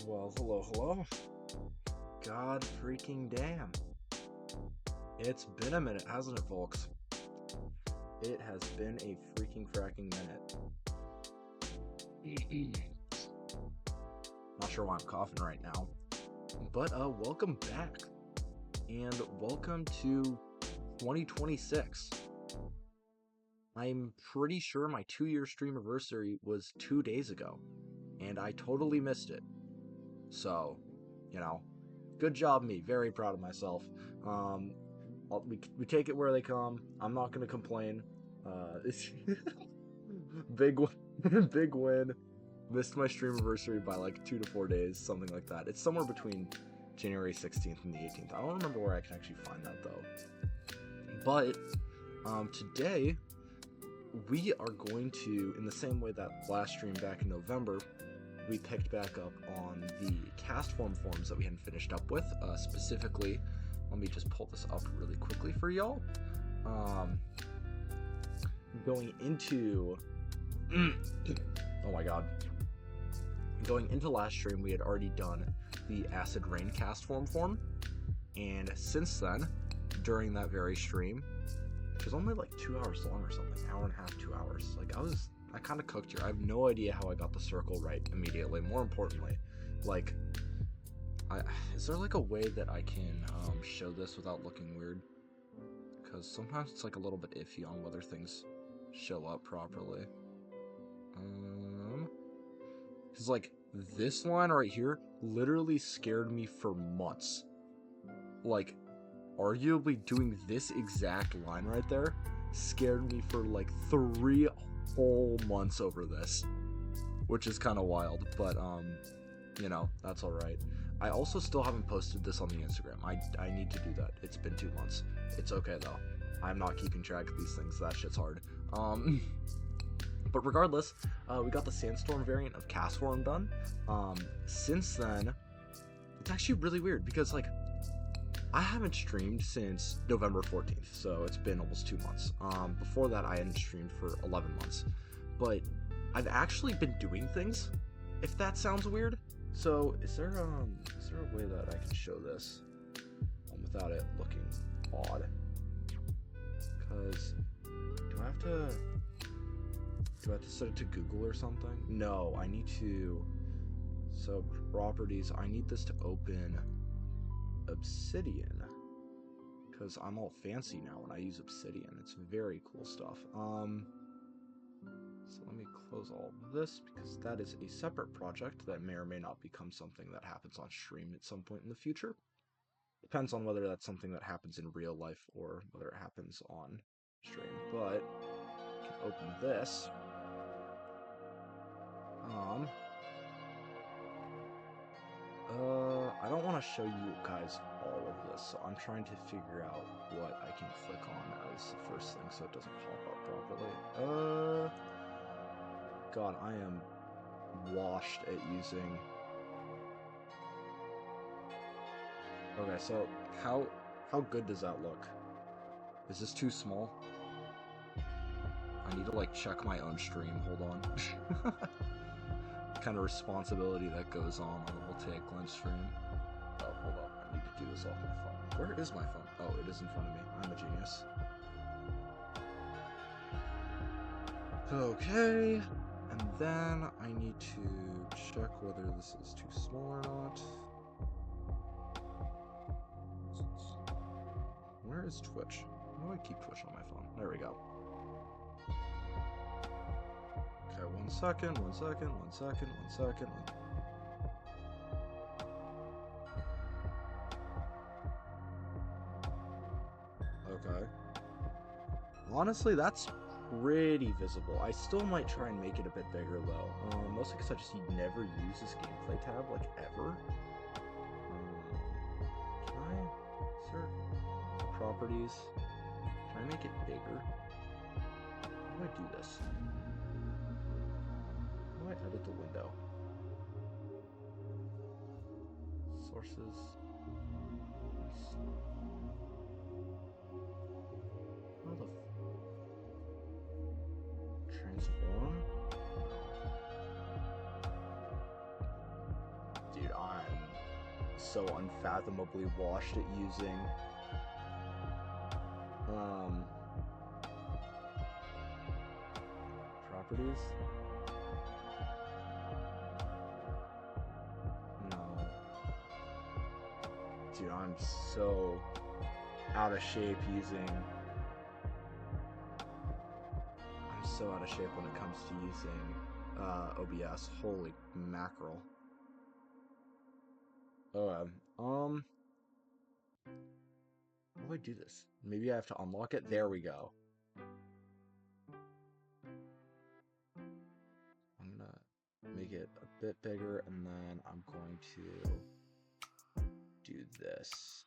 Well, hello, hello. God freaking damn. It's been a minute, hasn't it, folks? It has been a freaking fracking minute. Not sure why I'm coughing right now. But welcome back. And welcome to 2026. I'm pretty sure my 2-year stream anniversary was 2 days ago. And I totally missed it. So, good job me. Very proud of myself. We take it where they come. I'm not gonna complain. Big big win. Missed my stream anniversary by like 2 to 4 days, something like that. It's somewhere between January 16th and the 18th. I don't remember where I can actually find that though. But today we are going to, in the same way that last stream back in November, we picked back up on the cast forms that we hadn't finished up with. Specifically, let me just pull this up really quickly for y'all. Going into oh my god. Going into last stream, we had already done the Acid Rain cast form, and since then, during that very stream, which was only like 2 hours long or something, hour and a half, 2 hours. Like I kind of cooked here. I have no idea how I got the circle right immediately. More importantly, like, is there like a way that I can show this without looking weird? Because sometimes it's like a little bit iffy on whether things show up properly. Because like this line right here literally scared me for months. Like, arguably doing this exact line right there scared me for like 3 whole months over this, which is kind of wild, but that's all right. I also still haven't posted this on the Instagram. I need to do that. It's been 2 months. It's okay though. I'm not keeping track of these things. That shit's hard. But regardless, we got the Sandstorm variant of cast form done. Since then, it's actually really weird because like I haven't streamed since November 14th, so it's been almost 2 months. Before that, I hadn't streamed for 11 months. But I've actually been doing things, if that sounds weird. So, is there a way that I can show this without it looking odd? Because, do I have to set it to Google or something? No, I need to... So, properties, I need this to open Obsidian, because I'm all fancy now when I use Obsidian. It's very cool stuff. So let me close all of this, because that is a separate project that may or may not become something that happens on stream at some point in the future. Depends on whether that's something that happens in real life or whether it happens on stream. But I can open this. I don't want to show you guys all of this, so I'm trying to figure out what I can click on as the first thing so it doesn't pop up properly. God, I am washed at using... Okay, so how good does that look? Is this too small? I need to like check my own stream, hold on. Kind of responsibility that goes on the Voltaic Lens stream. Oh, hold up. I need to do this off my phone. Where is my phone? Oh, it is in front of me. I'm a genius. Okay. And then I need to check whether this is too small or not. Where is Twitch? Why do I keep Twitch on my phone? There we go. Okay, one second. Okay. Honestly, that's pretty visible. I still might try and make it a bit bigger though. Mostly because I just never use this gameplay tab, like, ever. Can I insert properties? Can I make it bigger? How do I do this? How do I edit the window? Sources. How the transform? Dude, so unfathomably washed at using properties. No. Dude, I'm so out of shape using... I'm so out of shape when it comes to using OBS. Holy mackerel. How do I do this? Maybe I have to unlock it? There we go. I'm gonna make it a bit bigger, and then I'm going to do this.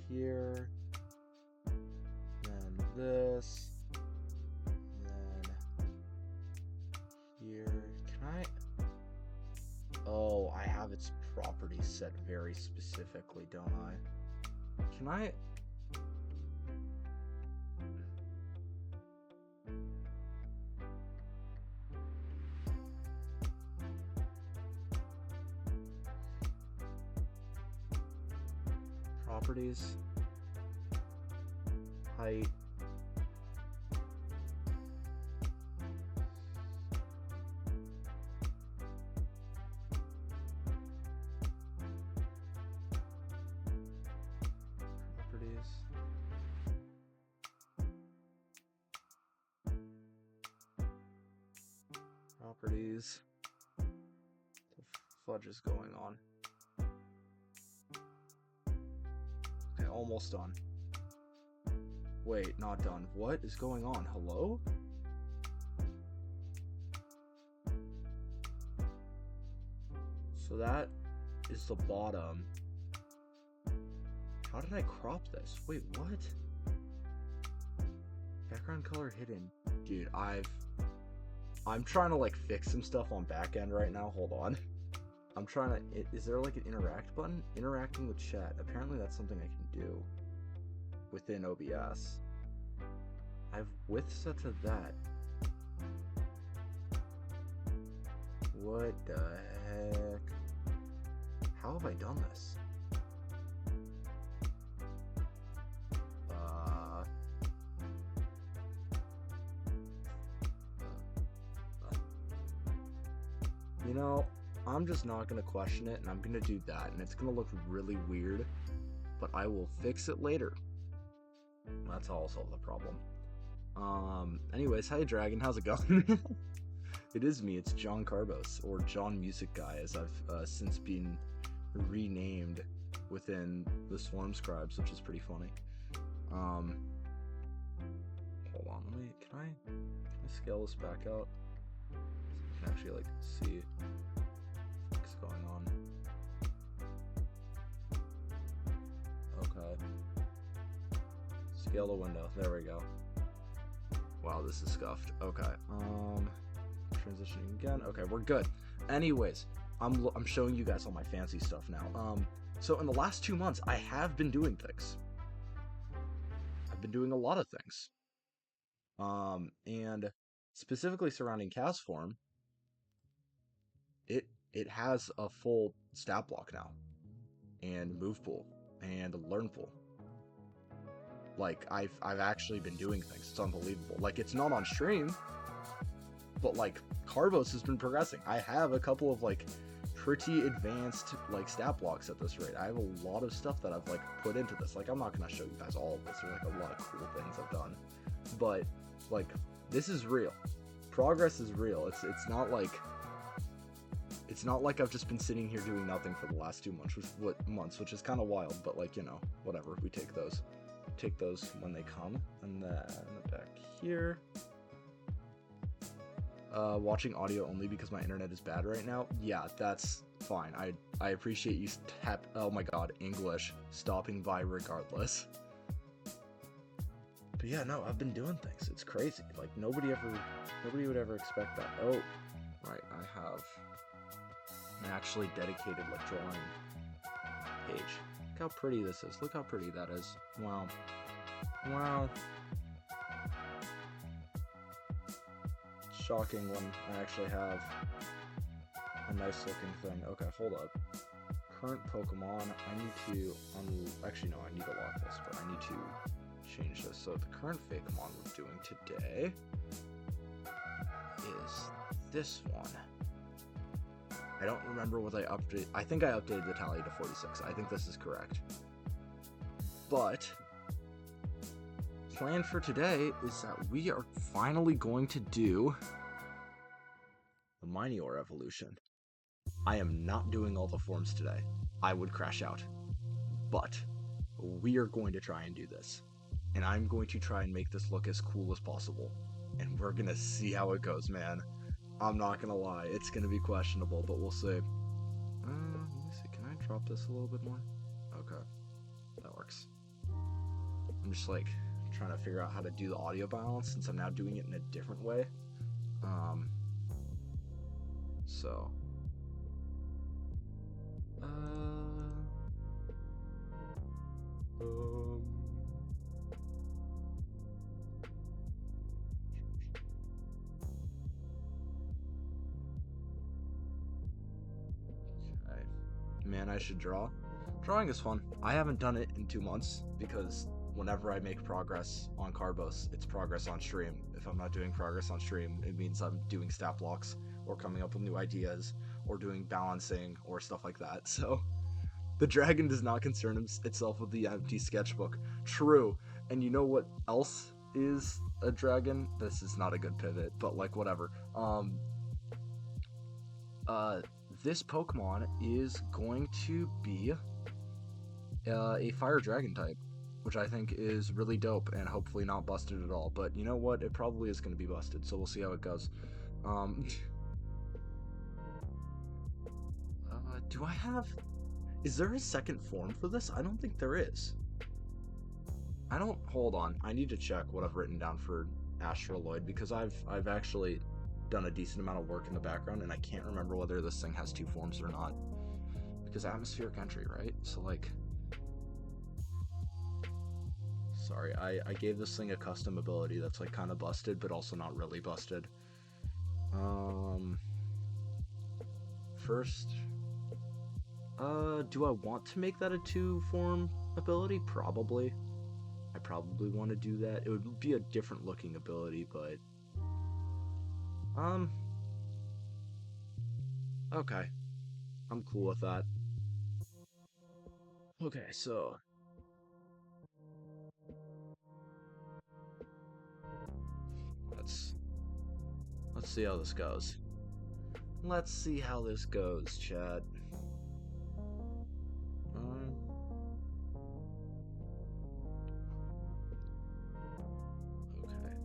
Here, then this, then here. Can I? Oh, I have its properties set very specifically, don't I? Can I? Properties, height, properties. The fudge is going on. Okay, almost done. Wait, not done. What is going on? Hello? So that is the bottom. How did I crop this? Wait, what? Background color hidden. Dude, I'm trying to like fix some stuff on back end right now. Hold on. I'm trying to... Is there like an interact button? Interacting with chat. Apparently that's something I can do within OBS. I have width set to that. What the heck? How have I done this? You know, I'm just not going to question it, and I'm going to do that, and it's going to look really weird, but I will fix it later. That's how I'll solve the problem. Anyways, hi Dragon, how's it going? It is me, it's John Carbos, or John Music Guy, as I've since been renamed within the Swarm Scribes, which is pretty funny. Hold on, can I scale this back out? So I can actually, like, see what's going on. Okay. Scale the window, there we go. Wow, this is scuffed. Okay, transitioning again. Okay, we're good. Anyways, I'm showing you guys all my fancy stuff now. So in the last 2 months, I have been doing things. I've been doing a lot of things. And specifically surrounding Castform, it has a full stat block now, and move pool, and learn pool. Like, I've actually been doing things. It's unbelievable. Like, it's not on stream, but, like, Carvos has been progressing. I have a couple of, like, pretty advanced, like, stat blocks at this rate. I have a lot of stuff that I've, like, put into this. Like, I'm not going to show you guys all of this. There's, like, a lot of cool things I've done. But, like, this is real. Progress is real. It's not like... It's not like I've just been sitting here doing nothing for the last 2 months, which is kind of wild, but, like, you know, whatever. We take those. Take those when they come. And then back here, watching audio only because my internet is bad right now. Yeah, that's fine. I appreciate you oh my god, English, stopping by regardless. But yeah, no, I've been doing things. It's crazy. Like, nobody would ever expect that. Oh, right, I have an actually dedicated, like, drawing page. Look how pretty this is. Look how pretty that is. Wow. Wow. Shocking when I actually have a nice looking thing. Okay, hold up. Current Pokemon, I need to, actually no, I need to lock this, but I need to change this. So the current Pokemon we're doing today is this one. I don't remember what I updated. I think I updated the tally to 46. I think this is correct. But plan for today is that we are finally going to do the Minior evolution. I am not doing all the forms today. I would crash out. But we are going to try and do this. And I'm going to try and make this look as cool as possible. And we're going to see how it goes, man. I'm not going to lie. It's going to be questionable, but we'll see. Let me see. Can I drop this a little bit more? Okay. That works. I'm just like trying to figure out how to do the audio balance since I'm now doing it in a different way. So okay. Man, I should draw. Drawing is fun. I haven't done it in 2 months because whenever I make progress on Carbos, it's progress on stream. If I'm not doing progress on stream, it means I'm doing stat blocks or coming up with new ideas or doing balancing or stuff like that. So the dragon does not concern itself with the empty sketchbook. True. And you know what else is a dragon? This is not a good pivot, but like whatever. This Pokemon is going to be a fire dragon type, which I think is really dope and hopefully not busted at all. But you know what? It probably is going to be busted, so we'll see how it goes. Do I have... Is there a second form for this? I don't think there is. Hold on. I need to check what I've written down for Astraloid because I've actually done a decent amount of work in the background and I can't remember whether this thing has 2 forms or not. Because atmospheric entry, right? So like... Sorry, I gave this thing a custom ability that's like kind of busted, but also not really busted. First, do I want to make that a 2-form ability? Probably. I probably want to do that. It would be a different looking ability, but... Okay. I'm cool with that. Okay, so... Let's see how this goes. Let's see how this goes, Chad. Okay.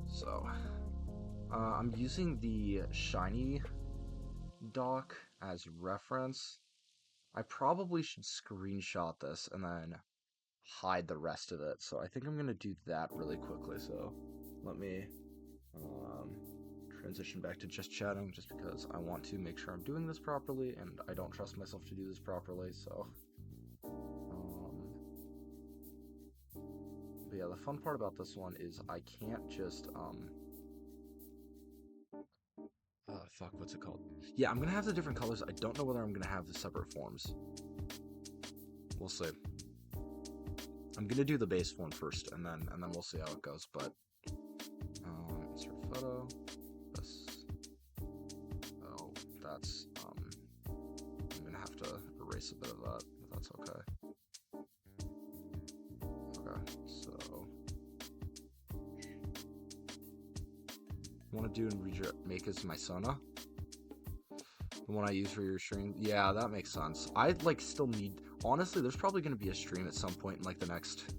So, I'm using the shiny doc as reference. I probably should screenshot this and then hide the rest of it. So I think I'm gonna do that really quickly. So let me transition back to just chatting, just because I want to make sure I'm doing this properly, and I don't trust myself to do this properly. So, but yeah, the fun part about this one is I can't just fuck, what's it called? Yeah, I'm gonna have the different colors. I don't know whether I'm gonna have the separate forms. We'll see. I'm gonna do the base form first, and then we'll see how it goes. But insert photo. This. Oh, that's I'm gonna have to erase a bit of that, but that's okay. Okay, so want to do and make as my Sona. The one I use for your stream. Yeah, that makes sense. I like still need. Honestly, there's probably going to be a stream at some point in like the next,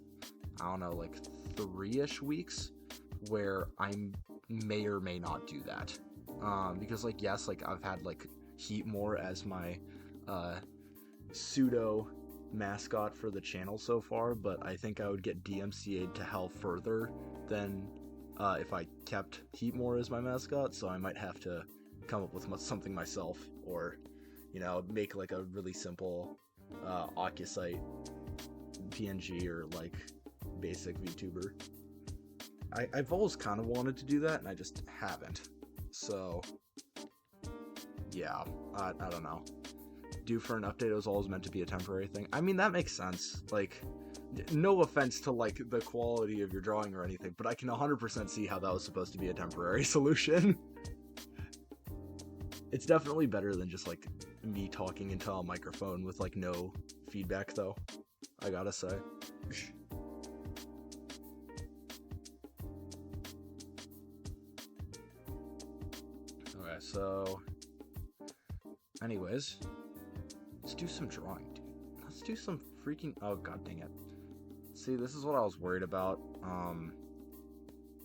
I don't know, like 3-ish weeks where I may or may not do that. Because like, yes, like I've had like Heatmore as my pseudo mascot for the channel so far, but I think I would get DMCA'd to hell further than if I kept Heatmore as my mascot, so I might have to come up with something myself, or, you know, make like a really simple Oculite PNG or like basic VTuber. I've always kind of wanted to do that, and I just haven't. So, yeah, I don't know. Due for an update, it was always meant to be a temporary thing. I mean, that makes sense. Like, no offense to, like, the quality of your drawing or anything, but I can 100% see how that was supposed to be a temporary solution. It's definitely better than just, like, me talking into a microphone with, like, no feedback, though. I gotta say. Okay, so... anyways, let's do some drawing, dude. Let's do some freaking... oh, god dang it. See, this is what I was worried about.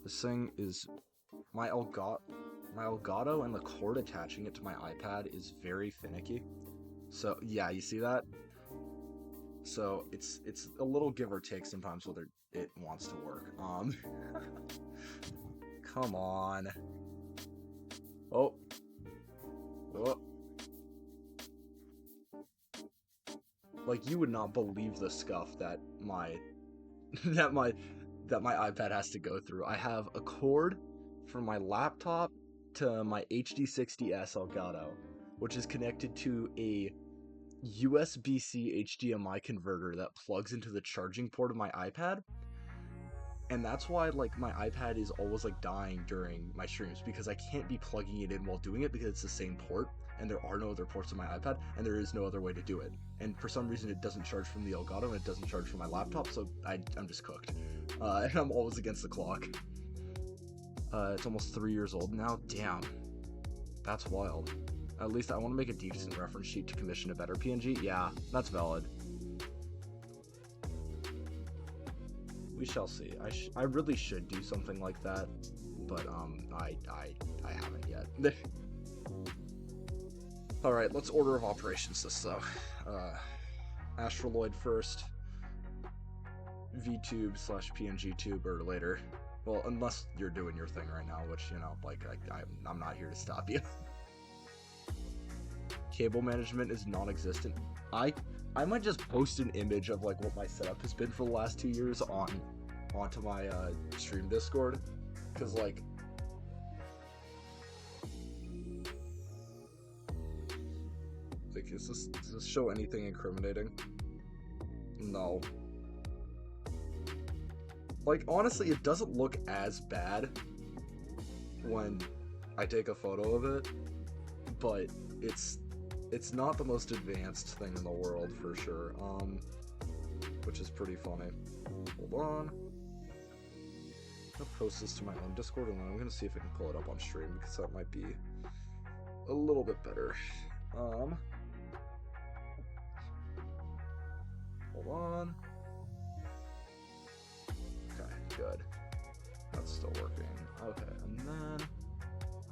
This thing is... my Elgato and the cord attaching it to my iPad is very finicky. So, yeah, you see that? So, it's a little give or take sometimes whether it wants to work. Come on. Oh. Oh. Like, you would not believe the scuff that my iPad has to go through. I have a cord from my laptop to my HD60S Elgato, which is connected to a USB-C HDMI converter that plugs into the charging port of my iPad. And that's why, like, my iPad is always, like, dying during my streams, because I can't be plugging it in while doing it because it's the same port, and there are no other ports on my iPad, and there is no other way to do it. And for some reason, it doesn't charge from the Elgato, and it doesn't charge from my laptop, so I'm just cooked. And I'm always against the clock. It's almost 3 years old now. Damn. That's wild. At least I want to make a decent reference sheet to commission a better PNG. Yeah, that's valid. We shall see. I really should do something like that, but I haven't yet. All right, let's order of operations this though. Astraloid first, VTube / PNG tuber later. Well, unless you're doing your thing right now, which, you know, like I'm not here to stop you. Cable management is non-existent. I might just post an image of like what my setup has been for the last 2 years onto my stream Discord, because like does this show anything incriminating? No. Like, honestly, it doesn't look as bad when I take a photo of it, but it's not the most advanced thing in the world for sure, which is pretty funny. Hold on. I'm gonna post this to my own Discord, and then I'm gonna see if I can pull it up on stream, because that might be a little bit better. Hold on. Okay, good. That's still working. Okay, and then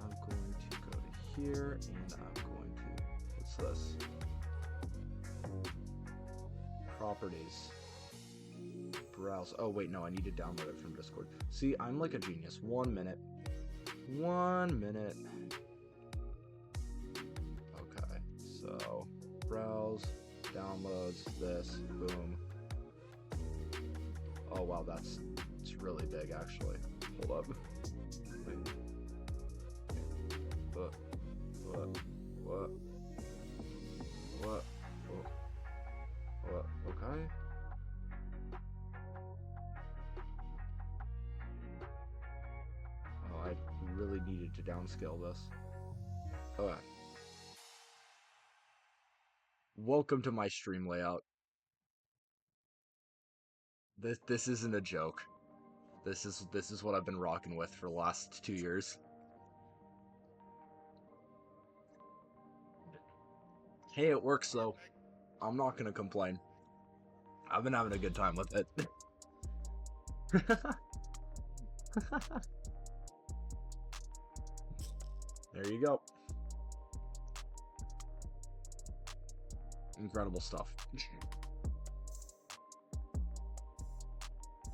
I'm going to go to here, and I'm going to, what's this? Properties. Browse. Oh, wait, no, I need to download it from Discord. See, I'm like a genius. 1 minute. 1 minute. Okay, so browse, downloads, this, boom. Oh, wow, it's really big, actually. Hold up. Wait. What? Okay. Oh, I really needed to downscale this. Okay. Welcome to my stream layout. This isn't a joke. This is what I've been rocking with for the last 2 years. Hey, it works though. I'm not gonna complain. I've been having a good time with it. There you go. Incredible stuff.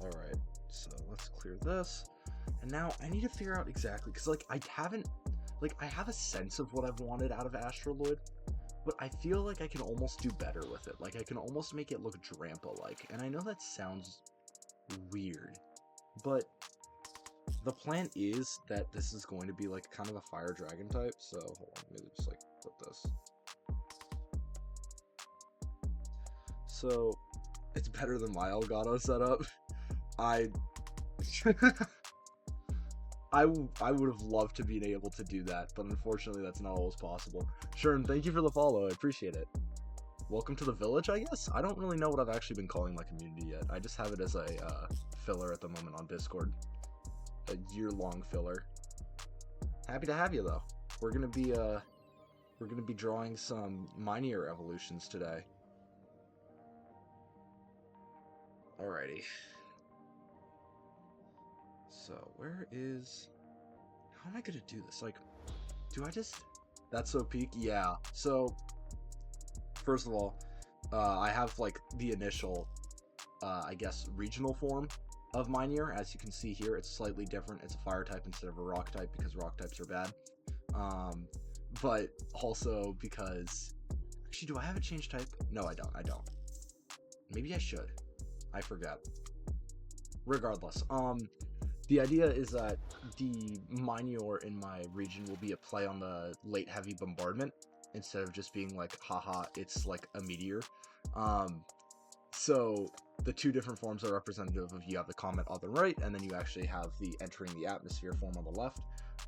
Alright, so let's clear this. And now I need to figure out exactly, because, like, I have a sense of what I've wanted out of Astraloid, but I feel like I can almost do better with it. Like, I can almost make it look Drampa-like, and I know that sounds weird, but the plan is that this is going to be, like, kind of a fire dragon type, so hold on, maybe just, like, put this. So, it's better than my Elgato setup. I would have loved to be able to do that, but unfortunately that's not always possible. Sherm, thank you for the follow, I appreciate it. Welcome to the village, I guess? I don't really know what I've actually been calling my community yet. I just have it as a filler at the moment on Discord. A year-long filler. Happy to have you, though. We're gonna be drawing some Minior evolutions today. Alrighty. So, where is... How am I gonna do this? Like, do I just... That's so peak? Yeah. So, first of all, I have, like, the initial, I guess, regional form of Minior. As you can see here, it's slightly different. It's a fire type instead of a rock type, because rock types are bad. But also because... Actually, do I have a change type? No, I don't. Maybe I should. I forgot. Regardless, the idea is that the Minior in my region will be a play on the late heavy bombardment, instead of just being like, haha, it's like a meteor. So the two different forms are representative of, you have the comet on the right, and then you actually have the entering the atmosphere form on the left.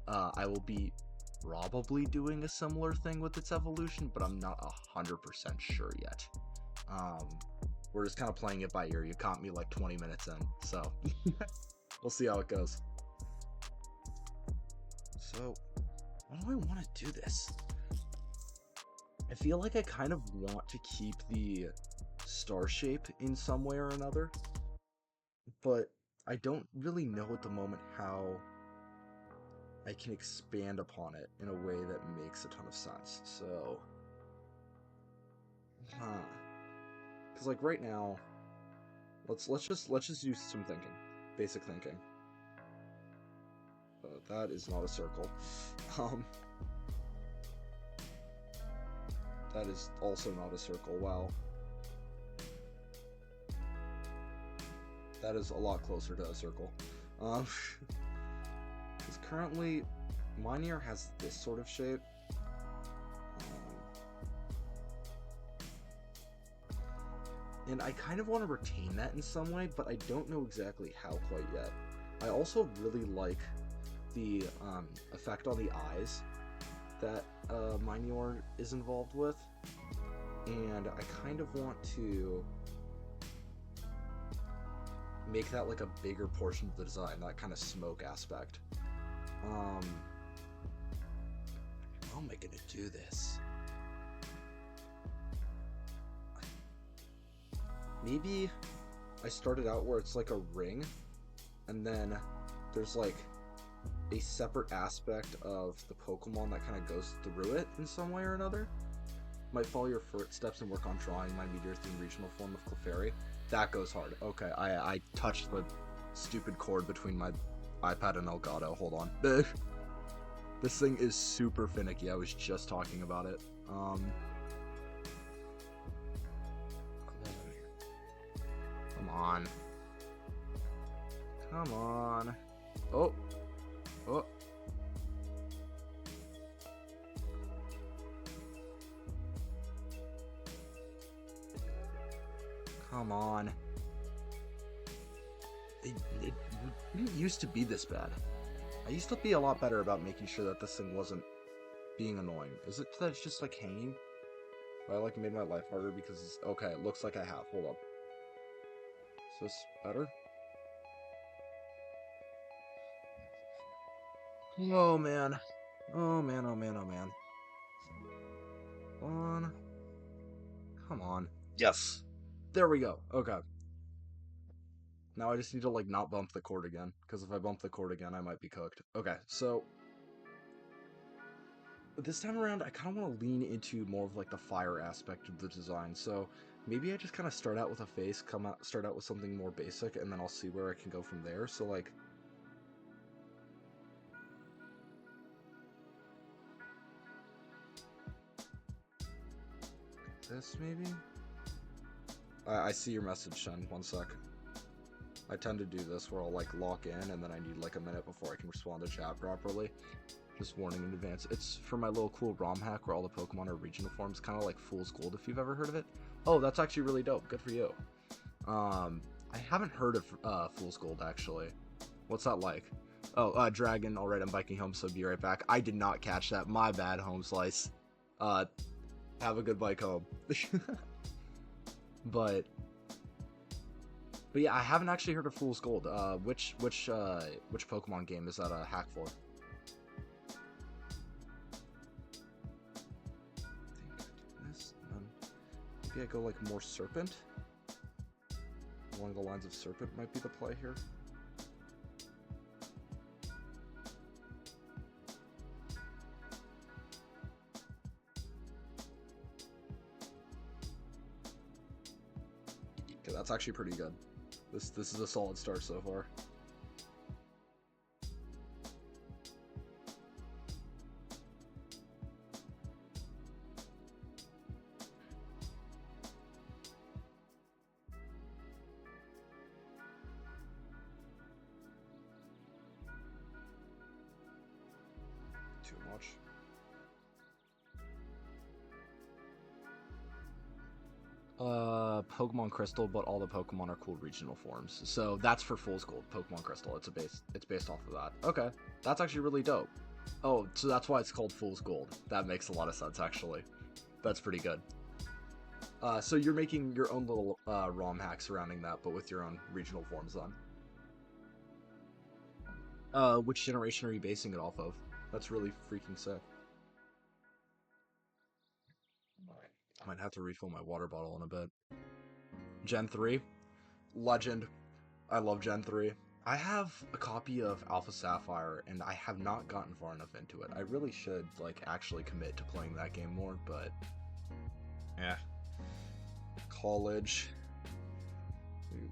I will be probably doing a similar thing with its evolution, but I'm not 100% sure yet. We're just kind of playing it by ear. You caught me like 20 minutes in, so we'll see how it goes. So, why do I want to do this? I feel like I kind of want to keep the star shape in some way or another, but I don't really know at the moment how I can expand upon it in a way that makes a ton of sense. So, because like right now, let's just do some thinking, basic thinking. That is not a circle. That is also not a circle. Wow. That is a lot closer to a circle. Because currently, Minior has this sort of shape. And I kind of want to retain that in some way, but I don't know exactly how quite yet. I also really like the effect on the eyes that Minior is involved with, and I kind of want to make that like a bigger portion of the design, that kind of smoke aspect. How am I gonna do this? Maybe I started out where it's like a ring, and then there's like a separate aspect of the Pokemon that kind of goes through it in some way or another. Might follow your footsteps and work on drawing my meteor-themed regional form of Clefairy. That goes hard. Okay, I touched the stupid cord between my iPad and Elgato. Hold on. This thing is super finicky. I was just talking about it. Come on. Come on. Oh. Oh. Come on. It didn't used to be this bad. I used to be a lot better about making sure that this thing wasn't being annoying. Is it that it's just like hanging? Have I like made my life harder because it's... Okay, it looks like I have. Hold up. Is this better? Oh man. Oh man, oh man, oh man. On. Come on. Yes. There we go. Okay. Now I just need to, like, not bump the cord again, because if I bump the cord again, I might be cooked. Okay, so... this time around, I kind of want to lean into more of, like, the fire aspect of the design. So, maybe I just kind of start out with a face, start out with something more basic, and then I'll see where I can go from there. So like, this maybe? I see your message, Shen. One sec. I tend to do this where I'll like lock in and then I need like a minute before I can respond to chat properly. Just warning in advance. It's for my little cool ROM hack where all the Pokemon are regional forms, kind of like Fool's Gold if you've ever heard of it. Oh, that's actually really dope. Good for you. I haven't heard of Fool's Gold actually. What's that like? Oh, Dragon. All right, I'm biking home, so be right back. I did not catch that. My bad, Home Slice. Have a good bike home. But yeah, I haven't actually heard of Fool's Gold. Which Pokemon game is that a hack for? Maybe I go like more Serpent? Along the lines of Serpent might be the play here. Okay, that's actually pretty good. This is a solid start so far. Too much. Pokemon Crystal, but all the Pokemon are cool regional forms. So that's for Fool's Gold, Pokemon Crystal. It's based off of that. Okay, that's actually really dope. Oh, so that's why it's called Fool's Gold. That makes a lot of sense, actually. That's pretty good. So you're making your own little ROM hack surrounding that, but with your own regional forms then. Which generation are you basing it off of? That's really freaking sick. I might have to refill my water bottle in a bit. Gen 3? Legend. I love Gen 3. I have a copy of Alpha Sapphire, and I have not gotten far enough into it. I really should, like, actually commit to playing that game more, but... yeah. College.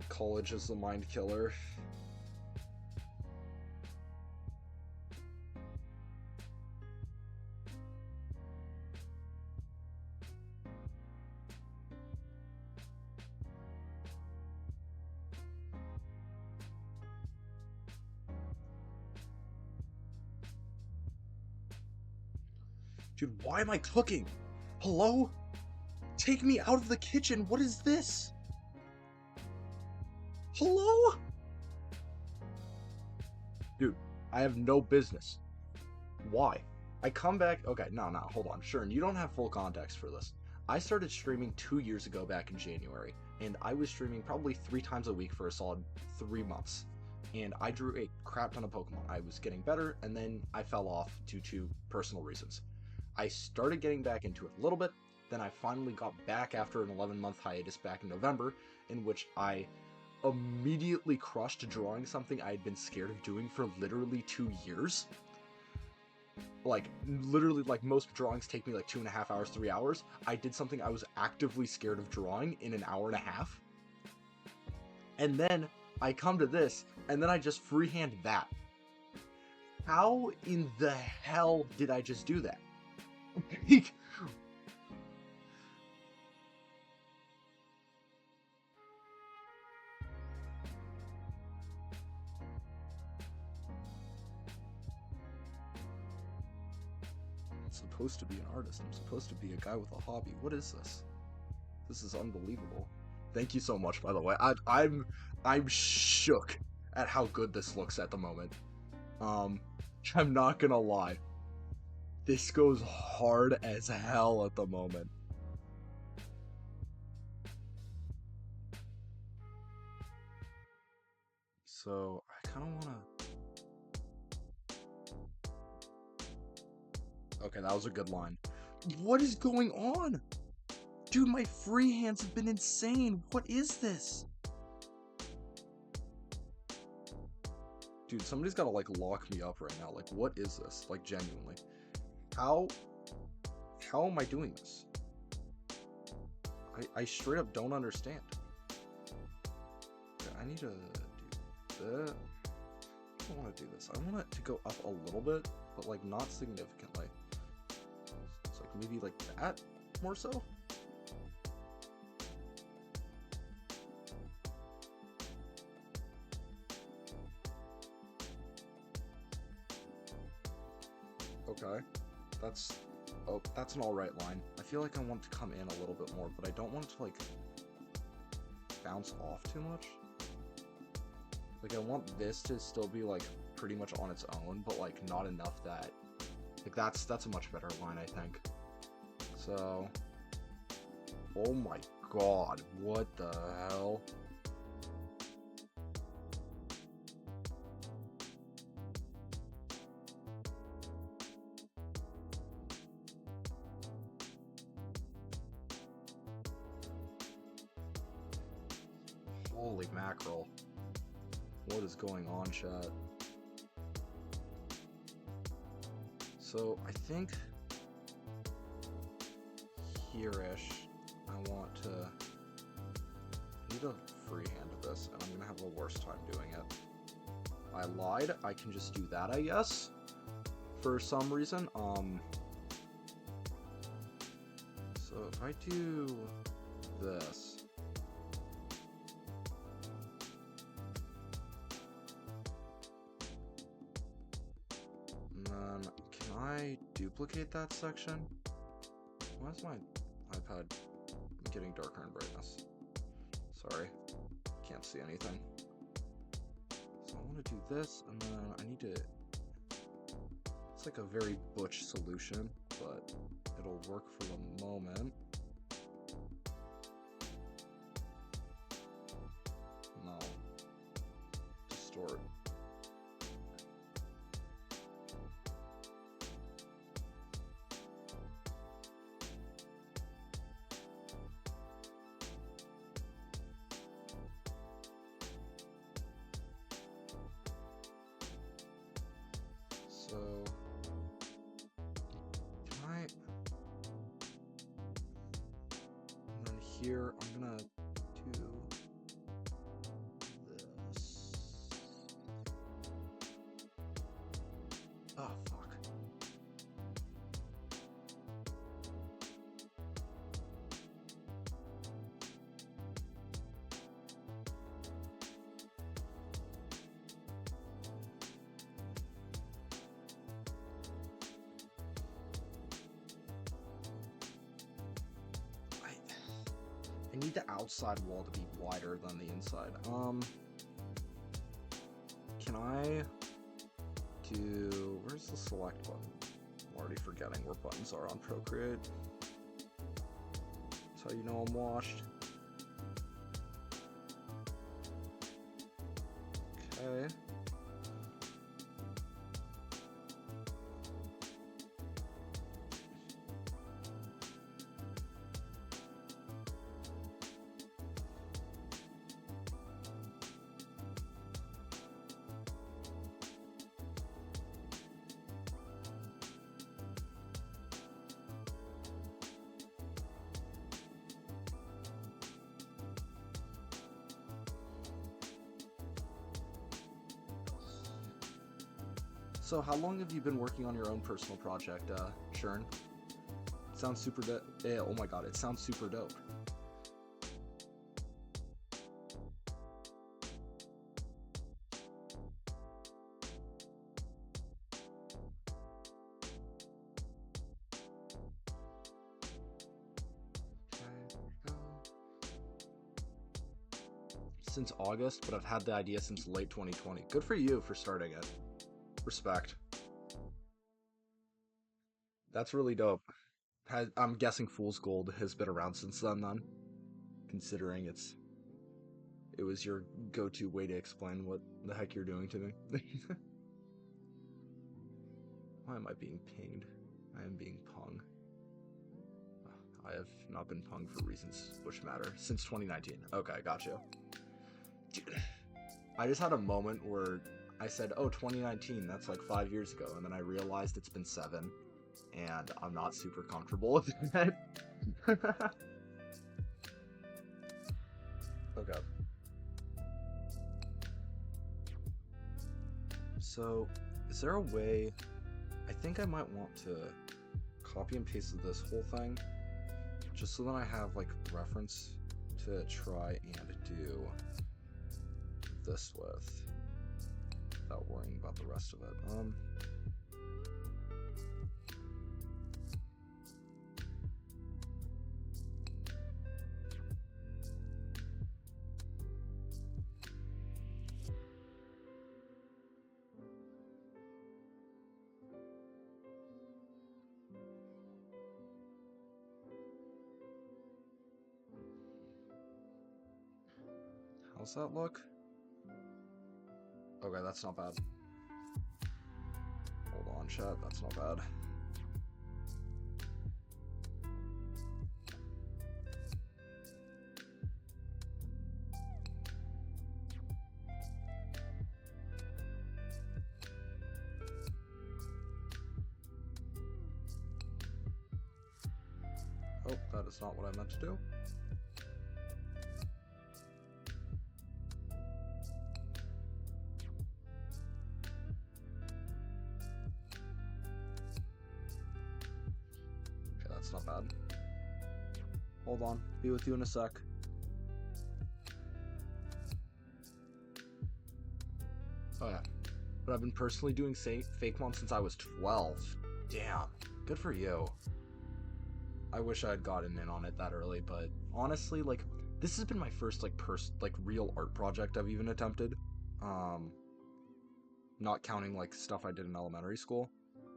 College is the mind killer. Dude, why am I cooking? Hello? Take me out of the kitchen. What is this? Hello? Dude, I have no business. Why? I come back... okay, no, hold on. Sure, and you don't have full context for this. I started streaming 2 years ago back in January, and I was streaming probably 3 times a week for a solid 3 months. And I drew a crap ton of Pokemon. I was getting better, and then I fell off due to personal reasons. I started getting back into it a little bit, then I finally got back after an 11-month hiatus back in November, in which I immediately crushed drawing something I had been scared of doing for literally 2 years. Like, literally, like, most drawings take me like 2.5 hours, 3 hours. I did something I was actively scared of drawing in an hour and a half. And then I come to this, and then I just freehand that. How in the hell did I just do that? I'm supposed to be an artist. I'm supposed to be a guy with a hobby. What is this? This is unbelievable. Thank you so much, by the way. I'm shook at how good this looks at the moment. I'm not gonna lie. This goes hard as hell at the moment. So, I kind of want to... okay, that was a good line. What is going on? Dude, my freehands have been insane. What is this? Dude, somebody's got to, like, lock me up right now. Like, what is this? Like, genuinely. How am I doing this? I straight up don't understand. Okay, I need to do that. I don't want to do this. I want it to go up a little bit, but like not significantly. It's like maybe like that more so. Okay, that's an alright line. I feel like I want it to come in a little bit more, but I don't want it to like bounce off too much. Like I want this to still be like pretty much on its own, but like not enough that like that's a much better line, I think. So, oh my god, what the hell? Holy mackerel. What is going on, chat? So, I think here-ish, I want to need a freehand of this, and I'm gonna have a worse time doing it. I lied, I can just do that, I guess, for some reason. So if I do this, and then can I duplicate that section? Why is my iPad getting darker in brightness? Sorry, can't see anything. So I want to do this, and then I need to... It's like a very butch solution, but it'll work for the moment. No. Distort. So, can I, and then here, I'm gonna do this. Oh, fuck. I need the outside wall to be wider than the inside. Can I do... Where's the select button? I'm already forgetting where buttons are on Procreate. That's how you know I'm washed. Okay. So how long have you been working on your own personal project, Churn? It sounds super dope. Yeah, oh my god, it sounds super dope. Since August, but I've had the idea since late 2020. Good for you for starting it. Respect. That's really dope. I'm guessing Fool's Gold has been around since then, considering it was your go-to way to explain what the heck you're doing to me. Why am I being pinged? I am being pung. I have not been pung for reasons which matter since 2019. Okay, gotcha. Dude, I just had a moment where I said, oh, 2019, that's like 5 years ago, and then I realized it's been 7, and I'm not super comfortable with that. Okay. So, is there a way... I think I might want to copy and paste this whole thing, just so that I have, like, reference to try and do this with, without worrying about the rest of it. How's that look? Okay, that's not bad. Hold on, chat, that's not bad. Oh, that is not what I meant to do. Okay, that's not bad. Hold on, be with you in a sec. Oh yeah, but I've been personally doing Fakemon since I was 12. Damn, good for you. I wish I had gotten in on it that early, but honestly, like, this has been my first, like, real art project I've even attempted. Not counting, like, stuff I did in elementary school.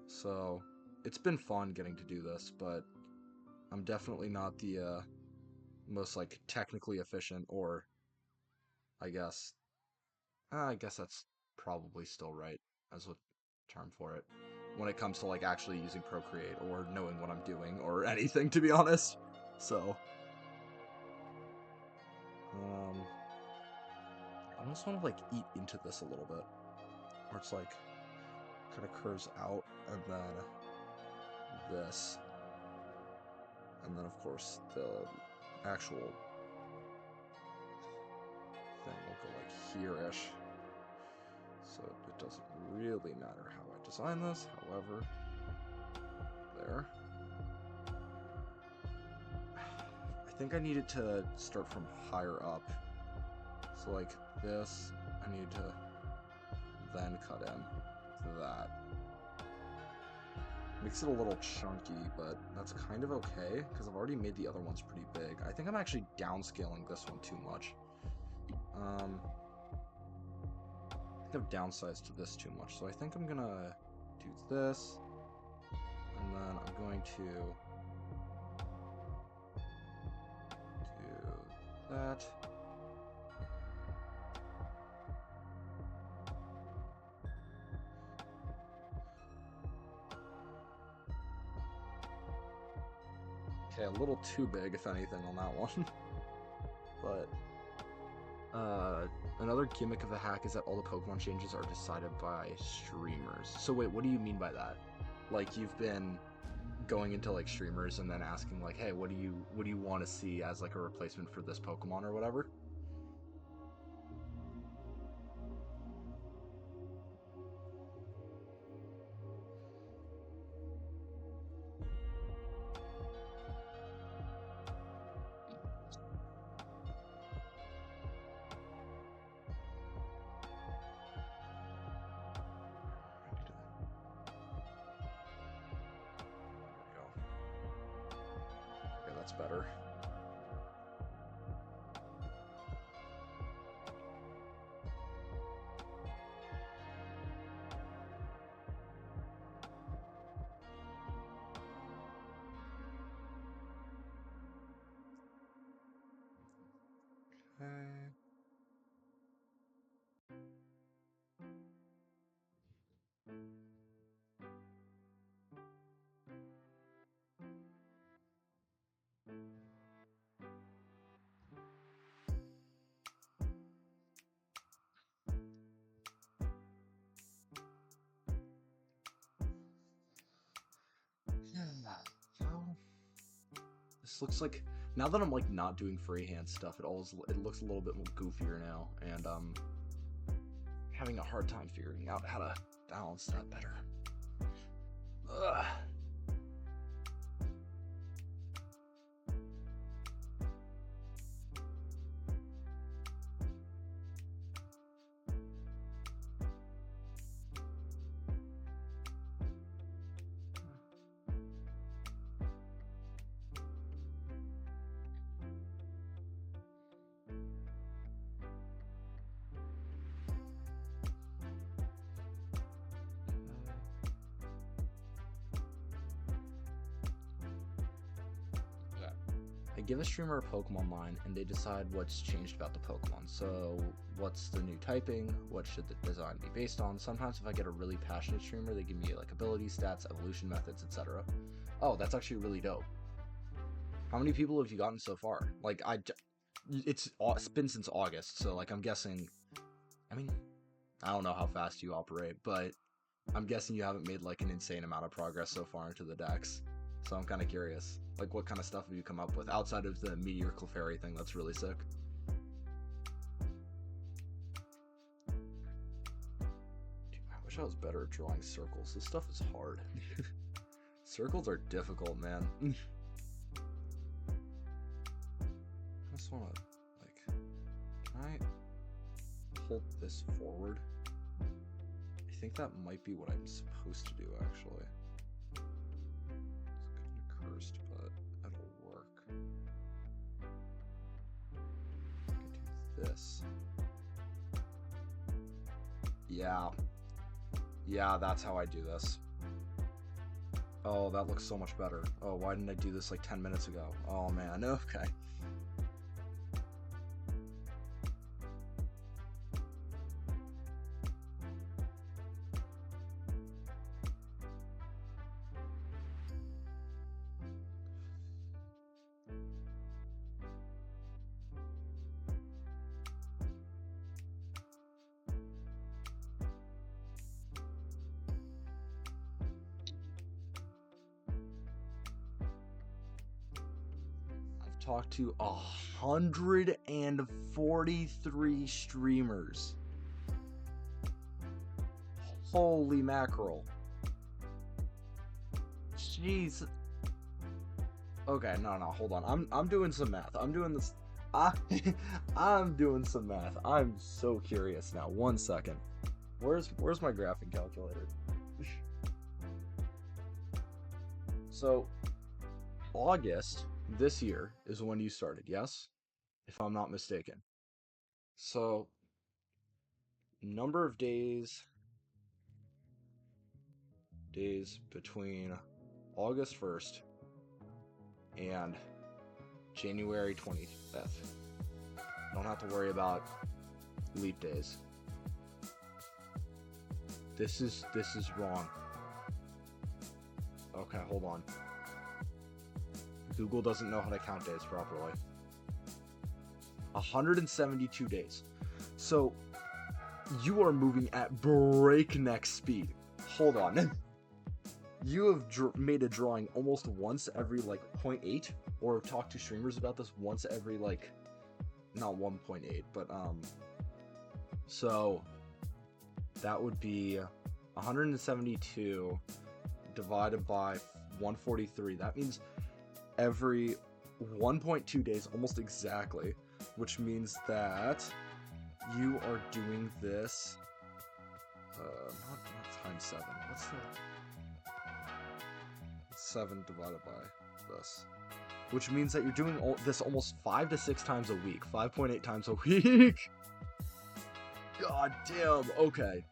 So, it's been fun getting to do this, but I'm definitely not the, most, like, technically efficient, or, I guess that's probably still right as a term for it, when it comes to, like, actually using Procreate, or knowing what I'm doing, or anything, to be honest. So... I almost want to, like, eat into this a little bit. Where it's, like, kind of curves out, and then this. And then, of course, the actual thing will go, like, here-ish. So it doesn't really matter how I design this, however. There. I think I need it to start from higher up. So, like, this, I need to then cut in that. Makes it a little chunky, but that's kind of okay, because I've already made the other ones pretty big. I think I'm actually downscaling this one too much. I think I've downsized to this too much, so I think I'm gonna do this, and then I'm going to do that. Okay, a little too big, if anything, on that one. But, another gimmick of the hack is that all the Pokemon changes are decided by streamers. So wait, what do you mean by that? Like, you've been going into, like, streamers and then asking, like, hey, what do you want to see as, like, a replacement for this Pokemon or whatever? Okay, that's better. Okay. Well, this looks like Now that I'm like not doing freehand stuff, it looks a little bit more goofier now, and having a hard time figuring out how to balance that better. Ugh. I give a streamer a Pokemon line, and they decide what's changed about the Pokemon. So, what's the new typing? What should the design be based on? Sometimes if I get a really passionate streamer, they give me like ability stats, evolution methods, etc. Oh, that's actually really dope. How many people have you gotten so far? Like, it's been since August, so like I'm guessing, I mean, I don't know how fast you operate, but I'm guessing you haven't made like an insane amount of progress so far into the decks. So I'm kind of curious, like what kind of stuff have you come up with outside of the Meteor Clefairy thing that's really sick? Dude, I wish I was better at drawing circles. This stuff is hard. Circles are difficult, man. I just want to, like, can I hold this forward? I think that might be what I'm supposed to do, actually. It's kind of cursed, but it'll work. I can do this. Yeah. Yeah, that's how I do this. Oh, that looks so much better. Oh, why didn't I do this like 10 minutes ago? Oh, man. Okay. Talked to 143 streamers. Holy mackerel. Jeez. Okay, no, hold on. I'm doing some math. I'm doing this. I'm doing some math. I'm so curious now. 1 second. Where's my graphing calculator? So, August this year is when you started, yes? If I'm not mistaken. So, number of days between August 1st and January 25th. Don't have to worry about leap days. This is wrong. Okay, hold on. Google doesn't know how to count days properly. 172 days. So, you are moving at breakneck speed. Hold on. You have made a drawing almost once every, like, 0.8, or talked to streamers about this once every, like, not 1.8, but, so, that would be 172 divided by 143. That means every 1.2 days, almost exactly, which means that you are doing this, not times 7, what's the 7 divided by this, which means that you're doing this almost 5 to 6 times a week, 5.8 times a week. God damn. Okay.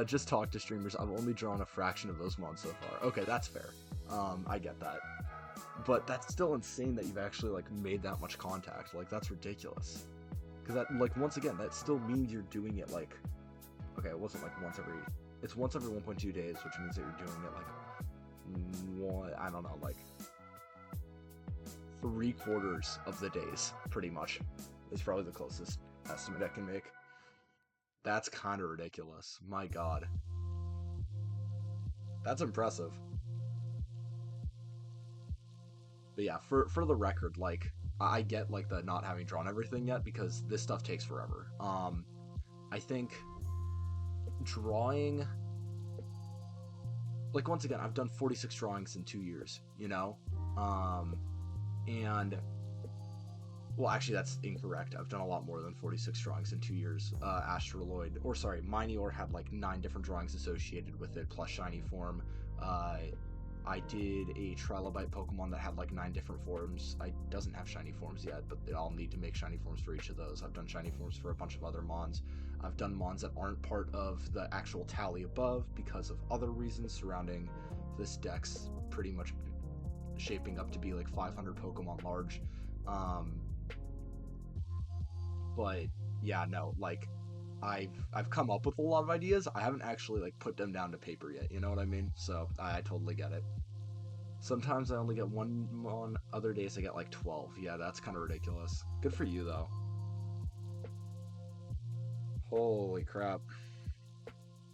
Just talk to streamers. I've only drawn a fraction of those months so far. Okay, that's fair. I get that. But that's still insane that you've actually, like, made that much contact. Like, that's ridiculous. Because that, like, once again, that still means you're doing it, like, okay, it wasn't, like, it's once every 1.2 days, which means that you're doing it, like, I don't know, like, 3/4 of the days, pretty much, is probably the closest estimate I can make. That's kind of ridiculous. My God. That's impressive. But yeah, for the record, like I get like the not having drawn everything yet because this stuff takes forever. I think drawing, like, once again, I've done 46 drawings in 2 years, you know? Um, and, well, actually, that's incorrect. I've done a lot more than 46 drawings in 2 years. Astraloid, or sorry, Minior had like 9 different drawings associated with it, plus shiny form. Uh, I did a Trilobite Pokemon that had like 9 different forms. I doesn't have shiny forms yet, but I'll need to make shiny forms for each of those. I've done shiny forms for a bunch of other Mons. I've done Mons that aren't part of the actual tally above because of other reasons surrounding this deck's pretty much shaping up to be like 500 Pokemon large. Um, but yeah, no, like I've come up with a lot of ideas. I haven't actually like put them down to paper yet. You know what I mean? So I totally get it. Sometimes I only get one, other days I get like 12. Yeah, that's kind of ridiculous. Good for you, though. Holy crap.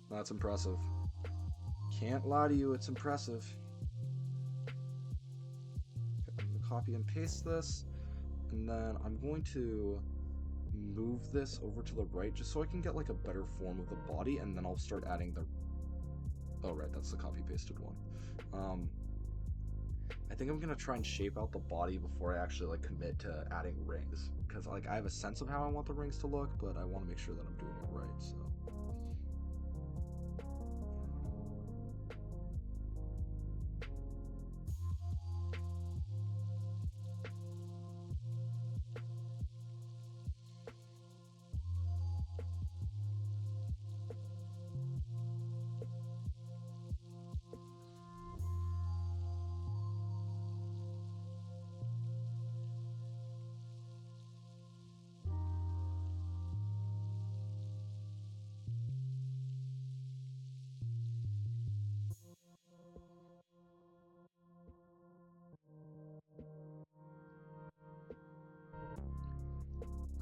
That's impressive. Can't lie to you, it's impressive. I'm going to copy and paste this, and then I'm going to move this over to the right just so I can get like a better form of the body, and then I'll start adding the... Oh, right, that's the copy-pasted one. I think I'm gonna try and shape out the body before I actually like commit to adding rings, because like I have a sense of how I want the rings to look, but I want to make sure that I'm doing it right. So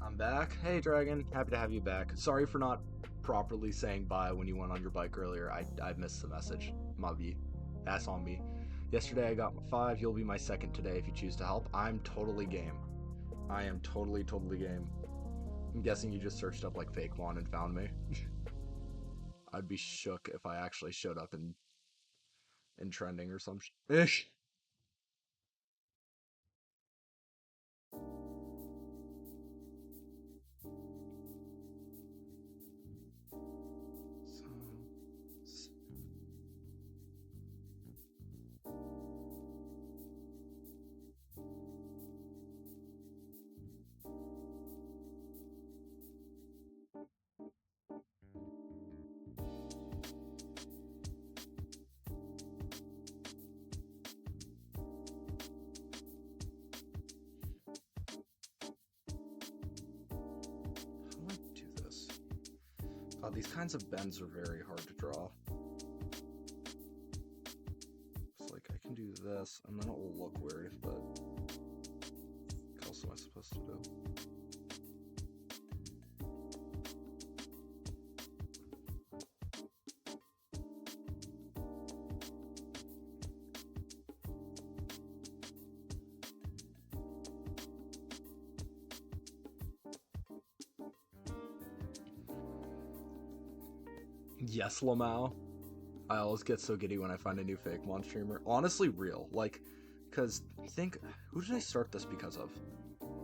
I'm back. Hey, Dragon. Happy to have you back. Sorry for not properly saying bye when you went on your bike earlier. I missed the message. Mubby. That's on me. Yesterday I got my 5. You'll be my second today if you choose to help. I'm totally game. I am totally game. I'm guessing you just searched up like fake Mon and found me. I'd be shook if I actually showed up in trending or some ish. So, how do I do this? These kinds of bends are very hard to draw. It's like I can do this, and then it will look weird, but what else am I supposed to do? Yes, Lamau. I always get so giddy when I find a new fake Mon streamer. Honestly, real. Like, because I think, who did I start this because of?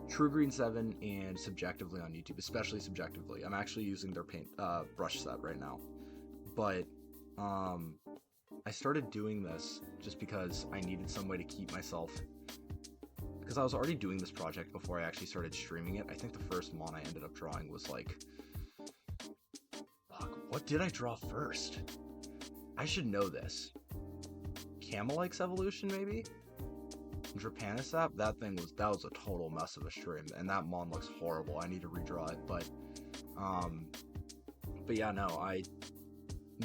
True Green 7 and Subjectively on YouTube, especially Subjectively. I'm actually using their paint brush set right now. But, I started doing this just because I needed some way to keep myself... Because I was already doing this project before I actually started streaming it. I think the first Mon I ended up drawing was like... Fuck, what did I draw first? I should know this. Camelike's Evolution, maybe? Drapanisap? That was a total mess of a stream, and that Mon looks horrible. I need to redraw it, but yeah, no,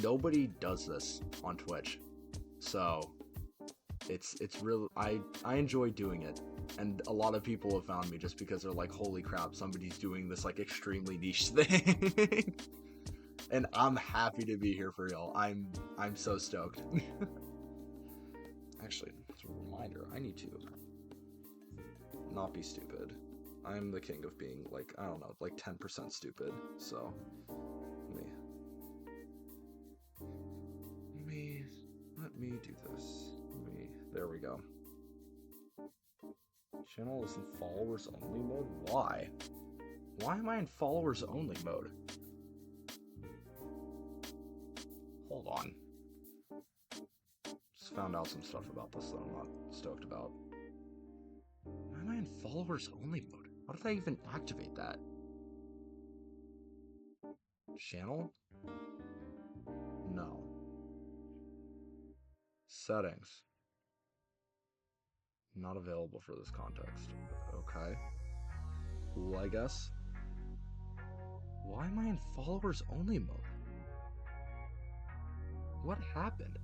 nobody does this on Twitch, so it's real. I enjoy doing it, and a lot of people have found me just because they're like, holy crap, somebody's doing this like extremely niche thing. And I'm happy to be here for y'all. I'm so stoked. Actually, as a reminder, I need to not be stupid. I'm the king of being, like, I don't know, like 10% stupid, so... Let me do this. There we go. Channel is in followers only mode? Why? Why am I in followers only mode? Hold on. Just found out some stuff about this that I'm not stoked about. Why am I in followers only mode? How did I even activate that? Channel? No. Settings. Not available for this context. Okay. Cool, I guess. Why am I in followers only mode? What happened?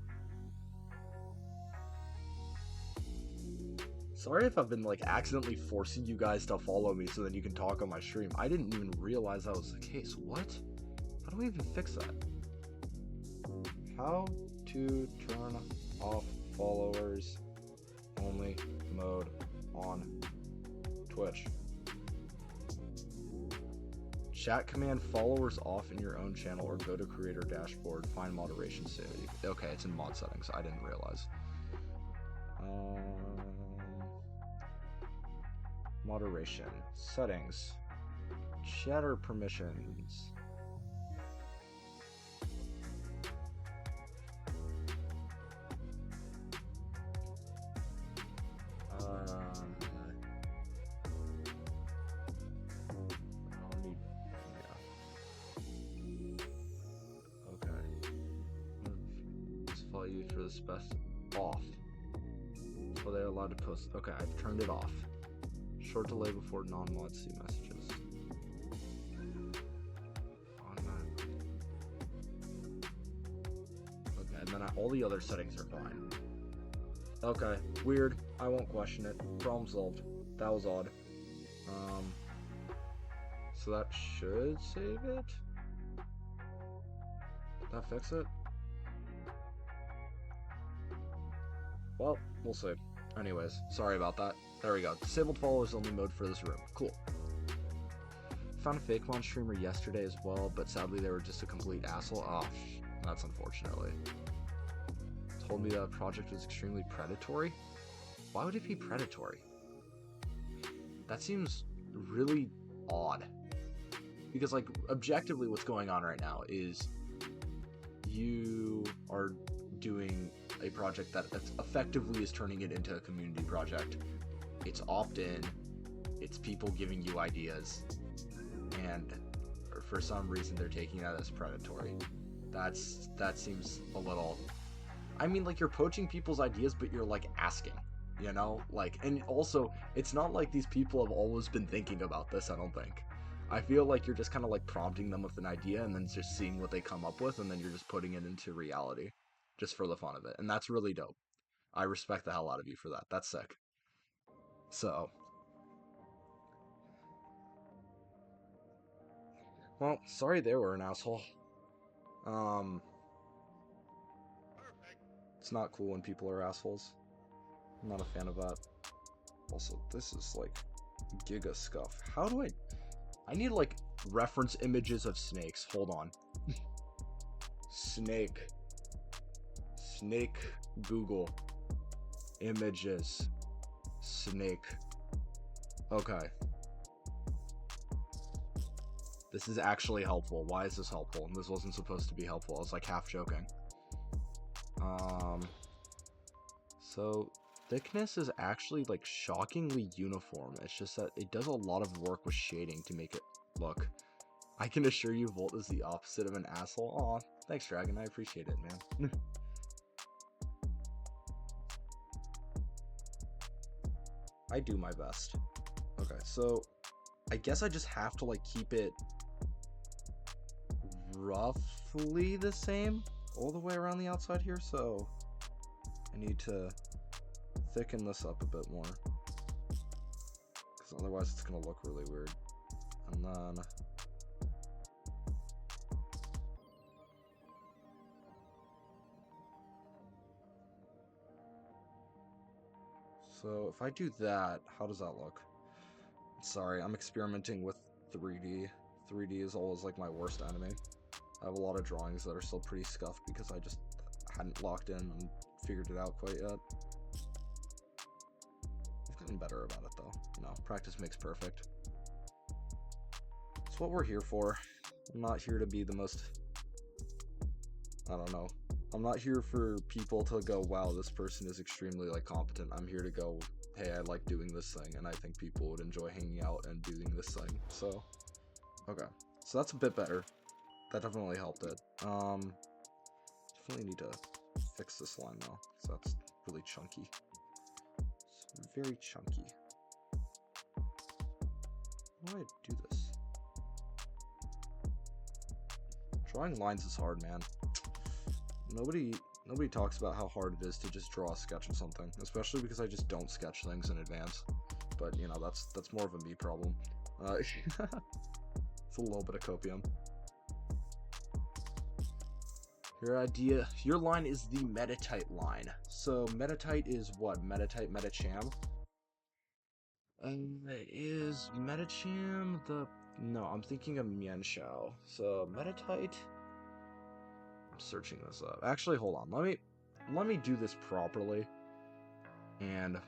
Sorry if I've been like accidentally forcing you guys to follow me so that you can talk on my stream. I didn't even realize that was the case. What? How do I even fix that? How to turn off followers only mode on Twitch. Chat command followers off in your own channel or go to creator dashboard, find moderation sanity. Okay, it's in mod settings. I didn't realize. Moderation. Settings. Chatter permissions. For this best off. So they're allowed to post. Okay, I've turned it off. Short delay before non-mods see messages. Okay, and then all the other settings are fine. Okay, weird. I won't question it. Problem solved. That was odd. So that should save it? That fix it? Well, we'll see. Anyways, sorry about that. There we go. Disabled followers only mode for this room. Cool. Found a fake mon streamer yesterday as well, but sadly they were just a complete asshole. Oh, that's unfortunately. Told me that project was extremely predatory. Why would it be predatory? That seems really odd. Because, like, objectively what's going on right now is you are doing a project that effectively is turning it into a community project. It's opt-in, it's people giving you ideas, and for some reason they're taking that as predatory. That seems a little... I mean, like, you're poaching people's ideas, but you're, like, asking, you know? Like, and also, it's not like these people have always been thinking about this, I don't think. I feel like you're just kind of, like, prompting them with an idea, and then just seeing what they come up with, and then you're just putting it into reality. Just for the fun of it. And that's really dope. I respect the hell out of you for that. That's sick. So. Well, sorry they were an asshole. It's not cool when people are assholes. I'm not a fan of that. Also, this is like giga scuff. How do I need like reference images of snakes. Hold on. Snake Google images snake. Okay, this is actually helpful. Why is this helpful? This wasn't supposed to be helpful. I was like half joking. So thickness is actually like shockingly uniform. It's just that it does a lot of work with shading to make it look. I can assure you Volt is the opposite of an asshole. Aw, thanks Dragon, I appreciate it, man. I do my best. Okay, so I guess I just have to like keep it roughly the same all the way around the outside here, so I need to thicken this up a bit more, because otherwise it's gonna look really weird. And then So if I do that, how does that look? Sorry, I'm experimenting with 3D. 3D is always like my worst enemy. I have a lot of drawings that are still pretty scuffed because I just hadn't locked in and figured it out quite yet. I've gotten better about it though. No, practice makes perfect. It's what we're here for. I'm not here to be the most... I don't know. I'm not here for people to go, wow, this person is extremely like competent. I'm here to go, hey, I like doing this thing, and I think people would enjoy hanging out and doing this thing. So, okay. So that's a bit better. That definitely helped it. Definitely need to fix this line though, so that's really chunky. It's very chunky. How do I do this? Drawing lines is hard, man. Nobody talks about how hard it is to just draw a sketch of something, especially because I just don't sketch things in advance. But you know, that's more of a me problem. It's a little bit of copium. Your line is the Metatite line. So Metatite is what? Metatite, Metacham? Is Metacham the... No, I'm thinking of Mianshao. So Metatite... I'm searching this up. Actually, hold on. Let me do this properly. And it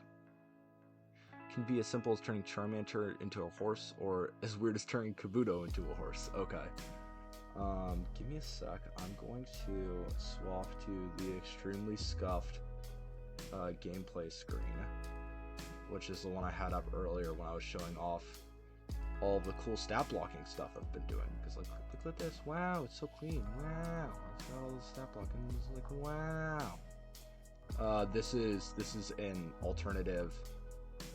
can be as simple as turning Charmander into a horse, or as weird as turning Kabuto into a horse. Okay. Give me a sec. I'm going to swap to the extremely scuffed gameplay screen, which is the one I had up earlier when I was showing off all of the cool stat blocking stuff I've been doing. Because like, look at this! Wow, it's so clean! Wow, it's got all the stat blocking. It's like, wow. This is an alternative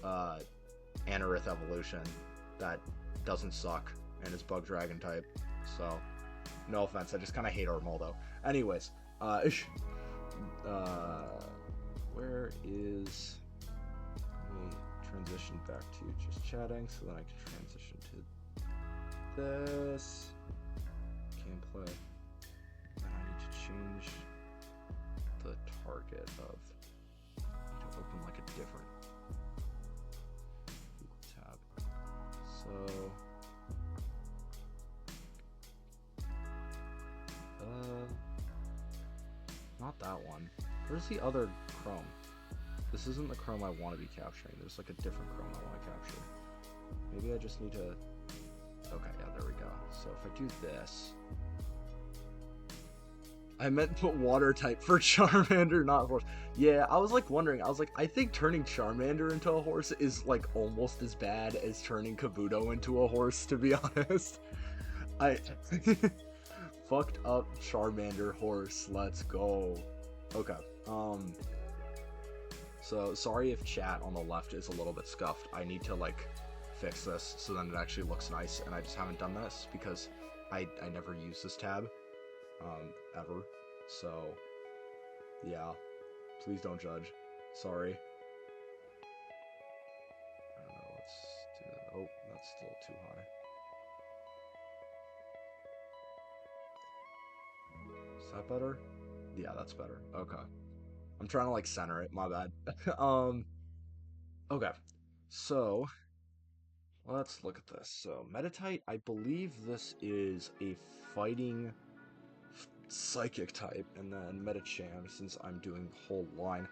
Anorith evolution that doesn't suck and is bug dragon type. So, no offense, I just kind of hate Armaldo. Anyways, where is... Let me transition back to just chatting so then I can transition to this gameplay. And I need to change the target of... I need to open like a different Google tab. So... not that one. Where's the other Chrome? This isn't the Chrome I want to be capturing. There's like a different Chrome I want to capture. Maybe I just need to... Okay, yeah, there we go. So if I do this... I meant put water type for Charmander, not horse. Yeah, I was like wondering. I was like, I think turning Charmander into a horse is like almost as bad as turning Kabuto into a horse, to be honest. I... Fucked up Charmander horse, let's go. Okay, so sorry if chat on the left is a little bit scuffed. I need to like fix this so then it actually looks nice, and I just haven't done this because I never use this tab, ever. So, yeah, please don't judge. Sorry. I don't know, let's do that. Oh, that's still too high. Is that better? Yeah, that's better. Okay. I'm trying to like center it, my bad. Okay. So, let's look at this. So, Metatite, I believe this is a fighting psychic type, and then Metacham, since I'm doing the whole line.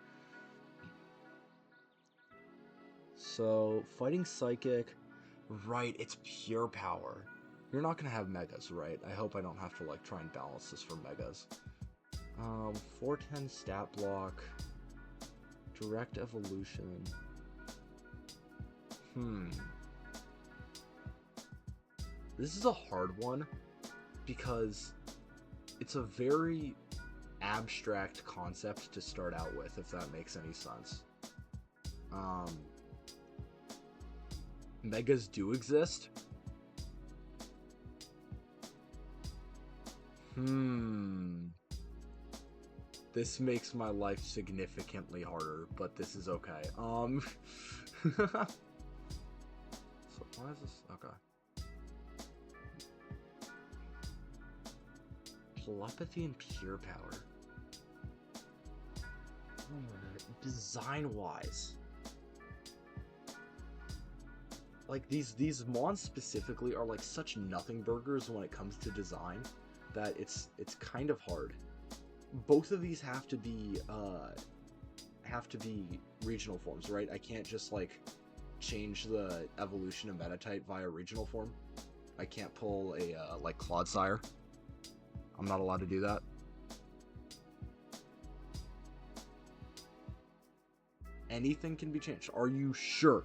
So, fighting psychic, right, it's pure power. You're not gonna have megas, right? I hope I don't have to like try and balance this for megas. 410 stat block, direct evolution. This is a hard one because it's a very abstract concept to start out with, if that makes any sense. Megas do exist. This makes my life significantly harder, but this is okay. So why is this? Okay. Telepathy and pure power. Design-wise, like these Mons specifically are like such nothing burgers when it comes to design that it's kind of hard. Both of these have to be regional forms, right? I can't just like change the evolution of Metatype via regional form. I can't pull a like Clodsire. I'm not allowed to do that. Anything can be changed. Are you sure?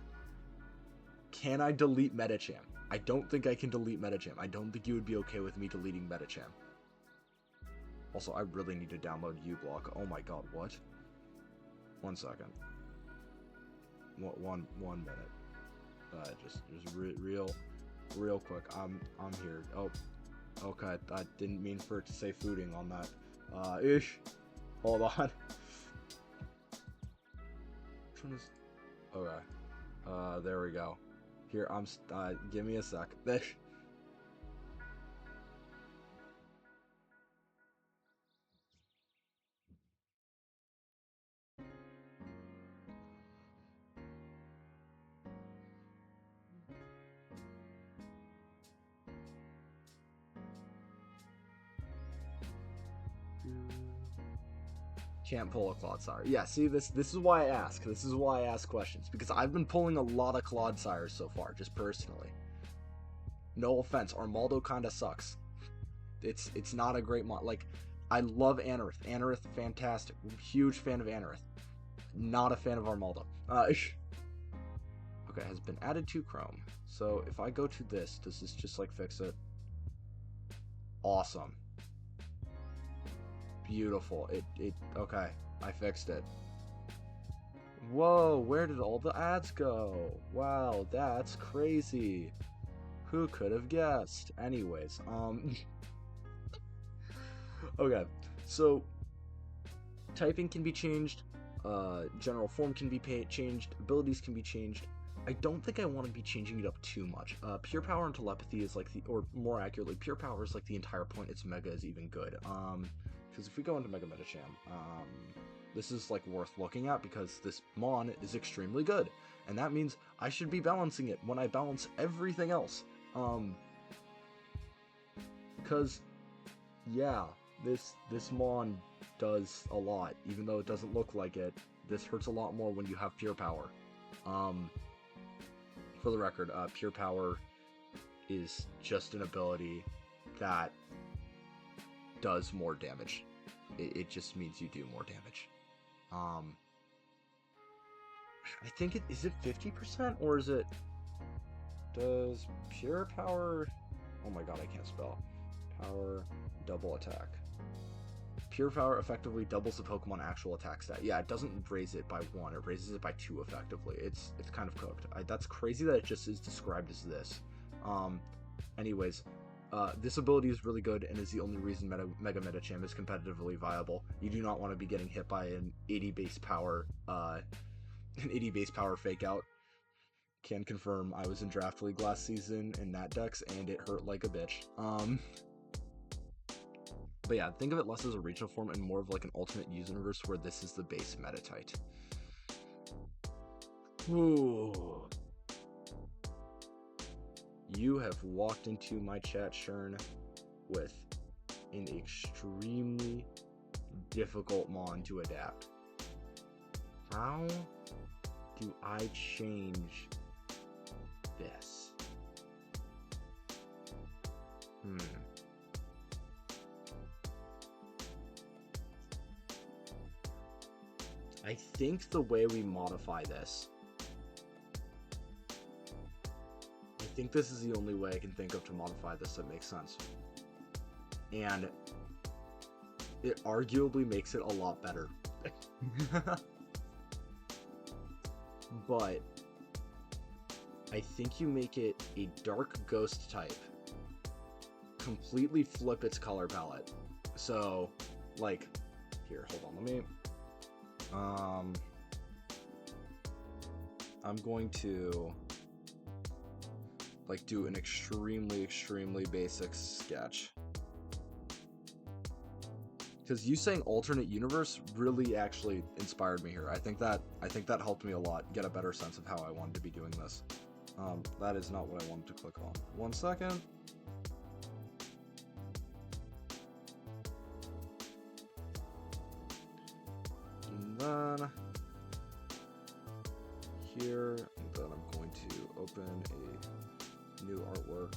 Can I delete Metacham? I don't think I can delete Metacham. I don't think you would be okay with me deleting Metacham. Also, I really need to download uBlock. Oh my god, what? 1 second. One minute. Just real quick. I'm here. Oh, okay. I didn't mean for it to say fooding on that. Ish. Hold on. Which one is? Okay. There we go. Here, give me a sec. Can't pull a Clodsire. Yeah, see, this is why I ask. This is why I ask questions. Because I've been pulling a lot of Clodsires so far, just personally. No offense, Armaldo kinda sucks. It's not a great mod. Like, I love Anorith. Anorith, fantastic. Huge fan of Anorith. Not a fan of Armaldo. Okay, has been added to Chrome. So if I go to this, does this just like fix it? Awesome. Beautiful. Okay, I fixed it. Whoa, where did all the ads go? Wow, that's crazy. Who could have guessed? Anyways, okay, so typing can be changed, general form can be changed, abilities can be changed. I don't think I want to be changing it up too much. Pure power and telepathy is like or more accurately, pure power is like the entire point its mega is even good. Because if we go into Mega Metacham, this is like worth looking at because this Mon is extremely good, and that means I should be balancing it when I balance everything else. Because yeah, this Mon does a lot, even though it doesn't look like it. This hurts a lot more when you have pure power. For the record, pure power is just an ability that does more damage. It just means you do more damage. I think is it 50% or is it? Does pure power? Oh my god, I can't spell. Power double attack. Pure power effectively doubles the Pokemon actual attack stat. Yeah, it doesn't raise it by 1, it raises it by 2 effectively. It's kind of cooked. That's crazy that it just is described as this. Anyways, this ability is really good and is the only reason Mega Metacham is competitively viable. You do not want to be getting hit by an 80 base power fake out. Can confirm I was in Draft League last season in Nat decks and it hurt like a bitch. But yeah, think of it less as a regional form and more of like an alternate universe where this is the base Metatite. Ooh. You have walked into my chat, Shern, with an extremely difficult Mon to adapt. How do I change this? I think the way we modify this, I think this is the only way I can think of to modify this that makes sense. And it arguably makes it a lot better. But I think you make it a dark ghost type. Completely flip its color palette. So, like, here, hold on, let me... I'm going to like do an extremely basic sketch, because you saying alternate universe really actually inspired me here. I think that helped me a lot get a better sense of how I wanted to be doing this. That is not what I wanted to click on. 1 second. And then here, and then I'm going to open a new artwork.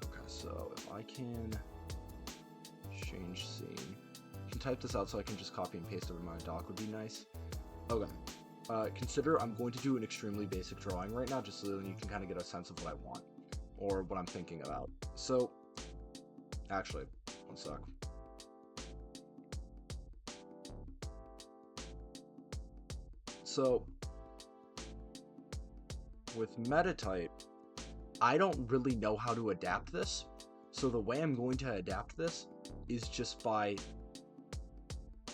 Okay, so if I can change scene, you can type this out so I can just copy and paste over my doc would be nice. Okay. Consider I'm going to do an extremely basic drawing right now, just so that you can kind of get a sense of what I want, or what I'm thinking about. So, actually, 1 sec. So, with Metatype, I don't really know how to adapt this, so the way I'm going to adapt this is just by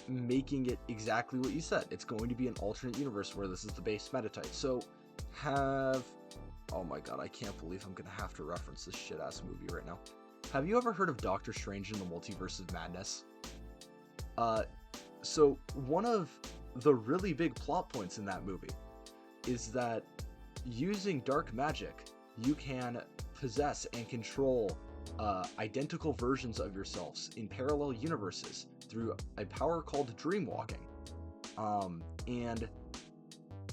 making it exactly what you said. It's going to be an alternate universe where this is the base Metatype. So oh my god, I can't believe I'm gonna have to reference this shit-ass movie right now. Have you ever heard of Doctor Strange in the Multiverse of Madness? So one of the really big plot points in that movie is that using dark magic, you can possess and control identical versions of yourselves in parallel universes through a power called dreamwalking. And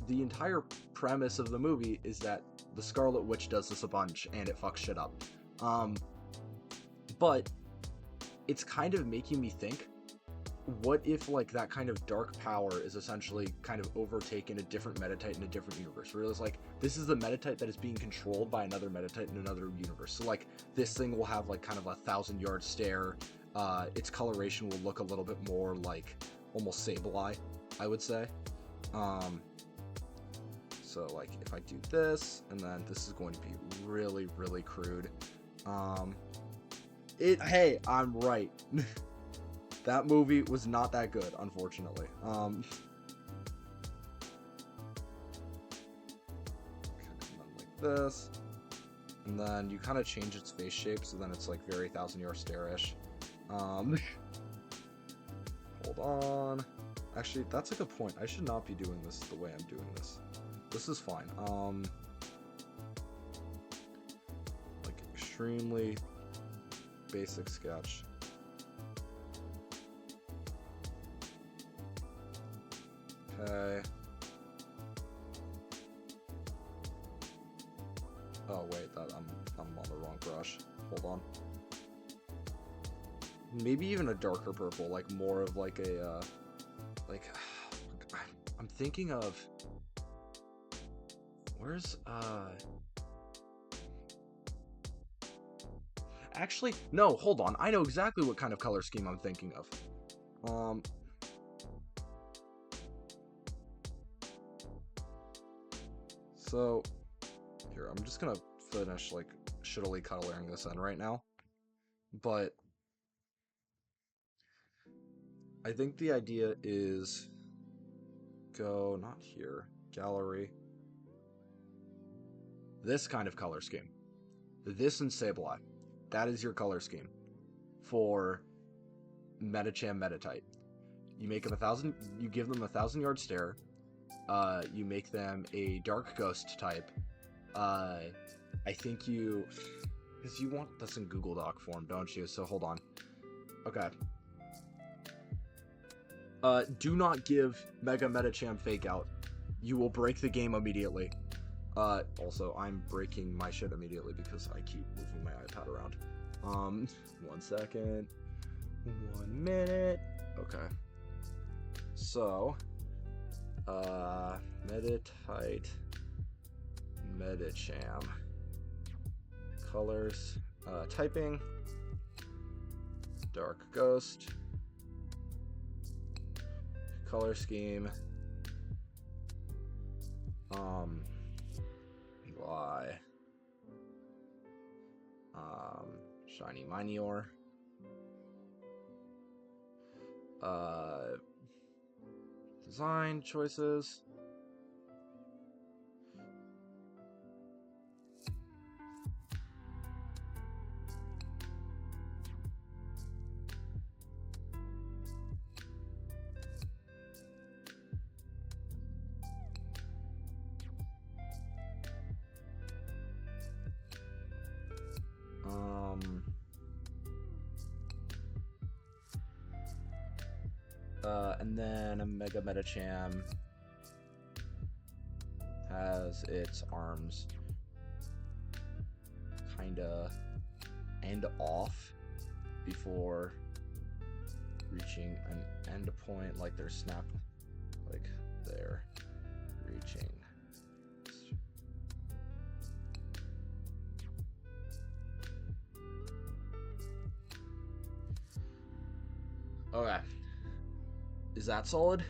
the entire premise of the movie is that the Scarlet Witch does this a bunch and it fucks shit up. But it's kind of making me think, what if like that kind of dark power is essentially kind of overtaken a different metatype in a different universe, where it's like this is the metatype that is being controlled by another metatype in another universe. So like this thing will have like kind of a 1,000-yard stare. Its coloration will look a little bit more like almost Sableye, I would say. So like if I do this, and then this is going to be really, really crude. Hey, I'm right. That movie was not that good, unfortunately. And then like this, and then you kind of change its face shape, so then it's like very 1,000-yard stare-ish. Hold on. Actually, that's a good point. I should not be doing this the way I'm doing this. This is fine. Like extremely basic sketch. Okay. Oh wait, I'm on the wrong brush. Hold on. Maybe even a darker purple, like more of like a I'm thinking of where's actually no, hold on. I know exactly what kind of color scheme I'm thinking of. So here, I'm just gonna finish like shittily coloring this in right now, but I think the idea is go not here, gallery, this kind of color scheme, this and Sableye. That is your color scheme for Metacham Metatype. You make them you give them a 1,000-yard stare. You make them a dark ghost type. I think because you want this in Google Doc form, don't you? So hold on. Okay. Do not give Mega Metacham fake out. You will break the game immediately. Also, I'm breaking my shit immediately because I keep moving my iPad around. 1 second. 1 minute. Okay. So, Metatype, Metacham, colors, typing, dark ghost, color scheme, shiny Minior, design choices, And then a Mega Medicham has its arms kinda end off before reaching an end point, like they're snapped, like they're reaching. Okay. Is that solid,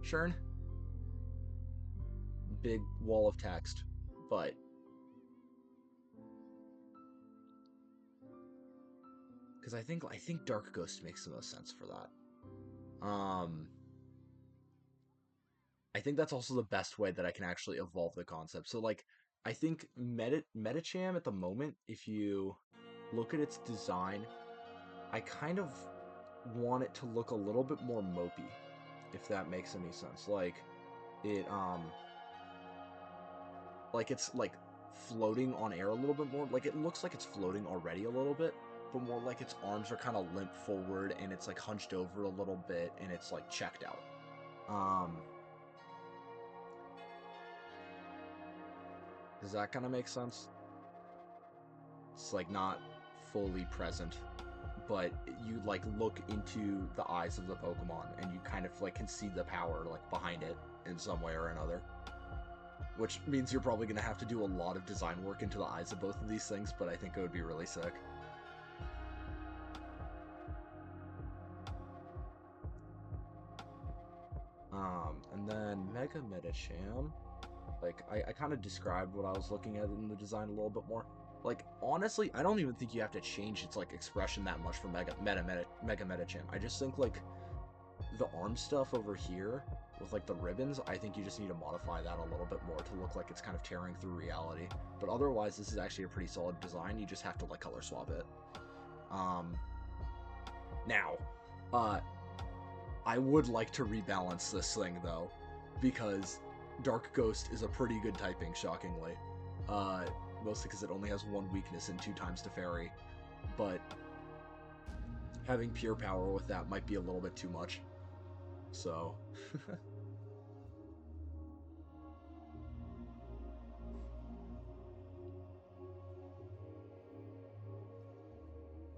Shern? Big wall of text, but because I think Dark Ghost makes the most sense for that. I think that's also the best way that I can actually evolve the concept. So like, I think Medicham at the moment, if you look at its design, I kind of want it to look a little bit more mopey, if that makes any sense. Like it's like floating on air a little bit more. Like it looks like it's floating already a little bit, but more like its arms are kind of limp forward and it's like hunched over a little bit and it's like checked out. Does that kind of make sense? It's like not fully present, but you like look into the eyes of the Pokemon and you kind of like can see the power like behind it in some way or another. Which means you're probably going to have to do a lot of design work into the eyes of both of these things, but I think it would be really sick. And then Mega Medicham, like, I kind of described what I was looking at in the design a little bit more. Like, honestly, I don't even think you have to change its, like, expression that much for Mega Medicham. I just think, like, the arm stuff over here with, like, the ribbons, I think you just need to modify that a little bit more to look like it's kind of tearing through reality. But otherwise, this is actually a pretty solid design. You just have to, like, color swap it. Now, I would like to rebalance this thing, though, because Dark Ghost is a pretty good typing, shockingly. Mostly because it only has one weakness and 2 times to Fairy. But having Pure Power with that might be a little bit too much. So...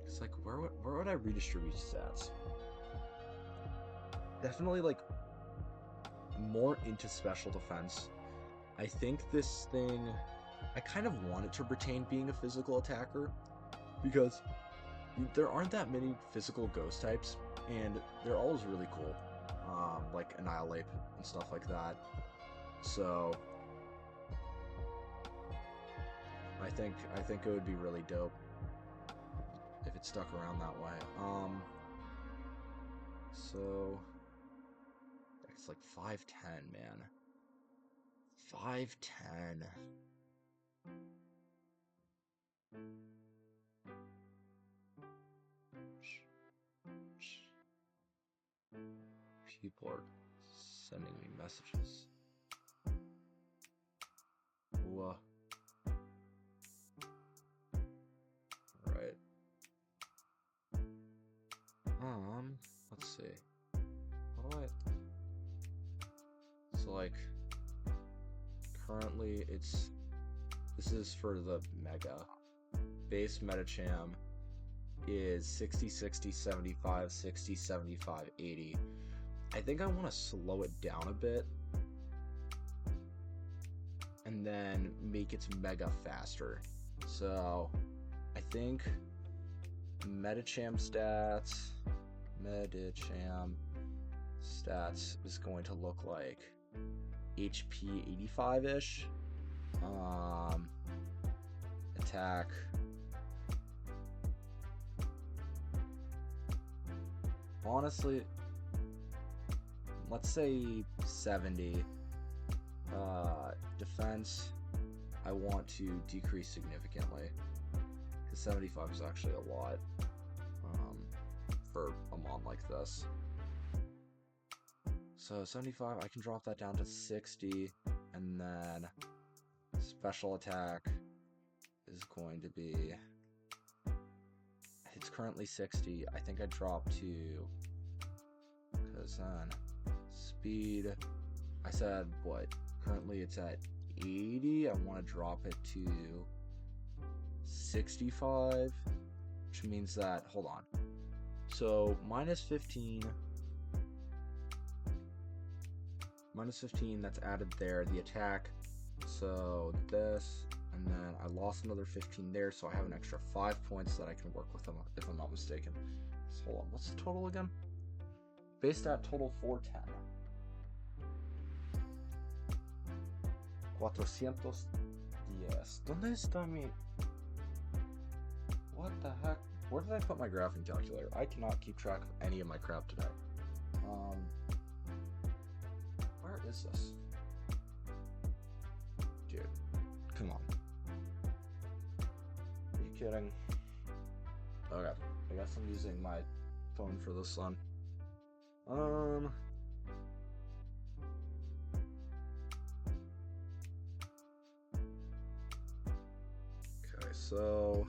It's like, where would I redistribute stats? Definitely, like, more into special defense. I think this thing, I kind of want it to retain being a physical attacker, because there aren't that many physical ghost types, and they're always really cool, like Annihilate and stuff like that. So I think it would be really dope if it stuck around that way. So it's like 5'10", man. 5'10". People are sending me messages. Ooh. Right. Let's see. How do I... So, like, currently this is for the Mega. Base Medicham is 60, 60, 75, 60, 75, 80. I think I want to slow it down a bit and then make its Mega faster. So I think Medicham stats is going to look like HP 85-ish, attack honestly, let's say 70. Defense, I want to decrease significantly, because 75 is actually a lot for a mon like this. So 75, I can drop that down to 60, and then special attack is going to be, it's currently 60. I think I drop to, because then speed. I said what? Currently it's at 80. I want to drop it to 65, which means that, hold on. So minus 15, that's added there, the attack. So this, and then I lost another 15 there, so I have an extra 5 points that I can work with them, if I'm not mistaken. So hold on, what's the total again? Base stat total 410. 410. ¿Dónde está mi... What the heck? Where did I put my graphing calculator? I cannot keep track of any of my crap today. Where is this? Dude, come on. Are you kidding? Okay, I guess I'm using my phone for this one. Okay, so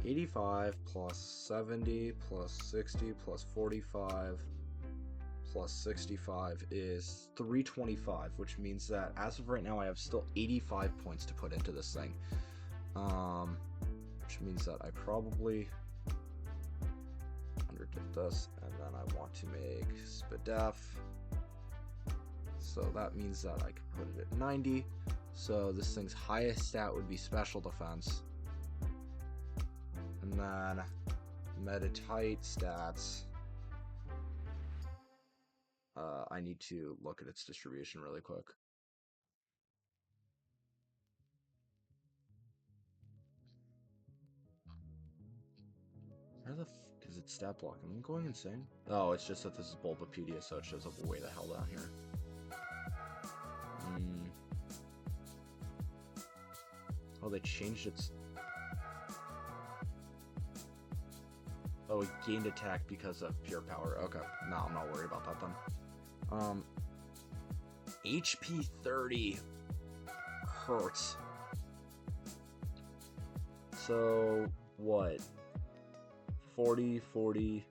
85 plus 70 plus 60 plus 45 plus 65 is 325, which means that as of right now I have still 85 points to put into this thing. Which means that I probably underdid this, and then I want to make SPDEF. So that means that I can put it at 90. So this thing's highest stat would be special defense. And then Meditite stats. I need to look at its distribution really quick. Where the f is it stat blocking? Am I going insane? Oh, it's just that this is Bulbapedia, so it shows up way the hell down here. Oh, they changed its... Oh, it gained attack because of pure power. Okay, no, I'm not worried about that then. HP 30 hurts. So, what? 40, 40,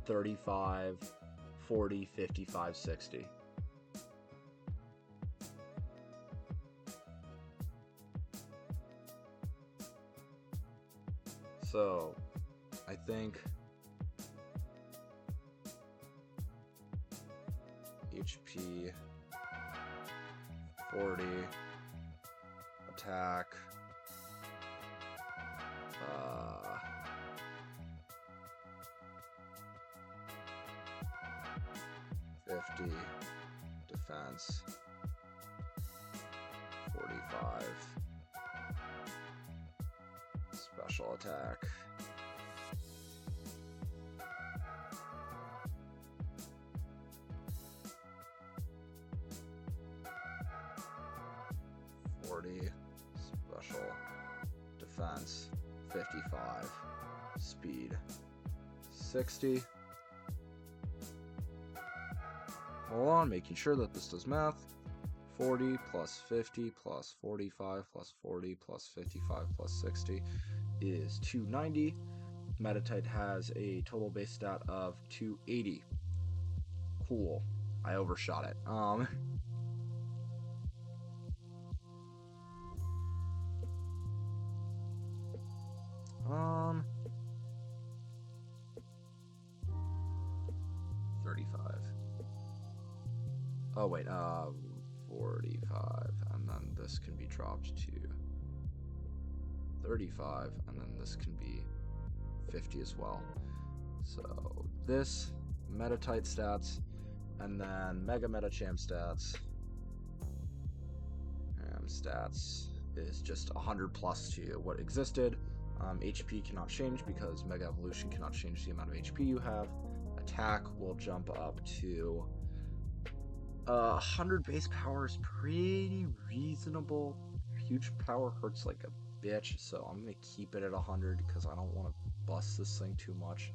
35, 40, 55, 60. So, I think HP 40, attack 50, defense 45, special attack 40, special defense 55, speed 60. Hold on, making sure that this does math. 40 plus 50 plus 45 plus 40 plus 55 plus 60 is 290. Meditite has a total base stat of 280. Cool. I overshot it. 35. Oh wait, 45, and then this can be dropped to 35, and then this can be 50 as well. So this, Meditite stats, and then Mega Metacham stats. Stats is just 100 plus to what existed. HP cannot change because Mega Evolution cannot change the amount of HP you have. Attack will jump up to 100 base power is pretty reasonable. Huge power hurts like a bitch, so I'm gonna keep it at 100 because I don't want to bust this thing too much.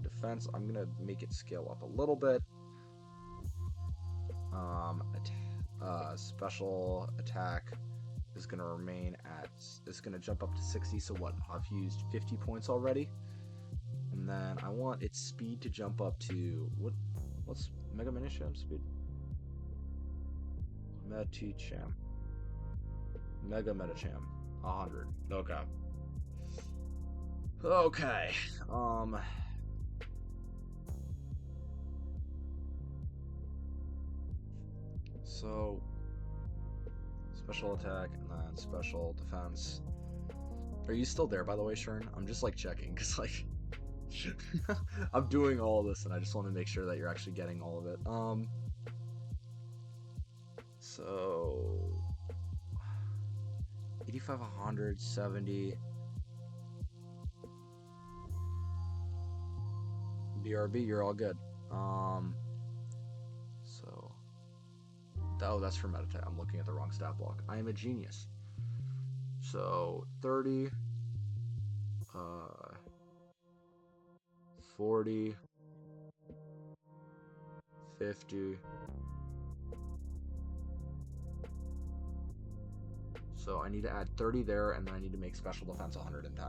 Defense, I'm gonna make it scale up a little bit. Special attack is gonna remain at, it's gonna jump up to 60. So what? I've used 50 points already, and then I want its speed to jump up to what? What's Mega Minicham speed? Medicham. Mega Medicham. 100. Okay. Okay. So special attack and then special defense. Are you still there, by the way, Shern? I'm just like checking because like I'm doing all this and I just want to make sure that you're actually getting all of it. So 85, 100, 70. BRB, you're all good. So oh, that's for Meditate. I'm looking at the wrong stat block. I am a genius. So 30, 40, 50. So I need to add 30 there, and then I need to make special defense 110.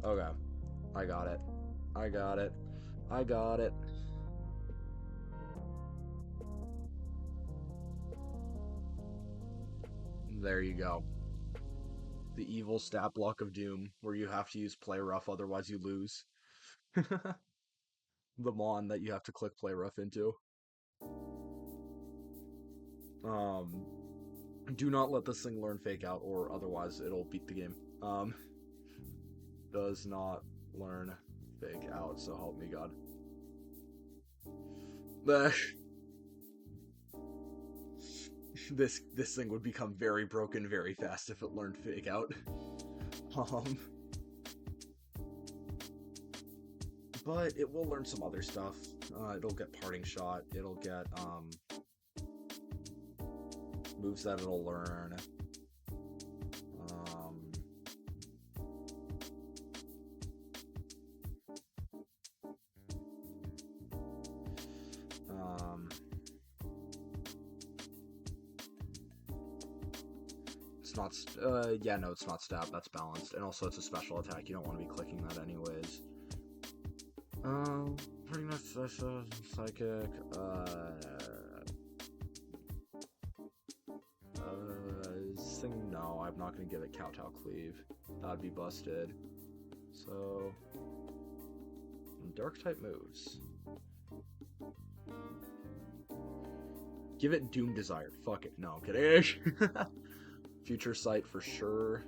Okay, I got it. I got it. I got it. There you go. The evil stat block of doom, where you have to use play rough, otherwise you lose. The mon that you have to click play rough into. Do not let this thing learn fake out, or otherwise it'll beat the game. Does not learn fake out, so help me God. This thing would become very broken very fast if it learned fake out. But it will learn some other stuff. It'll get parting shot. It'll get moves that it'll learn. It's not. Yeah, no, it's not stab. That's balanced, and also it's a special attack. You don't want to be clicking that anyways. Pretty much special psychic. This thing, no, I'm not gonna give it Kowtow Cleave. That'd be busted. So, dark type moves. Give it Doom Desire. Fuck it. No, I'm kidding. Future Sight for sure.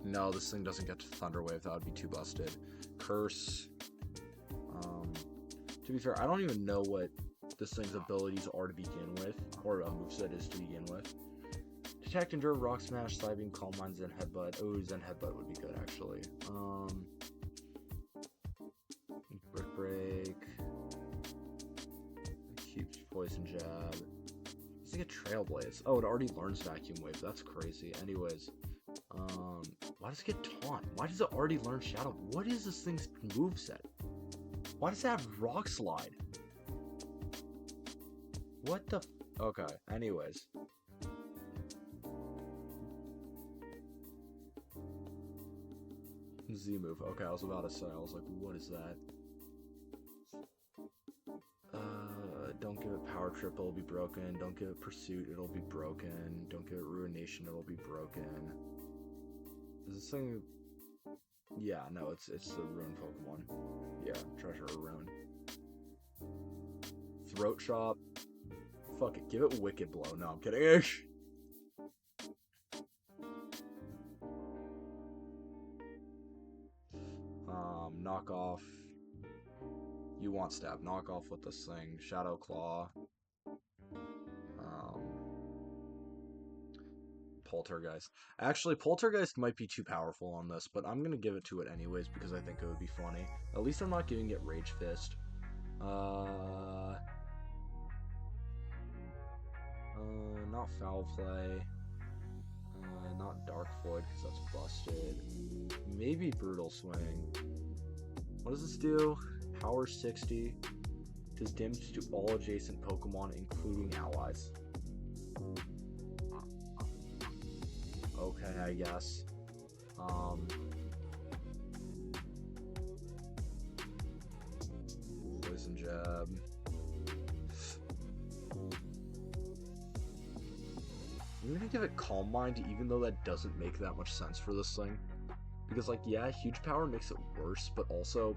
No, this thing doesn't get to Thunderwave. That would be too busted. Curse. To be fair, I don't even know what this thing's abilities are to begin with, or a moveset is to begin with. Detect, Endure, Rock Smash, Psybeam, Calm Mind, Zen Headbutt. Oh, Zen Headbutt would be good, actually. Brick Break. Keep Poison Jab. It's like a Trailblaze. Oh, it already learns Vacuum Wave. That's crazy. Anyways. Why does it get Taunt? Why does it already learn Shadow? What is this thing's moveset? Why does it have Rock Slide? What the... Okay, anyways. Z move. Okay, I was about to say, I was like, what is that? Don't give it Power Trip, it'll be broken. Don't give it Pursuit, it'll be broken. Don't give it Ruination, it'll be broken. Is this thing... Yeah, no, it's the Ruin Pokemon. Yeah, Treasure or Ruin. Throat Chop. Fuck it, give it Wicked Blow. No, I'm kidding. Knock off. You want Stab. Knock off with this thing. Shadow Claw. Poltergeist. Actually, Poltergeist might be too powerful on this, but I'm gonna give it to it anyways because I think it would be funny. At least I'm not giving it Rage Fist. Not Foul Play. Not Dark Void because that's busted. Maybe Brutal Swing. What does this do? Power 60. Does damage to all adjacent Pokemon, including allies. Okay, I guess. poison jab. I'm gonna give it Calm Mind, even though that doesn't make that much sense for this thing. Because, like, yeah, huge power makes it worse, but also,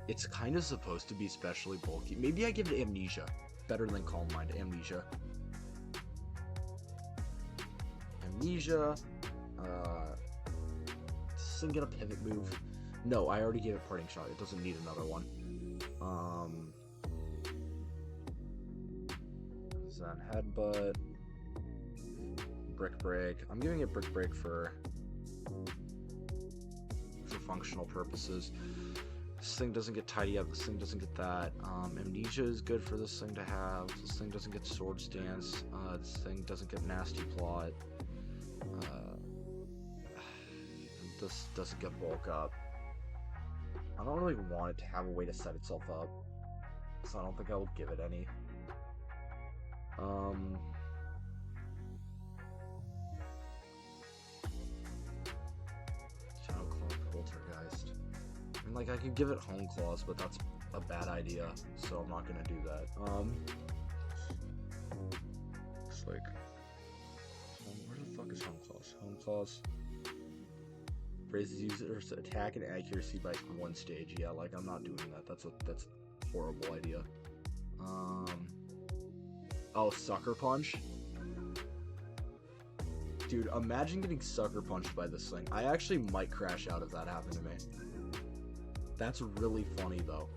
it's kind of supposed to be especially bulky. Maybe I give it Amnesia. Better than Calm Mind. Amnesia. Amnesia. Does this thing get a pivot move? No, I already gave it Parting Shot. It doesn't need another one. Zen Headbutt. Brick Break. I'm giving it Brick Break for functional purposes. This thing doesn't get Tidy Up. This thing doesn't get that. Amnesia is good for this thing to have. This thing doesn't get Sword Stance. This thing doesn't get Nasty Plot. This doesn't get Bulk Up. I don't really want it to have a way to set itself up, so I don't think I will give it any. Shadow Claw, Poltergeist. I mean, like, I could give it Home Claws, but that's a bad idea, so I'm not gonna do that. It's like, where the fuck is Home Claws? Home Claws raises user's attack and accuracy by 1 stage. Yeah, like, I'm not doing that. That's a horrible idea. Oh, Sucker Punch. Dude, imagine getting Sucker Punched by this thing. I actually might crash out if that happened to me. That's really funny, though.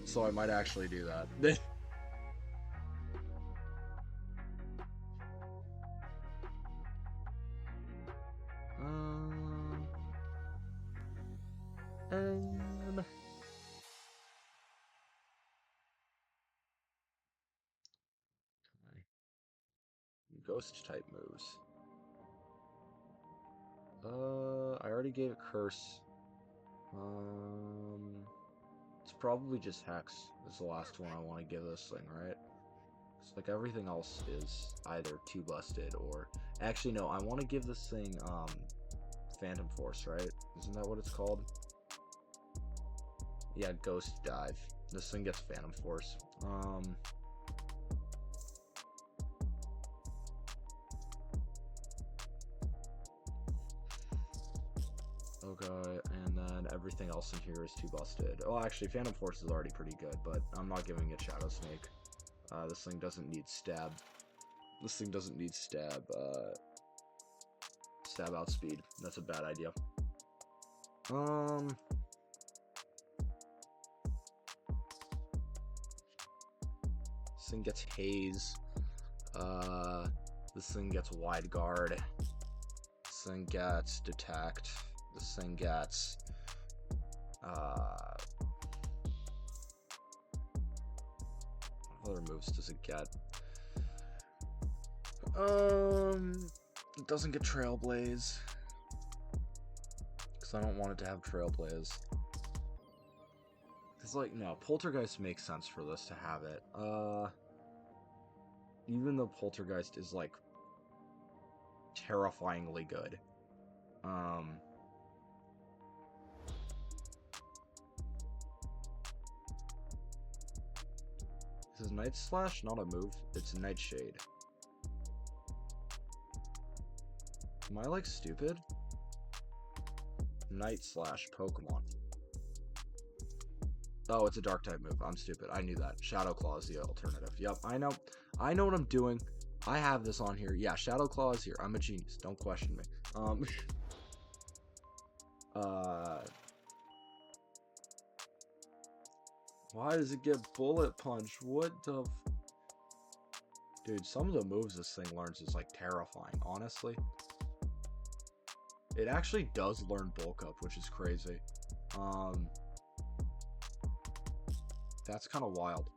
So I might actually do that. Ghost type moves. I already gave it Curse. It's probably just Hex is the last one I want to give this thing, right? It's like everything else is either too busted or... Actually, no, I want to give this thing, Phantom Force, right? Isn't that what it's called? Yeah, Ghost Dive. This thing gets Phantom Force. Okay, and then everything else in here is too busted. Well, actually, Phantom Force is already pretty good, but I'm not giving it Shadow Snake. This thing doesn't need Stab. This thing doesn't need Stab, Stab Outspeed. That's a bad idea. This thing gets Haze. This thing gets Wide Guard. This thing gets Detect. This thing gets, what other moves does it get? It doesn't get Trailblaze, because I don't want it to have Trailblaze. Because, like, no, Poltergeist makes sense for this to have it. Even though Poltergeist is, like, terrifyingly good. This is Night Slash, not a move. It's Nightshade. Am I, like, stupid? Night Slash Pokemon. Oh, it's a Dark type move. I'm stupid. I knew that. Shadow Claw is the alternative. Yep, I know. I know what I'm doing. I have this on here. Yeah, Shadow Claw is here. I'm a genius. Don't question me. Why does it get Bullet Punch? What the... Dude, some of the moves this thing learns is, like, terrifying, honestly. It actually does learn Bulk Up, which is crazy. That's kind of wild.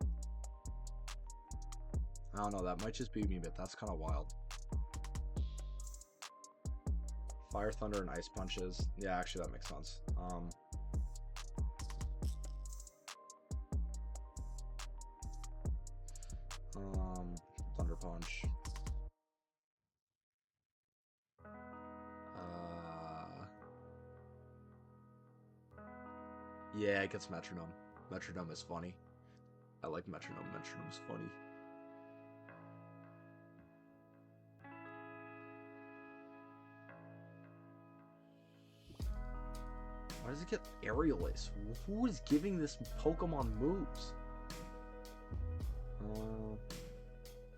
I don't know, that might just be me, but that's kind of wild. Fire, Thunder, and Ice Punches. Yeah, actually, that makes sense. Thunder Punch. Yeah, it gets metronome. Metronome is funny. I like metronome. Metronome's funny. Why does it get Aerialist? Who is giving this Pokemon moves?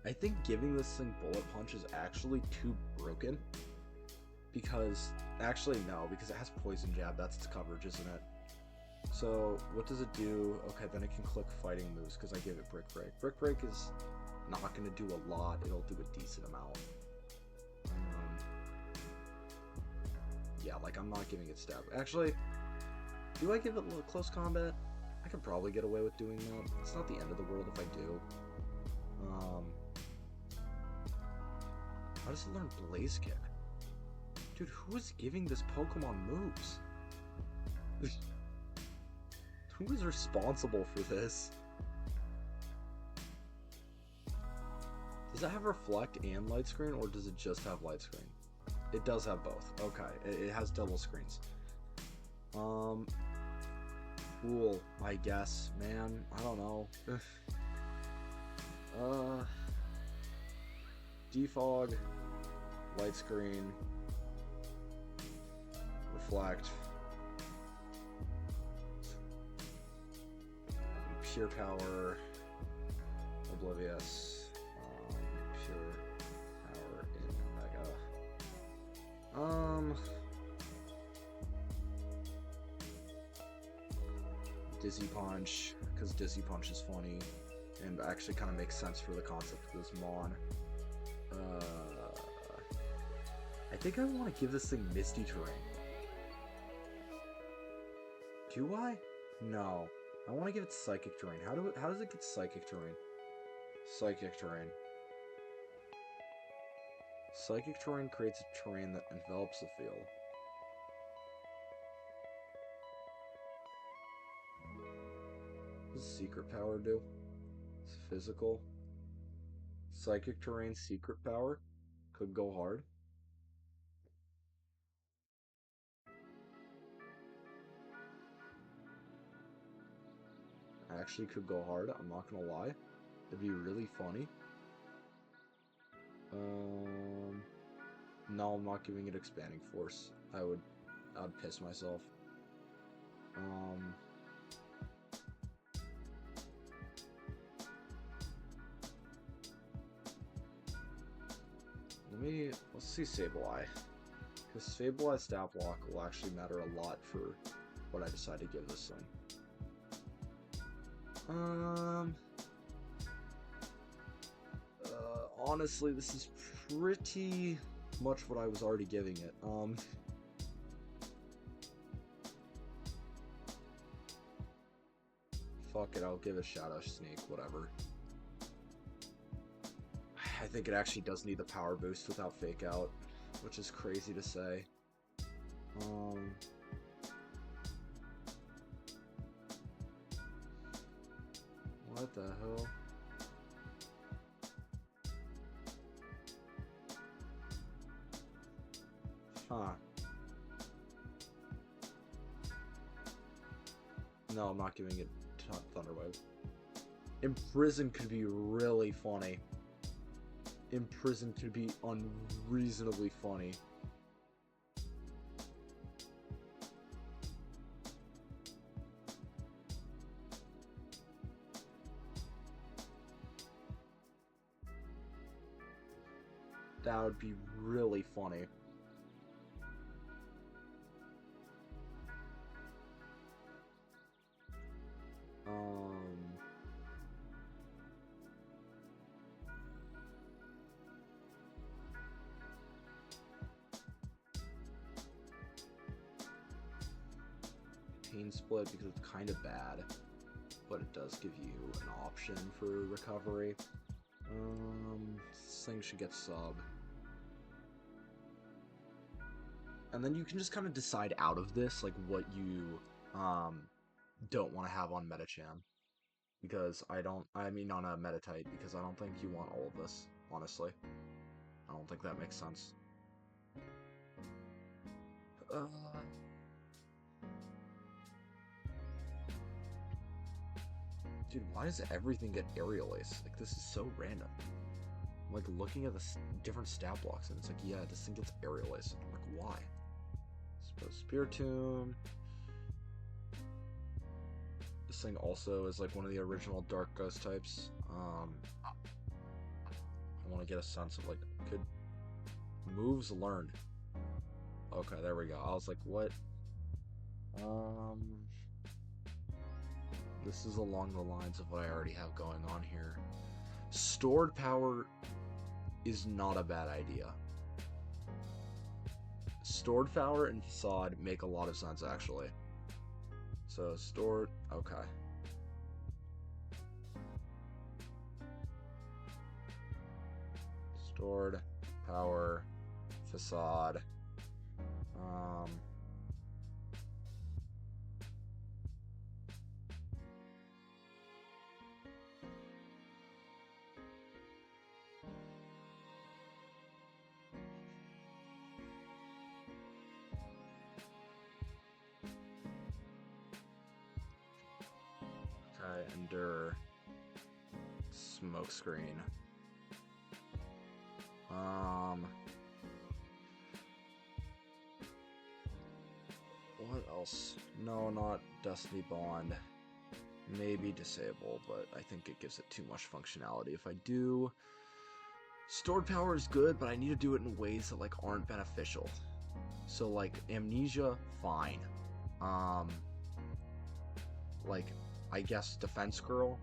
I think giving this thing Bullet Punch is actually too broken. Because, actually no, because it has Poison Jab. That's its coverage, isn't it? So, what does it do? Okay, then it can click fighting moves because I give it Brick Break. Brick Break is not going to do a lot. It'll do a decent amount. Yeah, like, I'm not giving it Stab. Actually, do I give it Close Combat? I could probably get away with doing that. It's not the end of the world if I do. How does it learn Blaze Kick? Dude, who is giving this Pokemon moves? Who is responsible for this? Does it have Reflect and Light Screen, or does it just have Light Screen? It does have both. Okay, it has double screens. Cool, I guess. Man, I don't know. Defog, Light Screen, Reflect, Pure Power, Oblivious, Pure Power in Mega. Dizzy Punch, because Dizzy Punch is funny, and actually kind of makes sense for the concept of this Mon. I think I want to give this thing Misty Terrain. Do I? No. I want to give it Psychic Terrain. How does it get Psychic Terrain? Psychic Terrain. Psychic Terrain creates a terrain that envelops the field. What does Secret Power do? It's physical. Psychic Terrain Secret Power could go hard. Actually could go hard, I'm not gonna lie. It'd be really funny. No, I'm not giving it Expanding Force. I'd piss myself. Let's see Sableye. Because Sableye Stat Block will actually matter a lot for what I decide to give this thing. Honestly, this is pretty much what I was already giving it. Fuck it, I'll give it Shadow Sneak, whatever. I think it actually does need the power boost without Fake Out, which is crazy to say. What the hell? Huh. No, I'm not giving it Thunderwave. Imprison could be really funny. Imprison could be unreasonably funny. That would be really funny. Pain Split because it's kind of bad, but it does give you an option for recovery. This thing should get sub. And then you can just kind of decide out of this, like, what you don't want to have on Metacham. Because I mean on a Metatite, because I don't think you want all of this, honestly. I don't think that makes sense. Dude, why does everything get aerial ace? Like, this is so random. I'm like looking at the different stat blocks, and it's like, yeah, this thing gets aerial ace. I'm like, why? Suppose Spiritomb. This thing also is like one of the original Dark Ghost types. I want to get a sense of like, could moves learned. Okay, there we go. I was like, what? This is along the lines of what I already have going on here. Stored power is not a bad idea. Stored power and facade make a lot of sense, actually. So, stored... Okay. Stored power, facade. Okay, endure. Smokescreen. What else? No, not Destiny Bond. Maybe disable, but I think it gives it too much functionality. If I do... Stored power is good, but I need to do it in ways that, like, aren't beneficial. So, like, Amnesia, fine. Like, I guess Defense Girl.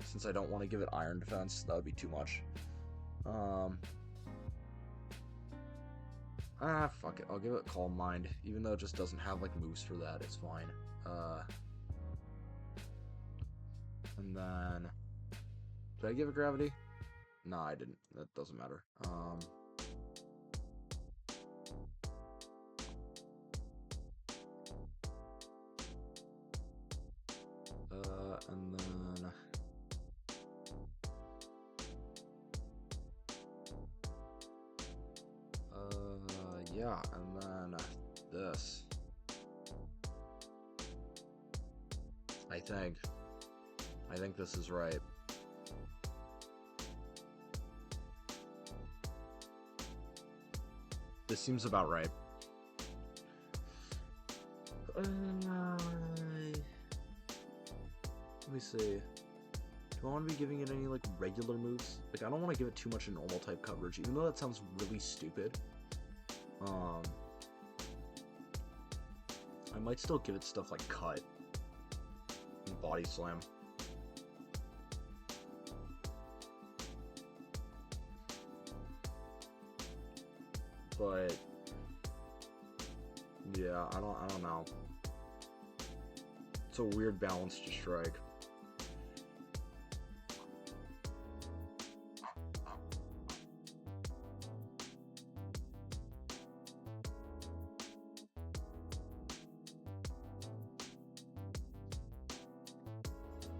Since I don't want to give it Iron Defense, that would be too much. Fuck it. I'll give it Calm Mind. Even though it just doesn't have, like, moves for that, it's fine. And then... Did I give it Gravity? No, I didn't. That doesn't matter. And then... yeah, and then this. I think this is right. This seems about right. Let me see. Do I want to be giving it any, like, regular moves? Like, I don't want to give it too much normal type coverage, even though that sounds really stupid. I might still give it stuff like Cut and Body Slam. But yeah, I don't know. It's a weird balance to strike.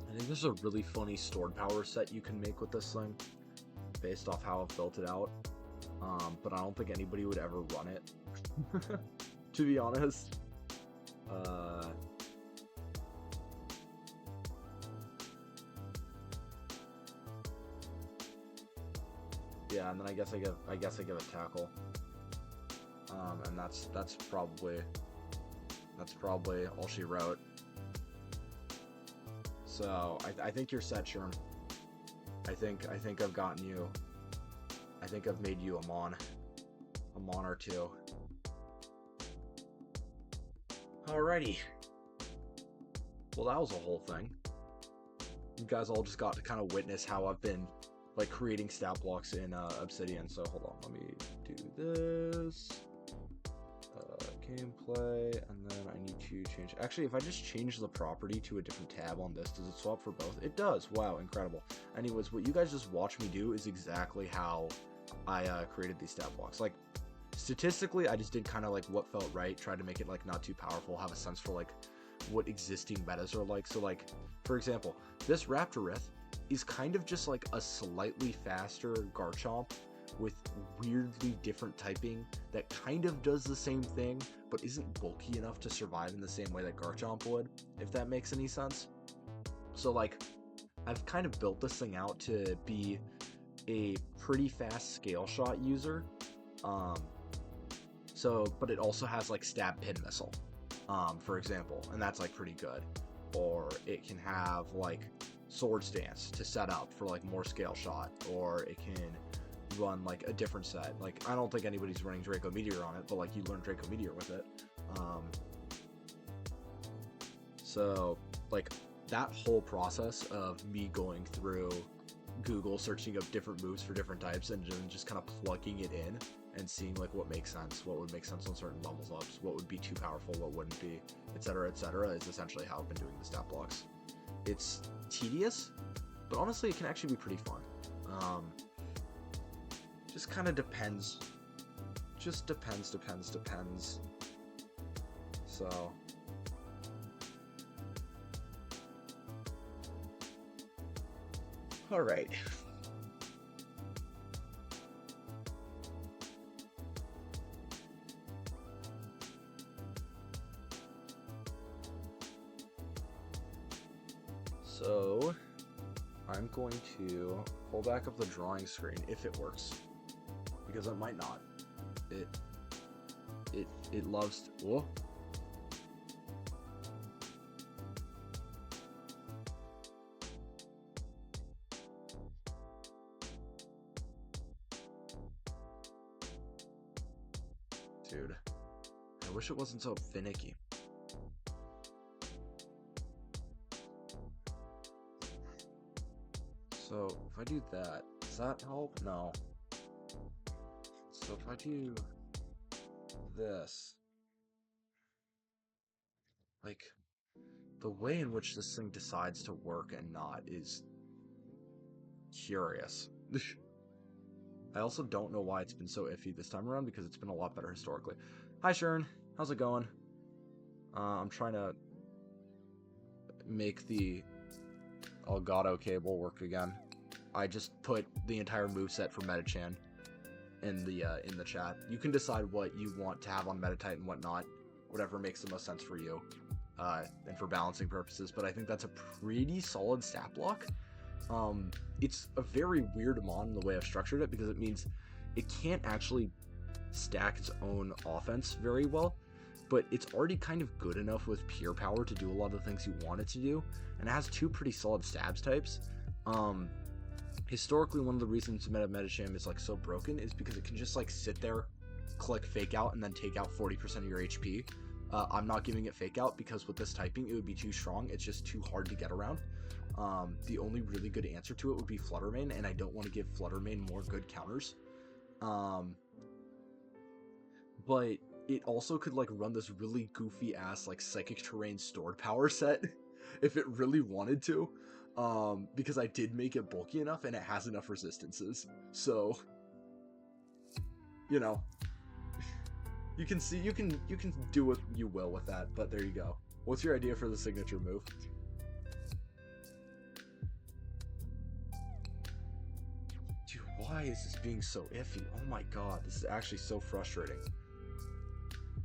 I think there's a really funny stored power set you can make with this thing, based off how I've built it out. But I don't think anybody would ever run it, to be honest. Yeah, and then I guess I give a tackle. And that's probably all she wrote. So I think you're set, Sherm. I think I've gotten you. I think I've made you a mon or two. Alrighty. Well, that was a whole thing. You guys all just got to kind of witness how I've been, like, creating stat blocks in Obsidian. So hold on, let me do this. Gameplay, and then I need to change. Actually, if I just change the property to a different tab on this, does it swap for both? It does. Wow, incredible. Anyways, what you guys just watched me do is exactly how I created these stat blocks. Like, statistically, I just did kind of like what felt right, tried to make it like not too powerful, have a sense for like what existing metas are like. So like, for example, this Raptorith is kind of just like a slightly faster Garchomp with weirdly different typing that kind of does the same thing, but isn't bulky enough to survive in the same way that Garchomp would, if that makes any sense. So, like, I've kind of built this thing out to be a pretty fast scale shot user. But it also has, like, stab pin missile, for example, and that's, like, pretty good. Or it can have, like, Swords Dance to set up for, like, more scale shot, or it can run, like, a different set. Like, I don't think anybody's running Draco Meteor on it, but, like, you learn Draco Meteor with it. So, like, that whole process of me going through Google, searching up different moves for different types, and just kind of plugging it in and seeing, like, what makes sense, what would make sense on certain levels ups, what would be too powerful, what wouldn't be, etc., is essentially how I've been doing the stat blocks. It's tedious, but honestly, it can actually be pretty fun. Just kind of depends. Just depends. So... Alright. So, I'm going to pull back up the drawing screen if it works, because it might not. It loves to, whoa. Dude, I wish it wasn't so finicky. So, if I do that, does that help? No. So if I do this, like, the way in which this thing decides to work and not is curious. I also don't know why it's been so iffy this time around, because it's been a lot better historically. Hi Sharon, how's it going? I'm trying to make the Elgato cable work again. I just put the entire moveset for Metachan in the chat. You can decide what you want to have on Metatite and whatnot, whatever makes the most sense for you, and for balancing purposes, but I think that's a pretty solid stat block. It's a very weird mod in the way I've structured it, because it means it can't actually stack its own offense very well, but it's already kind of good enough with pure power to do a lot of the things you want it to do, and it has two pretty solid stabs types. Historically, one of the reasons Metacham is, like, so broken is because it can just, like, sit there, click Fake Out, and then take out 40% of your HP. I'm not giving it Fake Out because with this typing, it would be too strong. It's just too hard to get around. The only really good answer to it would be Fluttermane, and I don't want to give Fluttermane more good counters. But it also could, like, run this really goofy ass, like, Psychic Terrain stored power set if it really wanted to. Because I did make it bulky enough and it has enough resistances. So, you know, you can see, you can do what you will with that, but there you go. What's your idea for the signature move? Dude, why is this being so iffy? Oh my god, this is actually so frustrating.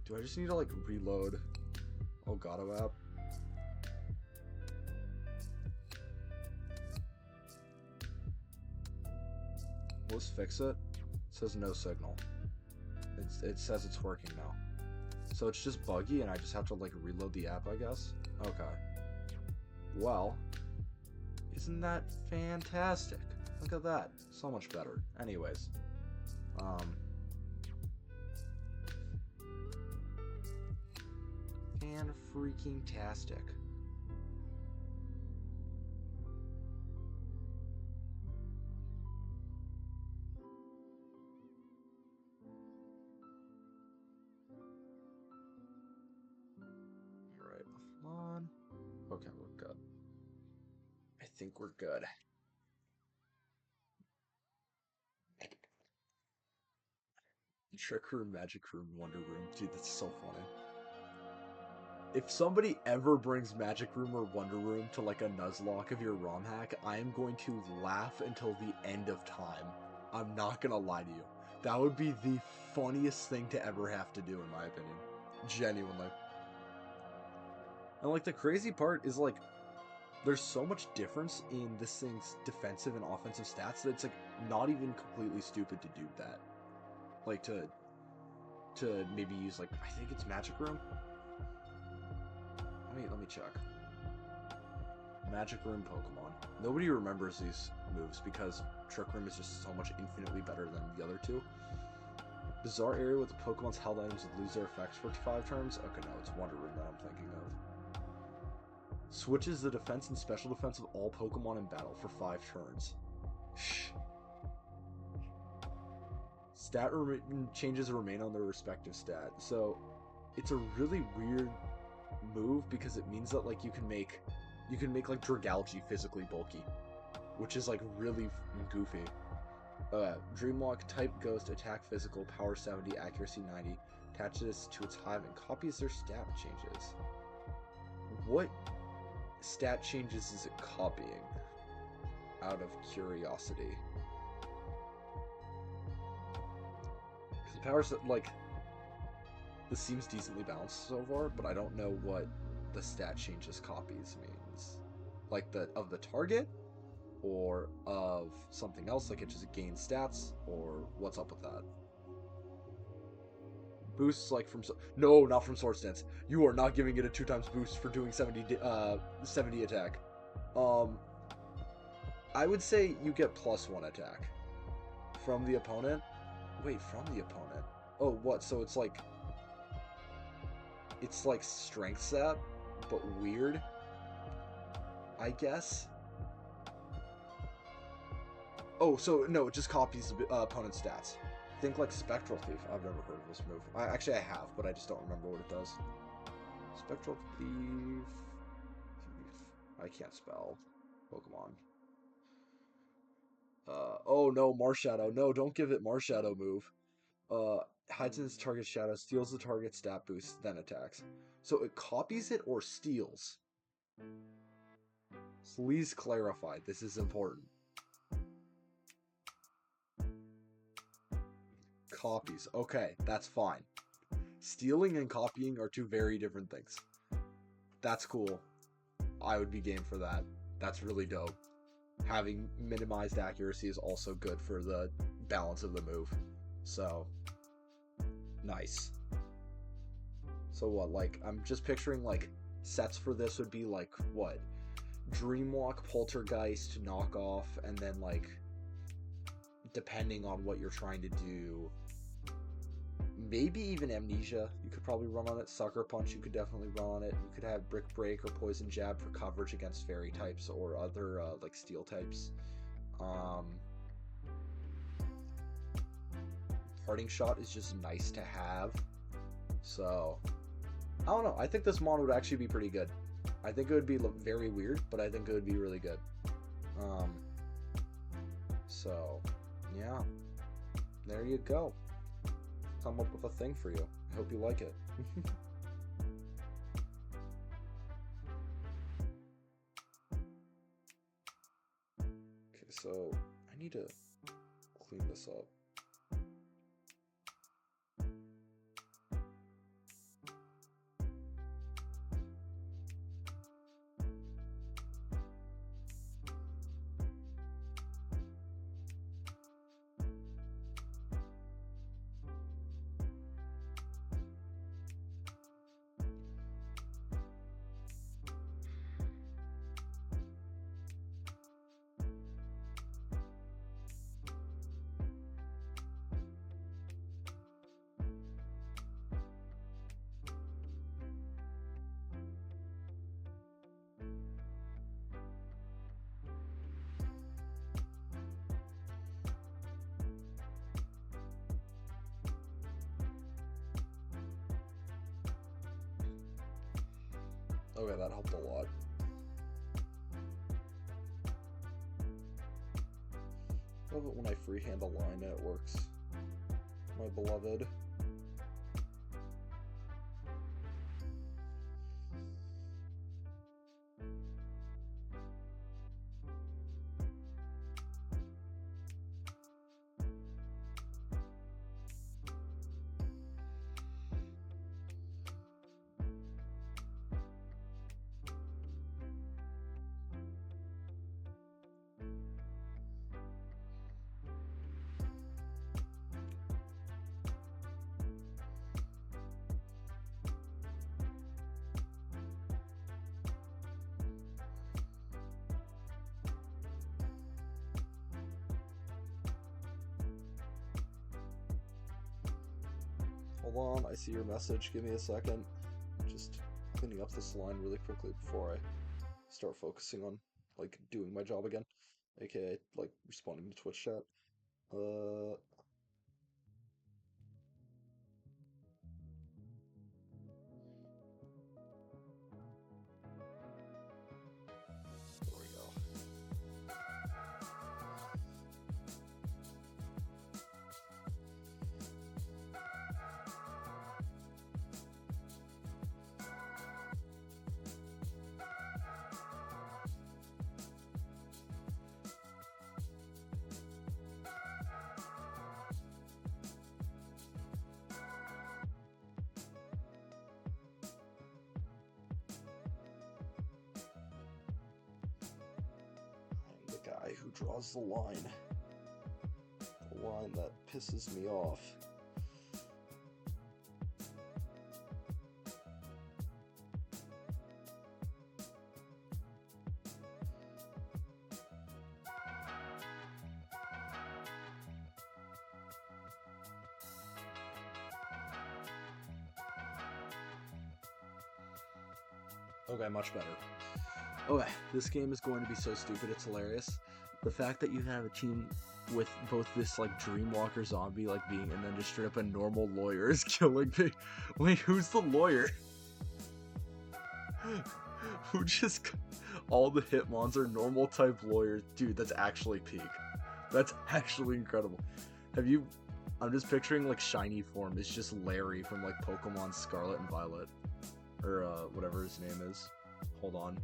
Do I just need to, like, reload Elgato app? Let's fix it. It says no signal. It says it's working now. So it's just buggy and I just have to, like, reload the app, I guess? Okay. Well, isn't that fantastic? Look at that. So much better. Anyways. Fan-freaking-tastic. Okay, we're good. I think we're good. Trick Room, Magic Room, Wonder Room. Dude, that's so funny. If somebody ever brings Magic Room or Wonder Room to, like, a Nuzlocke of your ROM hack, I am going to laugh until the end of time. I'm not gonna lie to you. That would be the funniest thing to ever have to do, in my opinion. Genuinely. And, like, the crazy part is, like, there's so much difference in this thing's defensive and offensive stats that it's, like, not even completely stupid to do that. Like, to maybe use, like, I think it's Magic Room? Let me check. Magic Room Pokemon. Nobody remembers these moves because Trick Room is just so much infinitely better than the other two. Bizarre area with the Pokemon's held items that lose their effects for 5 turns? Okay, no, it's Wonder Room that I'm thinking of. Switches the defense and special defense of all Pokemon in battle for 5 turns. Stat changes remain on their respective stat. So, it's a really weird move because it means that, like, you can make like Dragalge physically bulky, which is, like, really goofy. Dreamwalk, type Ghost, attack physical, power 70, accuracy 90, attaches to its hive and copies their stat changes. What stat changes is it copying? Out of curiosity. Because power, like, this seems decently balanced so far, but I don't know what the stat changes copies means. Like, of the target, or of something else, like it just gains stats, or what's up with that? Boosts, like, from... No, not from Swords Dance. You are not giving it a 2x boost for doing 70 attack. I would say you get +1 attack. From the opponent? Wait, from the opponent? Oh, what? So it's like... It's like strength stat, but weird, I guess. Oh, so no, it just copies the opponent's stats. Think like Spectral Thief. I've never heard of this move. Actually, I have, but I just don't remember what it does. Spectral Thief. I can't spell Pokemon. Oh no, Marshadow. No, don't give it Marshadow move. Hides in its target's shadow, steals the target's stat boost, then attacks. So it copies it or steals? Please clarify. This is important. Copies. Okay, that's fine. Stealing and copying are 2 very different things. That's cool. I would be game for that. That's really dope. Having minimized accuracy is also good for the balance of the move. So, nice. So what, like, I'm just picturing, like, sets for this would be, like, what? Dreamwalk, Poltergeist, Knockoff, and then, like, depending on what you're trying to do, maybe even Amnesia you could probably run on it. Sucker Punch you could definitely run on it. You could have Brick Break or Poison Jab for coverage against fairy types or other like steel types. Parting Shot is just nice to have. So I don't know, I think this mon would actually be pretty good. I think it would be very weird, but I think it would be really good. So yeah, there you go. Come up with a thing for you. I hope you like it. Okay, so I need to clean this up. Okay, that helped a lot. Love it when I freehand a line and it works. My beloved. Hold on, I see your message. Give me a second. Just cleaning up this line really quickly before I start focusing on, like, doing my job again. AKA, like, responding to Twitch chat. There we go. I'm the guy who draws the line. The line that pisses me off. Okay, much better. Okay, this game is going to be so stupid, it's hilarious. The fact that you have a team with both this, like, Dreamwalker zombie, like, being, and then just straight up a normal lawyer is killing me. Wait, who's the lawyer? Who just... All the Hitmons are normal type lawyers. Dude, that's actually peak. That's actually incredible. Have you... I'm just picturing, like, shiny form. It's just Larry from, like, Pokemon Scarlet and Violet. Or, whatever his name is. Hold on.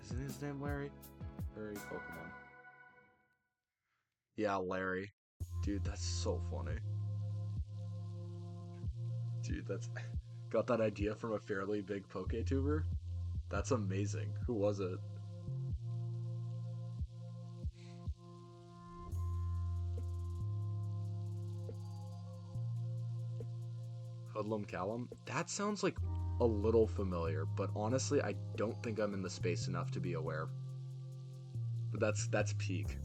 Isn't his name Larry? Larry Pokemon. Yeah, Larry. Dude, that's so funny. Dude, that's... Got that idea from a fairly big PokeTuber? That's amazing. Who was it? Hoodlum Callum? That sounds like a little familiar, but honestly, I don't think I'm in the space enough to be aware. But that's peak.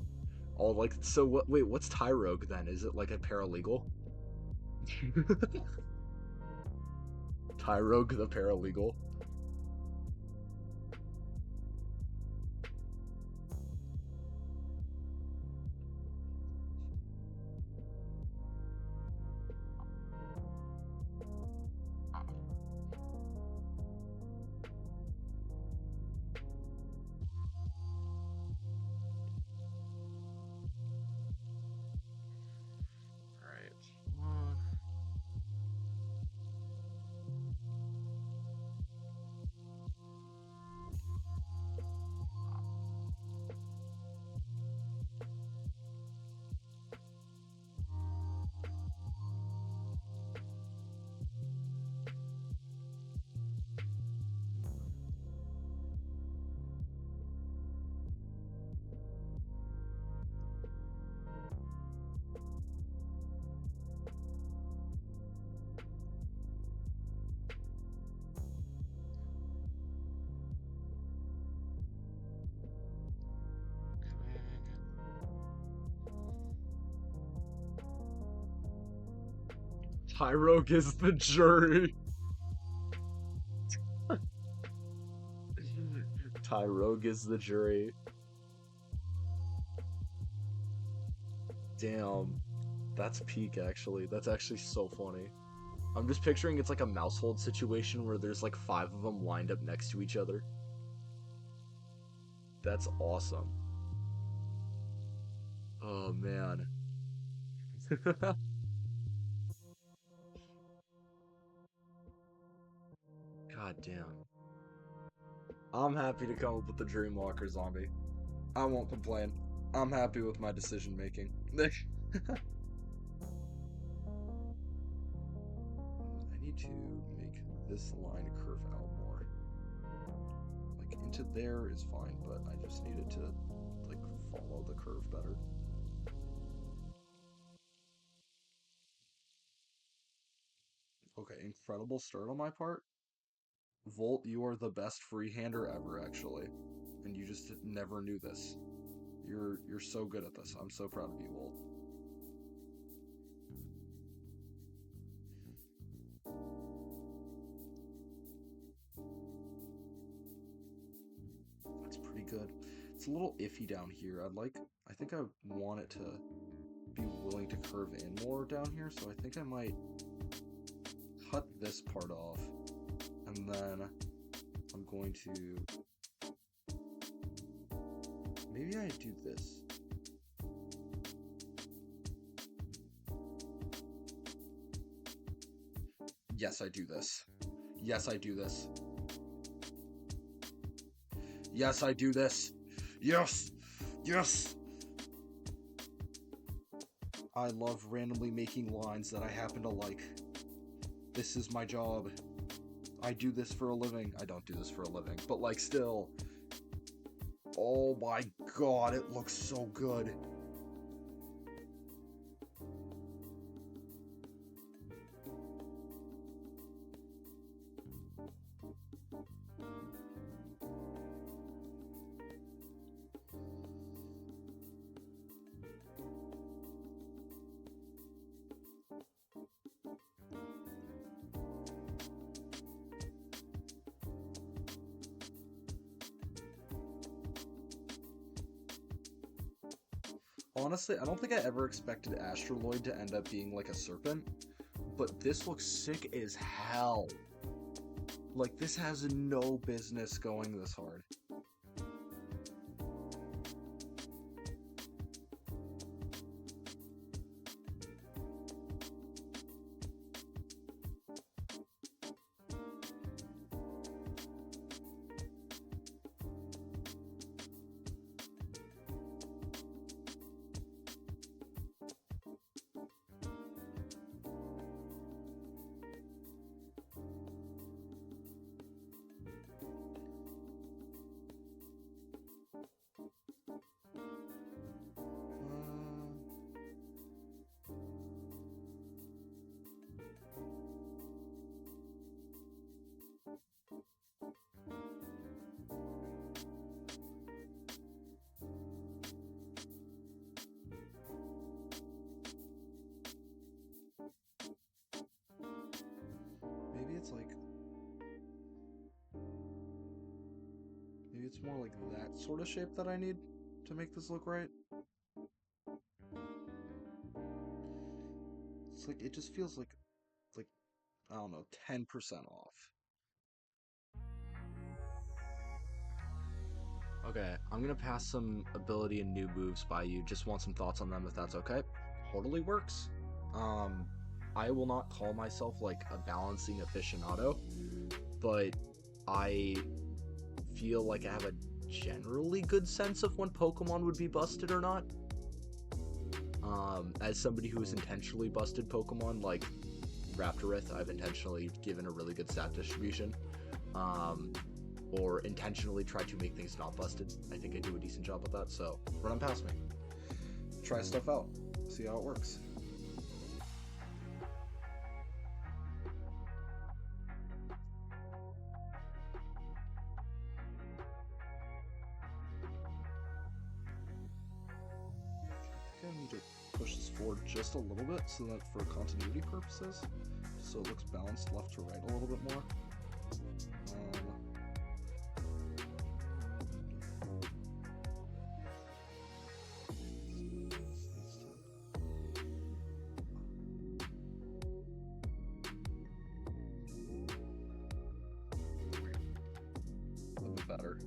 Oh, like, so what? Wait, what's Tyrogue then? Is it like a paralegal? Tyrogue the paralegal? Alright. Tyrogue is the jury. Tyrogue is the jury. Damn. That's peak, actually. That's actually so funny. I'm just picturing it's like a mousehold situation where there's like 5 of them lined up next to each other. That's awesome. Oh, man. God damn. I'm happy to come up with the Dreamwalker zombie. I won't complain. I'm happy with my decision making. I need to make this line curve out more. Like, into there is fine, but I just need it to, like, follow the curve better. Okay, incredible start on my part. Volt, you are the best freehander ever, actually. And you just never knew this. You're so good at this. I'm so proud of you, Volt. good. It's a little iffy down here. I think I want it to be willing to curve in more down here, so I think I might cut this part off, and then I'm going to, maybe I do this. Yes, I do this. Yes, I do this. Yes, I do this. Yes! Yes! I love randomly making lines that I happen to like. This is my job. I do this for a living. I don't do this for a living, but like still. Oh my god, it looks so good. Honestly, I don't think I ever expected Astraloid to end up being like a serpent, but this looks sick as hell. Like, this has no business going this hard. Maybe it's more like that sort of shape that I need to make this look right. It's like, it just feels like, I don't know, 10% off. Okay, I'm gonna pass some ability and new moves by you. Just want some thoughts on them if that's okay. Totally works. I will not call myself like a balancing aficionado, but I feel like I have a generally good sense of when Pokemon would be busted or not. As somebody who has intentionally busted Pokemon, like Raptorith, I've intentionally given a really good stat distribution. Or intentionally tried to make things not busted. I think I do a decent job with that, so run them past me. Try stuff out. See how it works. I think I need to push this forward just a little bit so that for continuity purposes, so it looks balanced left to right a little bit more. A little bit better.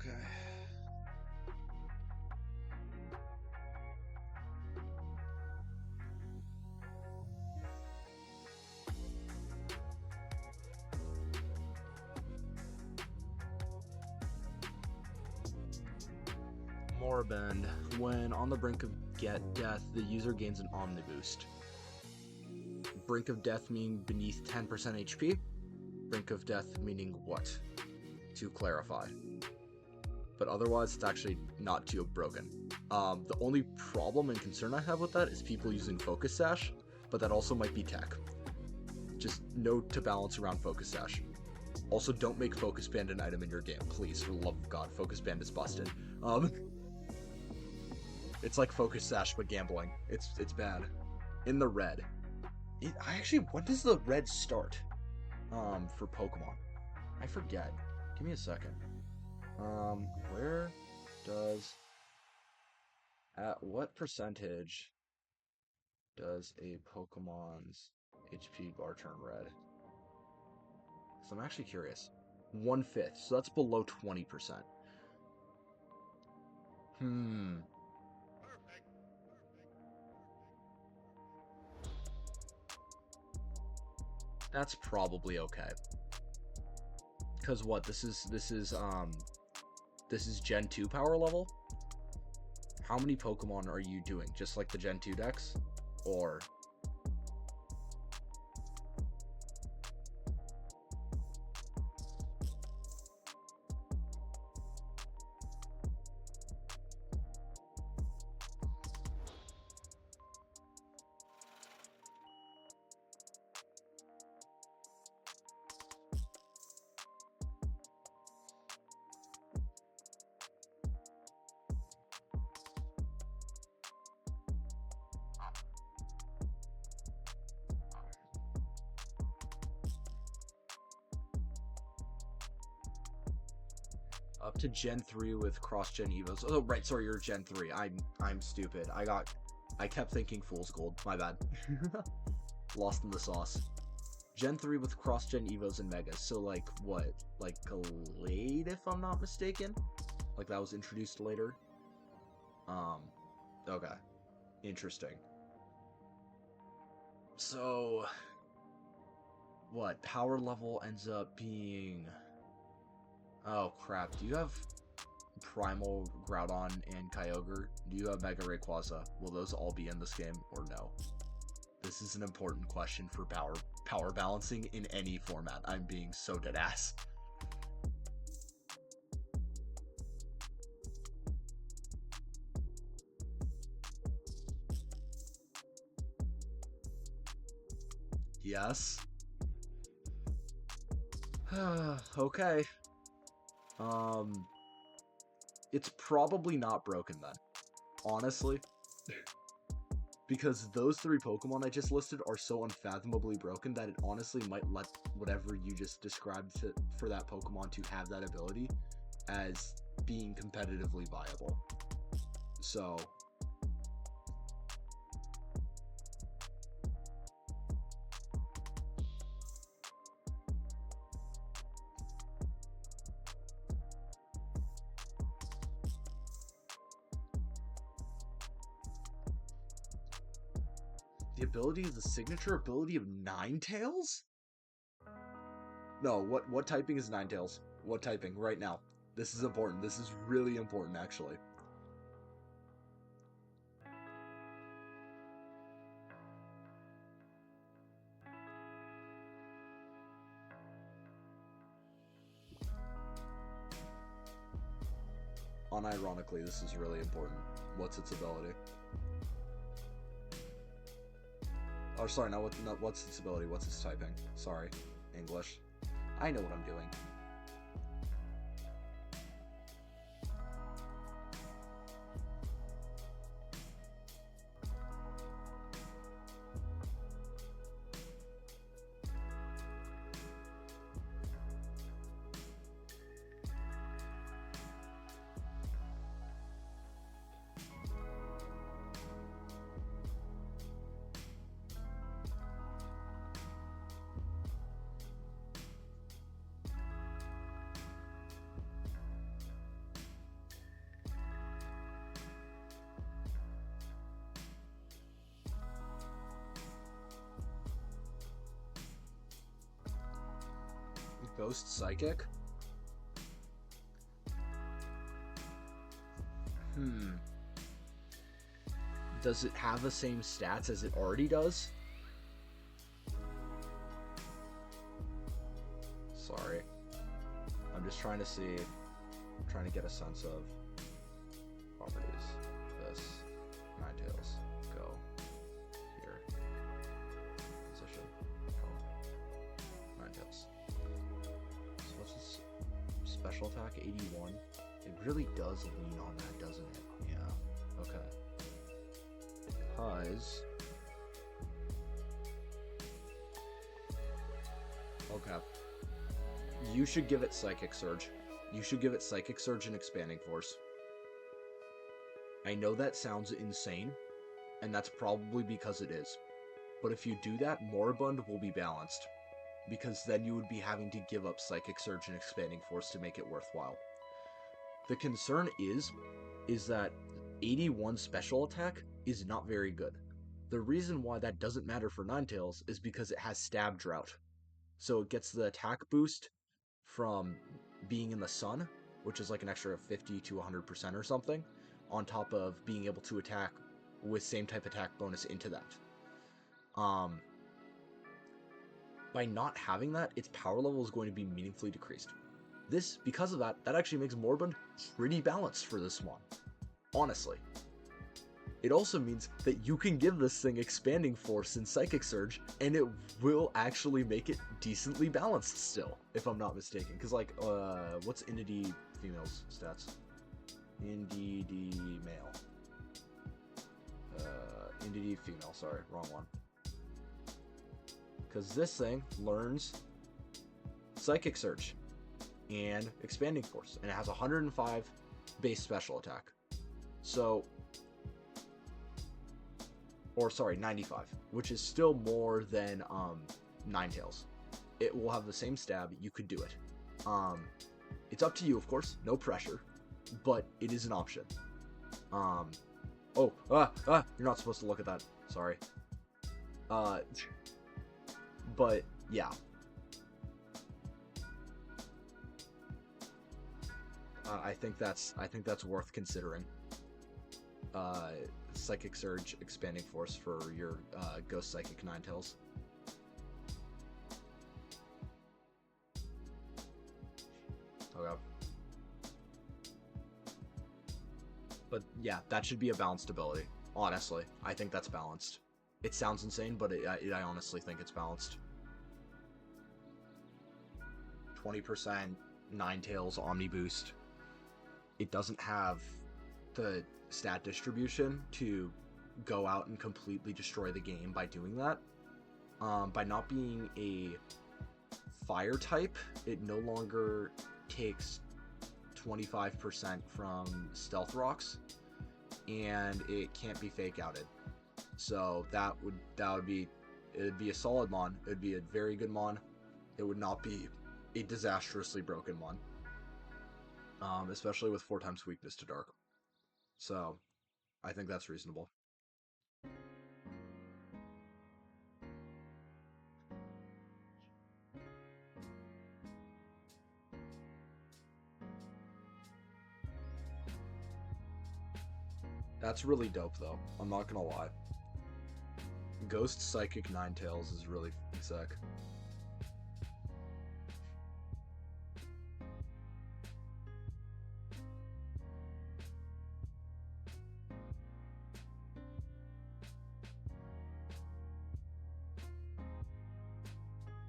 Okay. Moribund. When on the brink of death, the user gains an Omni Boost. Brink of death meaning beneath 10% HP. Brink of death meaning what? To clarify. But otherwise, it's actually not too broken. The only problem and concern I have with that is people using Focus Sash, but that also might be tech. Just note to balance around Focus Sash. Also, don't make Focus Band an item in your game, please, for the love of God. Focus Band is busted. It's like Focus Sash, but gambling. It's bad. In the red. When does the red start? For Pokemon. I forget. Give me a second. Where does... At what percentage does a Pokemon's HP bar turn red? So I'm actually curious. 1/5, so that's below 20%. That's probably okay. Cause what, this is Gen 2 power level? How many Pokemon are you doing? Just like the Gen 2 decks? Or... Up to Gen 3 with cross-gen Evos. Oh, right, sorry, you're Gen 3. I'm stupid. I kept thinking Fool's Gold. My bad. Lost in the sauce. Gen 3 with cross-gen Evos and Megas. So, like, what? Like, Glade, if I'm not mistaken? Like, that was introduced later? Okay. Interesting. So... What? Power level ends up being... Oh, crap. Do you have Primal, Groudon, and Kyogre? Do you have Mega Rayquaza? Will those all be in this game, or no? This is an important question for power balancing in any format. I'm being so deadass. Yes. Okay. It's probably not broken then. Honestly. Because those three Pokemon I just listed are so unfathomably broken that it honestly might let whatever you just described for that Pokemon to have that ability as being competitively viable. So... The ability is the signature ability of Ninetales? No, what typing is Ninetales? What typing? Right now. This is important. This is really important, actually. Unironically, this is really important. What's its ability? Oh, sorry, what's its ability? What's its typing? Sorry, English. I know what I'm doing. Ghost Psychic? Does it have the same stats as it already does? Sorry. I'm just trying to see, trying to get a sense of properties. This, Ninetales, go, here, position, go, Ninetales. special attack, 81. It really does lean on that, doesn't it? Yeah. Okay. Because... Okay. You should give it Psychic Surge. You should give it Psychic Surge and Expanding Force. I know that sounds insane, and that's probably because it is. But if you do that, Moribund will be balanced. Because then you would be having to give up Psychic Surge and Expanding Force to make it worthwhile. The concern is that 81 special attack is not very good. The reason why that doesn't matter for Ninetales is because it has Stab Drought. So it gets the attack boost from being in the sun, which is like an extra 50 to 100% or something, on top of being able to attack with same type attack bonus into that. By not having that, its power level is going to be meaningfully decreased. This, because of that actually makes Moribund pretty balanced for this one. Honestly. It also means that you can give this thing Expanding Force and Psychic Surge, and it will actually make it decently balanced still, if I'm not mistaken. Because, like, what's Indeedee female's stats? Indeedee male. Indeedee female, sorry, wrong one. Because this thing learns Psychic Surge and Expanding Force, and it has 105 base special attack. So, or sorry, 95, which is still more than Ninetales. It will have the same stab. You could do it. It's up to you, of course. No pressure, but it is an option. You're not supposed to look at that. Sorry. But yeah. I think that's worth considering. Psychic Surge, Expanding Force for your Ghost Psychic Ninetales. Okay. But yeah, that should be a balanced ability. Honestly, I think that's balanced. It sounds insane, but I honestly think it's balanced. 20% Ninetales Omni Boost. It doesn't have the stat distribution to go out and completely destroy the game by doing that. By not being a fire type, it no longer takes 25% from stealth rocks, and it can't be fake outed. So it'd be a solid mon. It would be a very good mon. It would not be a disastrously broken mon. Especially with 4 times weakness to dark. So, I think that's reasonable. That's really dope, though. I'm not gonna lie. Ghost Psychic Ninetales is really sick.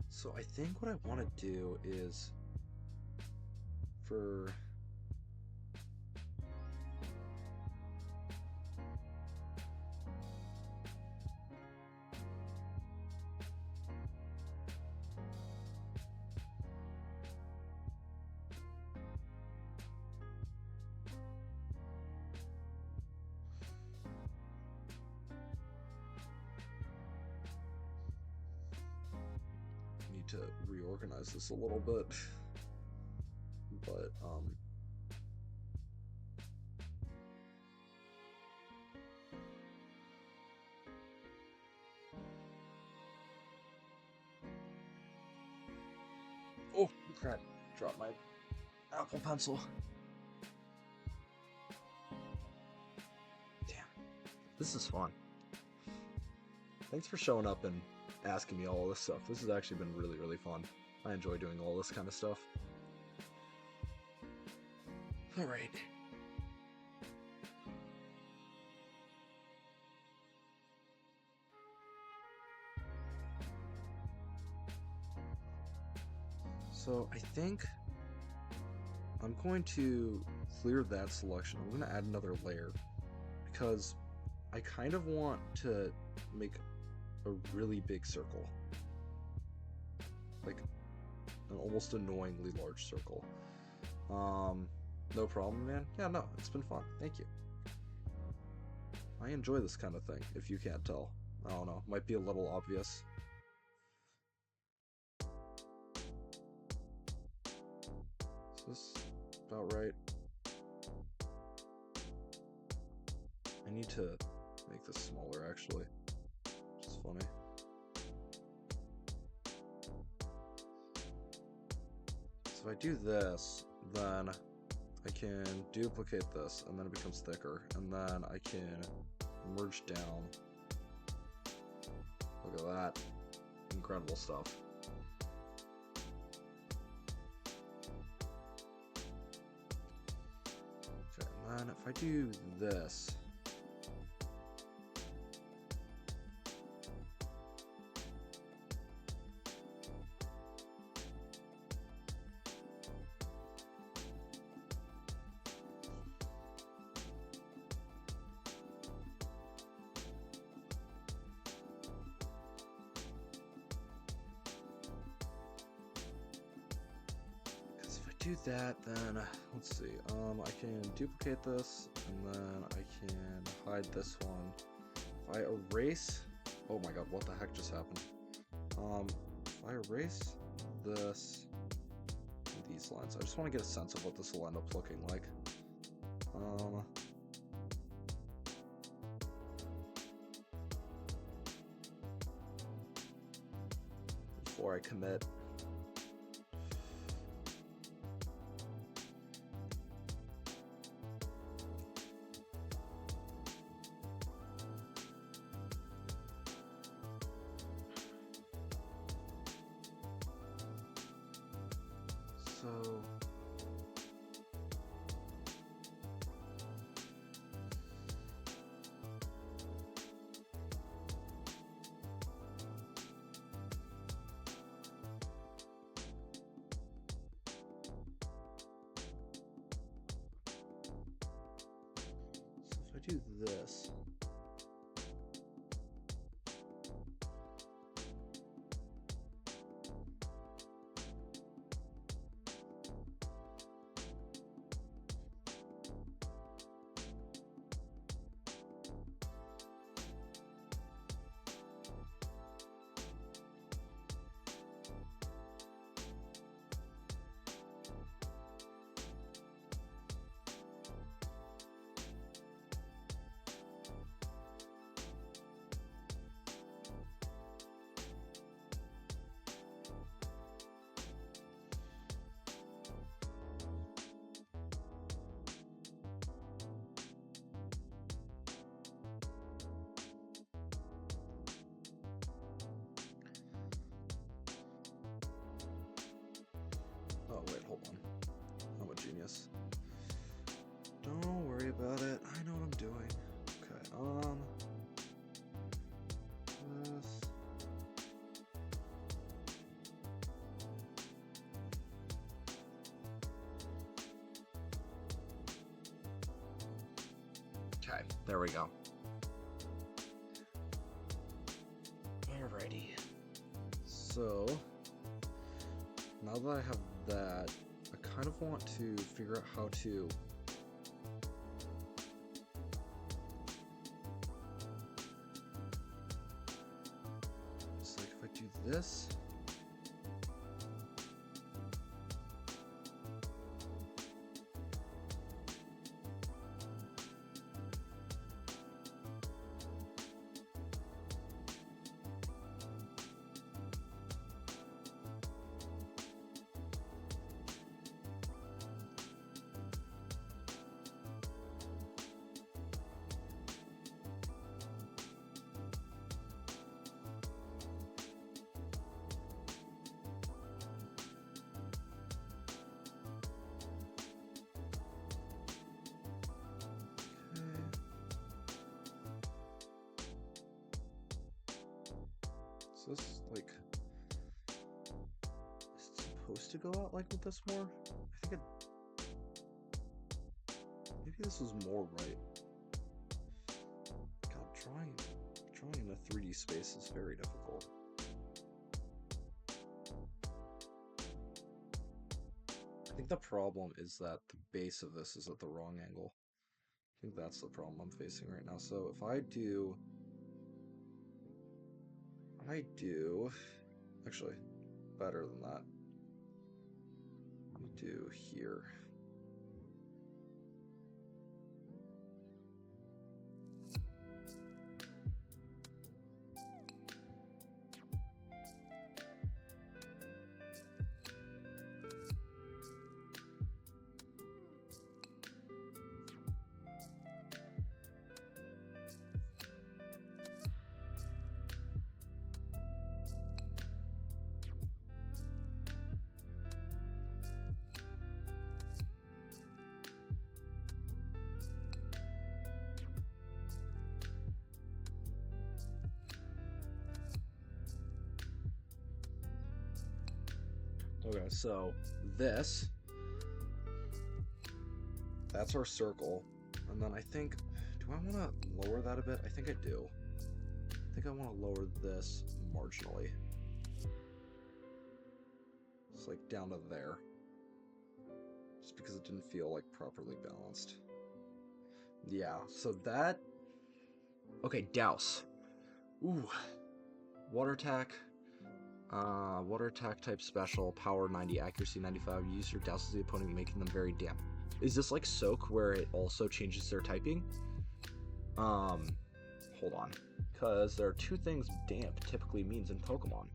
So I think what I want to do is for to reorganize this a little bit, but oh crap, dropped my Apple Pencil. Damn, this is fun. Thanks for showing up and asking me all this stuff. This has actually been really, really fun. I enjoy doing all this kind of stuff. Alright. So, I think I'm going to clear that selection. I'm going to add another layer because I kind of want to make a really big circle. Like an almost annoyingly large circle. No problem, man. Yeah, no, it's been fun. Thank you. I enjoy this kind of thing, if you can't tell. I don't know, might be a little obvious. Is this about right? I need to make this smaller, actually, which is funny. So if I do this, then I can duplicate this, and then it becomes thicker, and then I can merge down. Look at that. Incredible stuff. Okay, and then if I do this, do that, then let's see. I can duplicate this, and then I can hide this one. If I erase, oh my god, what the heck just happened? If I erase this and these lines, I just want to get a sense of what this will end up looking like. Before I commit. Do this. Oh, wait, hold on. I'm a genius. Don't worry about it. I know what I'm doing. Okay, this. Okay, there we go. Alrighty. So, now that I have that, I kind of want to figure out how to it's like if I do this, so this like is it supposed to go out like with this more? I think it this was more right. God, drawing in a 3D space is very difficult. I think the problem is that the base of this is at the wrong angle. I think that's the problem I'm facing right now. So if I do, actually, better than that. I do here. Okay, so that's our circle, and then I think, do I want to lower that a bit? I think I do. I think I want to lower this marginally. It's like down to there. Just because it didn't feel like properly balanced. Yeah, so that... Okay, douse. Ooh. Water attack. Water attack type special, power 90, accuracy 95. Use your douse as the opponent, making them very damp. Is this like soak where it also changes their typing? Hold on. Because there are two things damp typically means in Pokemon.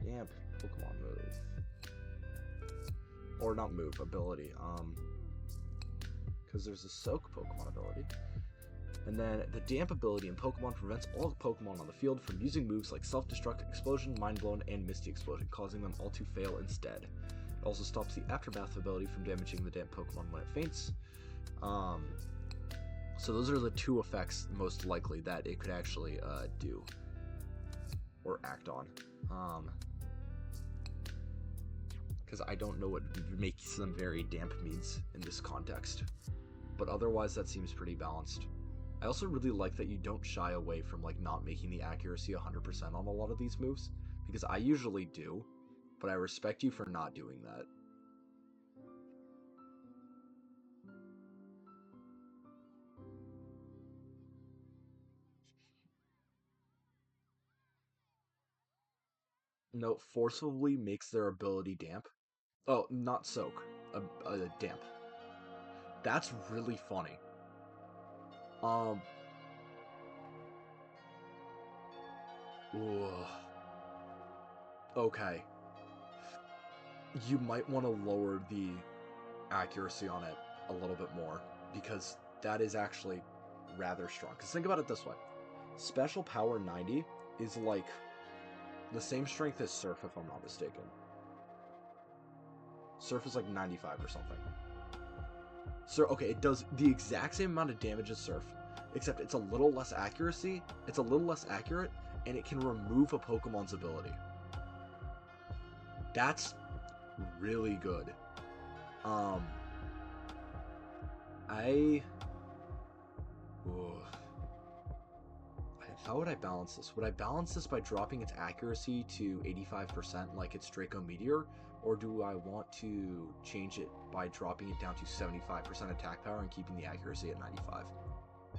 Damp Pokemon move. Or not move, ability. Because there's a soak Pokemon ability. And then the damp ability in Pokemon prevents all Pokemon on the field from using moves like Self-Destruct, Explosion, Mind Blown, and Misty Explosion, causing them all to fail instead. It also stops the Aftermath ability from damaging the damp Pokemon when it faints. So those are the two effects most likely that it could actually do or act on. Because I don't know what makes them very damp means in this context. But otherwise that seems pretty balanced. I also really like that you don't shy away from like not making the accuracy 100% on a lot of these moves, because I usually do, but I respect you for not doing that. No, forcibly makes their ability damp. Oh, not soak, damp. That's really funny. Ooh. Okay. You might want to lower the accuracy on it a little bit more, because that is actually rather strong. Because think about it this way. Special power 90 is like the same strength as Surf, if I'm not mistaken. Surf is like 95 or something. So, okay, it does the exact same amount of damage as Surf, except it's a little less accuracy, it's a little less accurate, and it can remove a Pokemon's ability. That's really good. How would I balance this? Would I balance this by dropping its accuracy to 85% like its Draco Meteor? Or do I want to change it by dropping it down to 75% attack power and keeping the accuracy at 95?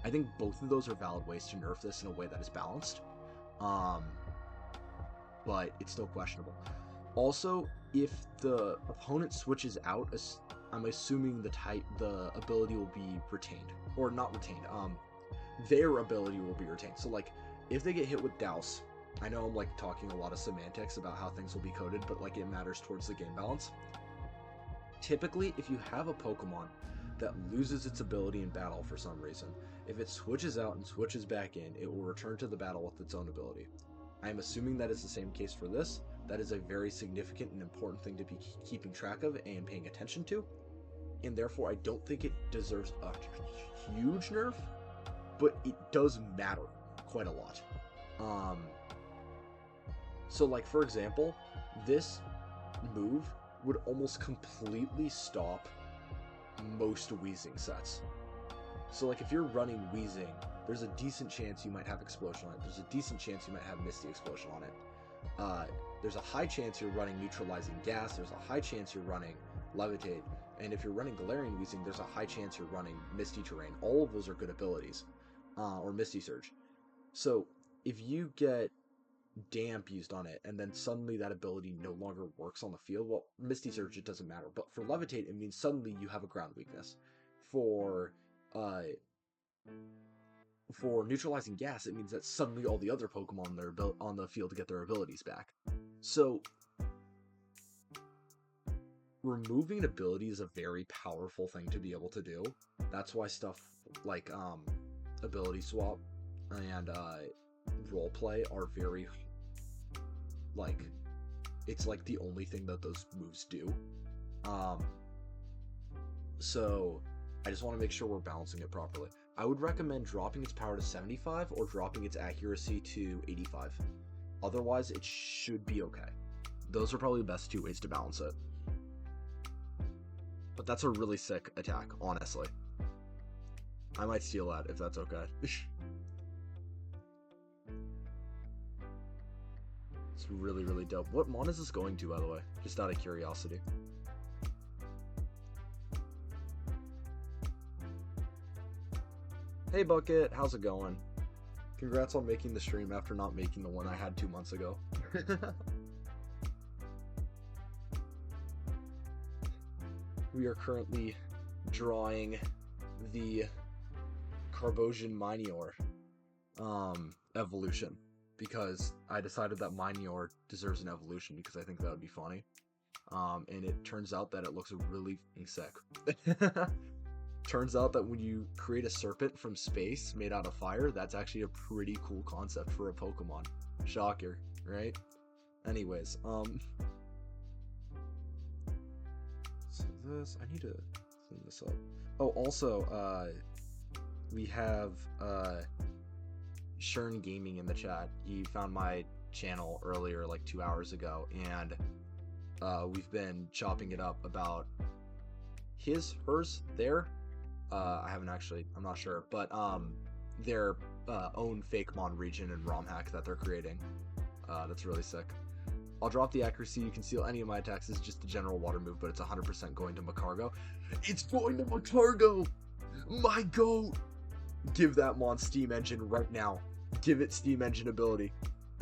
I think both of those are valid ways to nerf this in a way that is balanced. But it's still questionable. Also, if the opponent switches out, I'm assuming the ability will be retained. Or not retained, their ability will be retained. So like, if they get hit with Douse, I know I'm like talking a lot of semantics about how things will be coded, but like it matters towards the game balance. Typically, if you have a Pokemon that loses its ability in battle for some reason, if it switches out and switches back in, it will return to the battle with its own ability. I am assuming that is the same case for this. That is a very significant and important thing to be keeping track of and paying attention to, and therefore I don't think it deserves a huge nerf, but it does matter quite a lot. So like, for example, this move would almost completely stop most Weezing sets. So like if you're running Wheezing, there's a decent chance you might have Explosion on it. There's a decent chance you might have Misty Explosion on it. There's a high chance you're running Neutralizing Gas. There's a high chance you're running Levitate. And if you're running Galarian Wheezing, there's a high chance you're running Misty Terrain. All of those are good abilities. Or Misty Surge. So if you get Damp used on it, and then suddenly that ability no longer works on the field, well, Misty Surge, it doesn't matter. But for Levitate, it means suddenly you have a ground weakness. For Neutralizing Gas, it means that suddenly all the other Pokemon on the field get their abilities back. So removing an ability is a very powerful thing to be able to do. That's why stuff like Ability Swap and Roleplay are very, like, it's like the only thing that those moves do. So I just want to make sure we're balancing it properly. I would recommend dropping its power to 75 or dropping its accuracy to 85. Otherwise, it should be okay. Those are probably the best two ways to balance it. But that's a really sick attack, honestly. I might steal that if that's okay. It's really, really dope. What mon is this going to, by the way? Just out of curiosity. Hey Bucket, how's it going? Congrats on making the stream after not making the one I had 2 months ago. We are currently drawing the Carbosian Minior evolution, because I decided that Minior deserves an evolution because I think that would be funny. And it turns out that it looks really sick. Turns out that when you create a serpent from space made out of fire, that's actually a pretty cool concept for a Pokemon. Shocker, right? Anyways, so this, I need to clean this up. Oh, also, we have, Shern Gaming in the chat. He found my channel earlier, like 2 hours ago, and, we've been chopping it up about hers, their, I haven't actually, I'm not sure, but their own Fakemon region and ROM hack that they're creating. That's really sick. I'll drop the accuracy. You can steal any of my attacks. It's just a general water move, but it's 100% going to Macargo. It's going to Macargo! My goat! Give that mon Steam Engine right now. Give it Steam Engine ability.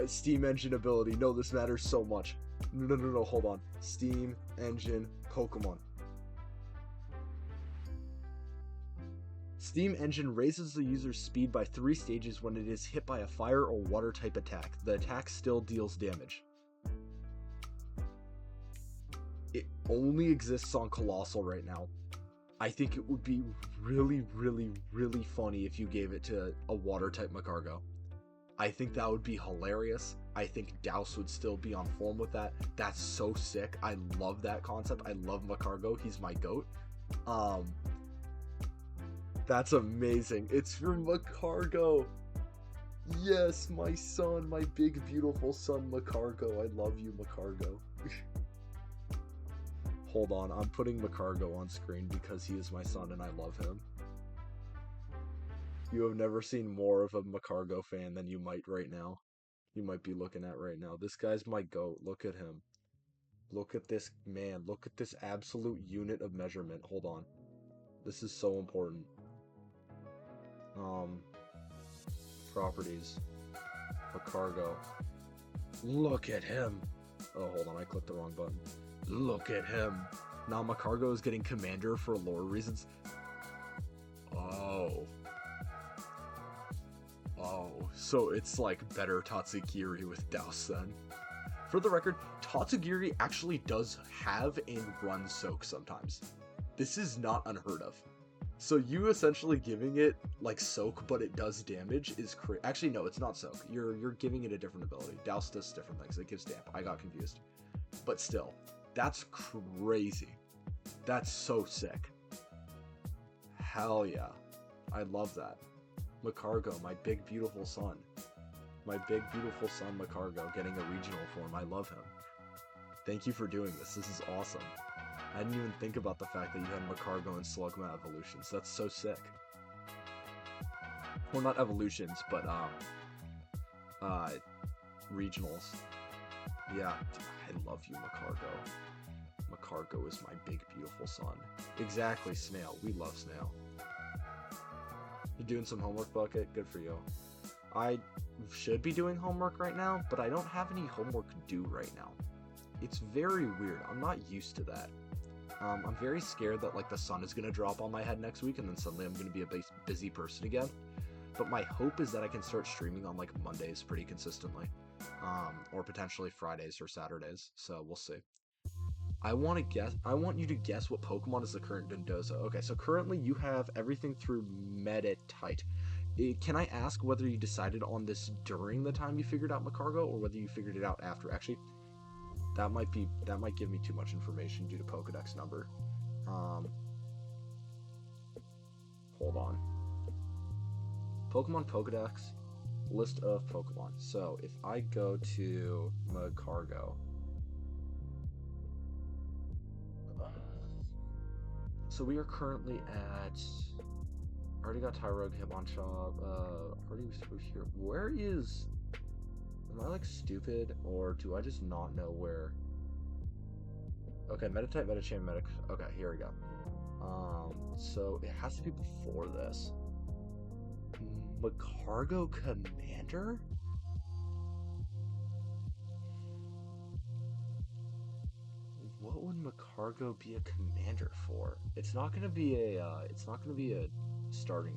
Steam Engine ability. No, this matters so much. No, hold on. Steam Engine Pokemon. Steam Engine raises the user's speed by 3 stages when it is hit by a fire or water type attack. The attack still deals damage. It only exists on Colossal right now. I think it would be really, really, really funny if you gave it to a water type Macargo. I think that would be hilarious. I think Douse would still be on form with that. That's so sick. I love that concept. I love Macargo. He's my goat. That's amazing. It's for Macargo. Yes, my son, my big, beautiful son, Macargo. I love you, Macargo. Hold on, I'm putting Macargo on screen because he is my son and I love him. You have never seen more of a Macargo fan than you might right now. You might be looking at right now. This guy's my goat. Look at him. Look at this man. Look at this absolute unit of measurement. Hold on. This is so important. Properties. Macargo. Look at him. Oh, hold on. I clicked the wrong button. Look at him. Now Macargo is getting Commander for lore reasons. Oh. Oh, so it's like better Tatsugiri with Douse then. For the record, Tatsugiri actually does have and run Soak sometimes. This is not unheard of. So you essentially giving it like Soak, but it does damage is actually no, it's not Soak. You're giving it a different ability. Douse does different things. It gives Damp. I got confused. But still, that's crazy. That's so sick. Hell yeah. I love that. Macargo, my big beautiful son. My big beautiful son Macargo getting a regional form. I love him. Thank you for doing this. This is awesome. I didn't even think about the fact that you had Macargo and Slugma evolutions. That's so sick. Well, not evolutions, but regionals. Yeah, I love you, Macargo. Macargo is my big, beautiful son. Exactly, Snail. We love Snail. You doing some homework, Bucket? Good for you. I should be doing homework right now, but I don't have any homework due right now. It's very weird. I'm not used to that. I'm very scared that like the sun is going to drop on my head next week and then suddenly I'm going to be a busy person again. But my hope is that I can start streaming on like Mondays pretty consistently. Or potentially Fridays or Saturdays. So we'll see. I want you to guess what Pokemon is the current Dondozo. Okay, so currently you have everything through Meditite. Can I ask whether you decided on this during the time you figured out Macargo or whether you figured it out after? Actually, that might give me too much information due to Pokedex number. Hold on. Pokemon Pokedex, list of Pokemon. So if I go to Macargo, so we are currently at. I already got Tyrogue, Hitmonchan. Already through here. Where is? Am I like stupid, or do I just not know where? Okay, Meditite, Medicham, Okay, here we go. So it has to be before this. Macargo Commander? What would Macargo be a commander for? It's not gonna be a starter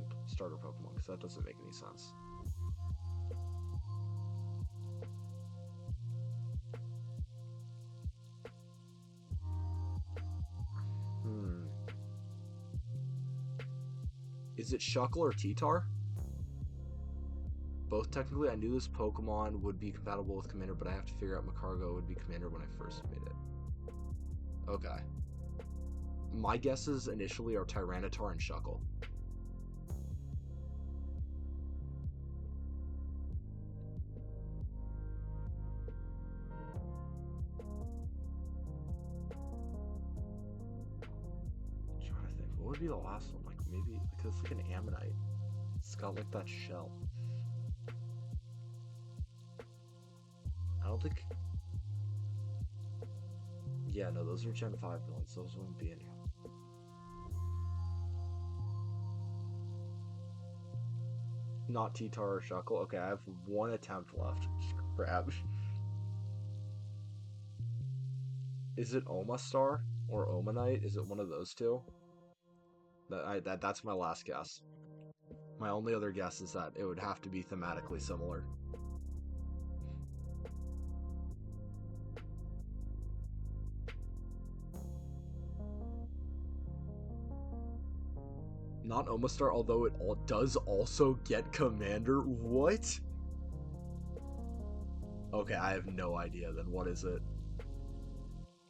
Pokemon because that doesn't make any sense. Is it Shuckle or T-Tar? Both technically. I knew this Pokemon would be compatible with Commander, but I have to figure out Macargo would be Commander when I first made it. Okay. My guesses initially are Tyranitar and Shuckle. I'm trying to think. What would be the last one? Like maybe because it's like an Ammonite. It's got like that shell. I don't think. Yeah, no, those are Gen 5 villains. Those wouldn't be in here. Not T-Tar or Shuckle. Okay, I have one attempt left. Crap. Is it Omastar or Omanite? Is it one of those two? That's my last guess. My only other guess is that it would have to be thematically similar. Not Omastar, although it does also get Commander. What? Okay, I have no idea then. What is it?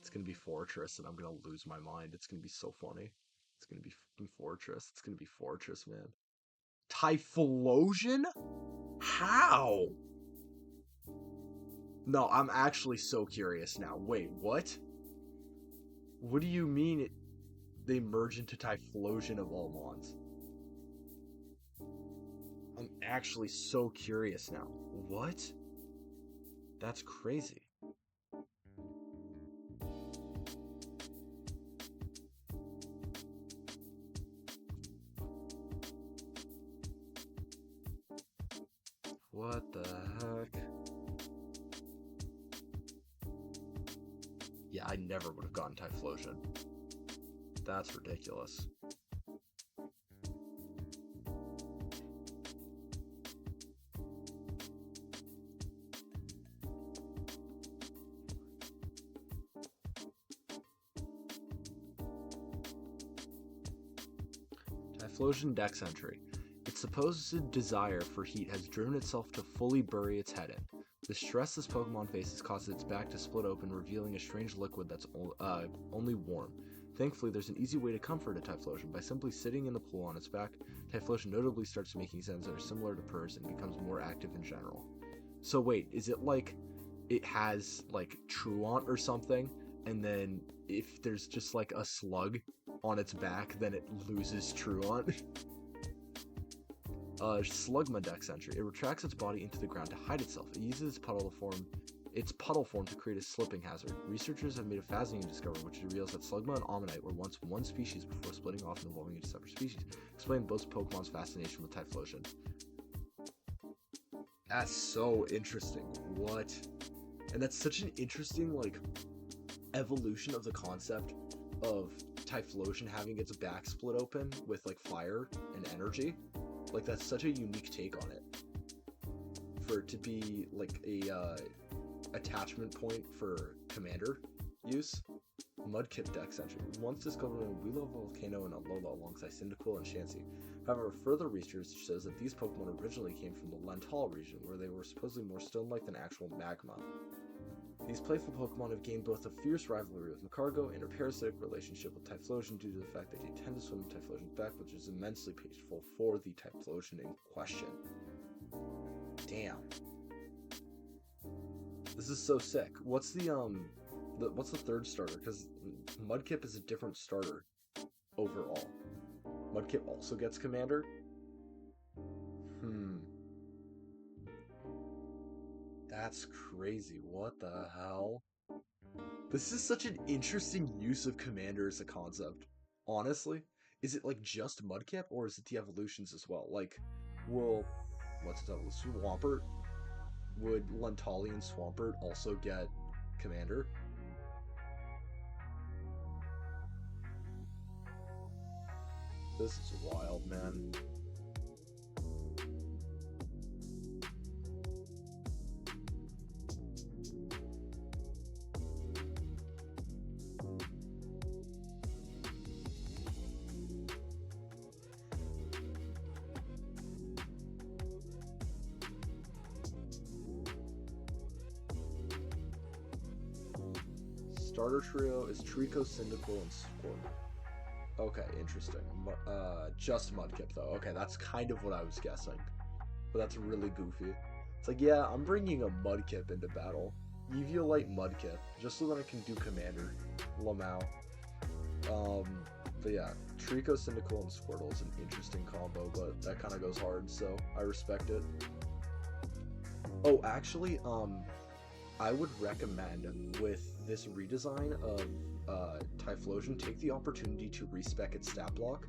It's gonna be Fortress, and I'm gonna lose my mind. It's gonna be so funny. It's gonna be fucking Fortress. It's gonna be Fortress, man. Typhlosion? How? No, I'm actually so curious now. Wait, what? What do you mean they merge into Typhlosion of all mons? I'm actually so curious now. What? That's crazy. What the heck? Yeah, I never would have gotten Typhlosion. That's ridiculous. Typhlosion Dex entry. Its supposed desire for heat has driven itself to fully bury its head in. The stress this Pokemon faces causes its back to split open, revealing a strange liquid that's only warm. Thankfully, there's an easy way to comfort a Typhlosion. By simply sitting in the pool on its back, Typhlosion notably starts making sounds that are similar to purrs and becomes more active in general. So wait, is it like it has like Truant or something, and then if there's just like a slug on its back, then it loses Truant? Slugma Dex entry. It retracts its body into the ground to hide itself. It uses its puddle form to create a slipping hazard. Researchers have made a fascinating discovery which reveals that Slugma and Ammonite were once one species before splitting off and evolving into separate species. Explain both Pokemon's fascination with Typhlosion. That's so interesting. What? And that's such an interesting, like, evolution of the concept of Typhlosion having its back split open with, like, fire and energy. Like, that's such a unique take on it. For it to be, like, a, attachment point for commander use. Mudkip Dex entry. Once discovered in Wheelo Volcano and Alola alongside Cyndaquil and Chansey. However, further research shows that these Pokemon originally came from the Lental region, where they were supposedly more stone-like than actual magma. These playful Pokemon have gained both a fierce rivalry with Macargo and a parasitic relationship with Typhlosion due to the fact that they tend to swim in Typhlosion's back, which is immensely painful for the Typhlosion in question. Damn. This is so sick. What's the third starter? Because Mudkip is a different starter overall. Mudkip also gets Commander? That's crazy. What the hell? This is such an interesting use of Commander as a concept. Honestly, is it like just Mudkip, or is it the evolutions as well? Like, what's its evolution? Swampert? Would Lentalian Swampert also get Commander? This is wild, man. Starter trio is Trico, Cyndaquil, and Squirtle. Okay, interesting. Just Mudkip, though. Okay, that's kind of what I was guessing. But that's really goofy. It's like, yeah, I'm bringing a Mudkip into battle. Eviolite Mudkip, just so that I can do Commander. Lamau. But yeah, Trico, Cyndaquil, and Squirtle is an interesting combo, but that kind of goes hard, so I respect it. Oh, actually, I would recommend, with this redesign of Typhlosion, take the opportunity to respec its stat block.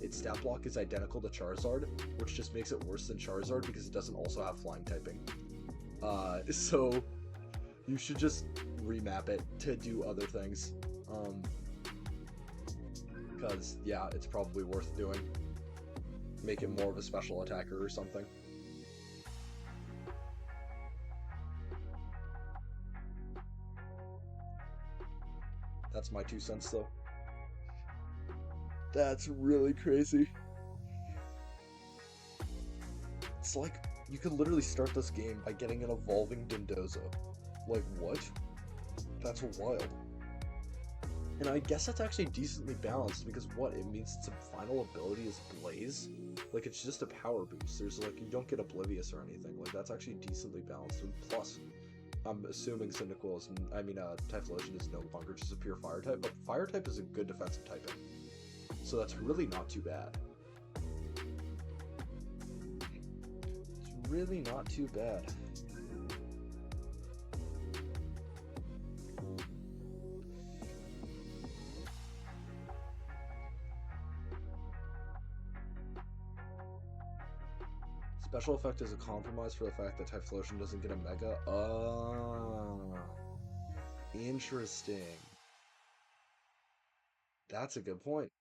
Its stat block is identical to Charizard, which just makes it worse than Charizard because it doesn't also have flying typing. So you should just remap it to do other things. Because, yeah, it's probably worth doing. Make it more of a special attacker or something. That's my 2 cents, though. That's really crazy. It's like, you could literally start this game by getting an evolving Dondozo. Like, what? That's wild. And I guess that's actually decently balanced, because what? It means its final ability is Blaze? Like, it's just a power boost. There's, like, you don't get Oblivious or anything. Like, that's actually decently balanced. And plus, I'm assuming Cyndaquil is, Typhlosion is no longer just a pure fire type, but fire type is a good defensive typing. So that's really not too bad. It's really not too bad. Special effect is a compromise for the fact that Typhlosion doesn't get a Mega. Oh, interesting. That's a good point.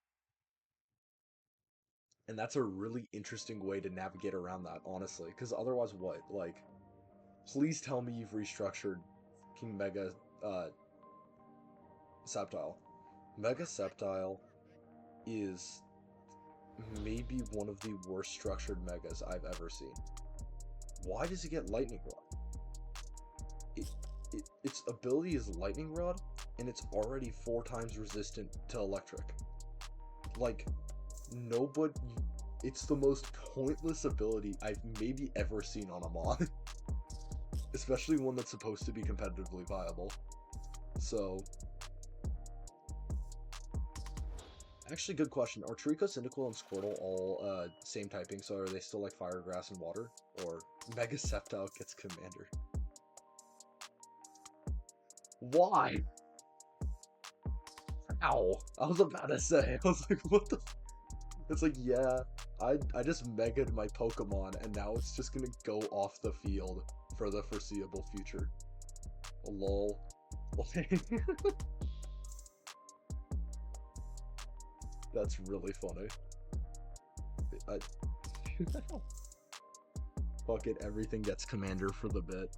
And that's a really interesting way to navigate around that, honestly. Because otherwise, what? Like, please tell me you've restructured King Mega Sceptile. Mega Sceptile is maybe one of the worst structured Megas I've ever seen. Why does it get Lightning Rod? Its ability is Lightning Rod, and it's already 4 times resistant to Electric. Like, nobody... It's the most pointless ability I've maybe ever seen on a mod. Especially one that's supposed to be competitively viable. So... Actually, good question. Are Trico, Cyndaquil, and Squirtle all same typing, so are they still like fire, grass, and water? Or Mega Sceptile gets Commander? Why? Ow! I was about to say, I was like, what the? It's like, yeah, I just megaed my Pokemon, and now it's just gonna go off the field for the foreseeable future. Lol. That's really funny. Fuck it, everything gets Commander for the bit.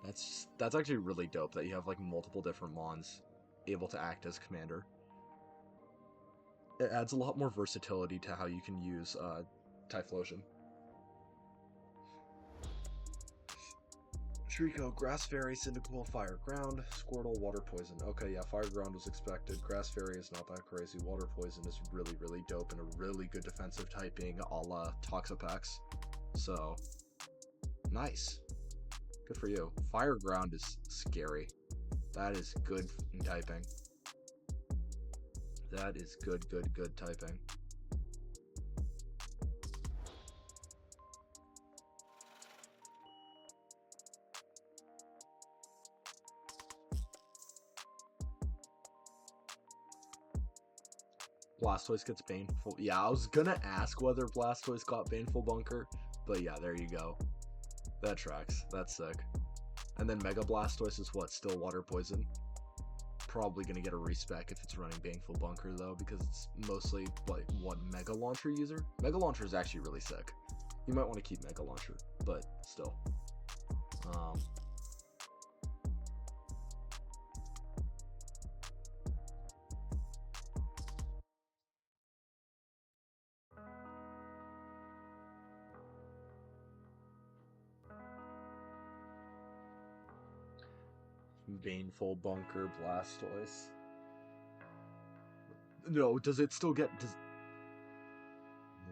That's actually really dope that you have like multiple different Mons able to act as Commander. It adds a lot more versatility to how you can use Typhlosion. Trico, Grass Fairy, Cyndaquil, Fire Ground, Squirtle, Water Poison. Okay, yeah, Fire Ground was expected. Grass Fairy is not that crazy. Water Poison is really, really dope and a really good defensive typing a la Toxapex. So, nice. Good for you. Fire Ground is scary. That is good in typing. That is good typing. Blastoise gets Baneful. Yeah, I was gonna ask whether Blastoise got Baneful Bunker, but yeah, there you go. That tracks. That's sick. And then Mega Blastoise is what? Still Water Poison? Probably gonna get a respec if it's running Baneful Bunker though, because it's mostly like one Mega Launcher user. Mega Launcher is actually really sick. You might want to keep Mega Launcher, but still. Baneful Bunker Blastoise. No, does it still get...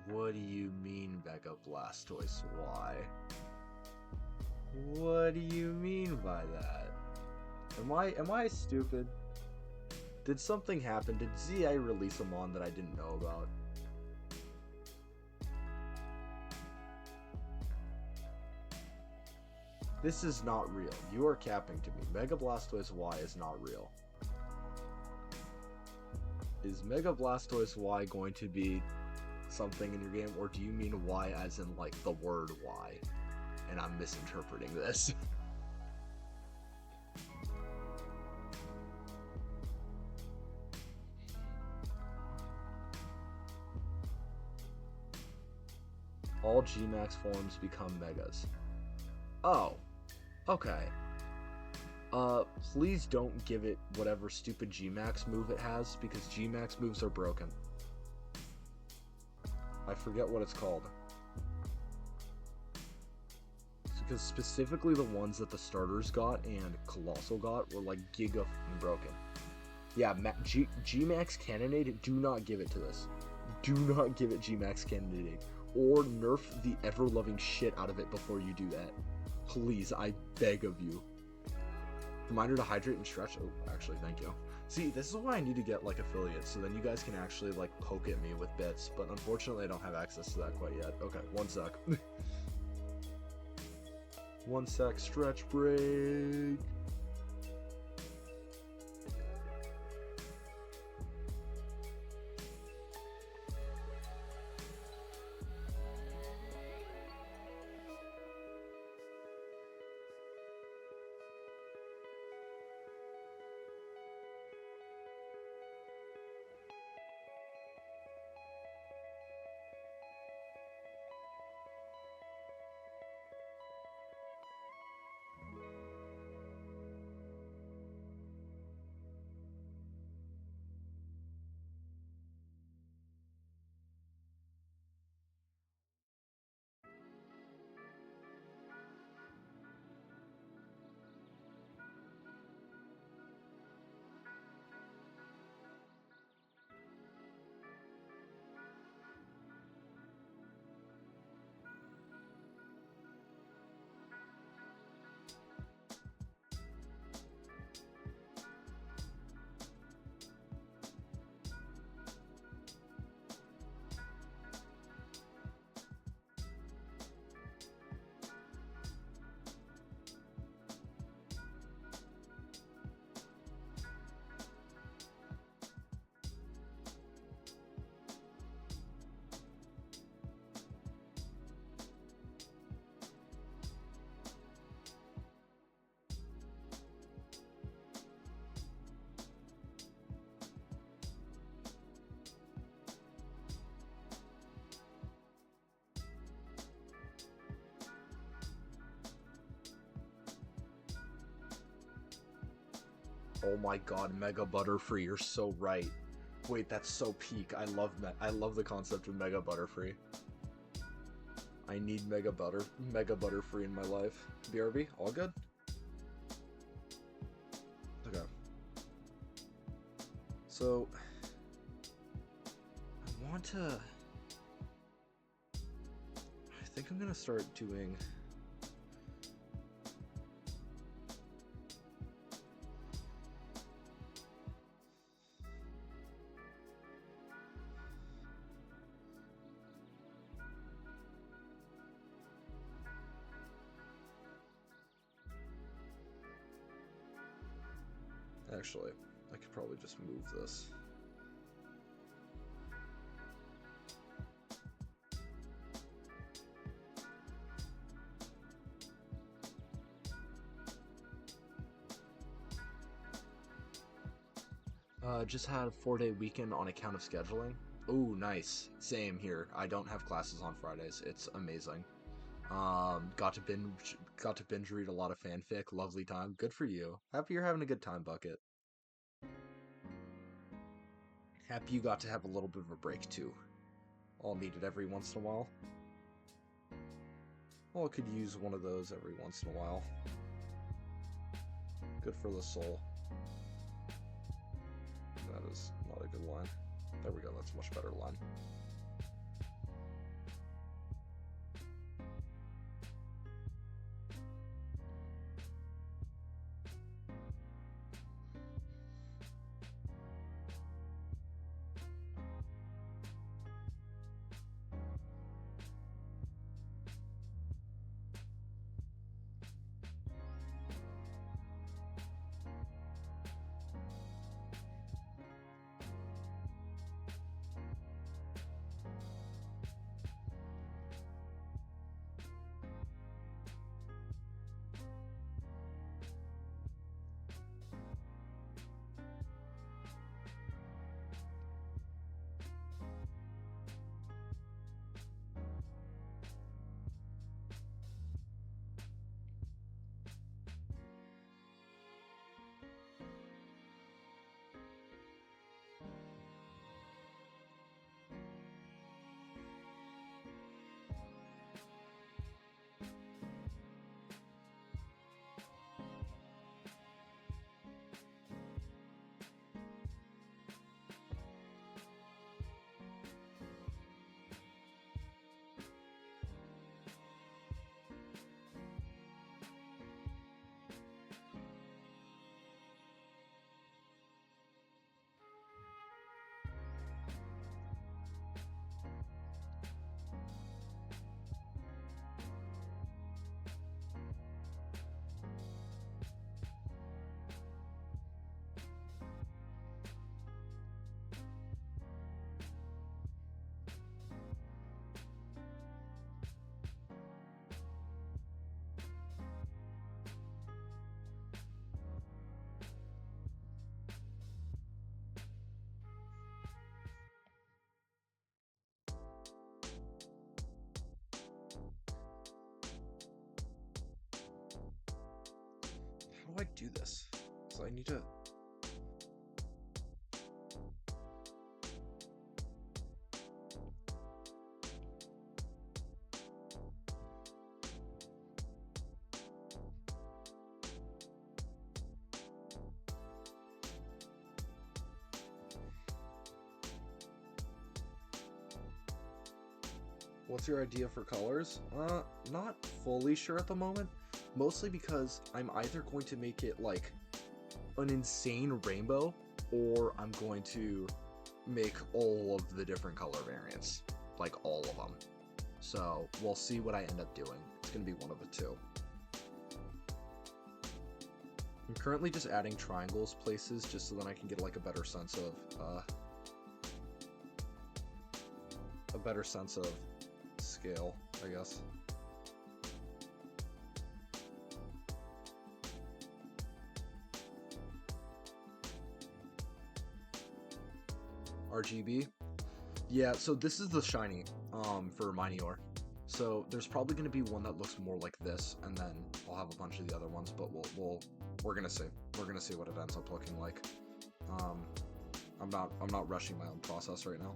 What do you mean Mega Blastoise? Why? What do you mean by that? Am I stupid? Did something happen? Did ZA release a mon that I didn't know about? This is not real. You are capping to me. Mega Blastoise Y is not real. Is Mega Blastoise Y going to be something in your game, or do you mean Y as in like the word Y? And I'm misinterpreting this. All Gmax forms become Megas. Oh. Okay. Please don't give it whatever stupid Gmax move it has, because Gmax moves are broken. I forget what it's called. Because specifically the ones that the starters got and Colossal got were like giga broken. Yeah, Gmax Cannonade, do not give it to this. Do not give it Gmax Cannonade. Or nerf the ever-loving shit out of it before you do that. Please, I beg of you. Reminder to hydrate and stretch. Oh, actually, thank you. See, this is why I need to get, like, affiliates, so then you guys can actually, like, poke at me with bits, but unfortunately I don't have access to that quite yet. Okay, one sec. 1 sec, stretch break. Oh my god, Mega Butterfree, you're so right. Wait, that's so peak. I love the concept of Mega Butterfree. I need Mega Butterfree in my life. BRB, all good? Okay. So I want to... I think I'm gonna start doing... Actually, I could probably just move this. Just had a 4-day weekend on account of scheduling. Ooh, nice. Same here. I don't have classes on Fridays. It's amazing. Got to binge read a lot of fanfic. Lovely time. Good for you. Happy you're having a good time, Bucket. Happy you got to have a little bit of a break too. All needed every once in a while. All could use one of those every once in a while. Good for the soul. That is not a good line. There we go, that's a much better line. How do I do this? So I need to... What's your idea for colors? Not fully sure at the moment. Mostly because I'm either going to make it like an insane rainbow, or I'm going to make all of the different color variants. Like all of them. So we'll see what I end up doing. It's going to be one of the two. I'm currently just adding triangles places just so that I can get like a better sense of scale, I guess. RGB. Yeah, so this is the shiny for Minior. So there's probably going to be one that looks more like this, and then I'll have a bunch of the other ones. But we're gonna see. We're gonna see what it ends up looking like. I'm not rushing my own process right now.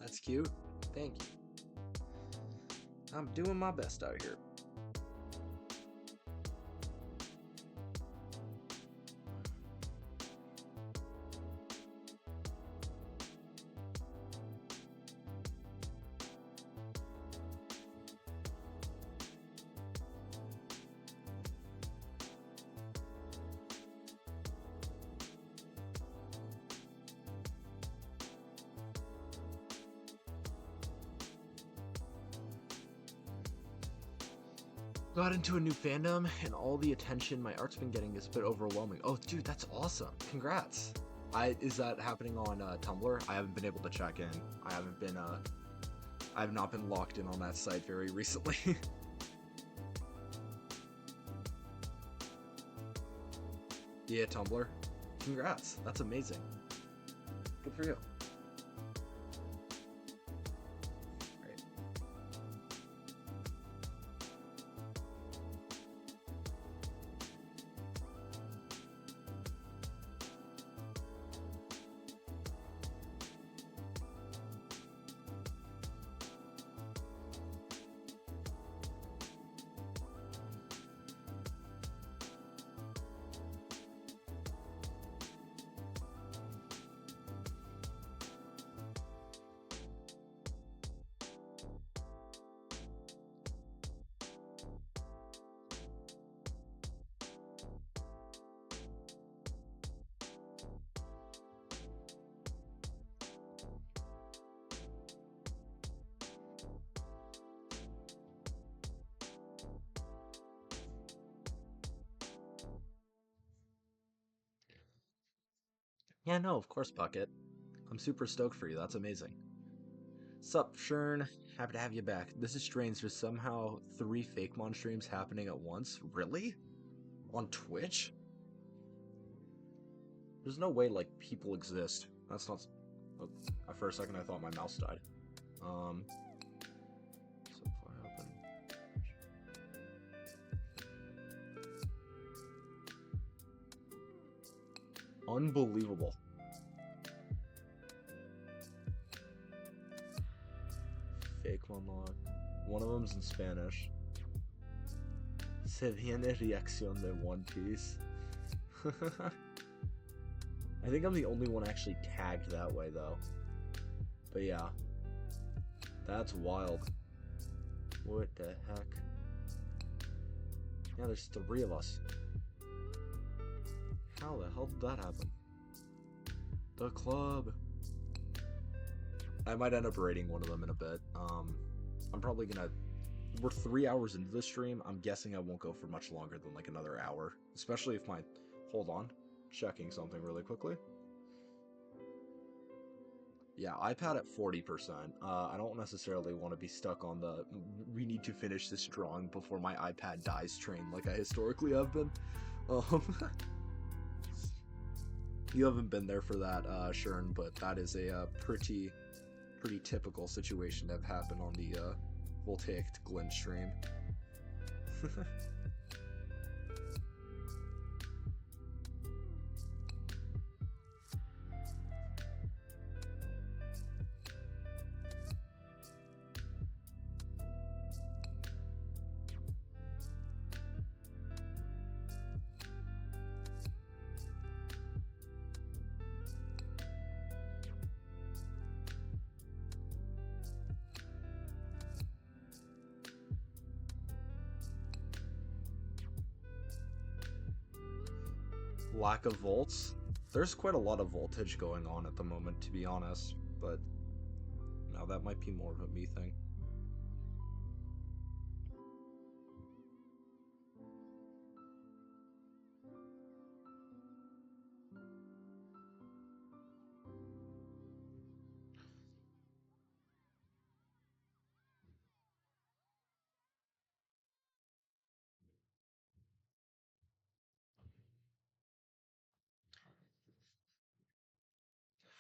That's cute. Thank you. I'm doing my best out here. Got into a new fandom, and all the attention my art's been getting is a bit overwhelming. Oh, dude, that's awesome. Congrats. Is that happening on Tumblr? I haven't been able to check in. I have not been locked in on that site very recently. Yeah, Tumblr. Congrats. That's amazing. Good for you. Yeah, no, of course, Bucket. I'm super stoked for you. That's amazing. Sup, Shern? Happy to have you back. This is strange. There's somehow 3 Fakemon streams happening at once. Really? On Twitch? There's no way, like, people exist. That's not... Oh, for a second I thought my mouse died. So far open. Unbelievable. Fakemon log. One of them's in Spanish. Se viene reacción de One Piece. I think I'm the only one actually tagged that way, though. But yeah. That's wild. What the heck? Yeah, there's 3 of us. How the hell did that happen? The club. I might end up rating one of them in a bit. I'm probably gonna... We're 3 hours into the stream. I'm guessing I won't go for much longer than like another hour. Especially if my... Hold on. Checking something really quickly. Yeah, iPad at 40%. I don't necessarily want to be stuck on the we need to finish this drawing before my iPad dies train like I historically have been. Um, you haven't been there for that, Shern, but that is a pretty typical situation to have happen on the Voltaic Glen stream. Lack of volts. There's quite a lot of voltage going on at the moment, to be honest, but now that might be more of a me thing.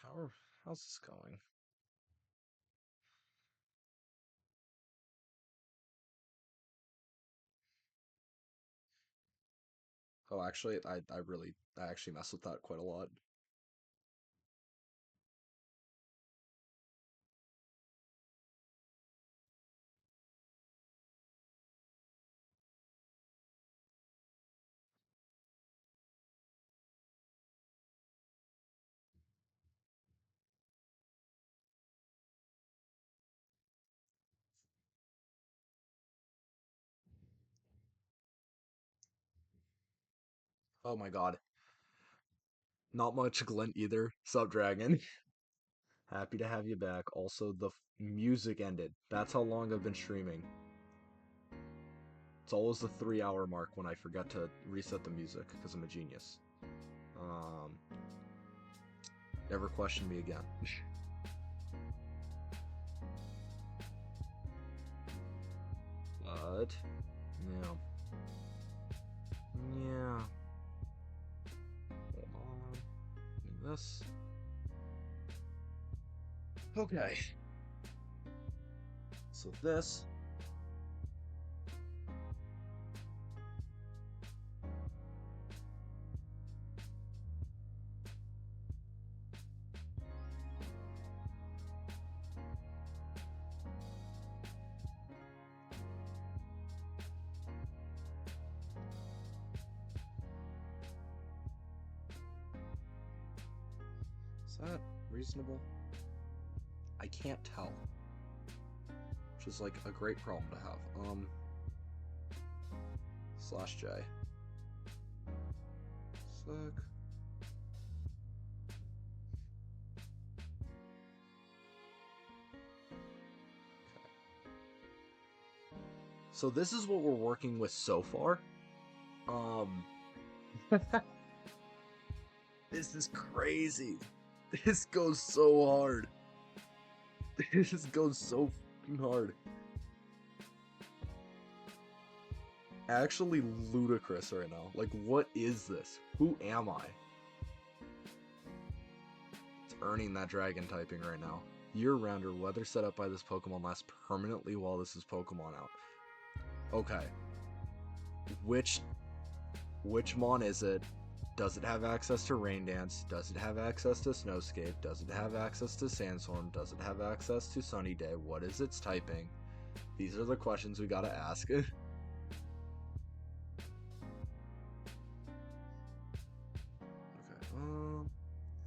How how's this going? Oh, actually, I actually mess with that quite a lot. Oh my god. Not much glint either. Sup, Dragon? Happy to have you back. Also, the music ended. That's how long I've been streaming. It's always the 3 hour mark when I forget to reset the music because I'm a genius. Um, Never question me again. But yeah, yeah. Hold on. Do this. Okay. So this. Is that reasonable? I can't tell. Which is like a great problem to have. Slash J. Sec. So this is what we're working with so far. This is crazy. This goes so hard. This goes so hard. Actually ludicrous right now. Like, what is this? Who am I? It's earning that dragon typing right now. Year-rounder, weather set up by this Pokemon lasts permanently while this is Pokemon out. Okay. Which Mon is it? Does it have access to Rain Dance? Does it have access to Snowscape? Does it have access to Sandstorm? Does it have access to Sunny Day? What is its typing? These are the questions we gotta ask. Okay,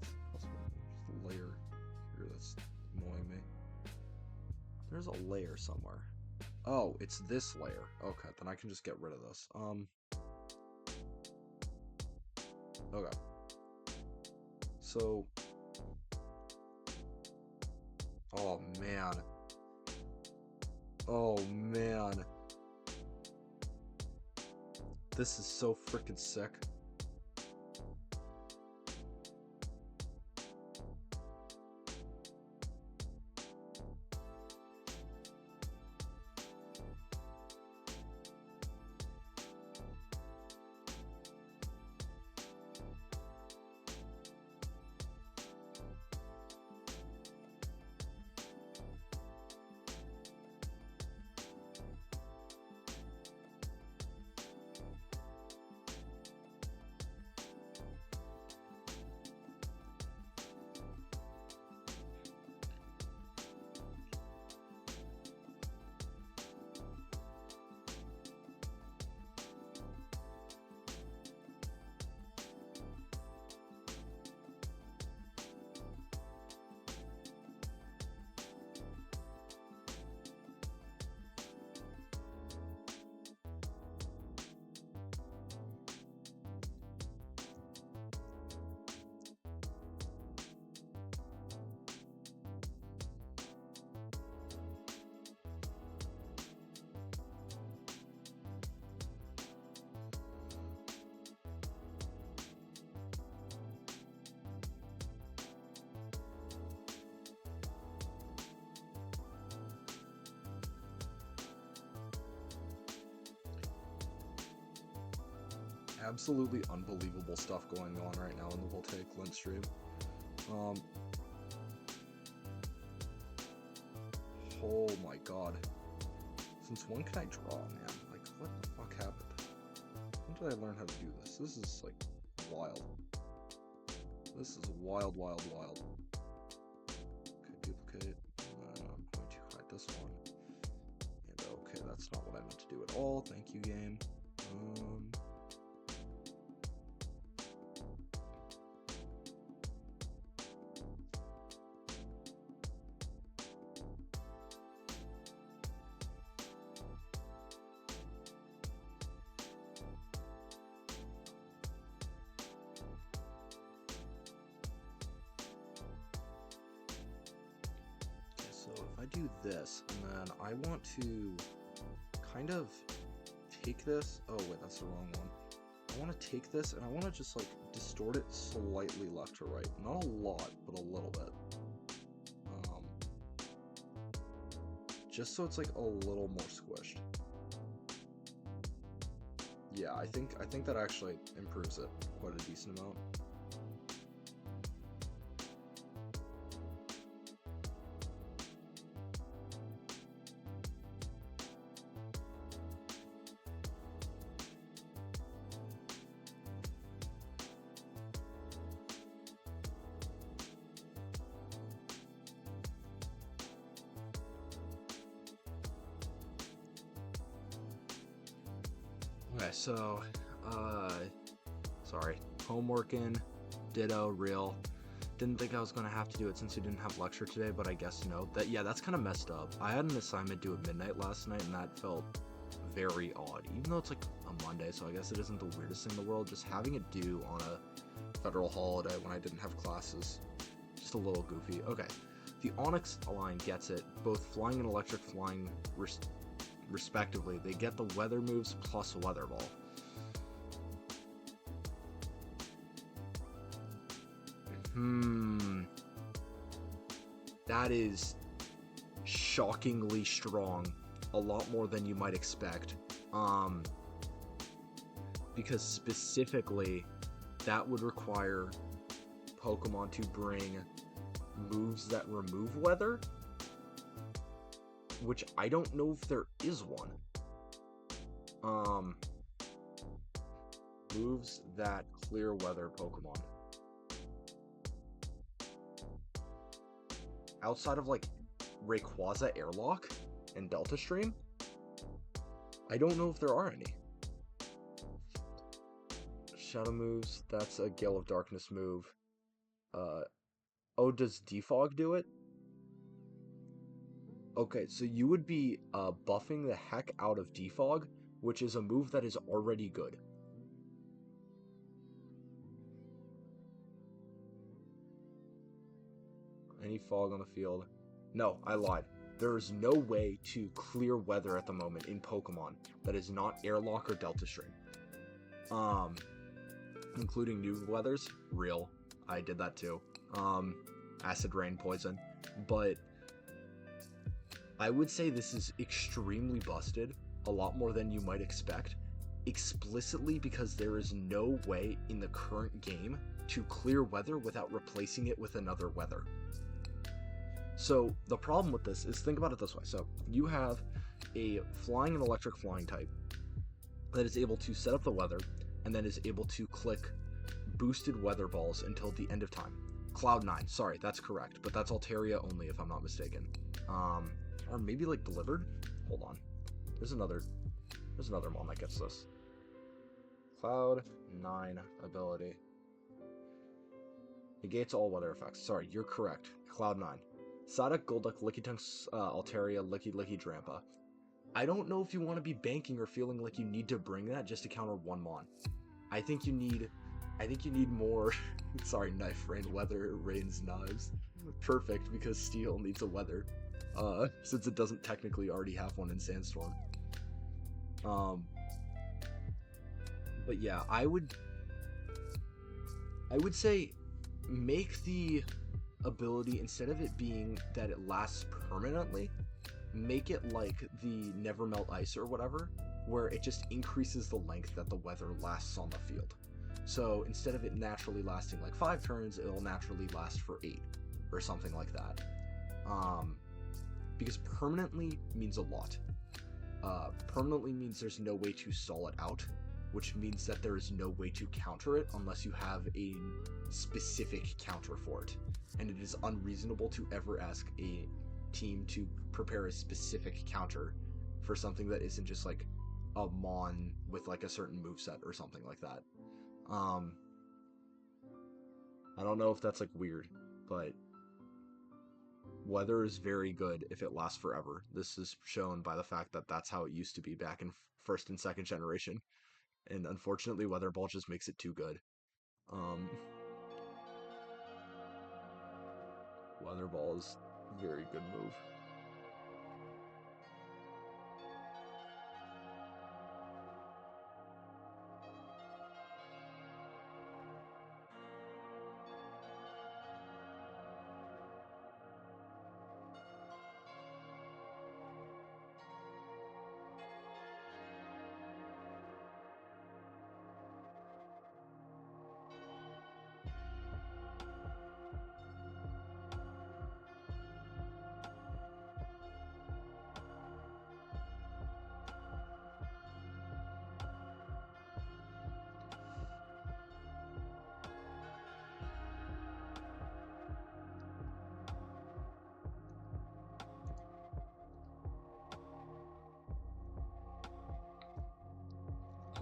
there's a layer here that's annoying me. There's a layer somewhere. Oh, it's this layer. Okay, then I can just get rid of this. Okay. So, oh man. Oh man. This is so freaking sick. absolutely unbelievable stuff going on right now in the Voltaic Lint stream. Oh my god. Since when can I draw, man? Like, what the fuck happened? When did I learn how to do this? This is, like, wild. This is wild, wild, wild. Okay, duplicate. I'm going to hide this one. And okay, that's not what I meant to do at all. Thank you, game. So if I do this, and then I want to kind of take this. Oh wait, that's the wrong one. I want to take this and I want to just like distort it slightly left to right. Not a lot, but a little bit. Just so it's like a little more squished. Yeah, I think that actually improves it quite a decent amount. Okay, so, sorry, homeworking, ditto, real. Didn't think I was going to have to do it since we didn't have lecture today, but I guess no. That's kind of messed up. I had an assignment due at midnight last night, and that felt very odd. Even though it's like a Monday, so I guess it isn't the weirdest thing in the world, just having it due on a federal holiday when I didn't have classes, just a little goofy. Okay, the Onyx line gets it, both flying and electric flying respectively. They get the weather moves plus weather ball. That is shockingly strong. A lot more than you might expect. Because specifically, that would require Pokemon to bring moves that remove weather, which I don't know if there is one. Moves that clear weather Pokemon. Outside of like Rayquaza Airlock and Delta Stream, I don't know if there are any. Shadow moves, that's a Gale of Darkness move. Oh, does Defog do it? Okay, so you would be buffing the heck out of Defog, which is a move that is already good. Any fog on the field? No, I lied. There is no way to clear weather at the moment in Pokemon that is not Airlock or Delta Stream. Including new weathers, real. I did that too. Acid Rain, Poison. But I would say this is extremely busted, a lot more than you might expect, explicitly because there is no way in the current game to clear weather without replacing it with another weather. So the problem with this is, think about it this way. So you have a flying and electric flying type that is able to set up the weather and then is able to click boosted weather balls until the end of time. Cloud9, sorry, that's correct, but that's Altaria only if I'm not mistaken. Or maybe like Delivered? Hold on. There's another one that gets this. Cloud9 ability. Negates all weather effects. Sorry, you're correct. Cloud9. Psyduck, Golduck, Lickitung, Altaria, Licky, Drampa. I don't know if you want to be banking or feeling like you need to bring that just to counter one Mon. I think you need more. Sorry, Knife Rain, Weather, Rains, Knives. Perfect, because Steel needs a Weather. Since it doesn't technically already have one in Sandstorm. But yeah, I would say make the ability, instead of it being that it lasts permanently, make it like the Never Melt Ice or whatever, where it just increases the length that the weather lasts on the field. So instead of it naturally lasting like 5 turns, it'll naturally last for 8 or something like that. Because permanently means a lot. Permanently means there's no way to stall it out, which means that there is no way to counter it unless you have a specific counter for it. And it is unreasonable to ever ask a team to prepare a specific counter for something that isn't just like a mon with like a certain moveset or something like that. I don't know if that's like weird, but weather is very good if it lasts forever. This is shown by the fact that that's how it used to be back in first and second generation. And unfortunately, Weather Ball just makes it too good. Weather Ball is a very good move.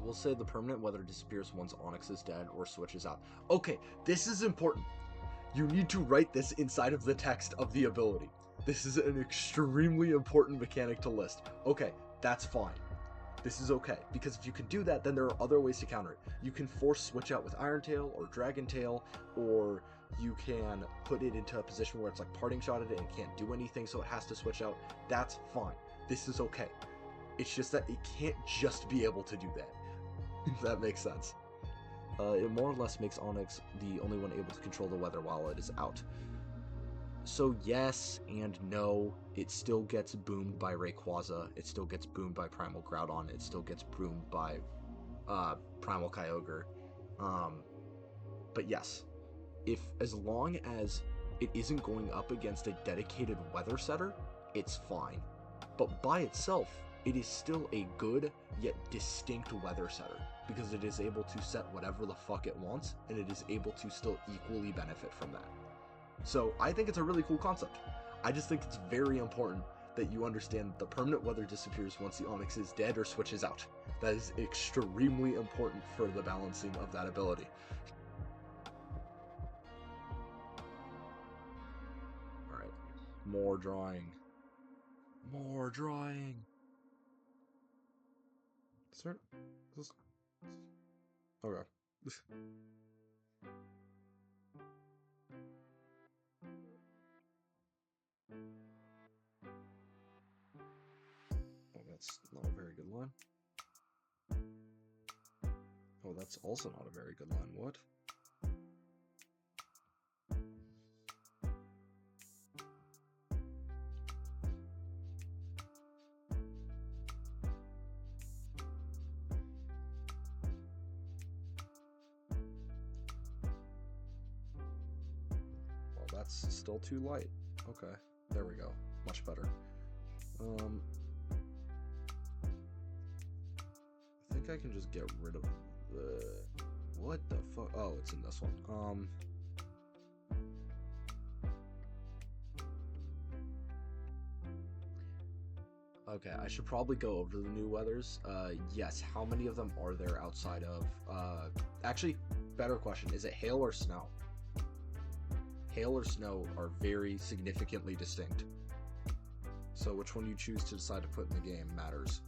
We'll say the permanent weather disappears once Onyx is dead or switches out. Okay, this is important. You need to write this inside of the text of the ability. This is an extremely important mechanic to list. Okay, that's fine. This is okay, because if you can do that, then there are other ways to counter it. You can force switch out with Iron Tail or Dragon Tail, or you can put it into a position where it's like parting shot at it and can't do anything, so it has to switch out. That's fine. This is okay. It's just that it can't just be able to do that. If that makes sense. It more or less makes Onyx the only one able to control the weather while it is out. So yes and no, it still gets boomed by Rayquaza, it still gets boomed by Primal Groudon, it still gets boomed by Primal Kyogre. But yes, as long as it isn't going up against a dedicated weather setter, it's fine. But by itself, it is still a good yet distinct weather setter, because it is able to set whatever the fuck it wants, and it is able to still equally benefit from that. So I think it's a really cool concept. I just think it's very important that you understand the permanent weather disappears once the Onyx is dead or switches out. That is extremely important for the balancing of that ability. Alright, more drawing. More drawing. Sir? Okay. Oh, that's not a very good line. Oh, that's also not a very good line. What? That's still too light. Okay, there we go. Much better. I think I can just get rid of the... What the fuck? Oh, it's in this one. Okay, I should probably go over the new weathers. Yes, how many of them are there outside of... Actually, better question, is it hail or snow? Hail or snow are very significantly distinct. So which one you choose to decide to put in the game matters.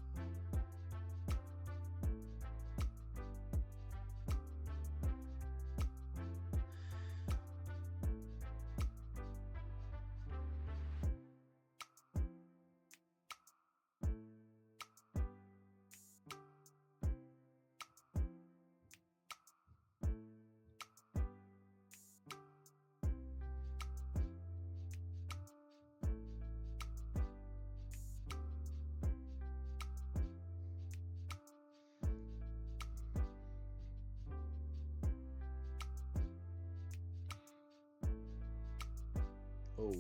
Oh.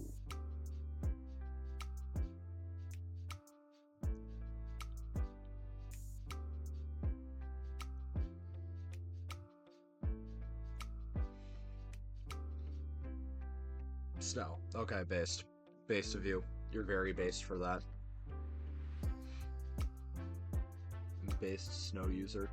Snow. Okay, based. Based of you. You're very based for that. Based snow user.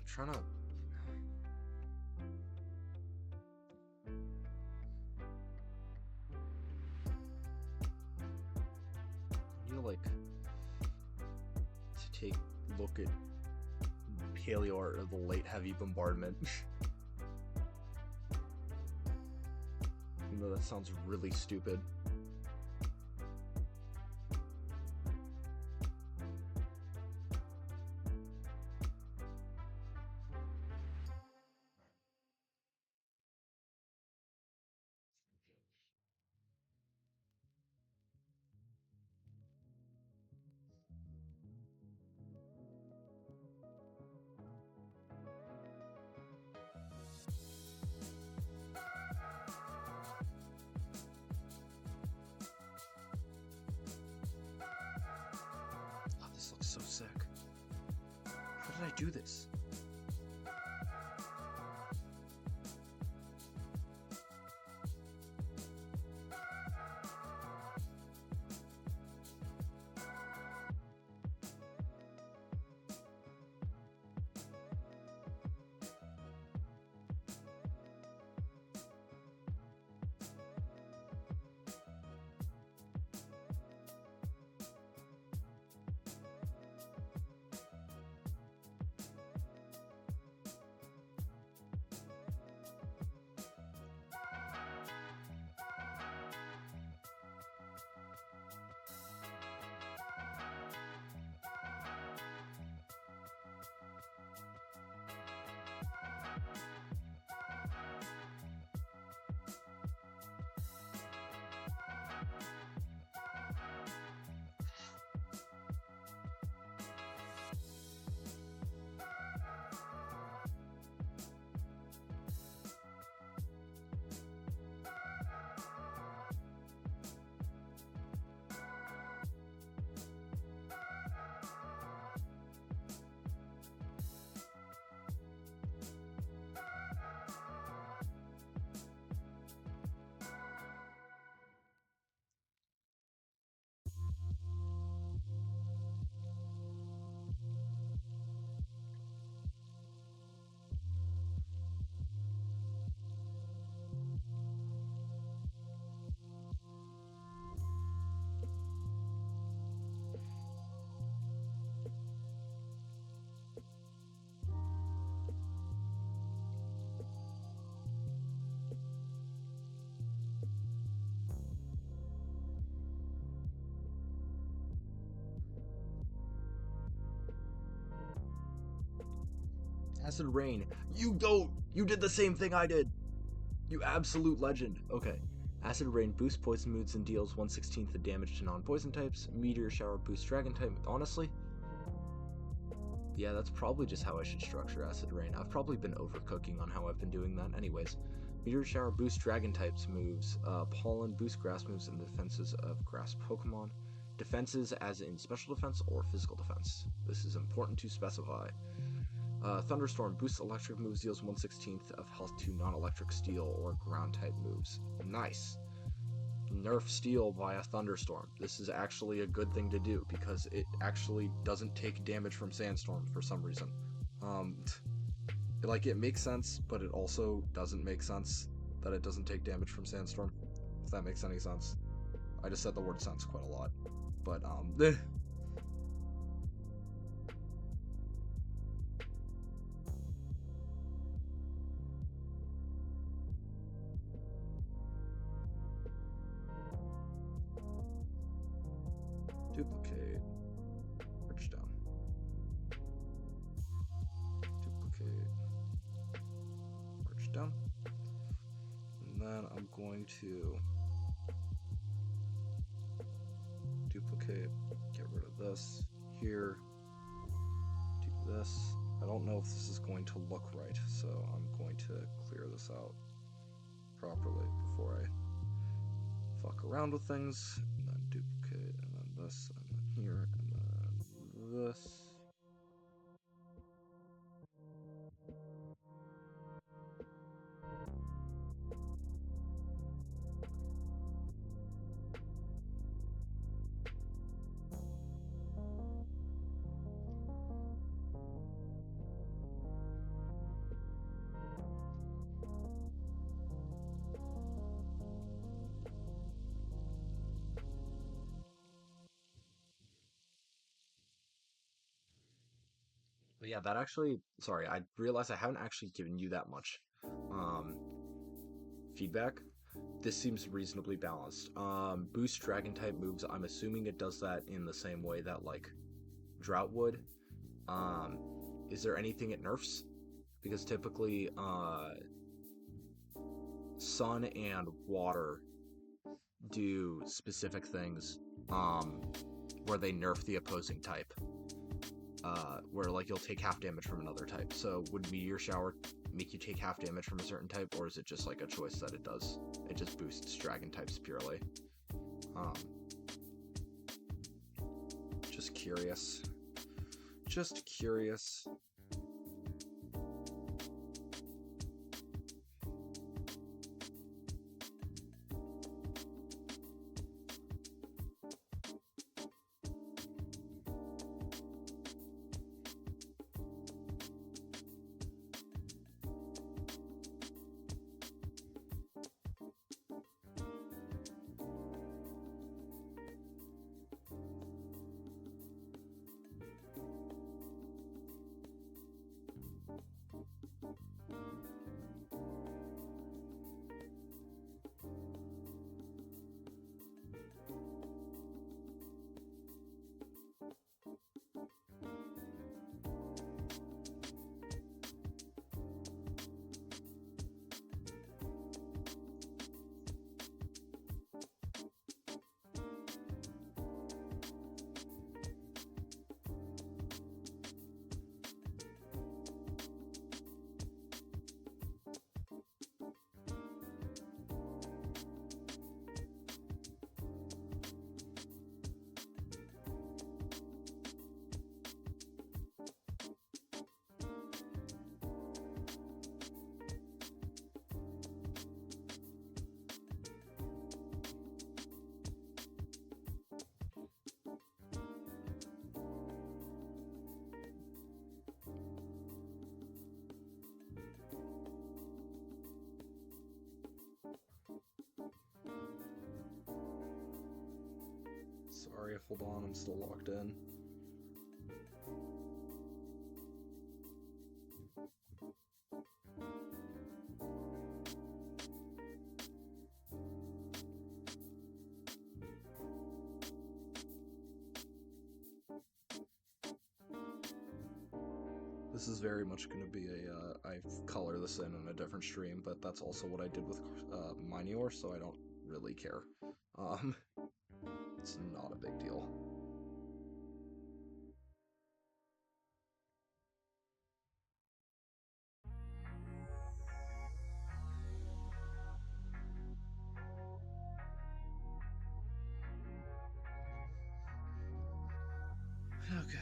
Trying to like to take a look at paleo art of the late heavy bombardment. Even though that sounds really stupid. This looks so sick. How did I do this? Acid Rain. You don't! You did the same thing I did! You absolute legend. Okay. Acid Rain boosts poison moods and deals 1/16 the damage to non-poison types. Meteor Shower boosts dragon type. Honestly, yeah, that's probably just how I should structure Acid Rain. I've probably been overcooking on how I've been doing that. Anyways, Meteor Shower boosts dragon types moves. Pollen boosts grass moves and the defenses of grass Pokemon. Defenses as in special defense or physical defense. This is important to specify. Thunderstorm boosts electric moves, deals 1/16 of health to non-electric steel or ground type moves. Nice. Nerf steel via Thunderstorm. This is actually a good thing to do because it actually doesn't take damage from Sandstorm for some reason. Like, it makes sense, but it also doesn't make sense that it doesn't take damage from Sandstorm, if that makes any sense. I just said the word sense quite a lot, but going to duplicate, get rid of this here, do this. I don't know if this is going to look right, so I'm going to clear this out properly before I fuck around with things. And then duplicate, and then this, and then here, and then this. But yeah, that actually, sorry, I realized I haven't actually given you that much um, feedback. This seems reasonably balanced. Boost dragon type moves, I'm assuming it does that in the same way that like Drought would. Is there anything it nerfs? Because typically Sun and Water do specific things where they nerf the opposing type. Where like you'll take half damage from another type. So would Meteor Shower make you take half damage from a certain type, or is it just like a choice that it does? It just boosts dragon types purely. Just curious. Just curious. Sorry, hold on, I'm still logged in. This is very much going to be a, I color this in a different stream, but that's also what I did with Minior, so I don't really care. It's not a big deal. Okay.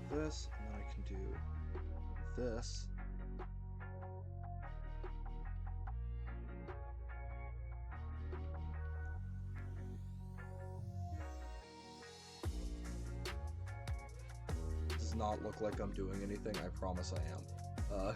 This, and then I can do this. Does not look like I'm doing anything, I promise I am.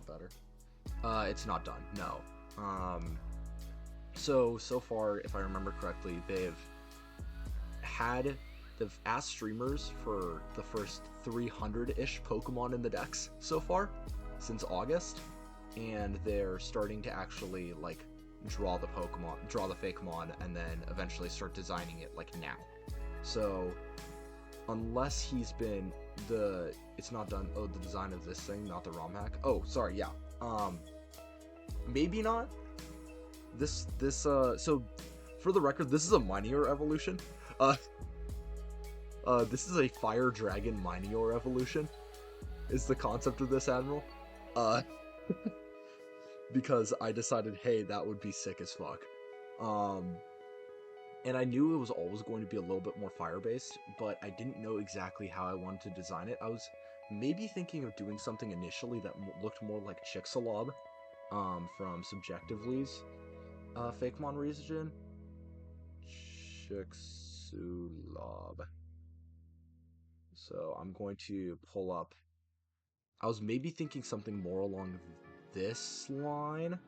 sound better. It's not done, no. So far, if I remember correctly, they've asked streamers for the first 300-ish Pokemon in the decks so far, since August, and they're starting to actually, like, draw the Fakemon, and then eventually start designing it, like, now. So, unless he's been, it's not done, the design of this thing, not the ROM hack. Oh, sorry, yeah. Maybe not. So, for the record, this is a Minior evolution. This is a Fire Dragon Minior evolution, is the concept of this Admiral. Because I decided, hey, that would be sick as fuck. And I knew it was always going to be a little bit more fire-based, but I didn't know exactly how I wanted to design it. I was maybe thinking of doing something initially that looked more like Chixalob, from Subjectively's Fakemon region. Chixalob. So I'm going to pull up. I was maybe thinking something more along this line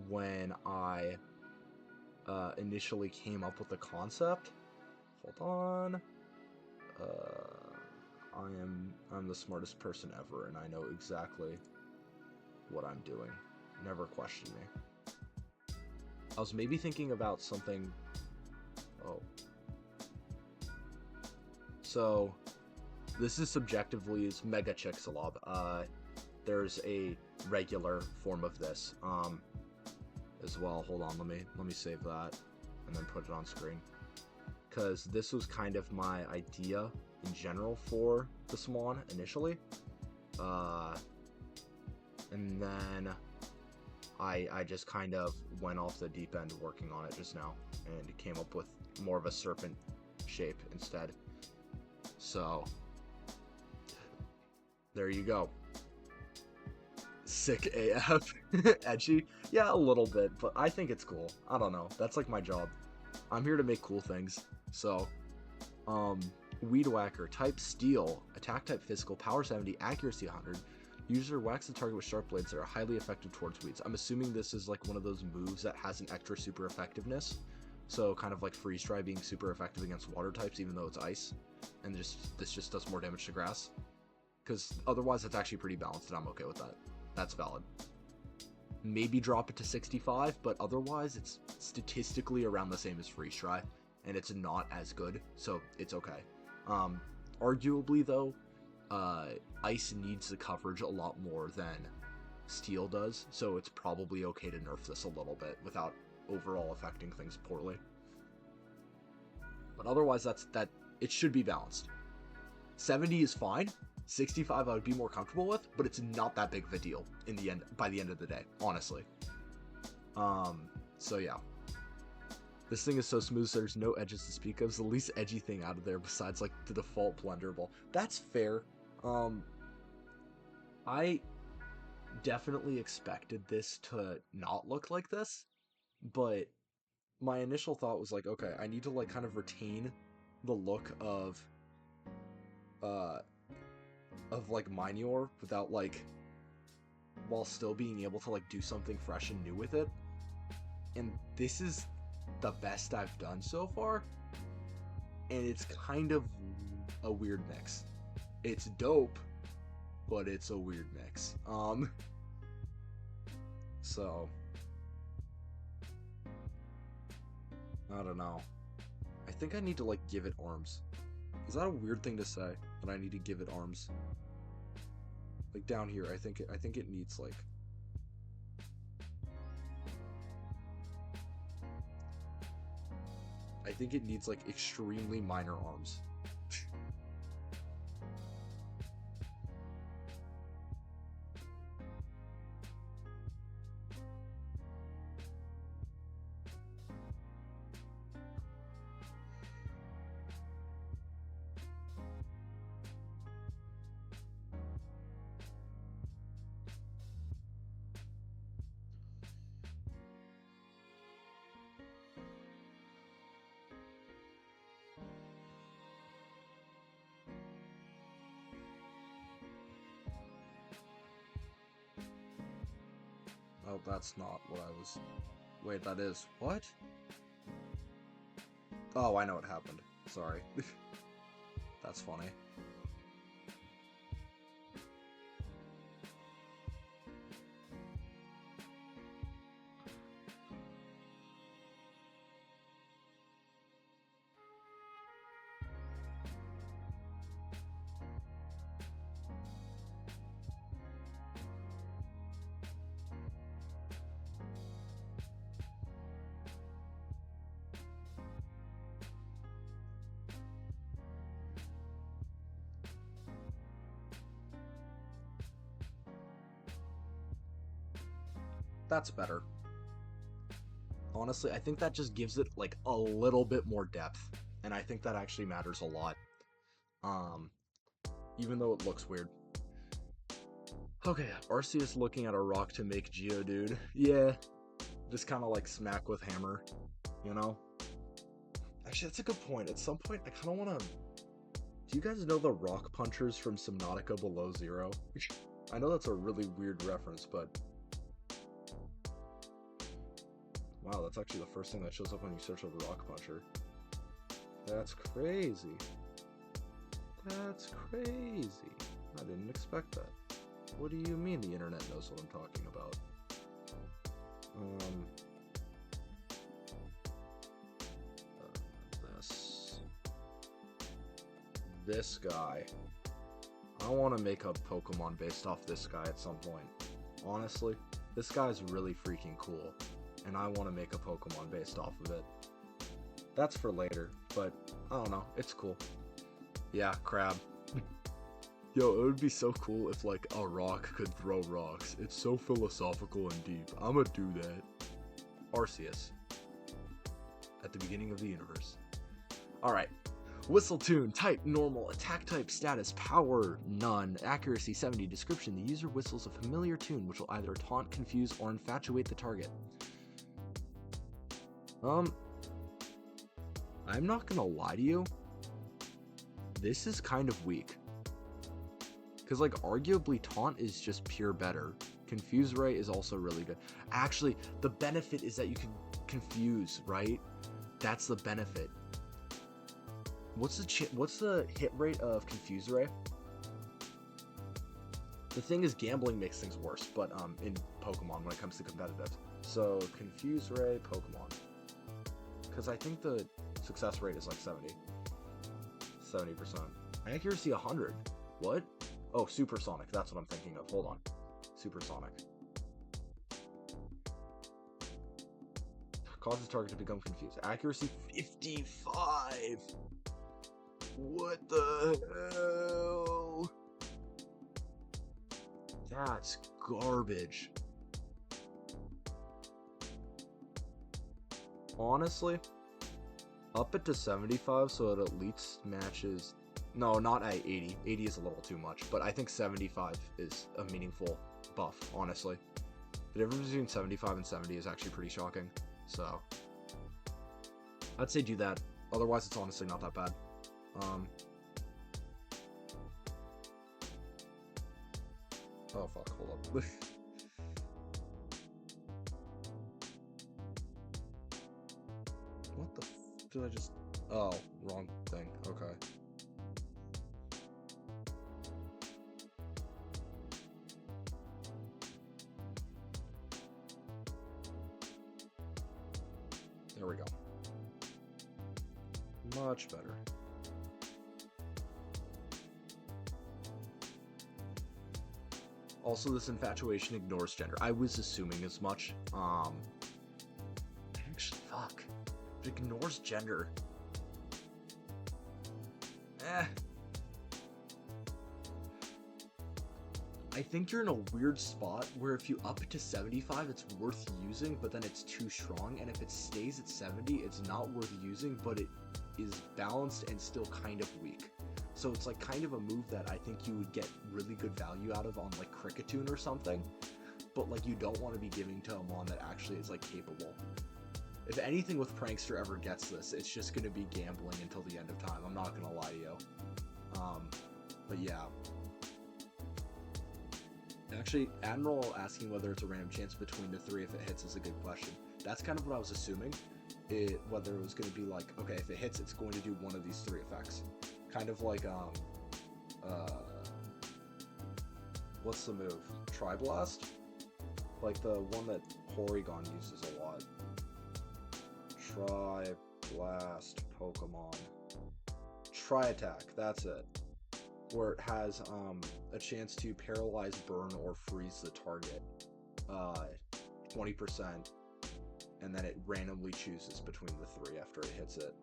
when I initially came up with the concept. Hold on. I'm the smartest person ever, and I know exactly what I'm doing. Never question me. I was maybe thinking about something. Oh. So, this is Subjectively's Mega Chixalob. There's a regular form of this, as well. Hold on, let me save that, and then put it on screen. Because this was kind of my idea in general for the Swan initially. And then I just kind of went off the deep end working on it just now, and came up with more of a serpent shape instead. So, there you go. Sick AF. Edgy? Yeah, a little bit, but I think it's cool. I don't know. That's like my job. I'm here to make cool things. So, Weed Whacker, type Steel, attack type Physical, power 70, accuracy 100. User whacks the target with sharp blades that are highly effective towards weeds. I'm assuming this is like one of those moves that has an extra super effectiveness. So kind of like Freeze Dry being super effective against water types, even though it's ice. And this just does more damage to grass. Because otherwise it's actually pretty balanced, and I'm okay with that. That's valid. Maybe drop it to 65, but otherwise it's statistically around the same as Freeze Dry, and it's not as good, so it's okay. Arguably though, Ice needs the coverage a lot more than Steel does, so it's probably okay to nerf this a little bit without overall affecting things poorly. But otherwise, it should be balanced. 70 is fine. 65 I would be more comfortable with, but it's not that big of a deal in the end. By the end of the day, honestly. So yeah. This thing is so smooth, so there's no edges to speak of. It's the least edgy thing out of there besides, like, the default Blunderball. That's fair. I definitely expected this to not look like this, but my initial thought was like, okay, I need to, like, kind of retain the look of like, Minior without, like, while still being able to, like, do something fresh and new with it. And this is the best I've done so far, and it's kind of a weird mix. It's dope, but it's a weird mix. So I don't know. I think I need to, like, give it arms. Is that a weird thing to say, that I need to give it arms? Like, down here, I think it needs, like, extremely minor arms. No, that's not what I was... Wait, that is... What? Oh, I know what happened. Sorry. That's funny. That's better. Honestly, I think that just gives it, like, a little bit more depth. And I think that actually matters a lot. Even though it looks weird. Okay, Arceus looking at a rock to make Geodude. Yeah. Just kind of like smack with hammer, you know? Actually, that's a good point. At some point, I kind of want to... Do you guys know the rock punchers from Subnautica Below Zero? I know that's a really weird reference, but... Wow, that's actually the first thing that shows up when you search up rock puncher. That's crazy. That's crazy. I didn't expect that. What do you mean the internet knows what I'm talking about? This guy. I want to make a Pokemon based off this guy at some point. Honestly, this guy's really freaking cool, and I want to make a Pokemon based off of it. That's for later, but I don't know, it's cool. Yeah, crab. Yo, it would be so cool if, like, a rock could throw rocks. It's so philosophical and deep. I'ma do that. Arceus. At the beginning of the universe. Alright. Whistle tune, type, normal, attack type, status, power, none, accuracy 70, description, the user whistles a familiar tune which will either taunt, confuse, or infatuate the target. I'm not gonna lie to you. This is kind of weak. Because, like, arguably taunt is just pure better. Confuse Ray is also really good. Actually, the benefit is that you can confuse, right? That's the benefit. What's the hit rate of Confuse Ray? The thing is, gambling makes things worse, but in Pokemon when it comes to competitive. So Confuse Ray, Pokemon. Because I think the success rate is like 70%. Accuracy 100. What? Oh, Supersonic. That's what I'm thinking of. Hold on. Supersonic. Causes target to become confused. Accuracy 55. What the hell? That's garbage. Honestly, up it to 75 so it at least matches... No, not at 80. 80 is a little too much, but I think 75 is a meaningful buff, honestly. The difference between 75 and 70 is actually pretty shocking, so... I'd say do that. Otherwise, it's honestly not that bad. Oh fuck, hold up. What the f did I just... Oh, wrong thing. Okay. There we go. Much better. Also, this infatuation ignores gender. I was assuming as much. Actually, fuck. It ignores gender. I think you're in a weird spot where if you up it to 75, it's worth using, but then it's too strong, and if it stays at 70, it's not worth using, but it is balanced and still kind of weak. So it's like kind of a move that I think you would get really good value out of on like Cricketune or something, but like you don't want to be giving to a mon that actually is like capable. If anything with Prankster ever gets this, it's just going to be gambling until the end of time. I'm not going to lie to you. But yeah. Actually, Admiral asking whether it's a random chance between the three if it hits is a good question. That's kind of what I was assuming. Whether it was going to be like, okay, if it hits, it's going to do one of these three effects. Kind of like, what's the move? Tri-Blast? Like the one that Porygon uses a lot. Tri-Blast Pokemon. Tri-Attack, that's it. Where it has a chance to paralyze, burn, or freeze the target 20%, and then it randomly chooses between the three after it hits it.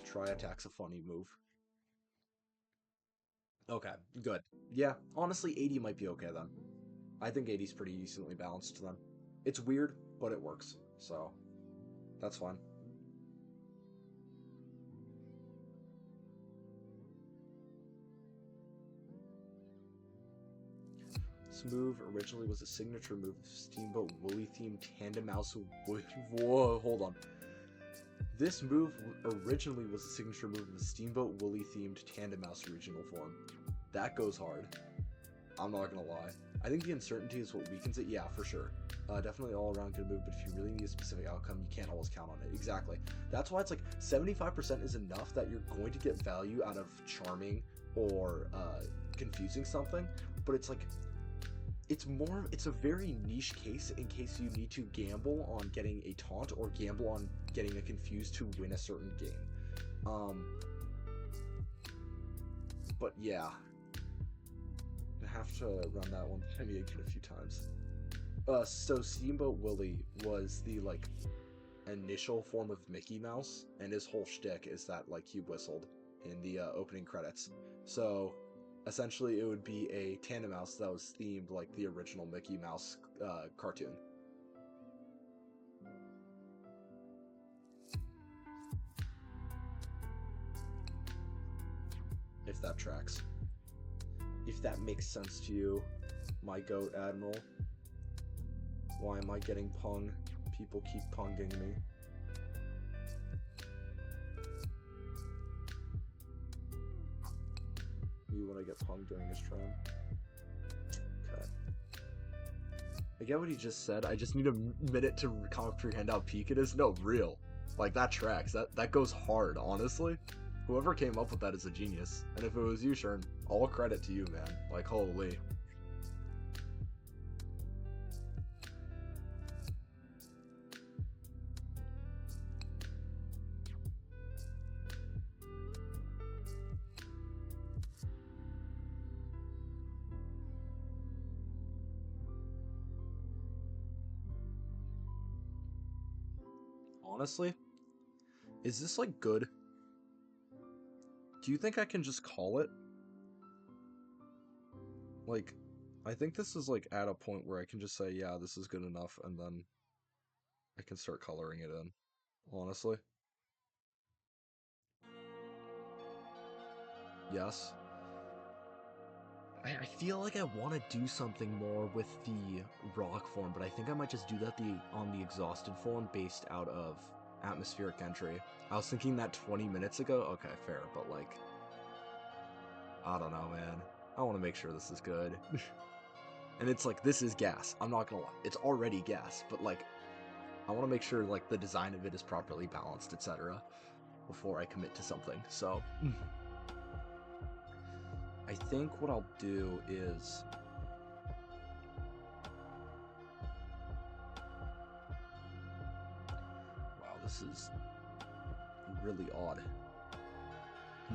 Tri-Attack's a funny move. Okay, good. Yeah, honestly, 80 might be okay then. I think 80's pretty decently balanced then. It's weird, but it works, so that's fine. This move originally was a signature move of Steamboat Woolly themed Tandem Mouse. Whoa, hold on. This move originally was a signature move of the Steamboat Woolly themed Tandem Mouse regional form. That goes hard. I'm not gonna lie. I think the uncertainty is what weakens it. Yeah, for sure. Definitely all around good move, but if you really need a specific outcome, you can't always count on it. Exactly. That's why it's like 75% is enough that you're going to get value out of charming or confusing something, but it's like it's a very niche case in case you need to gamble on getting a taunt or gamble on getting a confuse to win a certain game. But yeah, I have to run that one by me again a few times. So Steamboat Willie was the like initial form of Mickey Mouse, and his whole shtick is that like he whistled in the opening credits. So essentially, it would be a Tandem Mouse that was themed like the original Mickey Mouse cartoon. If that tracks. If that makes sense to you, my goat Admiral. Why am I getting pung? People keep punging me. You want to get punged during his turn? Okay. I get what he just said. I just need a minute to comprehend how peak it is. No, real. Like, that tracks. That goes hard, honestly. Whoever came up with that is a genius. And if it was you, Shern, all credit to you, man. Like, holy. Honestly, is this, like, good? Do you think I can just call it? Like, I think this is, like, at a point where I can just say, yeah, this is good enough, and then I can start coloring it in. Honestly. Yes. I feel like I want to do something more with the rock form, but I think I might just do that on the exhausted form based out of atmospheric entry. I was thinking that 20 minutes ago. Okay, fair, but like, I don't know, man. I want to make sure this is good. And it's like, this is gas. I'm not gonna lie. It's already gas, but like, I want to make sure like the design of it is properly balanced, etc. before I commit to something. So I think what I'll do is wow, this is really odd.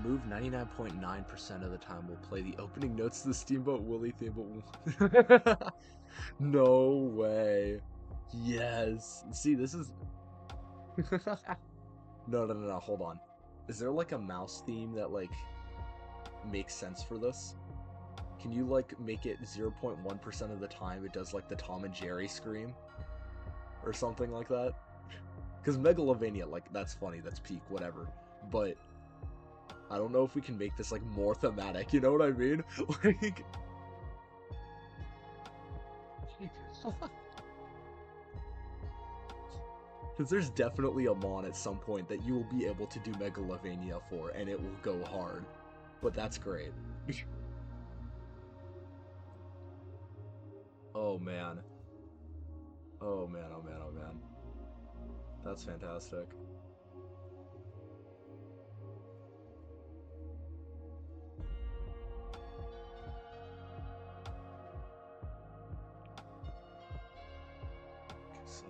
Move 99.9% of the time will play the opening notes to the Steamboat Willie theme, but no way. Yes. See, this is no, hold on. Is there like a mouse theme that like makes sense for this? Can you like make it 0.1% of the time it does like the Tom and Jerry scream or something like that? Because Megalovania, like, that's funny, that's peak, whatever, but I don't know if we can make this like more thematic, you know what I mean? Like Because there's definitely a Mon at some point that you will be able to do Megalovania for, and it will go hard. But that's great. Oh man. Oh man, oh man, oh man. That's fantastic. So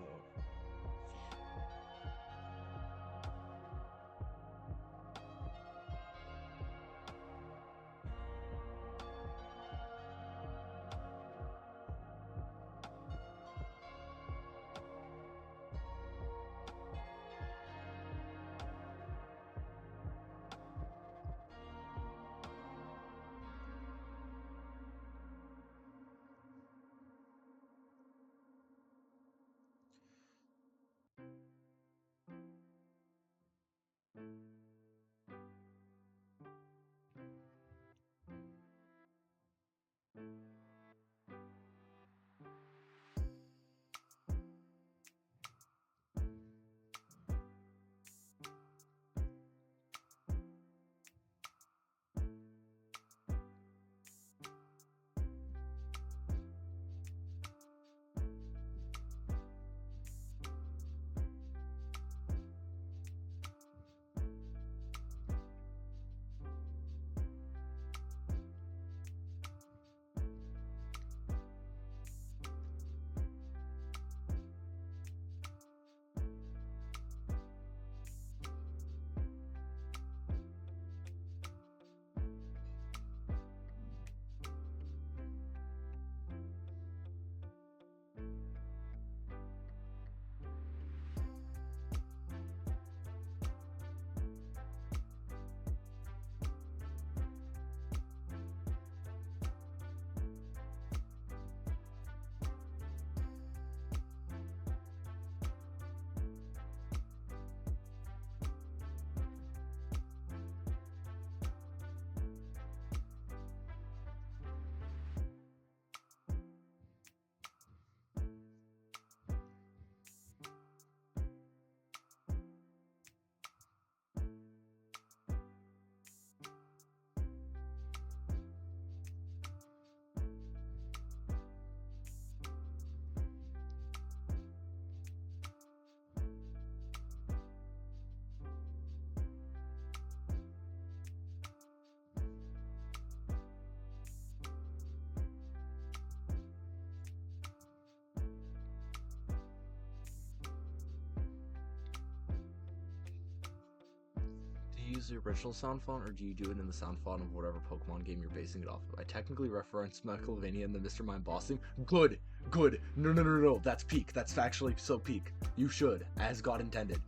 do you use the original sound font, or do you do it in the sound font of whatever Pokemon game you're basing it off of? I technically referenced Megalovania in the Mr. Mime boss theme. Good, good. No, no, no, no. That's peak. That's factually so peak. You should, as God intended.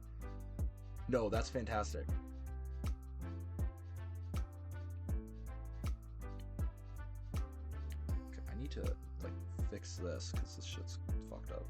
No, that's fantastic. Okay, I need to like fix this because this shit's fucked up.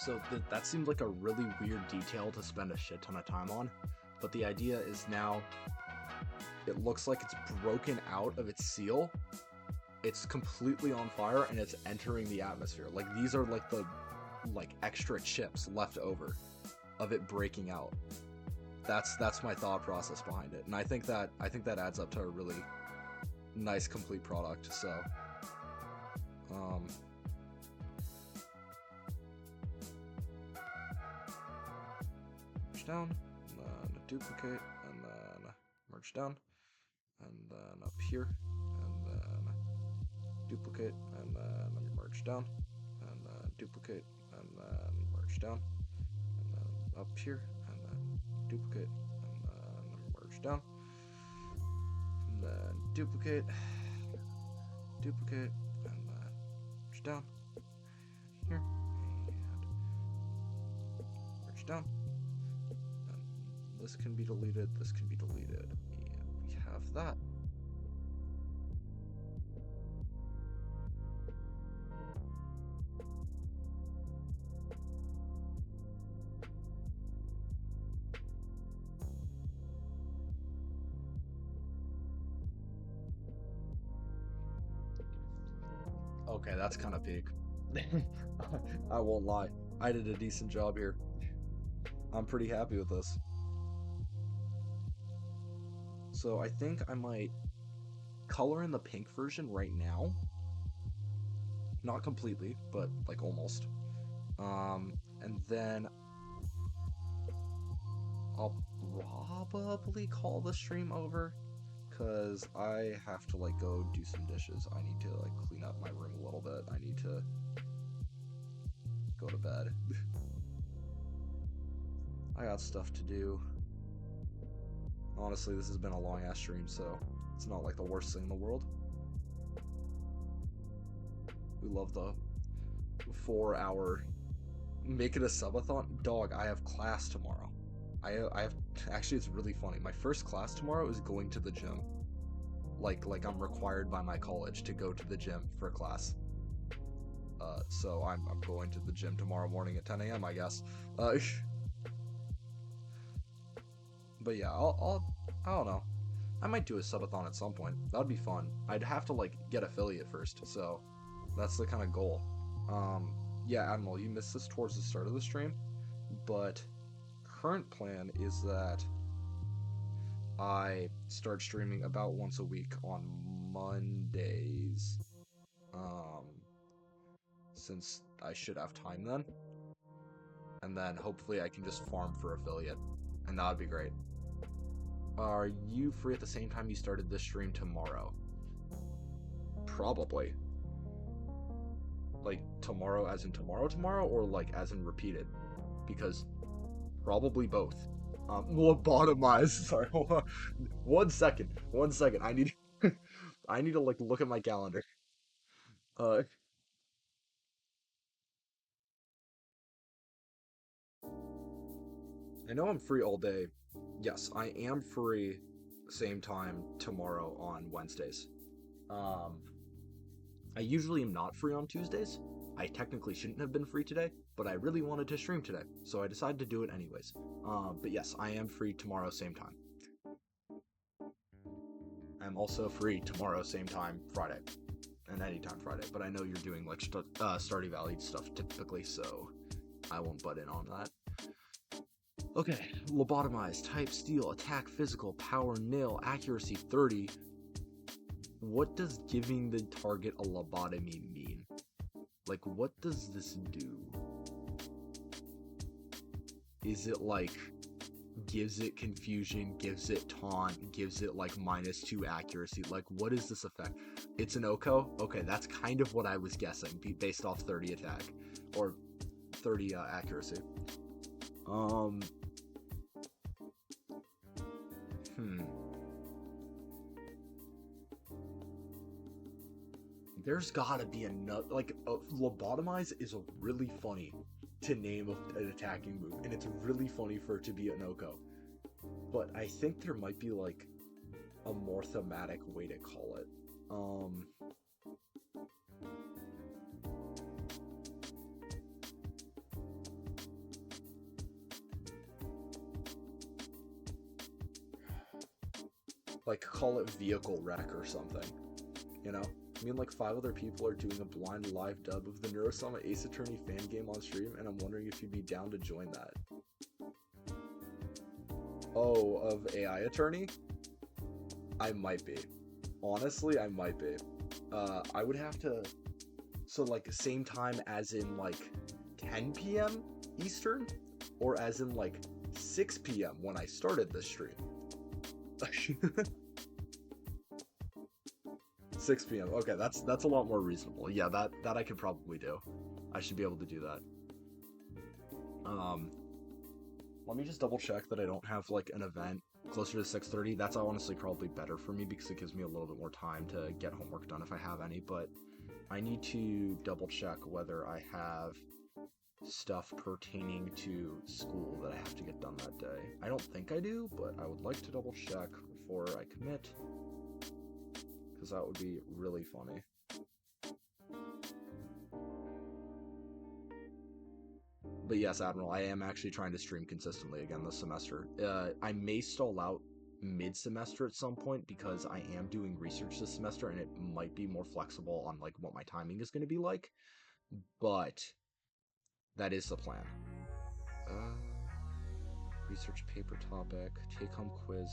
So that seems like a really weird detail to spend a shit ton of time on, but the idea is now it looks like it's broken out of its seal. It's completely on fire and it's entering the atmosphere. Like these are like the extra chips left over of it breaking out. That's my thought process behind it, and I think that adds up to a really nice complete product. So down, and then duplicate, and then merge down, and then up here, and then duplicate, and then merge down, and then duplicate, and then merge down, and then up here, and then duplicate, and then merge down, and then duplicate, and then merge down, here, and merge down. This can be deleted, this can be deleted, and we have that. Okay, that's kind of big. I won't lie. I did a decent job here. I'm pretty happy with this. So I think I might color in the pink version right now. Not completely, but like almost. And then I'll probably call the stream over because I have to like go do some dishes. I need to like clean up my room a little bit. I need to go to bed. I got stuff to do. Honestly, this has been a long ass stream, so it's not like the worst thing in the world. We love the 4-hour make it a subathon. Dog, I have class tomorrow. I have actually, it's really funny. My first class tomorrow is going to the gym. Like I'm required by my college to go to the gym for class. So I'm going to the gym tomorrow morning at 10 a.m. I guess. But yeah, I don't know. I might do a subathon at some point. That'd be fun. I'd have to like get affiliate first, so that's the kind of goal. Yeah, Admiral, you missed this towards the start of the stream, but current plan is that I start streaming about once a week on Mondays. Since I should have time then. And then hopefully I can just farm for affiliate, and that would be great. Are you free at the same time you started this stream tomorrow? Probably. Like tomorrow as in tomorrow, or like as in repeated? Because probably both. Lobotomize. Sorry. 1 second. 1 second. I need I need to like look at my calendar. I know I'm free all day. Yes, I am free same time tomorrow on Wednesdays. I usually am not free on Tuesdays. I technically shouldn't have been free today, but I really wanted to stream today, so I decided to do it anyways. But yes, I am free tomorrow same time. I'm also free tomorrow same time Friday, and anytime Friday, but I know you're doing like Stardew Valley stuff typically, so I won't butt in on that. Okay, lobotomize, type steel, attack physical, power nil, accuracy 30. What does giving the target a lobotomy mean? Like, what does this do? Is it like, gives it confusion, gives it taunt, gives it like -2 accuracy? Like, what is this effect? It's an Oko? Okay, that's kind of what I was guessing, based off 30 attack, or 30 accuracy. There's gotta be another, like, lobotomize is a really funny to name an attacking move, and it's really funny for it to be an Oko. But I think there might be, like, a more thematic way to call it. Like, call it vehicle wreck or something, you know? Me and like 5 other people are doing a blind live dub of the Neurosama Ace Attorney fan game on stream, and I'm wondering if you'd be down to join that. Oh, of AI Attorney? I might be. Honestly, I might be. I would have to... So, like, same time as in, like, 10 p.m. Eastern? Or as in, like, 6 p.m. when I started this stream? 6 p.m. Okay, that's a lot more reasonable. Yeah, that I could probably do. I should be able to do that. Let me just double check that I don't have like an event closer to 6:30. That's honestly probably better for me because it gives me a little bit more time to get homework done if I have any, but I need to double check whether I have stuff pertaining to school that I have to get done that day. I don't think I do, but I would like to double check before I commit, because that would be really funny. But yes, Admiral, I am actually trying to stream consistently again this semester. I may stall out mid-semester at some point because I am doing research this semester and it might be more flexible on like what my timing is going to be like, but that is the plan. Research paper topic, take-home quiz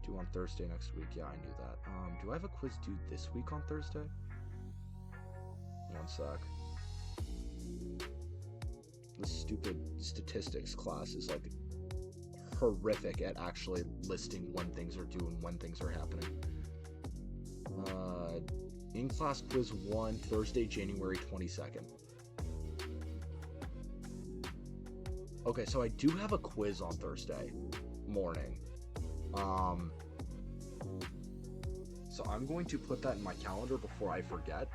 due on Thursday next week. Yeah, I knew that. Do I have a quiz due this week on Thursday? One sec. The stupid statistics class is like horrific at actually listing when things are due and when things are happening. In-class quiz 1, Thursday, January 22nd. Okay, so I do have a quiz on Thursday morning. So I'm going to put that in my calendar before I forget.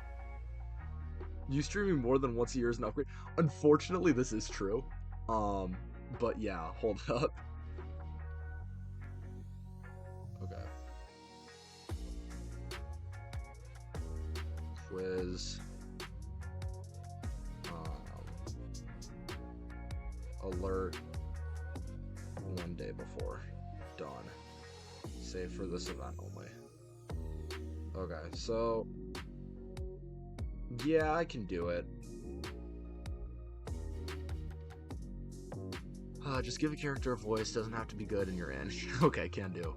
You streaming more than once a year is an upgrade. Unfortunately, this is true. But yeah, hold up. Okay. Quiz. Alert. One day before. Done. Save for this event only. Okay, so... yeah, I can do it. Just give a character a voice, doesn't have to be good and you're in. Okay, can do.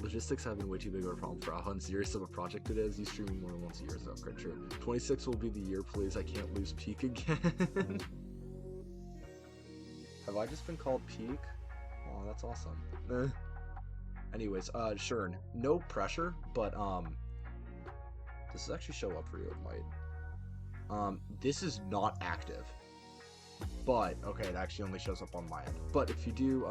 Logistics have been way too big of a problem for how unserious of a project it is. You streaming more than once a year is an upgrade, true. 26 will be the year, please. I can't lose Peak again. Have I just been called Peak? Oh, that's awesome. Anyways, sure, no pressure, but, does this actually show up for you? It might. This is not active. But, okay, it actually only shows up on my end. But if you do,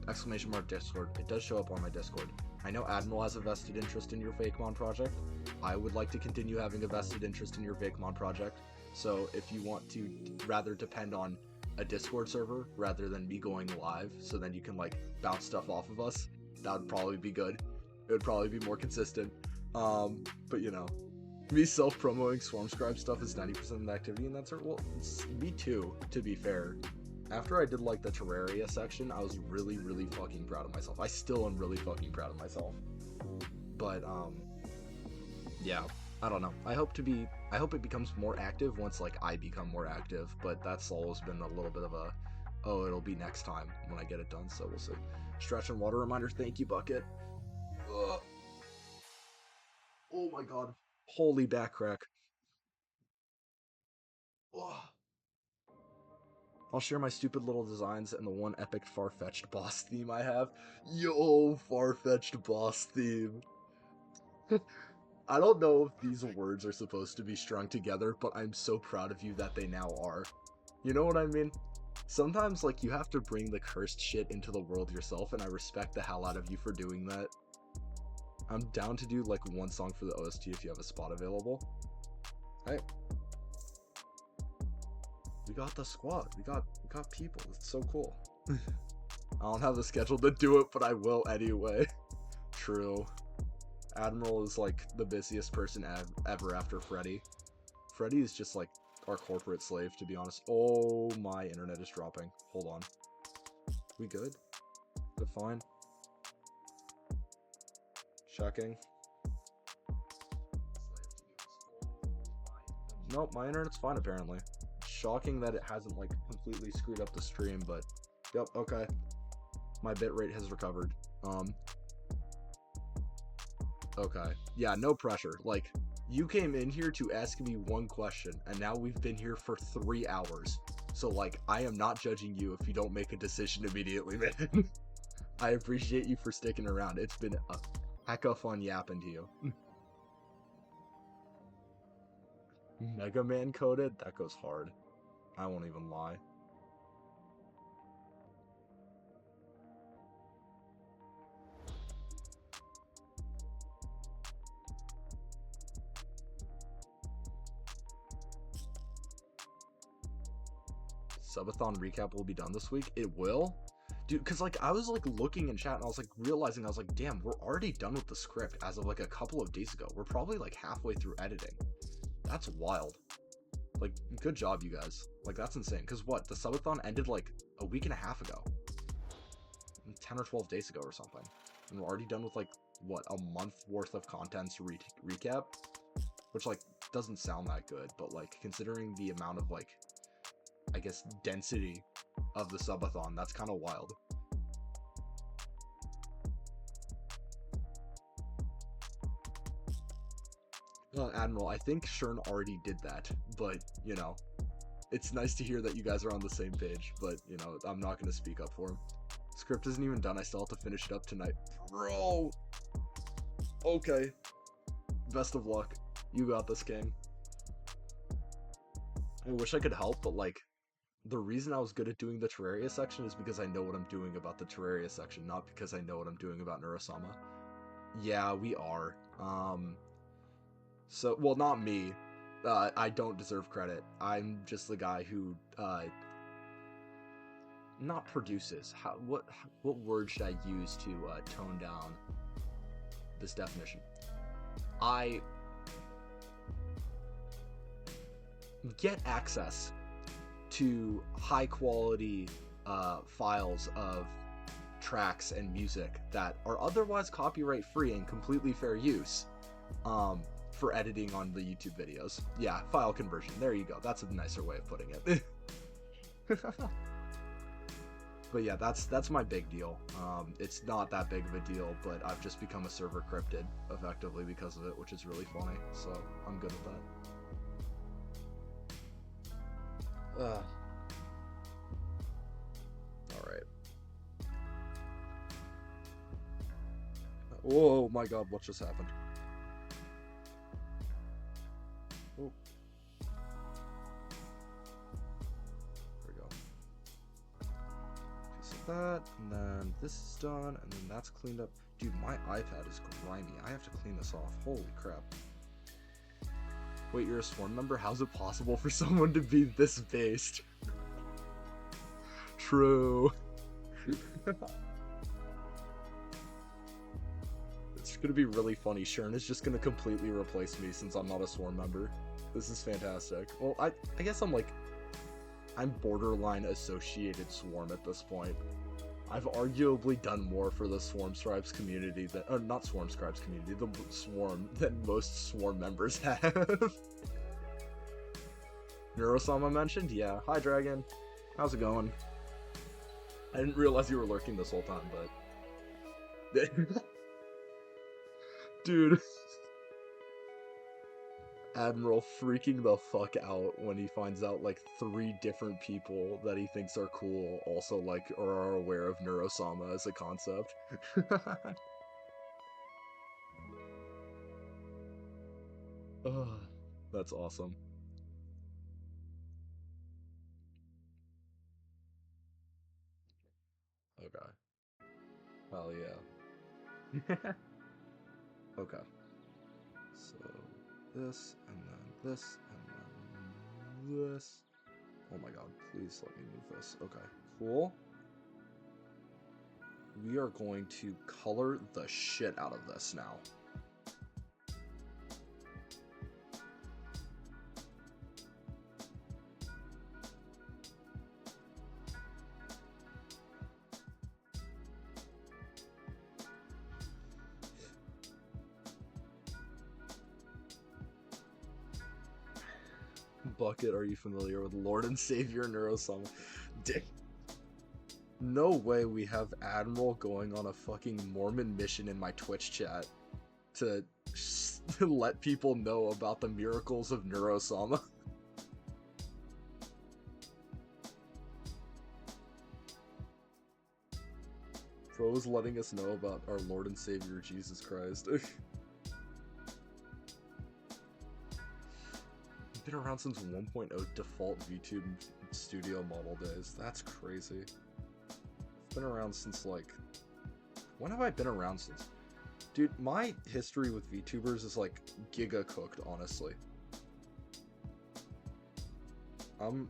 exclamation mark Discord, it does show up on my Discord. I know Admiral has a vested interest in your Fakemon project. I would like to continue having a vested interest in your Fakemon project. So if you want to rather depend on a Discord server rather than me going live, so then you can, like, bounce stuff off of us, that would probably be good. It would probably be more consistent. But, you know. Me self-promoting Swarmscribe stuff is 90% of the activity, and that's well, it's me too, to be fair. After I did like the Terraria section, I was really, really fucking proud of myself. I still am really fucking proud of myself. But, yeah, I don't know. I hope it becomes more active once, like, I become more active, but that's always been a little bit of a, oh, it'll be next time when I get it done, so we'll see. Stretch and water reminder, thank you, Bucket. Ugh. Oh my god. Holy back crack. Ugh. I'll share my stupid little designs and the one epic far-fetched boss theme I have. Yo, far-fetched boss theme. I don't know if these words are supposed to be strung together, but I'm so proud of you that they now are. You know what I mean? Sometimes, like, you have to bring the cursed shit into the world yourself, and I respect the hell out of you for doing that. I'm down to do, like, one song for the OST if you have a spot available. Hey. We got the squad. We got people. It's so cool. I don't have the schedule to do it, but I will anyway. True. Admiral is, like, the busiest person ever after Freddy. Freddy is just, like, our corporate slave, to be honest. Oh, my internet is dropping. Hold on. We good? Good, fine? Checking. Nope, my internet's fine apparently. Shocking that it hasn't like completely screwed up the stream, but yep, okay. My bitrate has recovered. Okay. Yeah, no pressure. Like, you came in here to ask me one question, and now we've been here for 3 hours. So, like, I am not judging you if you don't make a decision immediately, man. I appreciate you for sticking around. It's been a heck of fun yapping to you. Mega Man coded? That goes hard. I won't even lie. Subathon recap will be done this week. It will? Dude, because like I was like looking in chat and I was like realizing, I was like, damn, we're already done with the script as of like a couple of days ago. We're probably like halfway through editing. That's wild. Like, good job, you guys. Like, that's insane. Because what? The subathon ended like a week and a half ago. 10 or 12 days ago or something. And we're already done with like, what, a month worth of contents recap? Which like doesn't sound that good, but like considering the amount of like, I guess, density of the subathon, that's kind of wild. Admiral, I think Shern already did that, but, you know, it's nice to hear that you guys are on the same page, but, you know, I'm not going to speak up for him. Script isn't even done, I still have to finish it up tonight. Bro! Okay. Best of luck. You got this, King. I wish I could help, but, like, the reason I was good at doing the Terraria section is because I know what I'm doing about the Terraria section, not because I know what I'm doing about Neurosama. Yeah, we are. So, well, not me. I don't deserve credit. I'm just the guy who, not produces. What word should I use to tone down this definition? I get access to high quality files of tracks and music that are otherwise copyright free and completely fair use for editing on the YouTube videos. Yeah, file conversion. There you go. That's a nicer way of putting it. But yeah, that's my big deal. It's not that big of a deal, but I've just become a server cryptid effectively because of it, which is really funny. So I'm good with that. All right. Oh my God, what just happened? Oh. There we go. Piece of that, and then this is done, and then that's cleaned up. Dude, my iPad is grimy. I have to clean this off. Holy crap. Wait, you're a sworn member? How's it possible for someone to be this based? True. It's gonna be really funny. Shern is just gonna completely replace me since I'm not a sworn member. This is fantastic. Well, I guess I'm borderline associated swarm at this point. I've arguably done more for the Swarm Scribes community than, or not Swarm Scribes community, the Swarm, than most Swarm members have. Neurosama mentioned? Yeah. Hi, Dragon. How's it going? I didn't realize you were lurking this whole time, but... Dude. Admiral freaking the fuck out when he finds out like 3 different people that he thinks are cool also like or are aware of Neurosama as a concept. Oh, that's awesome. Okay. Hell yeah. Okay. So this and then this and then this. Oh my God, please let me move this. Okay, cool. We are going to color the shit out of this now. Bucket, are you familiar with Lord and Savior Neurosama? Dick. No way we have Admiral going on a fucking Mormon mission in my Twitch chat to let people know about the miracles of Neurosama. Bro's letting us know about our Lord and Savior Jesus Christ. Been around since 1.0 default VTube studio model days. That's crazy. It's been around since like... When have I been around since? Dude, my history with VTubers is like giga cooked, honestly. I'm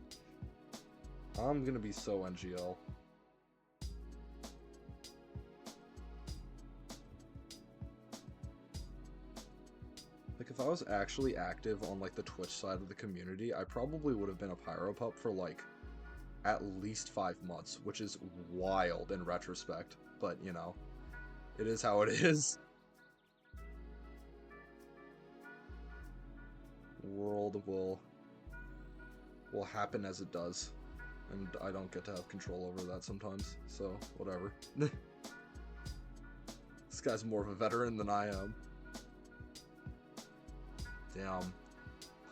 gonna be so NGL. Like, if I was actually active on, like, the Twitch side of the community, I probably would have been a Pyropup for, like, at least 5 months, which is wild in retrospect. But, you know, it is how it is. World will happen as it does. And I don't get to have control over that sometimes, so whatever. This guy's more of a veteran than I am. Damn.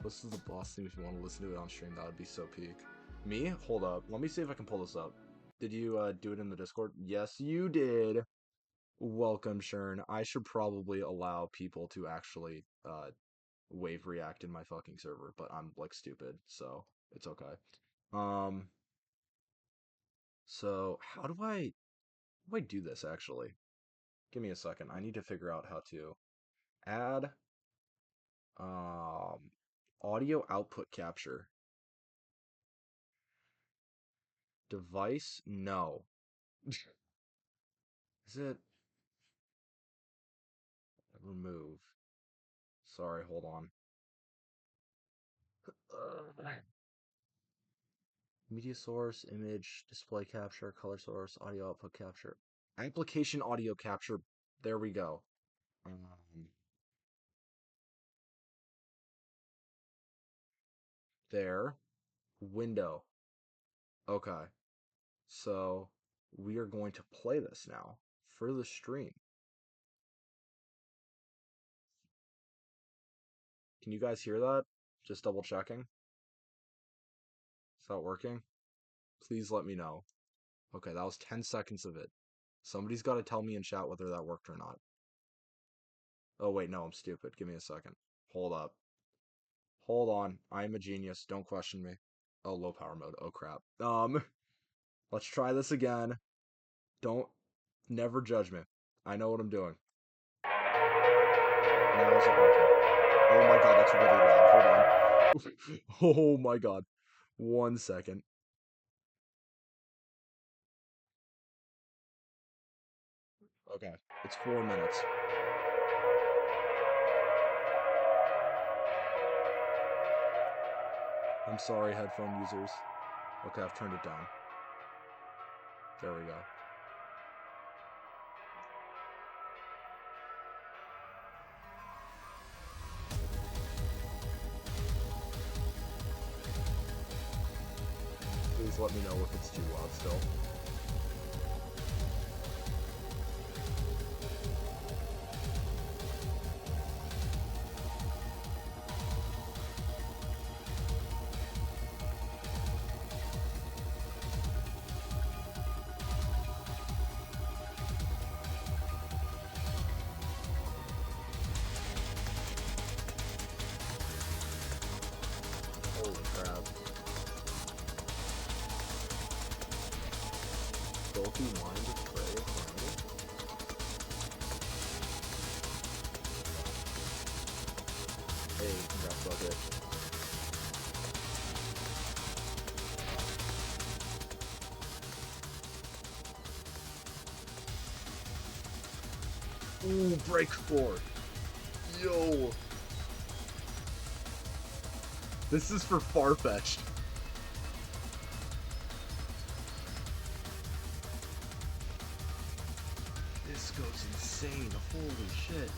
This is the boss theme. If you want to listen to it on stream, that would be so peak. Me? Hold up. Let me see if I can pull this up. Did you do it in the Discord? Yes, you did. Welcome, Shern. I should probably allow people to actually wave react in my fucking server, but I'm like stupid, so it's okay. So how do I do this actually? Give me a second. I need to figure out how to add audio output capture. Device? No. Is it? Remove. Sorry, hold on. Media source, image, display capture, color source, audio output capture. Application audio capture. There we go. There. Window. Okay. So we are going to play this now for the stream. Can you guys hear that? Just double checking. Is that working? Please let me know. Okay, that was 10 seconds of it. Somebody's got to tell me in chat whether that worked or not. Oh wait, no, I'm stupid. Give me a second. Hold up. Hold on. I am a genius. Don't question me. Oh, low power mode. Oh crap. Let's try this again. Never judge me. I know what I'm doing. Now is it working? Oh my god, that's really loud. Hold on. Oh my god. 1 second. Okay, it's 4 minutes. I'm sorry, headphone users. Okay, I've turned it down. There we go. Please let me know if it's too loud still. Holy crap. Bulky mind of prey. Hey, congrats, Bucket. Ooh, break 4. Yo. This is for Farfetch'd. This goes insane. Holy shit.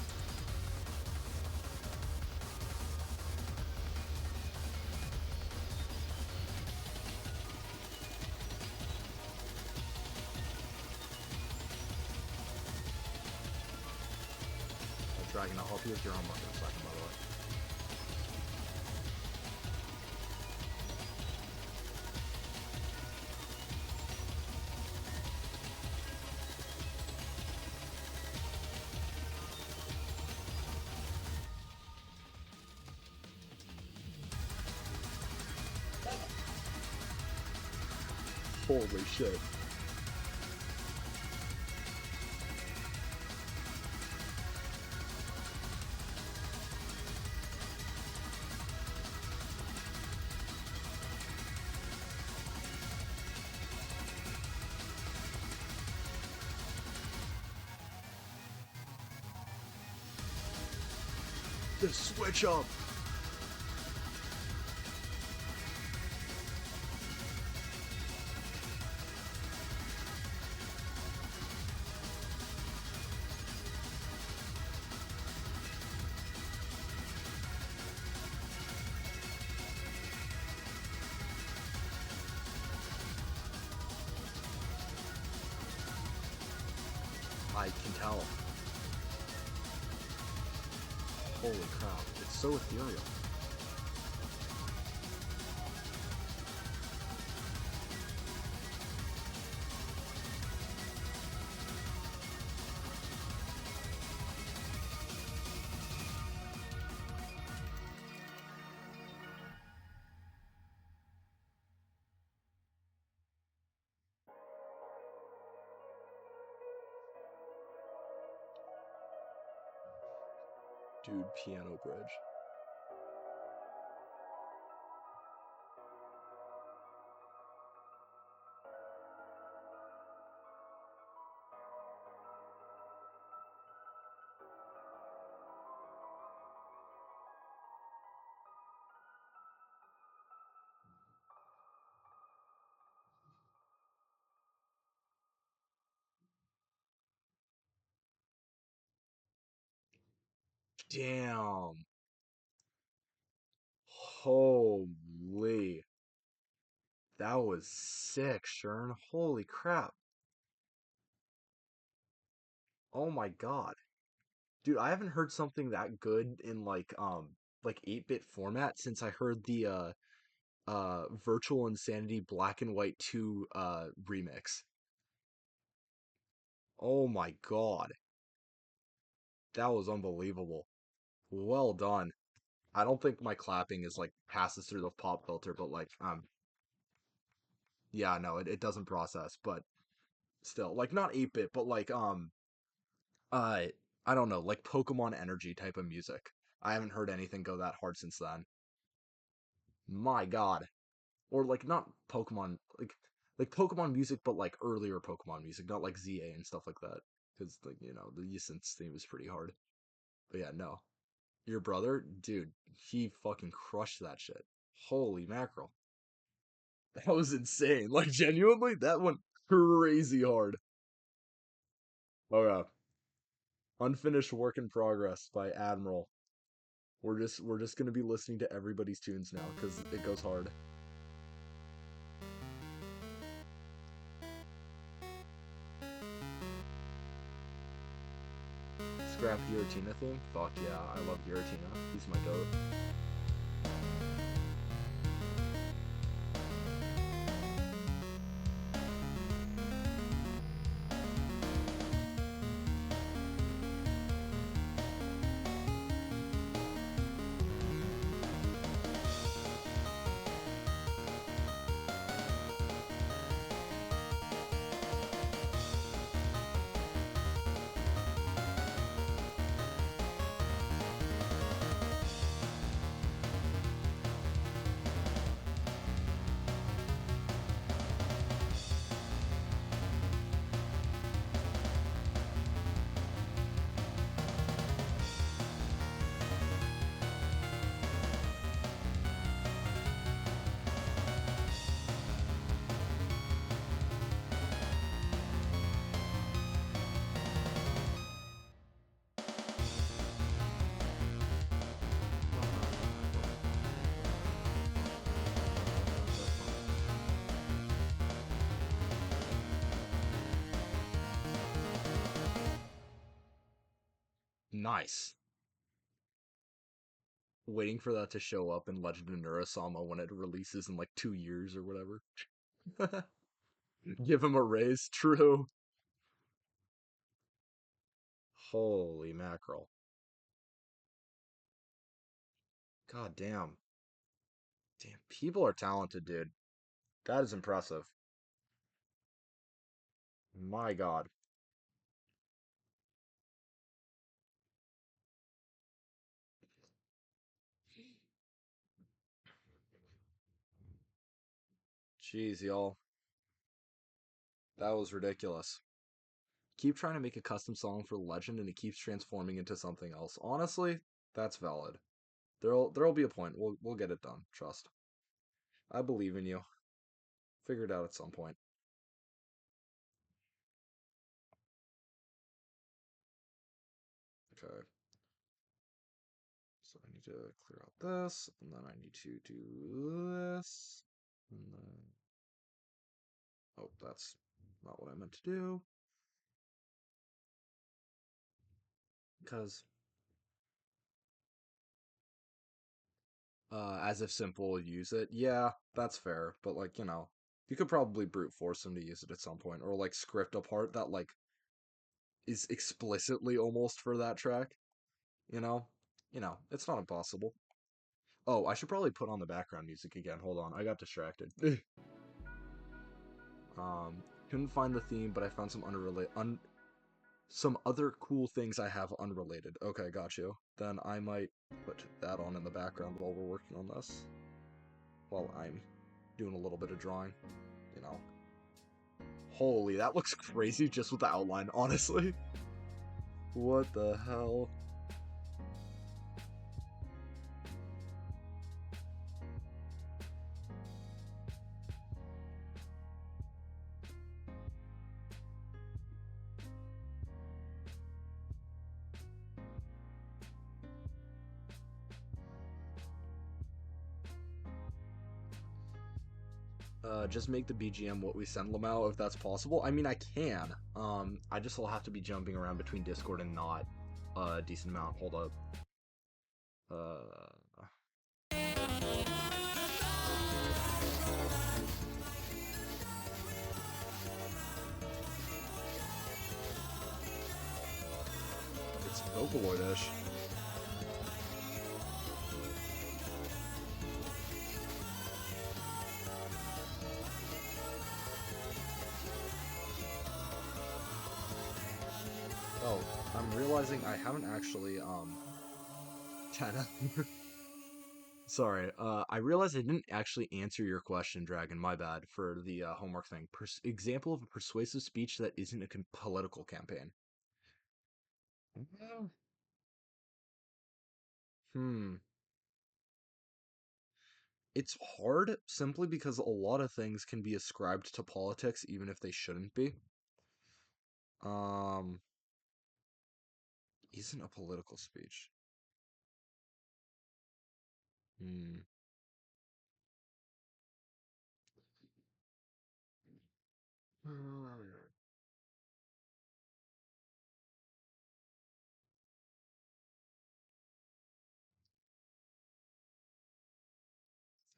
Dragon, I'll help you with your homework in a second, by the way. Holy shit. The switch up! I can tell. Holy crap, it's so ethereal. Dude, piano bridge. Damn. Holy. That was sick, Shern. Holy crap. Oh my god. Dude, I haven't heard something that good in like 8-bit format since I heard the Virtual Insanity Black and White 2 remix. Oh my god. That was unbelievable. Well done. I don't think my clapping is like passes through the pop filter, but like yeah, no, it doesn't process, but still, like not 8-bit, but like uh I don't know, like Pokemon Energy type of music. I haven't heard anything go that hard since then. My God. Or like not Pokemon like Pokemon music, but like earlier Pokemon music, not like ZA and stuff like that. Because like, you know, the Yusins theme is pretty hard. But yeah, no. Your brother, dude, he fucking crushed that shit. Holy mackerel. That was insane. Like genuinely, that went crazy hard. Okay. Unfinished Work in Progress by Admiral. We're just gonna be listening to everybody's tunes now because it goes hard. Scrap Giratina theme? Fuck yeah, I love Giratina. He's my goat. Nice. Waiting for that to show up in Legend of Neurosama when it releases in like 2 years or whatever. Give him a raise, true. Holy mackerel. God damn. Damn, people are talented, dude. That is impressive. My God. Jeez, y'all. That was ridiculous. Keep trying to make a custom song for Legend and it keeps transforming into something else. Honestly, that's valid. There'll be a point. We'll get it done. Trust. I believe in you. Figure it out at some point. Okay. So I need to clear out this, and then I need to do this, and then oh, that's not what I meant to do. Because as if simple would use it. Yeah, that's fair. But like, you could probably brute force him to use it at some point, or like script a part that like is explicitly almost for that track. You know, it's not impossible. Oh, I should probably put on the background music again. Hold on, I got distracted. Couldn't find the theme, but I found some some other cool things I have unrelated. Okay, got you. Then I might put that on in the background while we're working on this. While I'm doing a little bit of drawing, you know. Holy, that looks crazy just with the outline, honestly. What the hell? Just make the BGM what we send Lamau if that's possible. I mean, I can. I just will have to be jumping around between Discord and not a decent amount. Hold up. It's Vocaloid-ish. Oh, I'm realizing I haven't actually, kinda. Sorry, I realized I didn't actually answer your question, Dragon, my bad, for the homework thing. Example of a persuasive speech that isn't a political campaign. Mm. Hmm. It's hard simply because a lot of things can be ascribed to politics even if they shouldn't be. Um, isn't a political speech. Hmm.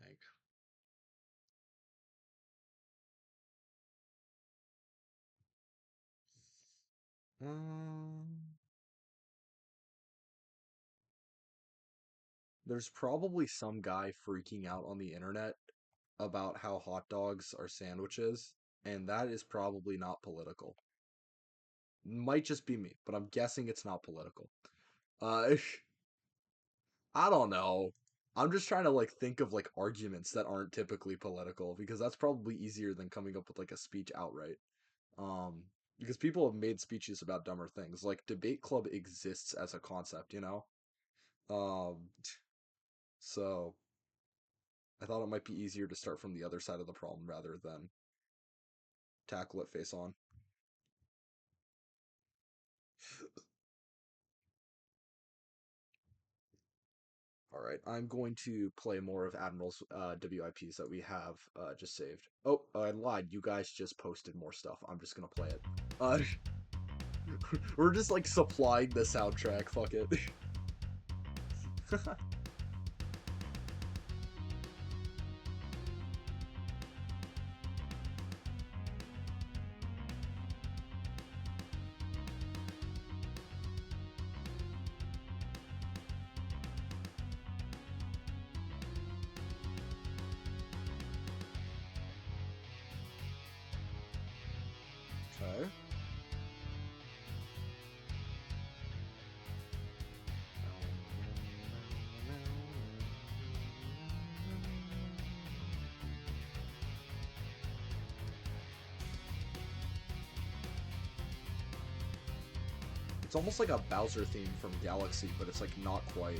Think. Um, there's probably some guy freaking out on the internet about how hot dogs are sandwiches, and that is probably not political. Might just be me, but I'm guessing it's not political. Uh, I don't know. I'm just trying to like think of like arguments that aren't typically political because that's probably easier than coming up with like a speech outright. Um, because people have made speeches about dumber things. Like debate club exists as a concept, you know? Um, so I thought it might be easier to start from the other side of the problem rather than tackle it face on. All right, I'm going to play more of Admiral's WIPs that we have just saved. Oh, I lied. You guys just posted more stuff. I'm just gonna play it. Uh, we're just like supplying the soundtrack. Fuck it. It's almost like a Bowser theme from Galaxy, but it's like not quite.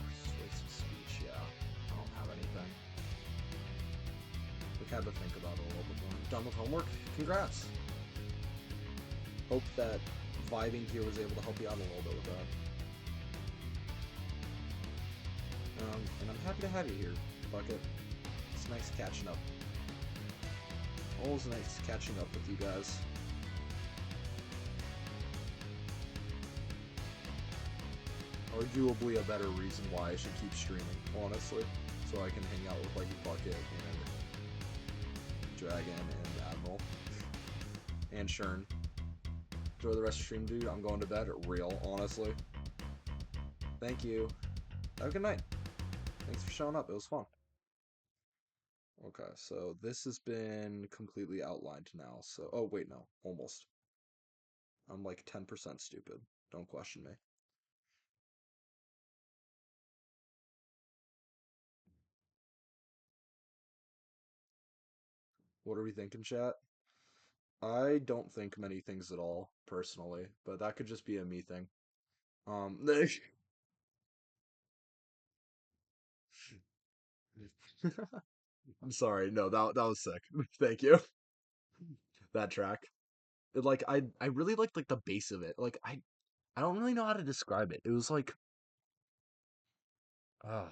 Persuasive speech, yeah. I don't have anything. We had to think about it a little bit more. Done with homework? Congrats! Hope that vibing here was able to help you out a little bit with that. And I'm happy to have you here, Bucket. It's nice catching up. Always nice catching up with you guys. Arguably a better reason why I should keep streaming, honestly. So I can hang out with like Bucket and Dragon and Admiral. And Shern. Enjoy the rest of the stream, dude. I'm going to bed. Real, honestly. Thank you. Have a good night. Thanks for showing up. It was fun. Okay, so this has been completely outlined now. So, oh wait, no, almost. I'm like 10% stupid. Don't question me. What are we thinking, chat? I don't think many things at all, personally, but that could just be a me thing. I'm sorry. No, that was sick. Thank you. That track. Like I really liked like the bass of it. Like I don't really know how to describe it. It was like uh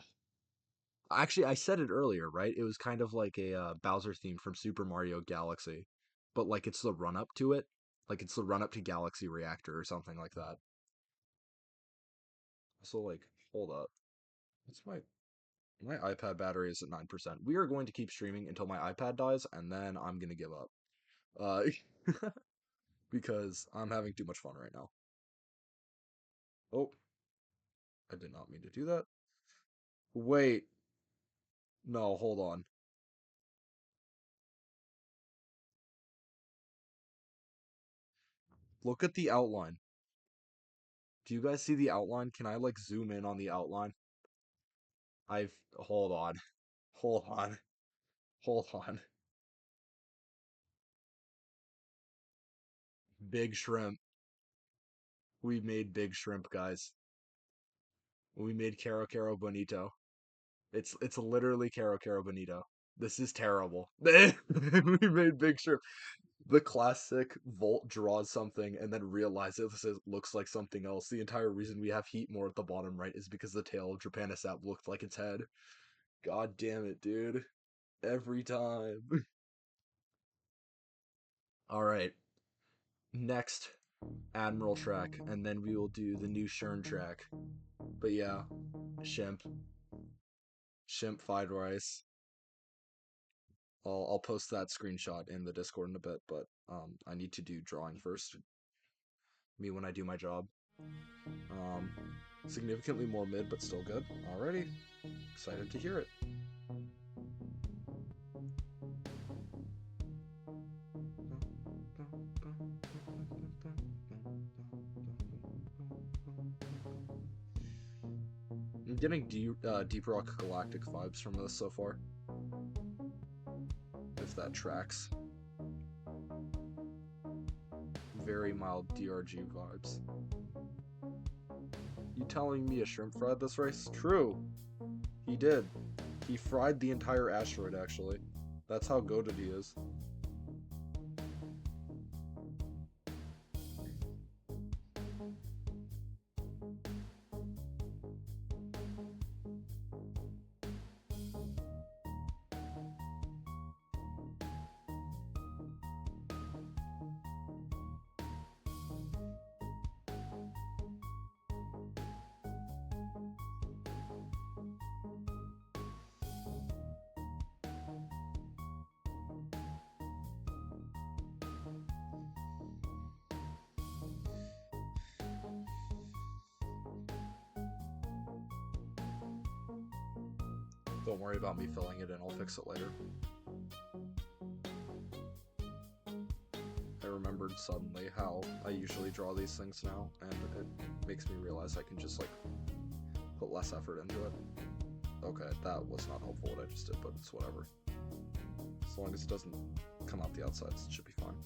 actually I said it earlier, right? It was kind of like a Bowser theme from Super Mario Galaxy, but like it's the run up to it. Like it's the run up to Galaxy Reactor or something like that. So like hold up. What's my iPad battery is at 9%. We are going to keep streaming until my iPad dies and then I'm going to give up. Because I'm having too much fun right now. Oh, I did not mean to do that. Wait. No, hold on. Look at the outline. Do you guys see the outline? Can I like zoom in on the outline? Hold on. Hold on. Hold on. Big shrimp. We made big shrimp, guys. We made Caro Caro Bonito. It's literally Caro Caro Bonito. This is terrible. We made big shrimp. The classic Volt draws something and then realizes it looks like something else. The entire reason we have heat more at the bottom right is because the tail of Japanisap looked like its head. God damn it, dude. Every time. Alright. Next Admiral track, and then we will do the new Shern track. But yeah, Shimp. Shimp fried rice. I'll post that screenshot in the Discord in a bit, but I need to do drawing first. Me when I do my job. Um, significantly more mid, but still good. Alrighty. Excited to hear it. I'm getting Deep Rock Galactic vibes from this so far. If that tracks. Very mild DRG vibes. You telling me a shrimp fried this rice? True. He did. He fried the entire asteroid, actually. That's how goated he is. Don't worry about me filling it in, I'll fix it later. I remembered suddenly how I usually draw these things now, and it makes me realize I can just, like, put less effort into it. Okay, that was not helpful what I just did, but it's whatever. As long as it doesn't come out the outsides, it should be fine.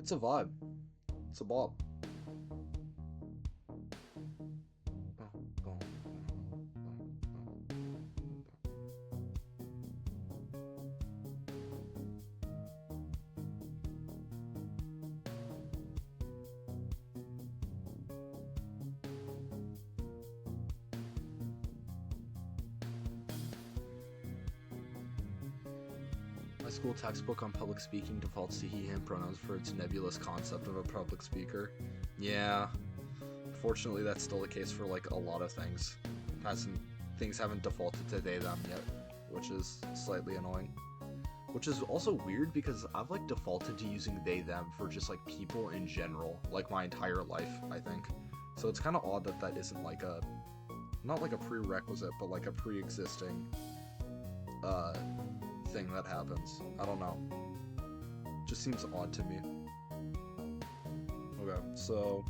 It's a vibe. It's a bop. My school textbook on public speaking defaults to he, him pronouns for its nebulous concept of a public speaker. Yeah. Fortunately, that's still the case for, like, a lot of things. Things haven't defaulted to they, them yet, which is slightly annoying. Which is also weird because I've, like, defaulted to using they, them for just, like, people in general, like, my entire life, I think. So it's kind of odd that that isn't, like, not like a prerequisite, but, like, a pre-existing, thing that happens. I don't know. Just seems odd to me. Okay, so...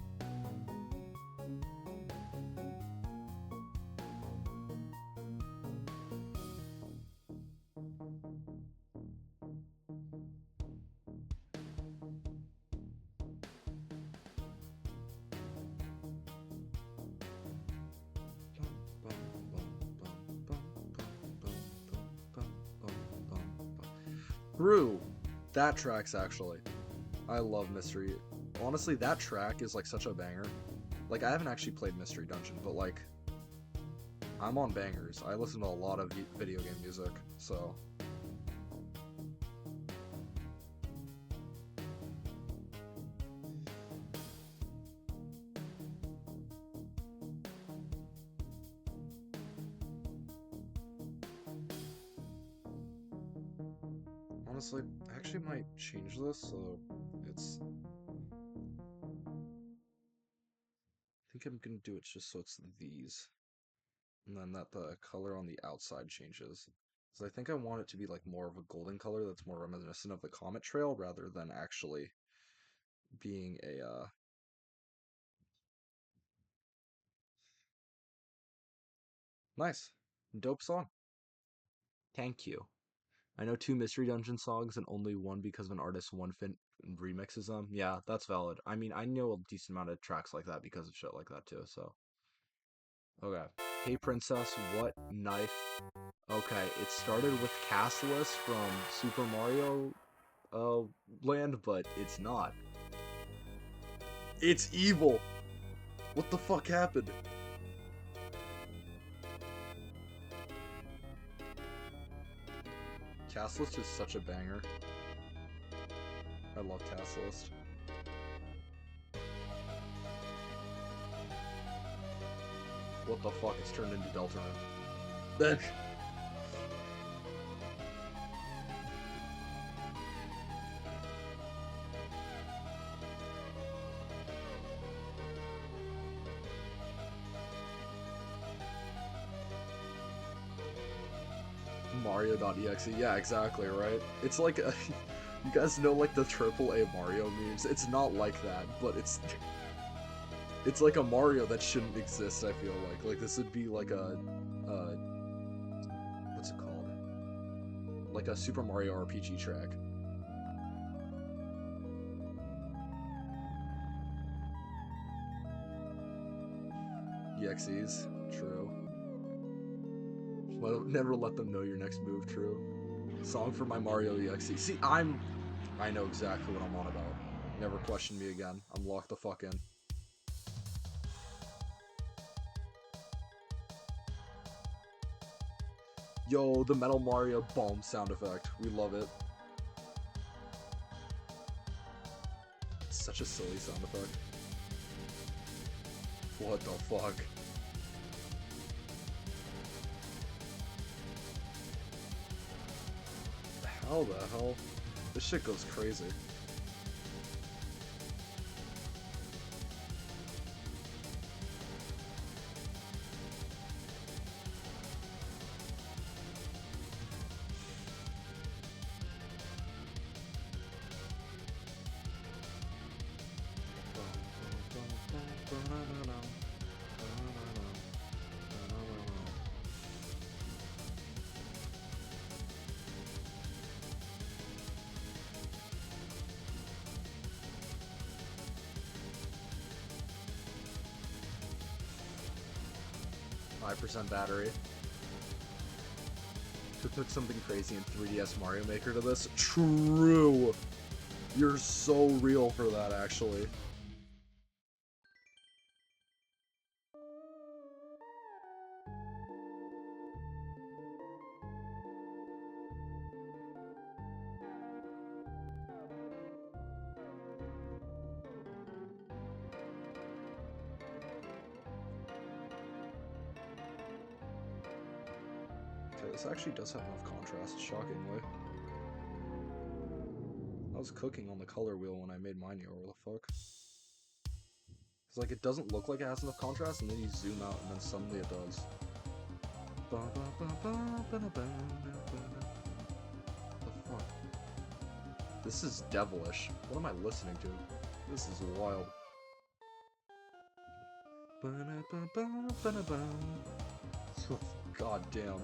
True. That track's actually. I love Mystery. Honestly, that track is like such a banger. Like, I haven't actually played Mystery Dungeon, but like, I'm on bangers. I listen to a lot of video game music, so. Honestly, I actually might change this so it's... I think I'm gonna do it just so it's these. And then that the color on the outside changes. So I think I want it to be like more of a golden color that's more reminiscent of the Comet Trail rather than actually being a, Nice. Dope song. Thank you. I know 2 Mystery Dungeon songs and only one because of an artist one fin remixes them. Yeah, that's valid. I mean, I know a decent amount of tracks like that because of shit like that too, so. Okay. Hey Princess, what knife? Okay, it started with Castless from Super Mario Land, but it's not. It's evil! What the fuck happened? Castless is such a banger. I love Castless. What the fuck? It's turned into Deltarune. Then. Mario.exe, yeah, exactly, right? It's like, you guys know, like, the AAA Mario memes? It's not like that, but it's like a Mario that shouldn't exist, I feel like. Like, this would be like a, what's it called? Like a Super Mario RPG track. EXEs, true. Never let them know your next move, true. Song for my Mario EXE. See, I know exactly what I'm on about. Never question me again. I'm locked the fuck in. Yo, the Metal Mario bomb sound effect. We love it. It's such a silly sound effect. What the fuck? How the hell? This shit goes crazy. 5% battery. Could put something crazy in 3DS Mario Maker to this. True! You're so real for that, actually. Okay, this actually does have enough contrast, shockingly. I was cooking on the color wheel when I made mine, yo, what the fuck? It's like, it doesn't look like it has enough contrast, and then you zoom out, and then suddenly it does. The fuck? This is devilish. What am I listening to? This is wild. God damn.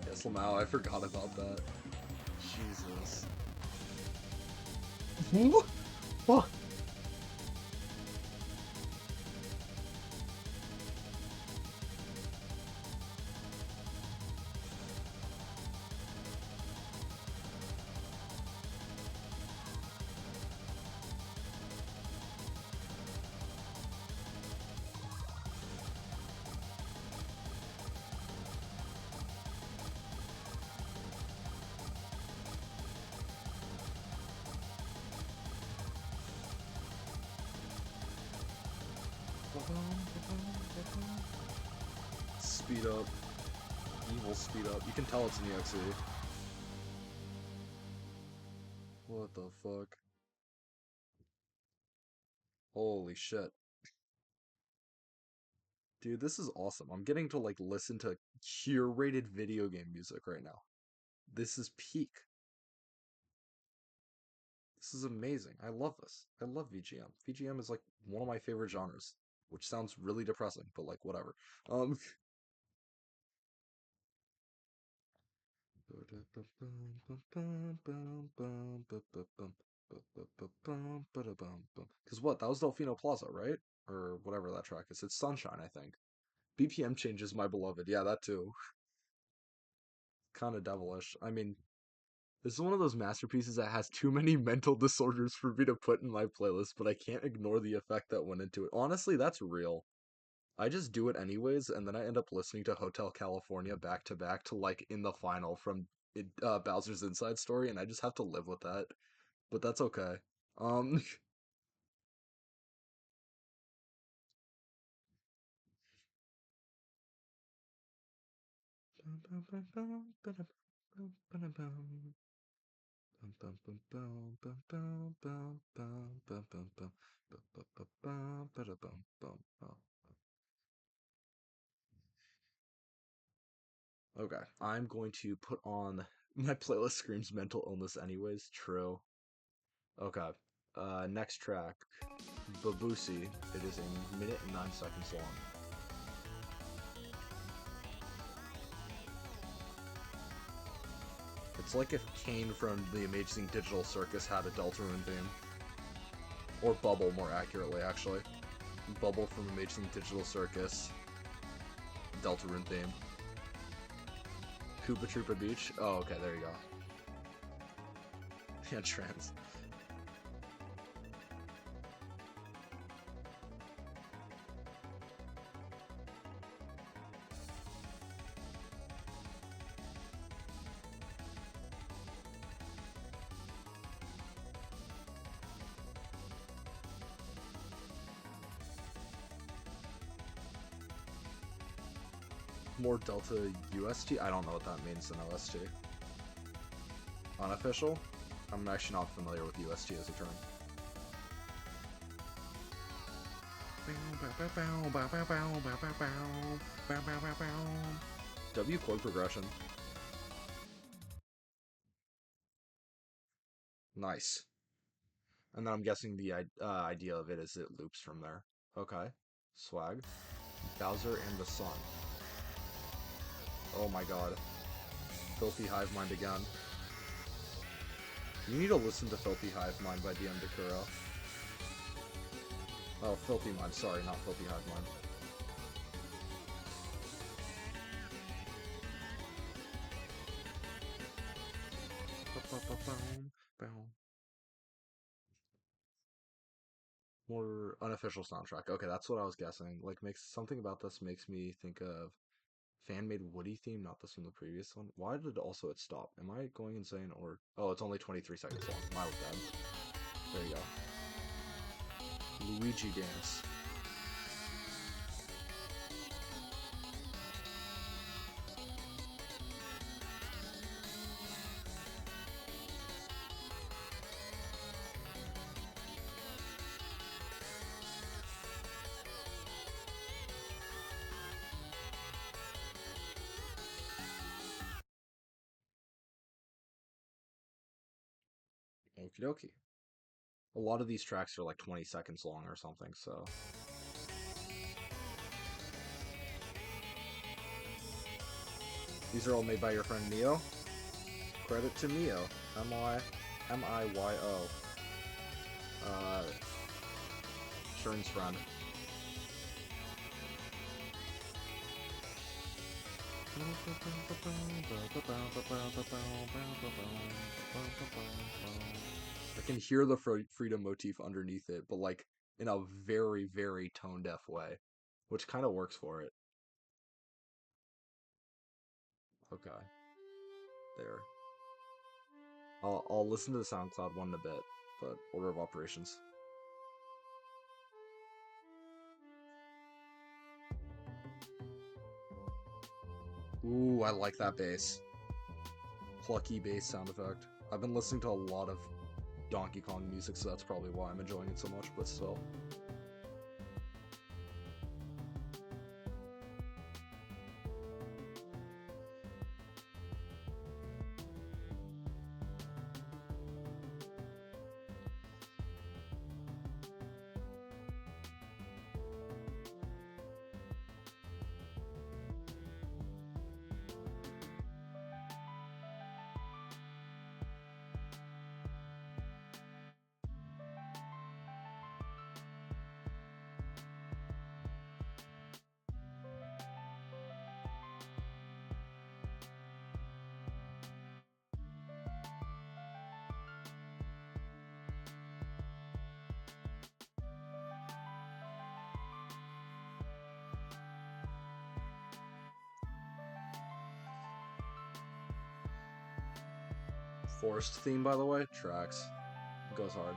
Yes, Lamau, I forgot about that. Jesus. What? Fuck. Speed up. Evil speed up. You can tell it's an EXE. What the fuck? Holy shit. Dude, this is awesome. I'm getting to, like, listen to curated video game music right now. This is peak. This is amazing. I love this. I love VGM. VGM is, like, one of my favorite genres, which sounds really depressing, but, like, whatever. Um, Because what? That was Delfino Plaza, right? Or whatever that track is. It's Sunshine, I think. BPM changes my beloved. Yeah, that too. Kind of devilish. I mean, this is one of those masterpieces that has too many mental disorders for me to put in my playlist, but I can't ignore the effect that went into it. Honestly, that's real. I just do it anyways, and then I end up listening to Hotel California back to back to like in the final from Bowser's Inside Story, and I just have to live with that. But that's okay. Um, okay, I'm going to put on my playlist screams mental illness anyways. True. Okay. Next track, Babusi. It is a minute and 9 seconds long. It's like if Kane from the Amazing Digital Circus had a Deltarune theme. Or Bubble, more accurately, actually. Bubble from Amazing Digital Circus. Deltarune theme. Koopa Troopa Beach. Oh, okay, there you go. Yeah, trans. More Delta UST? I don't know what that means in OST. Unofficial? I'm actually not familiar with UST as a term. W chord progression. Nice. And then I'm guessing the idea of it is it loops from there. Okay. Swag. Bowser and the Sun. Oh my god. Filthy Hive Mind again. You need to listen to Filthy Hive Mind by DM Dekuro. Oh, Filthy Mind. Sorry, not Filthy Hive Mind. More unofficial soundtrack. Okay, that's what I was guessing. Like, makes something about this makes me think of fan-made Woody theme, not this from the previous one. Why did also it stop? Am I going insane or... Oh, it's only 23 seconds long. My bad. There you go. Luigi dance. Okie dokie. A lot of these tracks are like 20 seconds long or something, so... These are all made by your friend Mio. Credit to Mio. M-I-Y-O. Shern's friend. I can hear the freedom motif underneath it, but like in a very, very tone deaf way, which kind of works for it. Okay, there. I'll listen to the SoundCloud one in a bit, but order of operations. Ooh, I like that bass. Plucky bass sound effect. I've been listening to a lot of Donkey Kong music, so that's probably why I'm enjoying it so much, but still. Forest theme, by the way, tracks. It goes hard.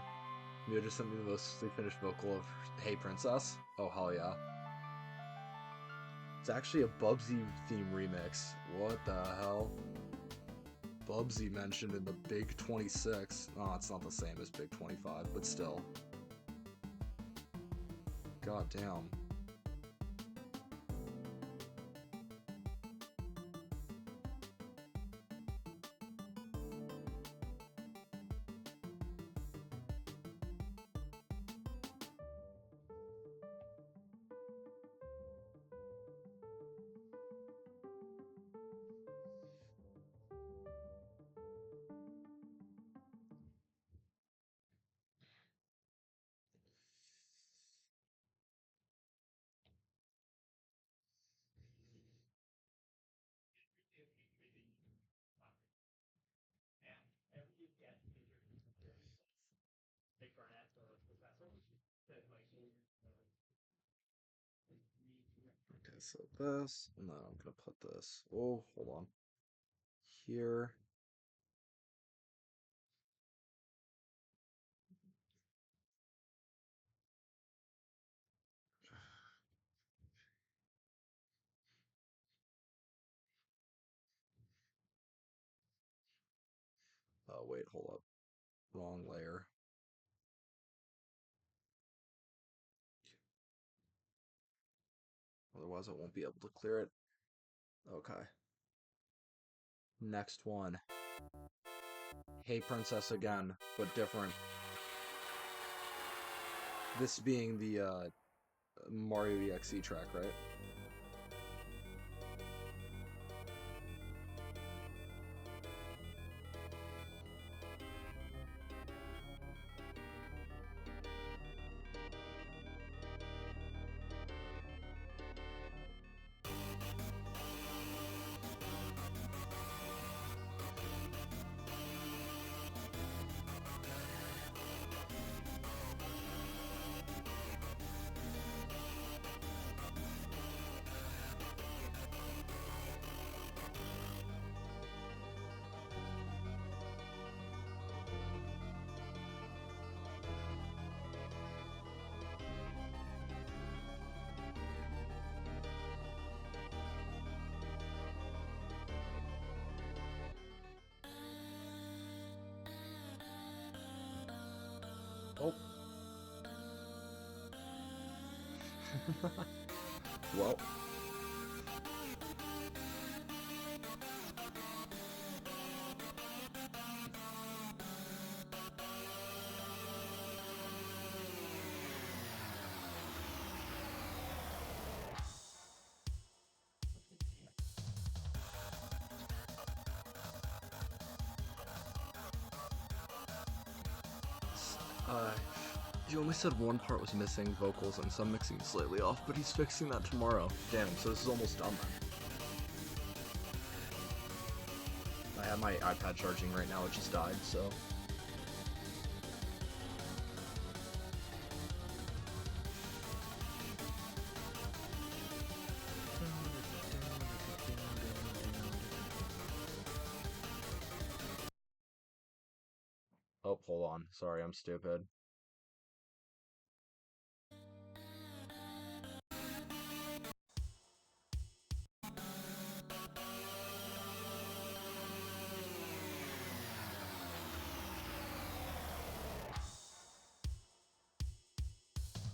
Mio just sent me the mostly finished vocal of Hey Princess. Oh, hell yeah. It's actually a Bubsy theme remix. What the hell? Bubsy mentioned in the Big 26. Oh, it's not the same as Big 25, but still. God damn. Okay, so this, and then I'm gonna put this. Oh, hold on. Here. Oh, wait, hold up. Wrong layer. Otherwise, I won't be able to clear it. Okay. Next one. Hey Princess again, but different. This being the Mario EXE track, right? Oh, well, uh, you only said one part was missing, vocals, and some mixing slightly off, but he's fixing that tomorrow. Damn, so this is almost done then. I have my iPad charging right now, it just died, so. Oh, hold on. Sorry, I'm stupid.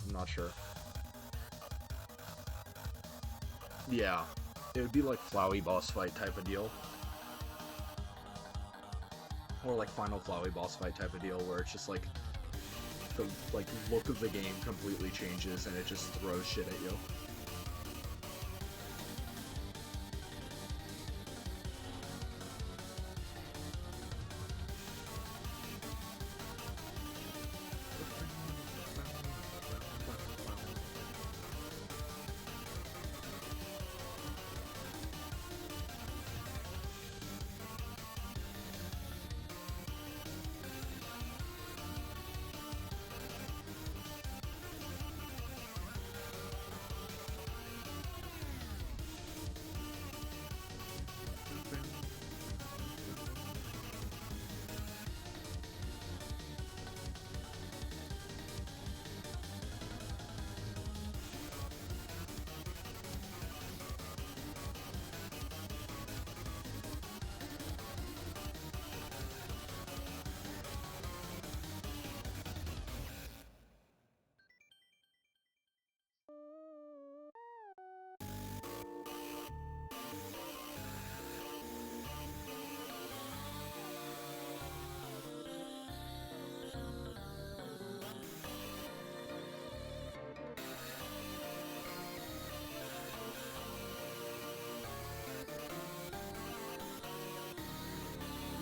I'm not sure. Yeah, it would be like Flowey boss fight type of deal. Or like final Flowey boss fight type of deal where it's just like the like look of the game completely changes and it just throws shit at you.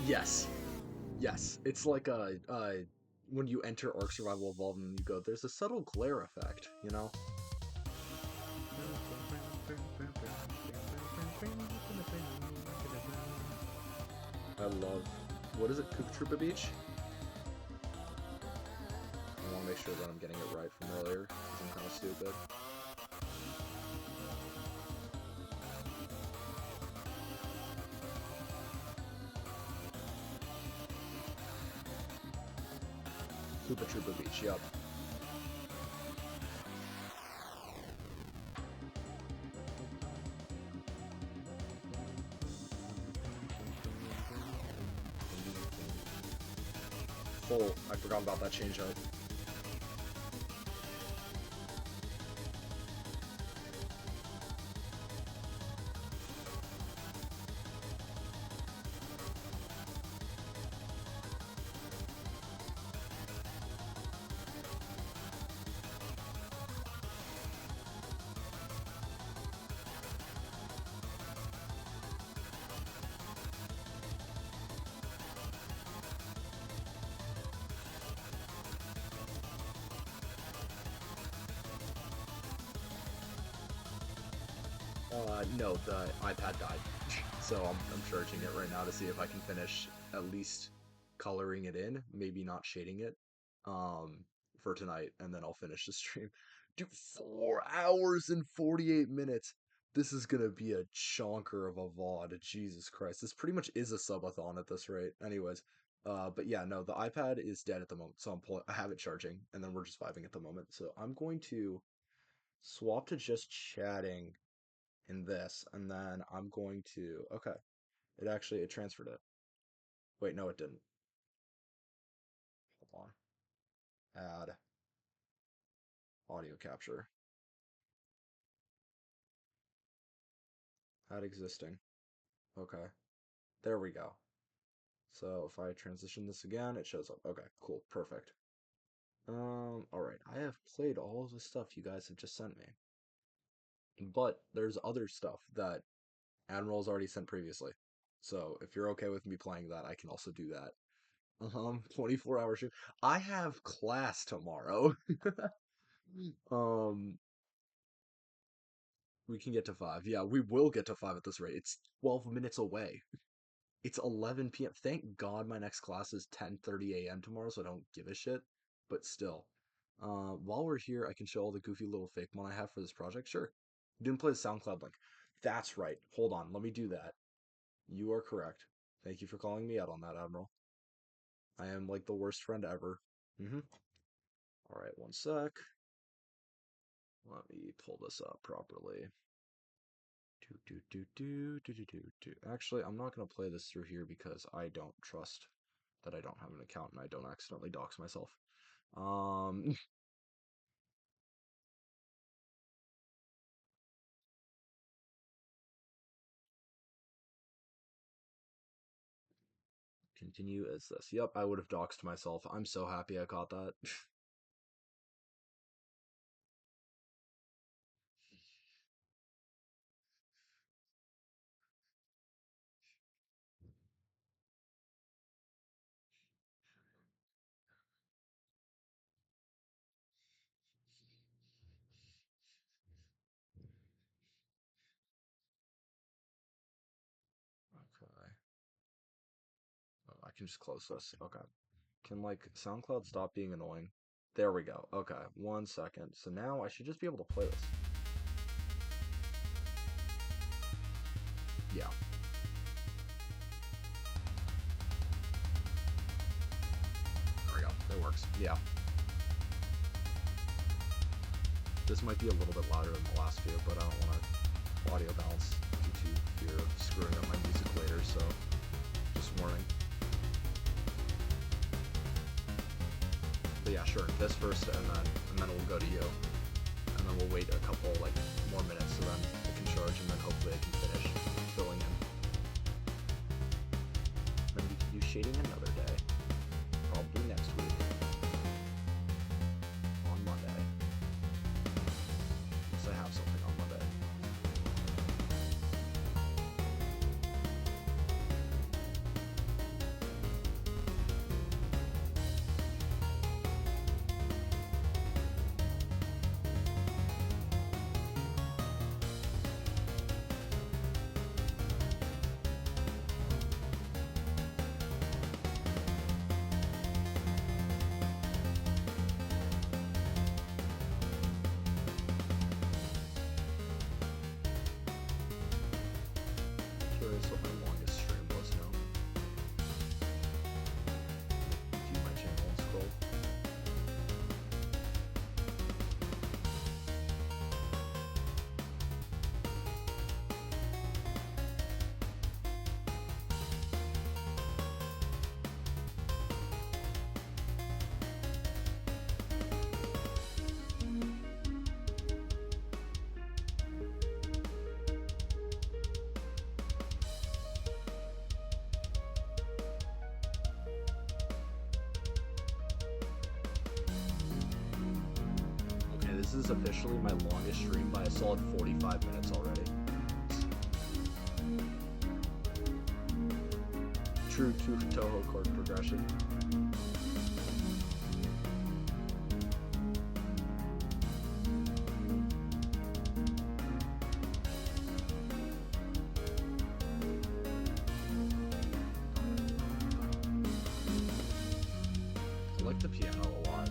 Yes. Yes. It's like when you enter Ark Survival Evolved and you go, there's a subtle glare effect, you know? I love what is it, Koopa Beach? I want to make sure that I'm getting it right from earlier, because I'm kind of stupid. Koopa Beach, yep. Full. I forgot about that change up. No, the iPad died. So I'm charging it right now to see if I can finish at least coloring it in, maybe not shading it, um, for tonight, and then I'll finish the stream. Dude, 4 hours and 48 minutes. This is gonna be a chonker of a VOD. Jesus Christ. This pretty much is a subathon at this rate. Anyways, but yeah, no, the iPad is dead at the moment, so I have it charging, and then we're just vibing at the moment. So I'm going to swap to just chatting in this, and then I'm going to, okay, it transferred it. Wait, no, it didn't. Hold on. Add audio capture. Add existing. Okay. There we go. So if I transition this again, it shows up. Okay, cool, perfect. Alright, I have played all of the stuff you guys have just sent me. But there's other stuff that Admiral's already sent previously. So if you're okay with me playing that, I can also do that. 24-hour shift. I have class tomorrow. Um, we can get to 5. Yeah, we will get to 5 at this rate. It's 12 minutes away. It's 11 p.m. Thank God my next class is 10:30 a.m. tomorrow, so I don't give a shit. But still, while we're here, I can show all the goofy little fake one I have for this project. Sure. Didn't play the SoundCloud link. That's right. Hold on. Let me do that. You are correct. Thank you for calling me out on that, Admiral. I am like the worst friend ever. All right, one sec. Let me pull this up properly. Actually, I'm not going to play this through here because I don't trust that I don't have an account and I don't accidentally dox myself. Continue as this. Yep, I would have doxed myself. I'm so happy I caught that. Okay. Oh, I can just close this. Okay. Can, like, SoundCloud stop being annoying? There we go. Okay, one second. So now I should just be able to play this. Yeah. There we go. That works. Yeah. This might be a little bit louder than the last few, but I don't want to audio balance due to fear of screwing up my music later, so just warning. But yeah, sure. This first, and then we'll go to you, and then we'll wait a couple more minutes so then it can charge, and then hopefully I can finish filling in. Then we can do shading another day, probably next week on Monday. Unless I have something on Monday. Curious what my longest stream was now. View my channel and scroll. Okay, this is officially my longest stream by a solid 45 minutes already. True to Toho chord progression. I like the piano a lot.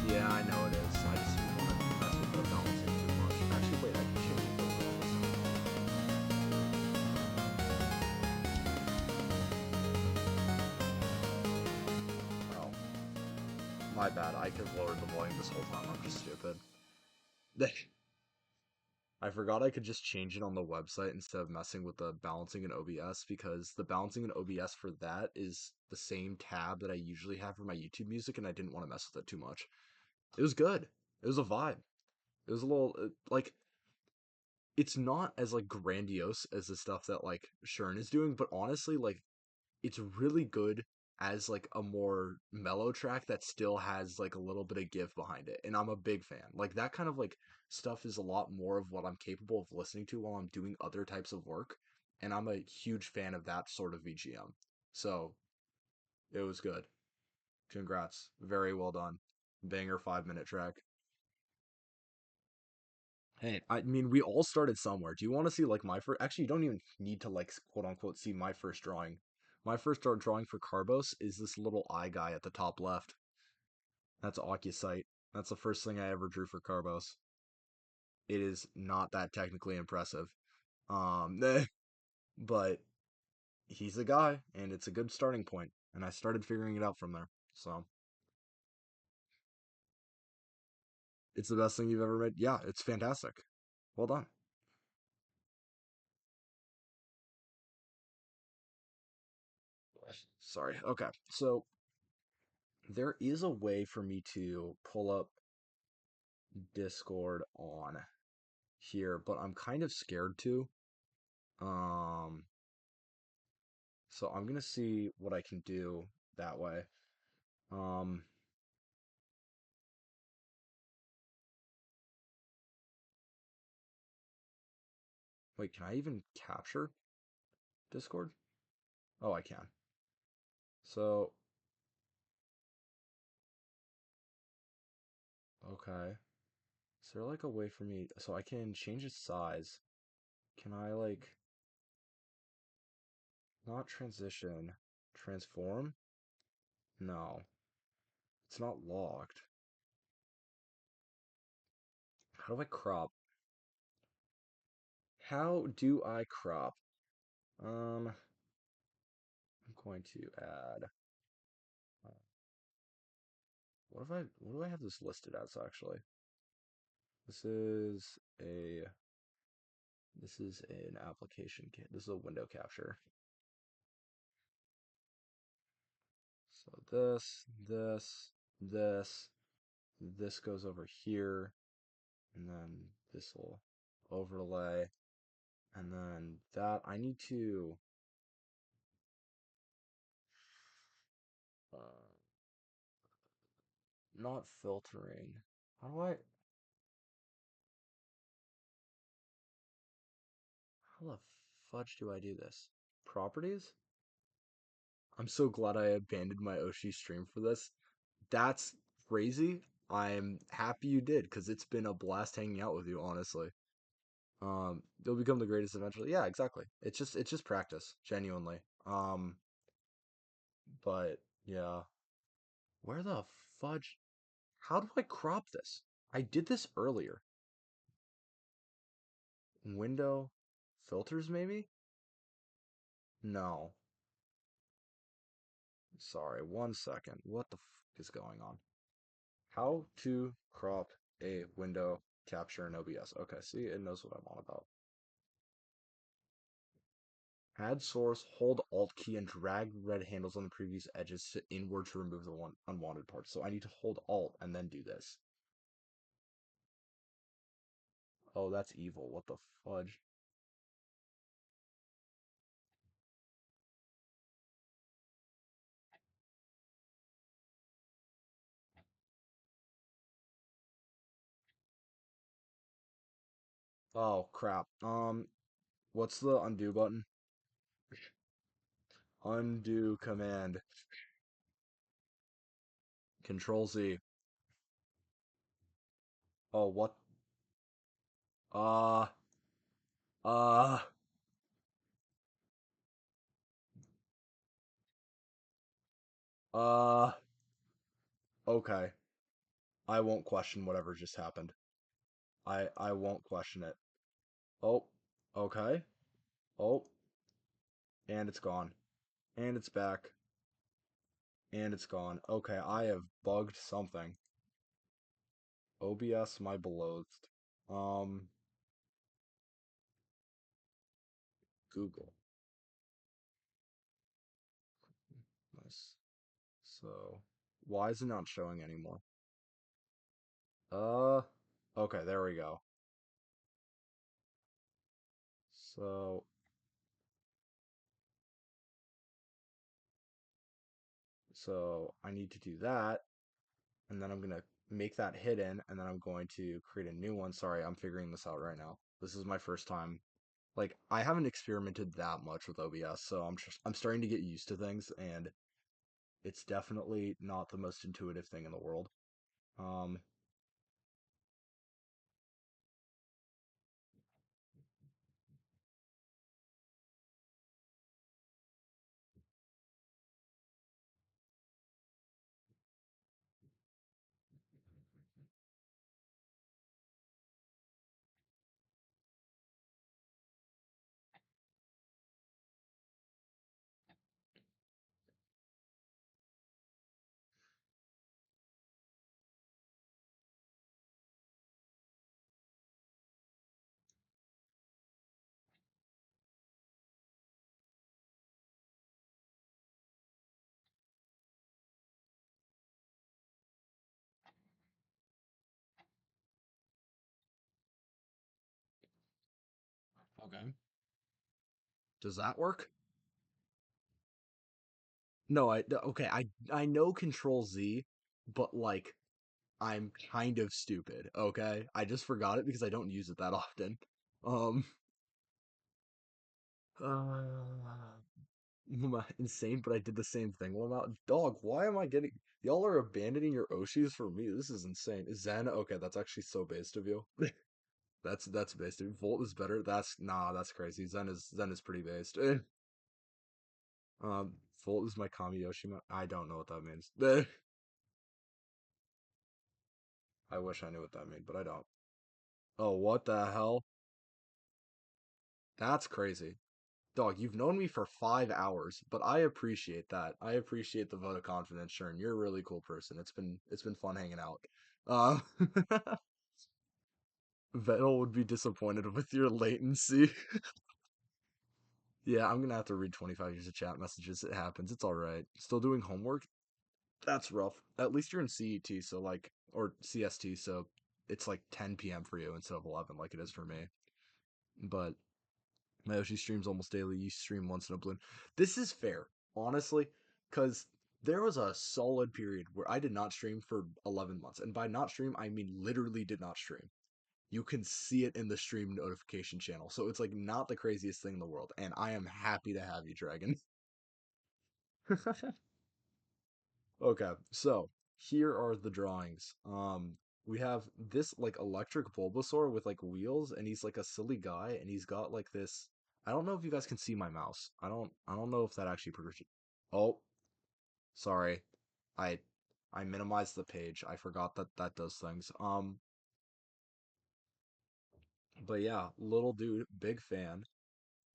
Yeah, I know it is. I just want to mess with the balancing too much. Actually, wait, I can change it over on this one. Oh, my bad. I could lower the volume this whole time. I'm just stupid. I forgot I could just change it on the website instead of messing with the balancing in OBS because the balancing in OBS for that is the same tab that I usually have for my YouTube music, and I didn't want to mess with it too much. It was good. It was a vibe. It was a little like it's not as like grandiose as the stuff that like Shern is doing, but honestly, like it's really good as like a more mellow track that still has like a little bit of give behind it. And I'm a big fan. Like that kind of like stuff is a lot more of what I'm capable of listening to while I'm doing other types of work. And I'm a huge fan of that sort of VGM. So it was good. Congrats. Very well done. Banger 5 minute track. Hey, I mean, we all started somewhere. Do you want to see like my first? Actually, you don't even need to like quote unquote see my first drawing. My first drawing for Carbos is this little eye guy at the top left. That's Occusite. That's the first thing I ever drew for Carbos. It is not that technically impressive. Um, but he's a guy, and it's a good starting point. And I started figuring it out from there. So it's the best thing you've ever made. Yeah, it's fantastic. Well done. Sorry. Okay. So there is a way for me to pull up Discord on here, but I'm kind of scared to. Um, so I'm gonna see what I can do that way. Um, wait, can I even capture Discord? Oh, I can. So, okay. Is there like a way for me so I can change its size? Can I like not transition, transform? No, it's not locked. How do I crop? How do I crop? I'm going to add. Uh, what do I have this listed as actually? This is a this is an application kit. This is a window capture. So this goes over here, and then this will overlay, and then that I need to uh, not filtering. How the fudge do I do this? Properties? I'm so glad I abandoned my Oshi stream for this. That's crazy. I'm happy you did because it's been a blast hanging out with you, honestly. You'll become the greatest eventually. Yeah, exactly. It's just practice, genuinely. But yeah. Where the fudge? How do I crop this? I did this earlier. Window filters, maybe? No. Sorry, 1 second. What the f is going on? How to crop a window capture in OBS. Okay, see, it knows what I'm on about. Add source, hold Alt key, and drag red handles on the previous edges to inward to remove the one unwanted parts. So I need to hold Alt and then do this. Oh, that's evil. What the fudge? Oh crap. What's the undo button? Undo command. Control Z. Oh, what? Uh, uh, uh, okay. I won't question whatever just happened. I won't question it. Oh, okay. Oh, and it's gone. And it's back. And it's gone. Okay, I have bugged something. OBS, my beloved. Um, Google. Nice. So, why is it not showing anymore? Uh, okay, there we go. So, so I need to do that, and then I'm gonna make that hidden, and then I'm going to create a new one. Sorry, I'm figuring this out right now. This is my first time. Like, I haven't experimented that much with OBS, so I'm starting to get used to things, and it's definitely not the most intuitive thing in the world. Um, okay. Does that work? No, okay, I know Control Z, but like I'm kind of stupid, okay? I just forgot it because I don't use it that often. Um, am I insane, but I did the same thing. Well, I'm out. Dog, why am I getting. Y'all are abandoning your Oshis for me. This is insane. Zen, okay, that's actually so based of you. That's based of you. Volt is better. That's crazy. Zen is pretty based. Volt is my Kami Yoshima. I don't know what that means. I wish I knew what that meant, but I don't. Oh, what the hell? That's crazy. Dog, you've known me for 5 hours, but I appreciate that. I appreciate the vote of confidence, Sharon. You're a really cool person. It's been fun hanging out. Uh, Vettel would be disappointed with your latency. Yeah, I'm gonna have to read 25 years of chat messages. It happens. It's all right. Still doing homework? That's rough. At least you're in CET, so like, or CST, so it's like 10 p.m. for you instead of 11, like it is for me. But she streams almost daily. You stream once in a blue. This is fair, honestly, because there was a solid period where I did not stream for 11 months. And by not stream, I mean literally did not stream. You can see it in the stream notification channel. So it's like not the craziest thing in the world. And I am happy to have you, Dragon. Okay, so here are the drawings. We have this like electric Bulbasaur with like wheels, and he's like a silly guy, and he's got like this. I don't know if you guys can see my mouse. I don't know if that actually progresses. Oh, sorry. I I minimized the page. I forgot that that does things. But yeah, little dude, big fan.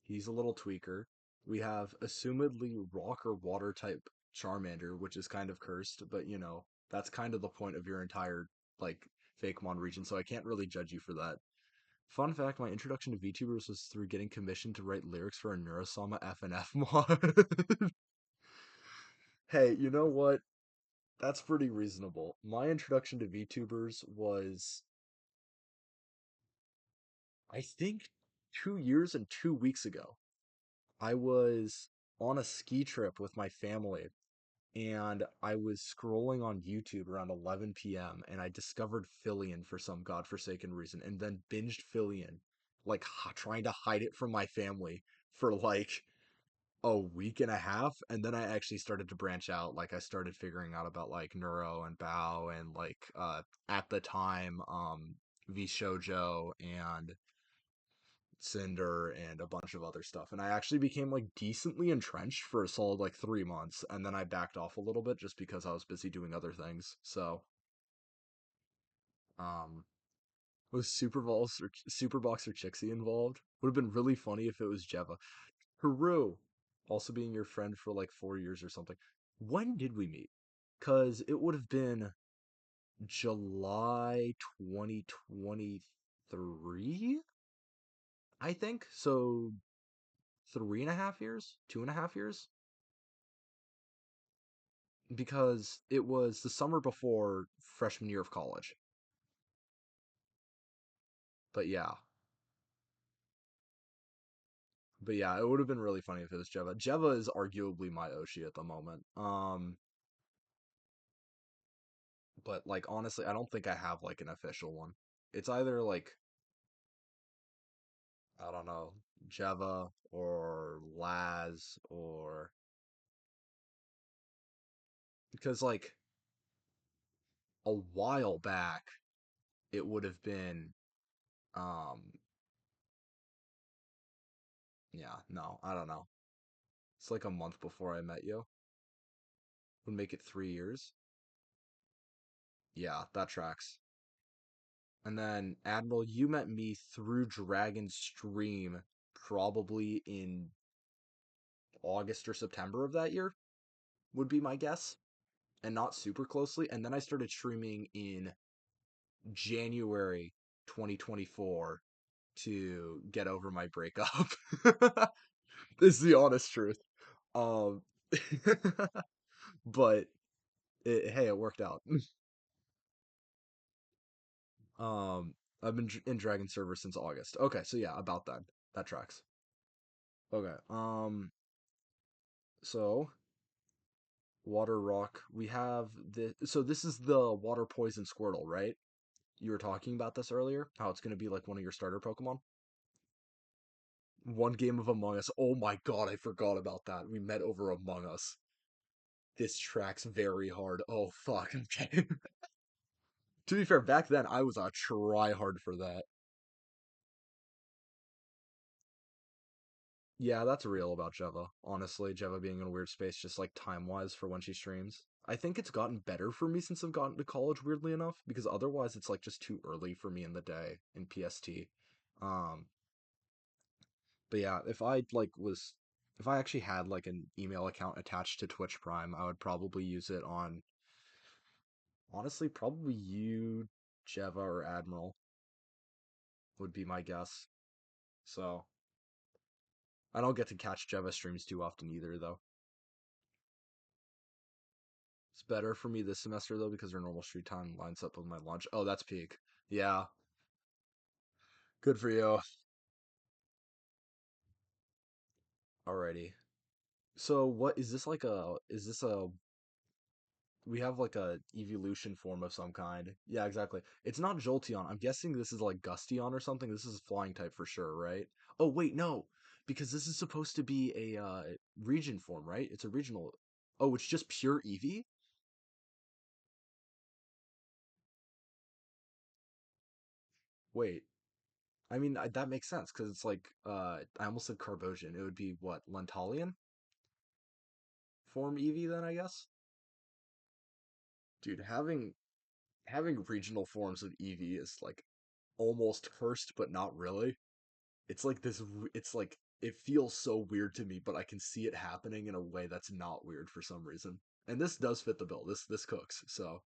He's a little tweaker. We have assumedly rock or water type Charmander, which is kind of cursed, but that's kind of the point of your entire like Fakemon region, so I can't really judge you for that. Fun fact, my introduction to VTubers was through getting commissioned to write lyrics for a Neurosama FNF mod. Hey, you know what? That's pretty reasonable. My introduction to VTubers was, I think, 2 years and 2 weeks ago. I was on a ski trip with my family, and I was scrolling on YouTube around 11 p.m. and I discovered Fillion for some godforsaken reason and then binged Fillion like trying to hide it from my family for like a week and a half, and then I actually started to branch out. Like I started figuring out about like neuro and Bao and like at the time V Shoujo and Cinder and a bunch of other stuff. And I actually became like decently entrenched for a solid like 3 months, and then I backed off a little bit just because I was busy doing other things. So um was Superbox or Chixie involved? Would have been really funny if it was Jeva. Haru, also being your friend for like 4 years or something. When did we meet? Because it would have been July 2023, I think. So 3.5 years, 2.5 years, because it was the summer before freshman year of college. But yeah, but yeah, it would have been really funny if it was Jeva. Jeva is arguably my Oshi at the moment. But like honestly, I don't think I have like an official one. It's either like I don't know, Jeva or Laz or because like a while back it would have been um yeah, no, I don't know. It's like a month before I met you. Would make it 3 years. Yeah, that tracks. And then Admiral, you met me through Dragon Stream probably in August or September of that year, would be my guess. And not super closely. And then I started streaming in January 2024 to get over my breakup. Is the honest truth. Um, but hey, it worked out. Um, I've been in Dragon server since August. Okay, so yeah, about that. That tracks. Okay. So water rock. We have this. So this is the water poison Squirtle, right? You were talking about this earlier. How it's gonna be like one of your starter Pokemon. One game of Among Us. Oh my god, I forgot about that. We met over Among Us. This tracks very hard. Oh fuck. Okay. To be fair, back then I was a try hard for that. Yeah, that's real about Jeva. Honestly, Jeva being in a weird space, just like time wise for when she streams. I think it's gotten better for me since I've gotten to college, weirdly enough, because otherwise it's like just too early for me in the day in PST. Um, but yeah, if I actually had like an email account attached to Twitch Prime, I would probably use it on, honestly, probably you, Jeva, or Admiral would be my guess. So I don't get to catch Jeva streams too often either, though. It's better for me this semester though because our normal street time lines up with my lunch. Oh, that's peak. Yeah, good for you. Alrighty. So what is this like a is this a we have like a evolution form of some kind. Yeah, exactly. It's not Jolteon. I'm guessing this is like Gustion or something. This is flying type for sure, right? Oh wait, no. Because this is supposed to be a region form, right? It's a regional. Oh, it's just pure Eevee? Wait. I mean, that makes sense because it's like I almost said Carbosian. It would be what, Lentalian form Eevee then, I guess. Dude, having regional forms of Eevee is like almost cursed, but not really. It's like this. It's like it feels so weird to me, but I can see it happening in a way that's not weird for some reason. And this does fit the bill. This cooks. So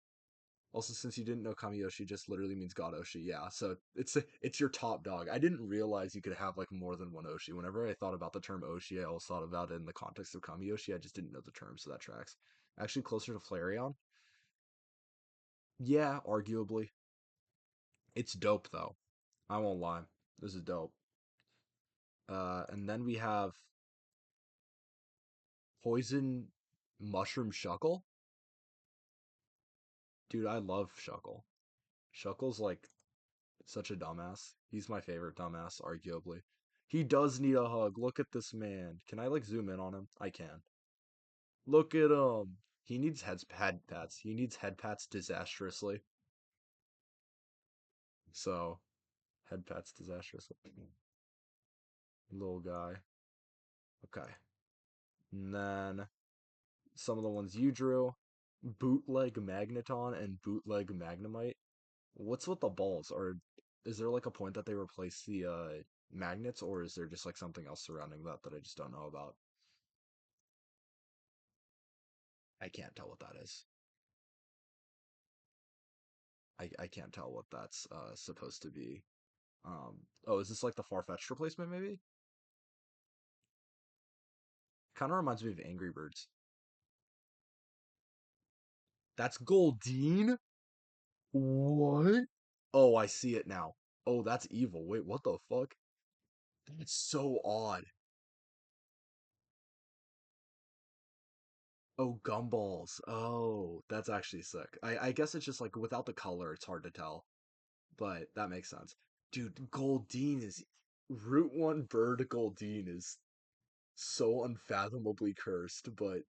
also, since you didn't know Kamiyoshi just literally means God Oshi, yeah. So it's your top dog. I didn't realize you could have like more than one Oshi. Whenever I thought about the term Oshi, I always thought about it in the context of Kamiyoshi. I just didn't know the term, so that tracks. Actually, closer to Flareon. Yeah, arguably. It's dope though. I won't lie. This is dope. And then we have Poison Mushroom Shuckle. Dude, I love Shuckle. Shuckle's like Such a dumbass. He's my favorite dumbass, arguably. He does need a hug. Look at this man. Can I like zoom in on him? I can. Look at him. He needs head pats. He needs head pats disastrously. So head pats disastrously. Little guy. Okay. And then some of the ones you drew. Bootleg Magneton and Bootleg Magnemite. What's with the balls? Or is there like a point that they replace the magnets, or is there just like something else surrounding that that I just don't know about? I can't tell what that is. I can't tell what that's supposed to be. Oh, is this like the far-fetched replacement maybe? Kind of reminds me of Angry Birds. That's Goldeen? What? Oh, I see it now. Oh, that's evil. Wait, what the fuck? That's so odd. Oh, gumballs. Oh, that's actually sick. I guess it's just like without the color, it's hard to tell, but that makes sense. Dude, Goldeen is Route 1 Bird Goldeen is so unfathomably cursed, but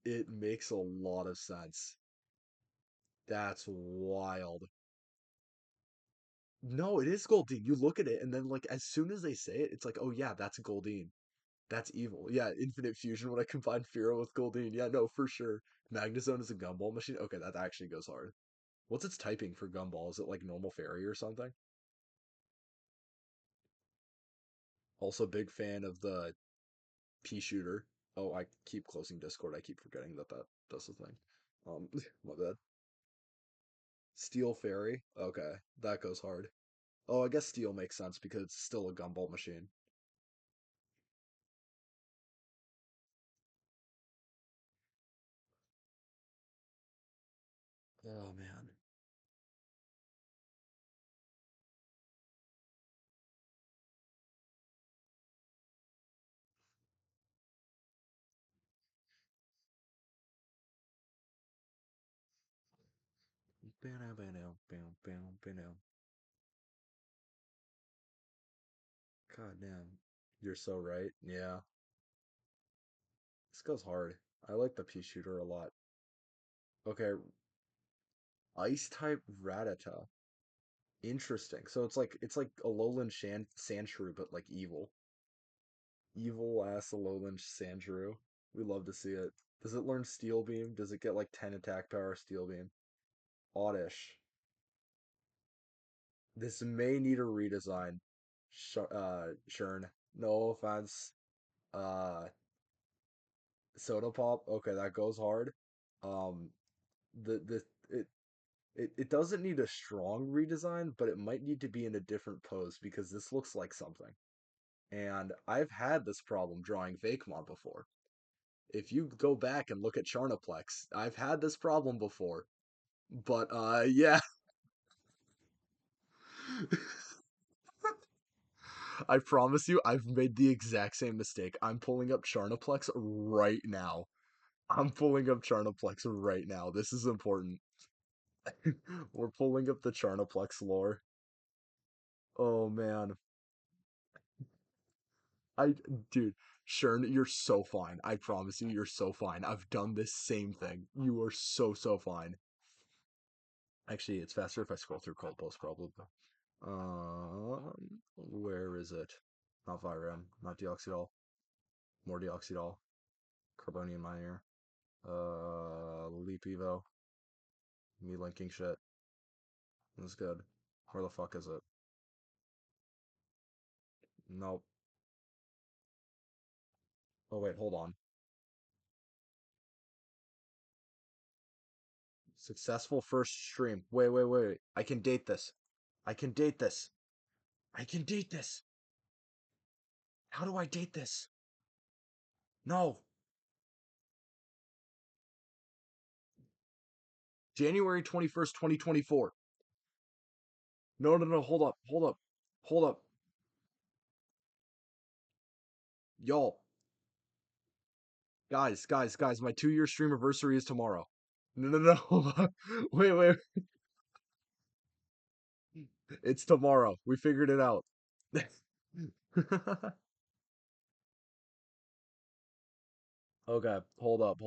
it makes a lot of sense. That's wild. No, it is Goldeen. You look at it, and then like as soon as they say it, it's like, oh yeah, that's Goldeen. That's evil. Yeah, Infinite Fusion when I combine Firo with Goldeen. Yeah, no, for sure. Magnezone is a gumball machine. Okay, that actually goes hard. What's its typing for gumball? Is it like normal fairy or something? Also, big fan of the pea shooter. Oh, I keep closing Discord. I keep forgetting that that does the thing. My bad. Steel fairy. Okay, that goes hard. Oh, I guess steel makes sense because it's still a gumball machine. Oh man. God damn. You're so right. Yeah. This goes hard. I like the pea shooter a lot. Okay, ice type Rattata. Interesting. So it's like a lowland Sandshrew, but like evil. Evil ass lowland Sandshrew. We love to see it. Does it learn Steel Beam? Does it get like 10 attack power Steel Beam? Oddish. This may need a redesign. Shern. No offense. Uh, Soda Pop. Okay, that goes hard. Um, the it doesn't need a strong redesign, but it might need to be in a different pose because this looks like something. And I've had this problem drawing Vakemon before. If you go back and look at Charnaplex, I've had this problem before. But yeah. I promise you, I've made the exact same mistake. I'm pulling up Charnaplex right now. I'm pulling up Charnaplex right now. This is important. We're pulling up the Charnaplex lore. Oh man. I dude, Shern, you're so fine. I promise you, you're so fine. I've done this same thing. You are so fine. Actually, it's faster if I scroll through Cold Post, probably. Where is it? Not Vyram, not Deoxydol. More Deoxydol. Carbonian Miner. Leap Evo. Me linking shit. That's good. Where the fuck is it? Nope. Oh wait, hold on. Successful first stream. Wait. I can date this. I can date this. I can date this. How do I date this? No. January 21st, 2024. No. Hold up. Y'all. Guys. My 2-year stream anniversary is tomorrow. No. Hold on. Wait. It's tomorrow. We figured it out. Okay, hold up.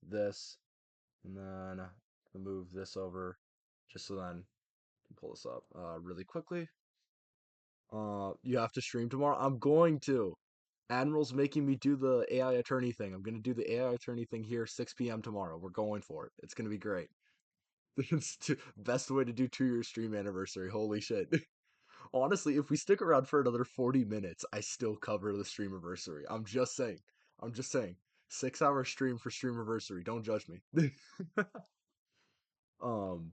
This, and then move this over, just so then pull this up really quickly. You have to stream tomorrow? I'm going to. Admiral's making me do the AI attorney thing. I'm gonna do the AI attorney thing here 6 p.m. tomorrow. We're going for it. It's gonna be great. It's best way to do 2 year stream anniversary. Holy shit. Honestly, if we stick around for another 40 minutes, I still cover the stream anniversary. I'm just saying. I'm just saying. 6 hour stream for stream anniversary. Don't judge me. um,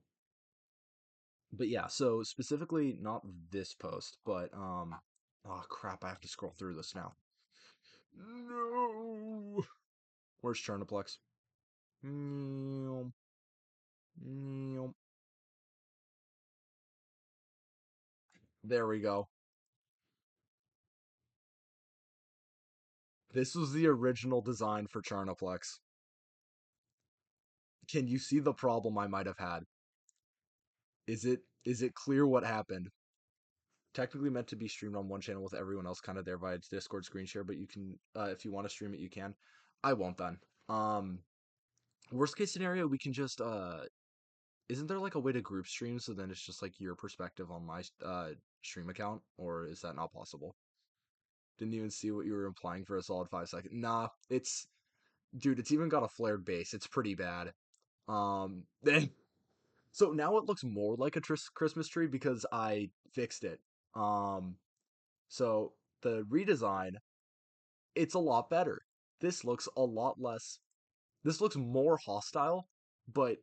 but yeah, so specifically not this post, but oh crap, I have to scroll through this now. No. Where's Chernoplex? Meow, meow. There we go. This was the original design for Charnoplex. Can you see the problem I might have had? Is it clear what happened? Technically meant to be streamed on one channel with everyone else kind of there via Discord screen share, but you can if you want to stream it, you can. I won't then. Um, Worst case scenario, we can just isn't there like a way to group stream so then it's just like your perspective on my stream account, or is that not possible? Didn't even see what you were implying for a solid 5 seconds. Nah, it's dude, it's even got a flared base. It's pretty bad. Then so now it looks more like a Christmas tree because I fixed it. Um, so the redesign, it's a lot better. This looks a lot less. This looks more hostile, but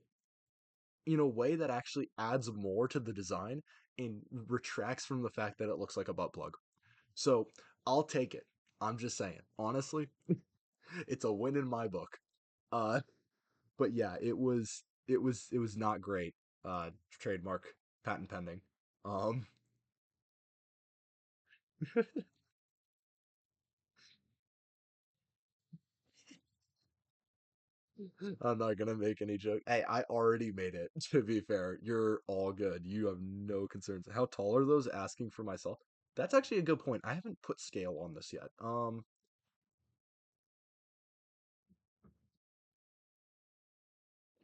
in a way that actually adds more to the design and retracts from the fact that it looks like a butt plug. So I'll take it. I'm just saying. Honestly, it's a win in my book. Uh, but yeah, it was not great. Trademark, patent pending. Um, I'm not gonna make any joke. Hey, I already made it. To be fair, you're all good. You have no concerns. How tall are those? Asking for myself. That's actually a good point. I haven't put scale on this yet.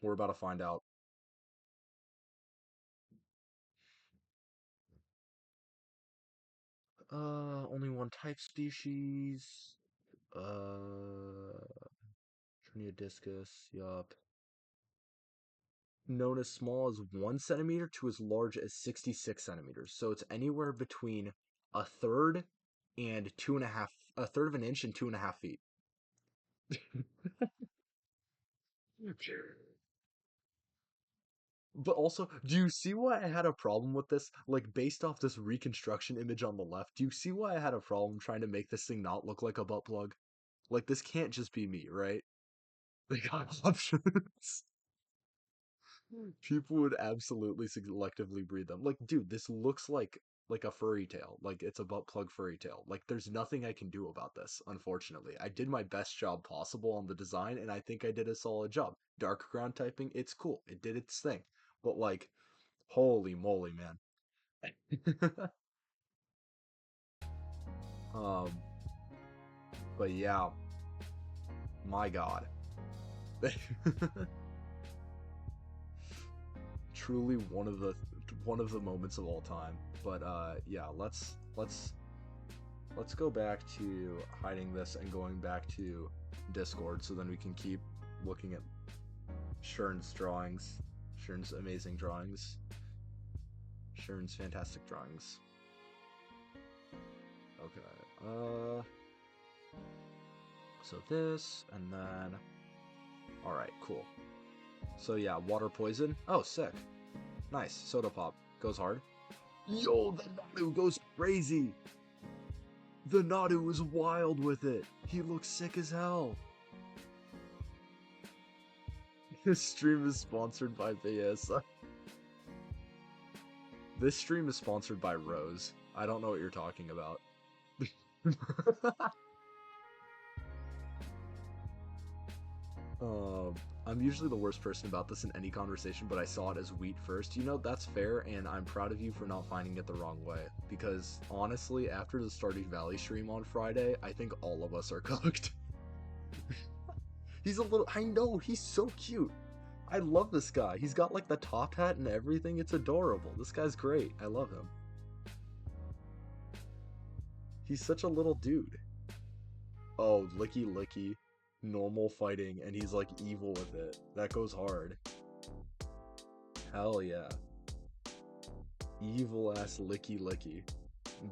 We're about to find out. Only one type species. Trinia discus. Yup. Known as small as 1 centimeter to as large as 66 centimeters. So it's anywhere between a third and two and a half, a third of an inch and 2.5 feet. But also, do you see why I had a problem with this? Like, based off this reconstruction image on the left, do you see why I had a problem trying to make this thing not look like a butt plug? Like, this can't just be me, right? They got options. People would absolutely selectively breed them. Like, dude, this looks like a furry tail. Like it's a butt plug furry tail. Like there's nothing I can do about this, unfortunately. I did my best job possible on the design and I think I did a solid job. Dark ground typing, it's cool. It did its thing. But like, holy moly, man. um, but yeah, my god. Truly one of the moments of all time. But yeah, let's go back to hiding this and going back to Discord so then we can keep looking at Shern's drawings. Shern's amazing drawings. Shern's fantastic drawings. Okay. So this and then alright, cool. So yeah, water poison. Oh, sick. Nice. Soda pop. Goes hard. Yo, the Nadu goes crazy. The Nadu is wild with it. He looks sick as hell. This stream is sponsored by BS. This stream is sponsored by Rose. I don't know what you're talking about. um, I'm usually the worst person about this in any conversation, but I saw it as wheat first. You know, that's fair, and I'm proud of you for not finding it the wrong way. Because, honestly, after the Stardew Valley stream on Friday, I think all of us are cooked. He's a little... I know, he's so cute. I love this guy. He's got, like, the top hat and everything. It's adorable. This guy's great. I love him. He's such a little dude. Oh, licky licky. Normal fighting, and he's like evil with it. That goes hard. Hell yeah. Evil ass licky licky.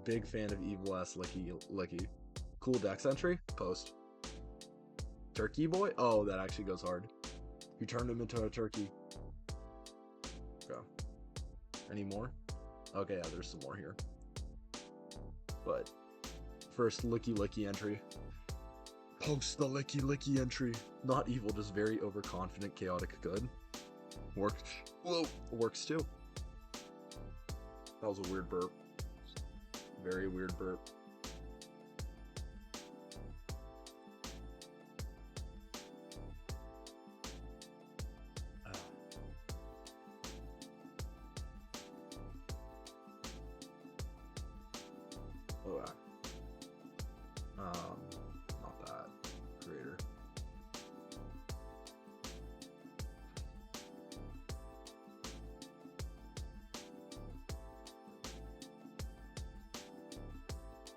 Big fan of evil ass licky licky. Cool dex entry? Post. Turkey boy? Oh, that actually goes hard. You turned him into a turkey. Okay. Any more? Okay, yeah, there's some more here. But first licky licky entry. Post the licky licky entry. Not evil, just very overconfident, chaotic good. Worked. Whoa, works too. That was a weird burp. Very weird burp. Oh, yeah. Not that. Creator.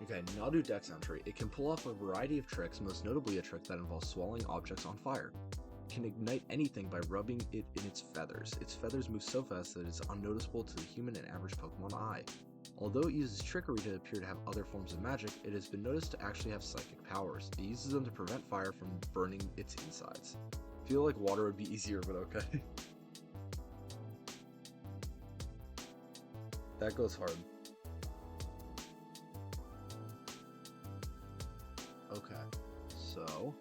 Okay, now do dex entry. It can pull off a variety of tricks, most notably a trick that involves swallowing objects on fire. It can ignite anything by rubbing it in its feathers. Its feathers move so fast that it's unnoticeable to the human and average Pokemon eye. Although it uses trickery to appear to have other forms of magic, it has been noticed to actually have psychic powers. It uses them to prevent fire from burning its insides. I feel like water would be easier, but okay. That goes hard. Okay, so...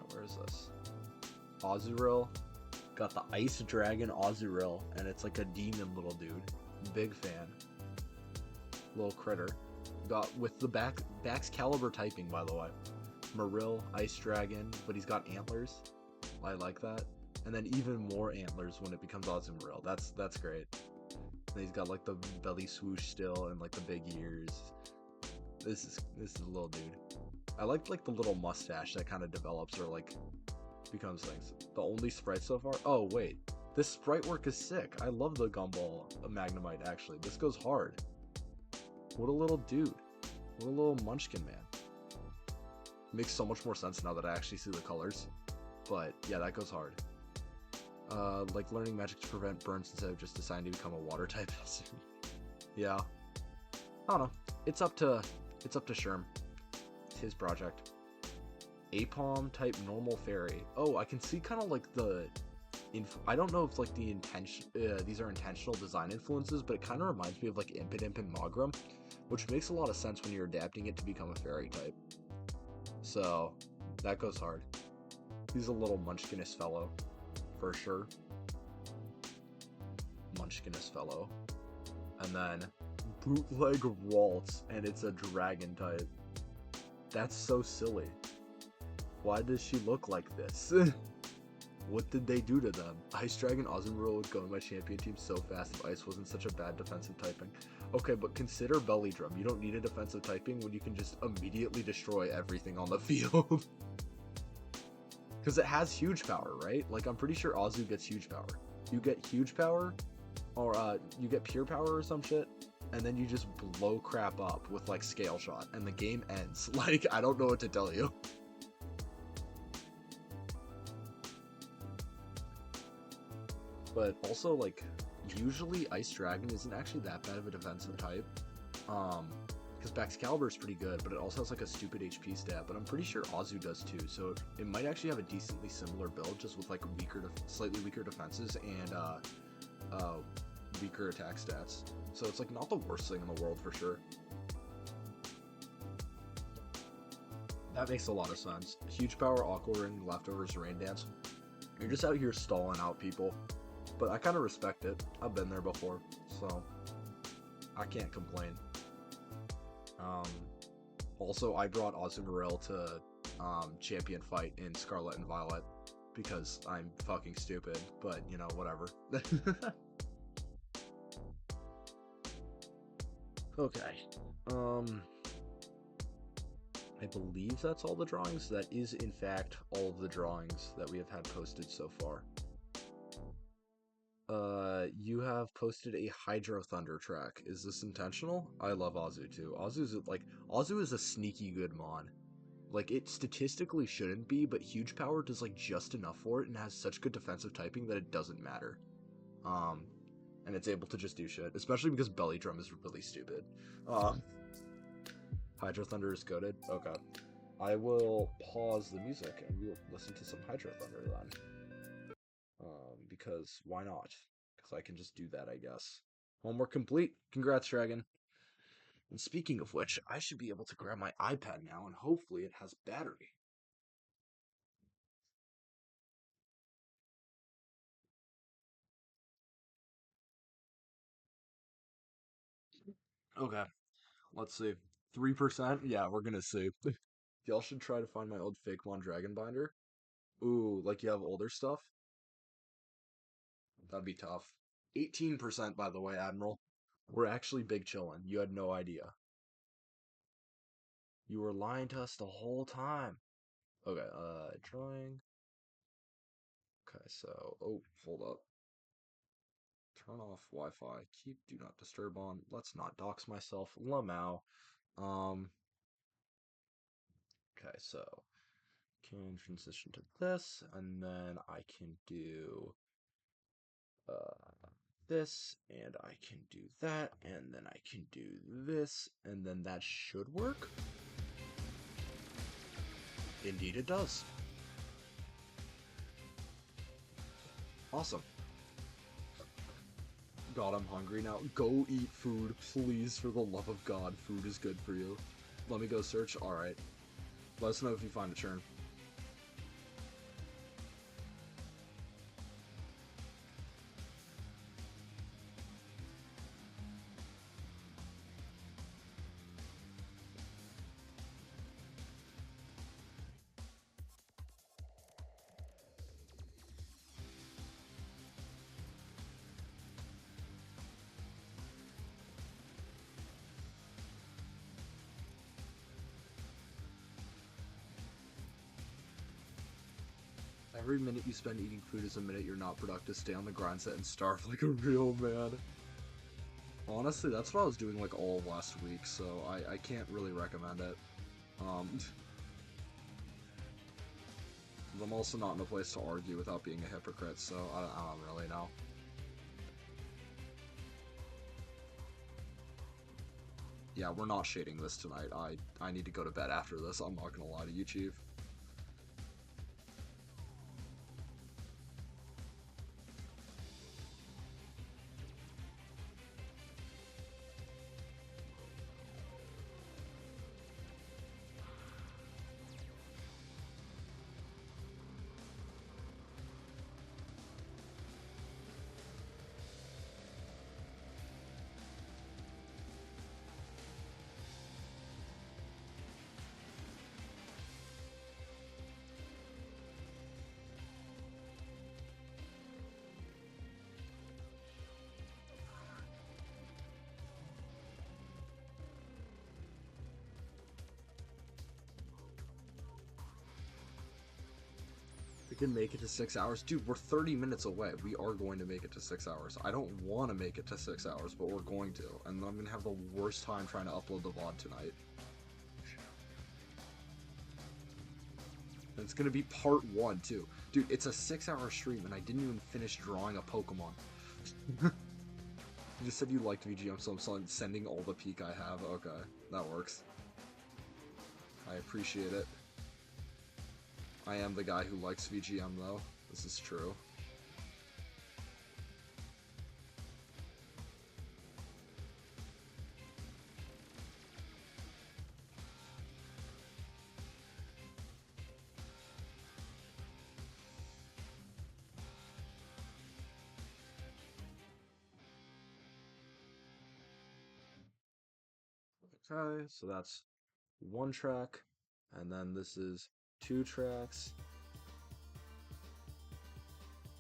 where is this? Azurill. Got the Ice Dragon Azurill, and it's like a demon little dude. Big fan. Little critter. Got with the Bax Caliber typing, by the way. Marill, Ice Dragon, but he's got antlers. I like that. And then even more antlers when it becomes Azumarill. That's great. And he's got like the belly swoosh still and like the big ears. This is a little dude. I like the little mustache that kind of develops or like becomes things. The only sprite so far. Oh wait, this sprite work is sick. I love the Gumball Magnemite actually. This goes hard. What a little dude. What a little munchkin man. Makes so much more sense now that I actually see the colors. But yeah, that goes hard. Like learning magic to prevent burns instead of just deciding to become a water type. Yeah. I don't know. It's up to Sherm. It's his project. Apom type normal fairy. Oh, I can see kind of like the I don't know if like the intention these are intentional design influences, but it kind of reminds me of like Impidimp and Mogram, which makes a lot of sense when you're adapting it to become a fairy type. So that goes hard. He's a little munchkinous fellow, for sure. Munchkinous fellow. And then bootleg Waltz, and it's a dragon type. That's so silly. Why does she look like this? What did they do to them? Ice Dragon Azumarill would go in my champion team so fast if Ice wasn't such a bad defensive typing. Okay, but consider Belly Drum. You don't need a defensive typing when you can just immediately destroy everything on the field. Because it has huge power, right? Like, I'm pretty sure Azu gets huge power. You get huge power, or you get pure power or some shit, and then you just blow crap up with, like, Scale Shot, and the game ends. Like, I don't know what to tell you. But also, like, usually Ice Dragon isn't actually that bad of a defensive type. Because Baxcalibur is pretty good, but it also has like a stupid HP stat, but I'm pretty sure Azu does too, so it might actually have a decently similar build, just with like slightly weaker defenses and weaker attack stats. So it's like not the worst thing in the world for sure. That makes a lot of sense. Huge power, Aqua Ring, Leftovers, Rain Dance. You're just out here stalling out people. But I kind of respect it. I've been there before, so I can't complain. Also, I brought Azumarill to Champion Fight in Scarlet and Violet, because I'm fucking stupid, but you know, whatever. Okay. Um, I believe that's all the drawings. That is, in fact, all of the drawings that we have had posted so far. You have posted a Hydro Thunder track. Is this intentional? I love Azu too. Azu is a sneaky good mon. Like, it statistically shouldn't be, but huge power does like just enough for it and has such good defensive typing that it doesn't matter. Um, and it's able to just do shit, especially because Belly Drum is really stupid. Um, Hydro Thunder is goated. Okay. I will pause the music and we'll listen to some Hydro Thunder then. Because why not? Because I can just do that, I guess. Homework complete. Congrats, Dragon. And speaking of which, I should be able to grab my iPad now and hopefully it has battery. Okay, let's see. 3%? Yeah, we're gonna see. Y'all should try to find my old Fakemon Dragon binder. Ooh, like you have older stuff? That'd be tough. 18%, by the way, Admiral. We're actually big chillin'. You had no idea. You were lying to us the whole time. Okay, drawing. Okay, so, oh, hold up. Turn off Wi-Fi. Keep do not disturb on. Let's not dox myself. Lamau. Um, okay, so can transition to this, and then I can do this, and I can do that, and then I can do this, and then that should work. Indeed it does. Awesome. God, I'm hungry now. Go eat food, please, for the love of God. Food is good for you. Let me go search. Alright. Let us know if you find a churn. Every minute you spend eating food is a minute you're not productive. Stay on the grind set and starve like a real man. Honestly, that's what I was doing like all of last week, so I can't really recommend it. Um, I'm also not in a place to argue without being a hypocrite, so I don't really know. Yeah, we're not shading this tonight. I need to go to bed after this. I'm not gonna lie to you, Chief. We can make it to 6 hours. Dude, we're 30 minutes away. We are going to make it to 6 hours. I don't want to make it to 6 hours, but we're going to. And I'm going to have the worst time trying to upload the VOD tonight. And it's going to be part 1, too. Dude, it's a 6-hour stream, and I didn't even finish drawing a Pokemon. You just said you liked VGM, so I'm sending all the peak I have. Okay, that works. I appreciate it. I am the guy who likes VGM, though. This is true. Okay, so that's 1 track, and then this is 2 tracks.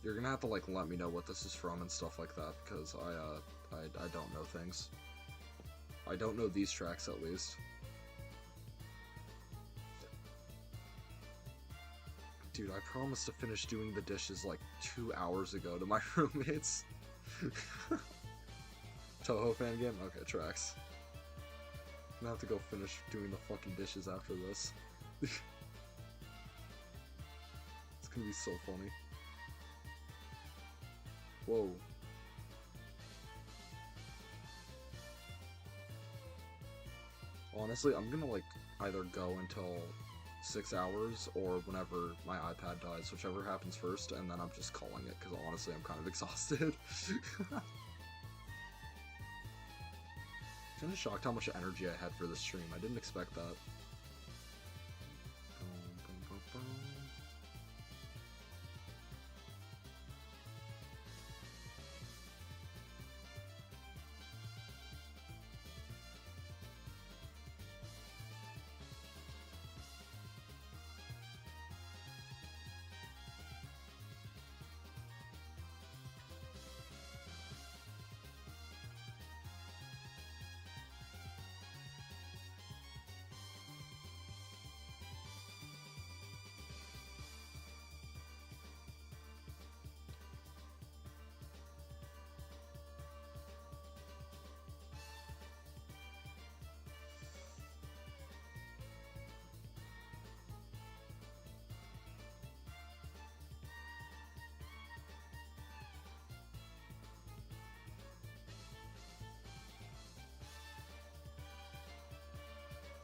You're gonna have to, like, let me know what this is from and stuff like that, because I don't know things. I don't know these tracks, at least. Dude, I promised to finish doing the dishes, like, 2 hours ago to my roommates. Toho fan game? Okay, tracks. I'm gonna have to go finish doing the fucking dishes after this. It's gonna be so funny. Whoa. Honestly, I'm gonna, like, either go until 6 hours or whenever my iPad dies, whichever happens first, and then I'm just calling it, because honestly, I'm kind of exhausted. I'm kind of shocked how much energy I had for this stream. I didn't expect that.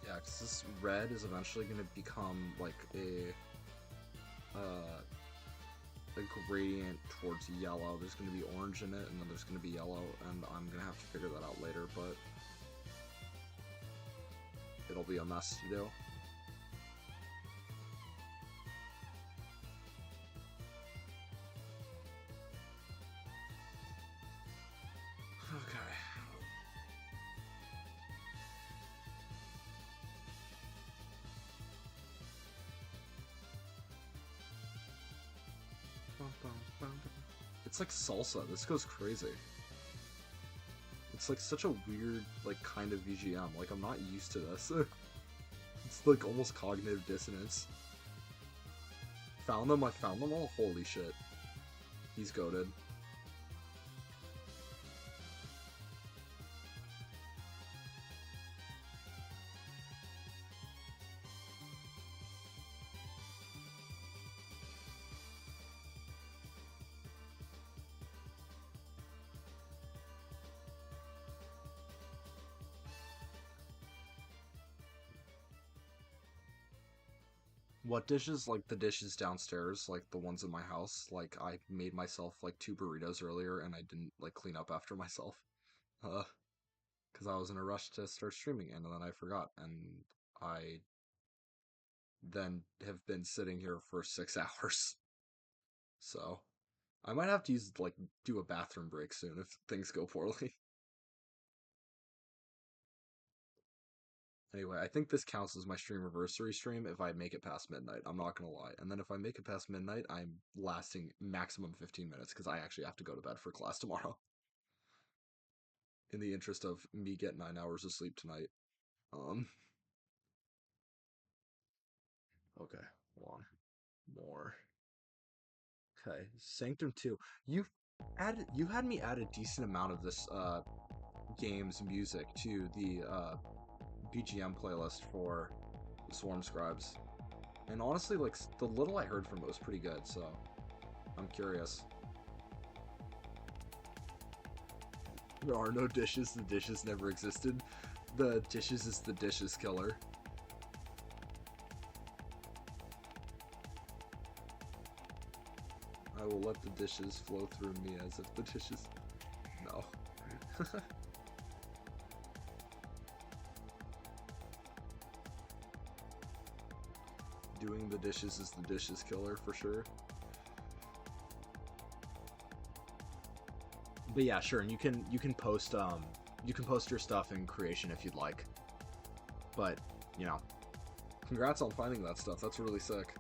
Yeah, because this red is eventually going to become, like, a gradient towards yellow. There's going to be orange in it, and then there's going to be yellow, and I'm going to have to figure that out later, but it'll be a mess to do. It's like salsa. This goes crazy. It's like such a weird, like, kind of VGM. Like, I'm not used to this. It's like almost cognitive dissonance. Found them? I found them all? Holy shit. He's goated. What dishes? Like the dishes downstairs, like the ones in my house. Like I made myself like 2 burritos earlier and I didn't like clean up after myself. Because I was in a rush to start streaming and then I forgot and I then have been sitting here for 6 hours. So I might have to use like do a bathroom break soon if things go poorly. Anyway, I think this counts as my streamiversary stream if I make it past midnight. I'm not gonna lie. And then if I make it past midnight, I'm lasting maximum 15 minutes because I actually have to go to bed for class tomorrow. In the interest of me getting 9 hours of sleep tonight. Um. Okay, hold on. More. Okay, Sanctum 2. You had me add a decent amount of this game's music to the BGM playlist for the Swarm Scribes. And honestly, like, the little I heard from it was pretty good, so I'm curious. There are no dishes, the dishes never existed. The dishes is the dishes killer. I will let the dishes flow through me as if the dishes... No. Doing the dishes is the dishes killer for sure. But yeah, sure, and you can post your stuff in creation if you'd like. But, you know, congrats on finding that stuff. That's really sick.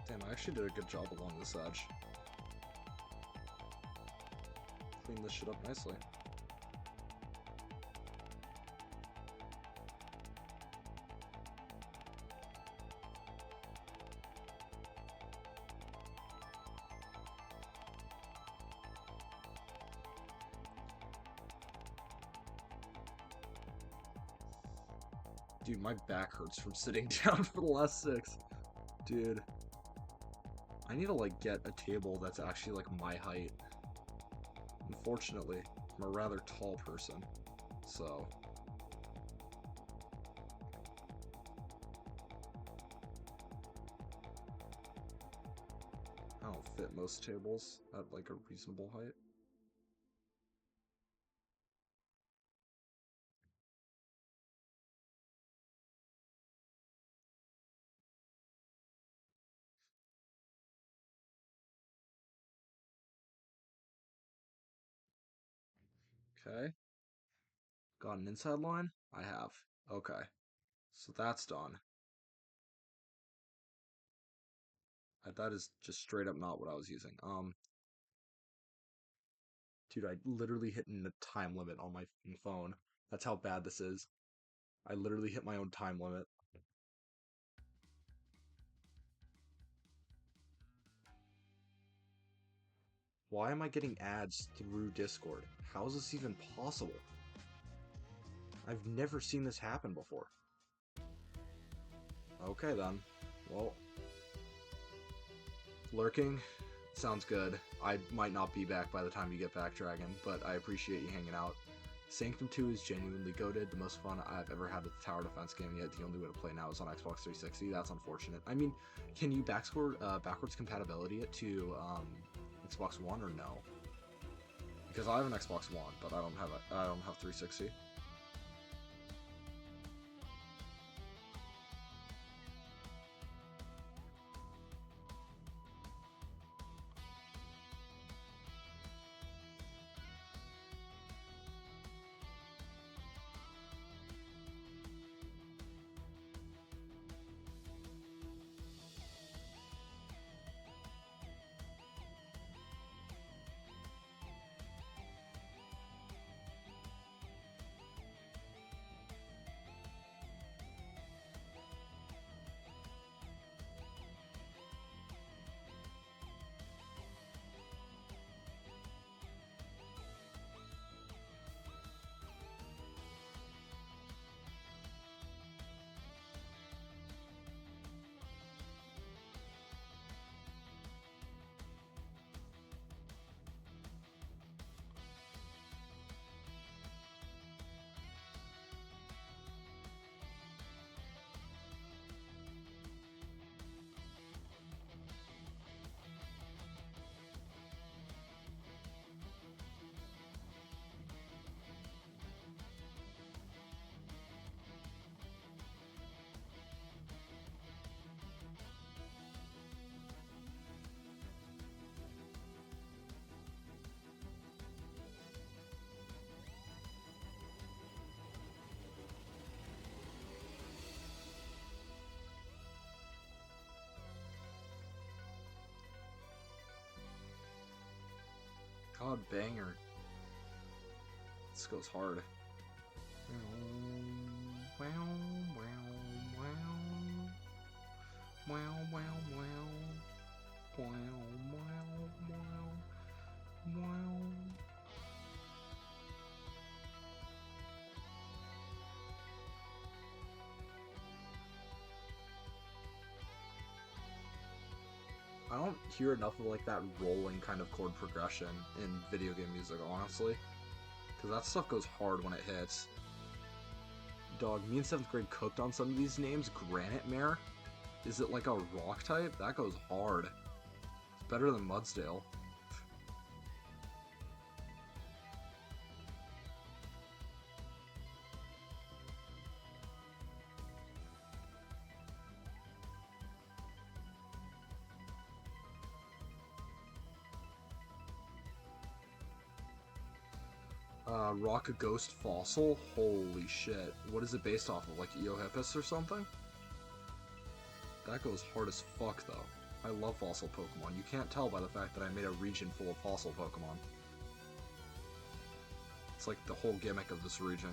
Damn, I actually did a good job along this edge. Clean this shit up nicely. Dude, my back hurts from sitting down for the last 6. Dude. I need to, like, get a table that's actually, like, my height. Unfortunately, I'm a rather tall person, so... I don't fit most tables at, like, a reasonable height. Okay. Got an inside line? I have. Okay. So that's done. That is just straight up not what I was using. Dude, I literally hit the time limit on my phone. That's how bad this is. I literally hit my own time limit. Why am I getting ads through Discord? How is this even possible? I've never seen this happen before. Okay then. Well, lurking sounds good. I might not be back by the time you get back, Dragon, but I appreciate you hanging out. Sanctum 2 is genuinely goated, the most fun I've ever had with the tower defense game, yet the only way to play now is on Xbox 360. That's unfortunate. I mean, can you backwards compatibility it to Xbox One or no? Because I have an Xbox One, but I don't have 360. God banger. This goes hard. I don't hear enough of like that rolling kind of chord progression in video game music, honestly. Because that stuff goes hard when it hits. Dog, me in 7th grade cooked on some of these names. Granite Mare? Is it like a rock type? That goes hard. It's better than Mudsdale. Rock a Ghost Fossil? Holy shit. What is it based off of? Like Eohippus or something? That goes hard as fuck, though. I love fossil Pokemon. You can't tell by the fact that I made a region full of fossil Pokemon. It's like the whole gimmick of this region.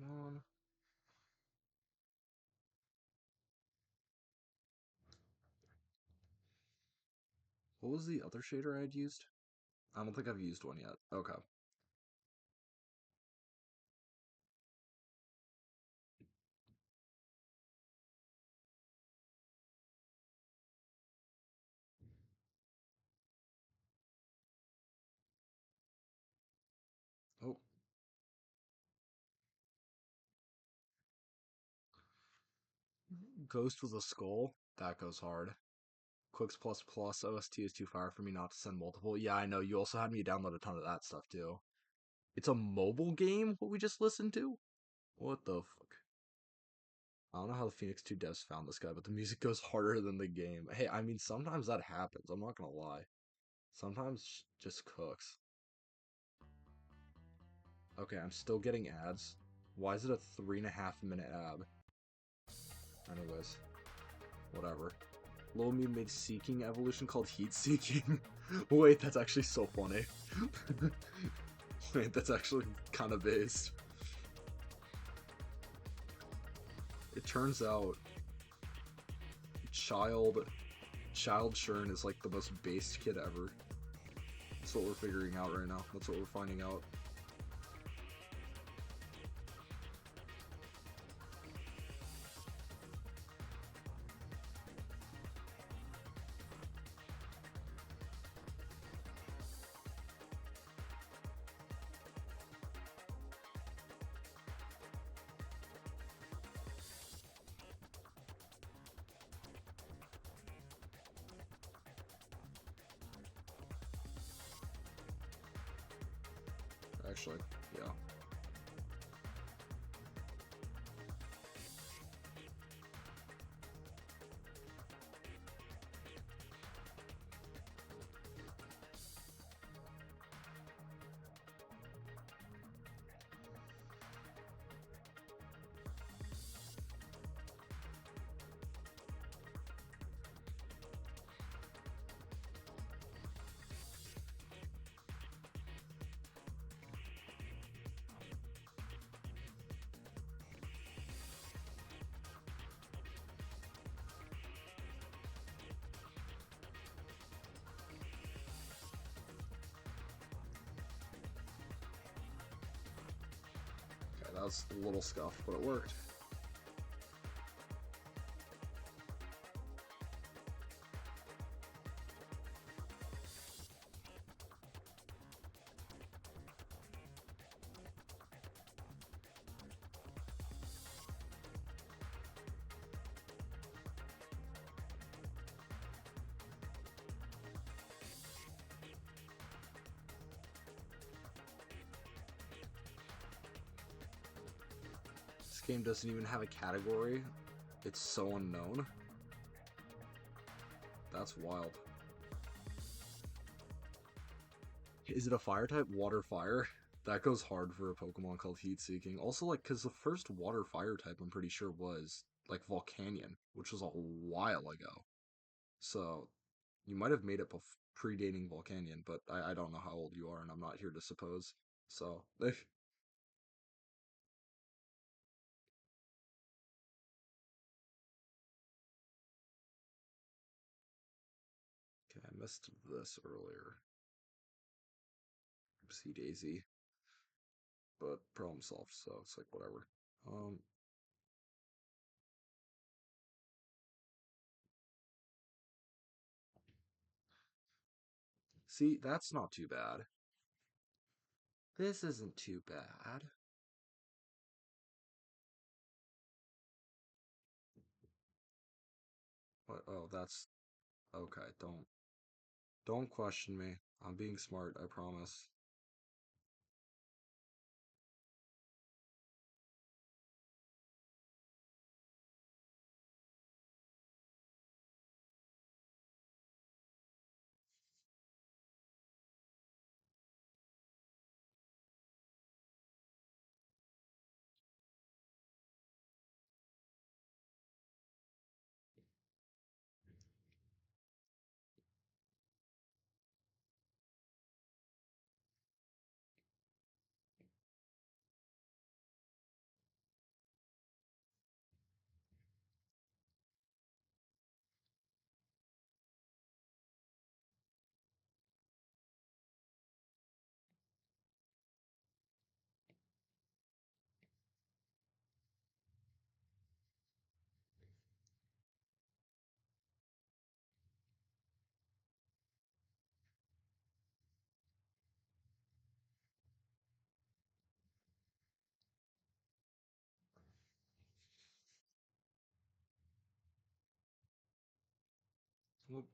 Come on. What was the other shader I had used? I don't think I've used one yet. Okay. Oh, Ghost with a skull. That goes hard. Quicks plus plus OST is too far for me not to send multiple. Yeah, I know. You also had me download a ton of that stuff too. It's a mobile game, what we just listened to? What the fuck? I don't know how the Phoenix 2 devs found this guy, but the music goes harder than the game. Hey, I mean, sometimes that happens. I'm not gonna lie. Sometimes just cooks. Okay, I'm still getting ads. Why is it a 3.5 minute ad? Anyways, whatever. Little Me made Seeking evolution called Heat Seeking. Wait, that's actually so funny. Wait, that's actually kind of based. It turns out Child Child Churn is like the most based kid ever. That's what we're figuring out right now. That's what we're finding out. Actually, yeah. Okay, that was a little scuffed, but it worked. This game doesn't even have a category. It's so unknown. That's wild. Is it a fire type? Water fire? That goes hard for a Pokemon called Heat Seeking. Also, like, because the first water fire type, I'm pretty sure, was, like, Volcanion, which was a while ago. So, you might have made it predating Volcanion, but I don't know how old you are, and I'm not here to suppose. So, missed this earlier. Oopsie daisy. But problem solved, so it's like whatever. See, that's not too bad. This isn't too bad. What? Oh, that's okay. Don't question me. I'm being smart, I promise. Well,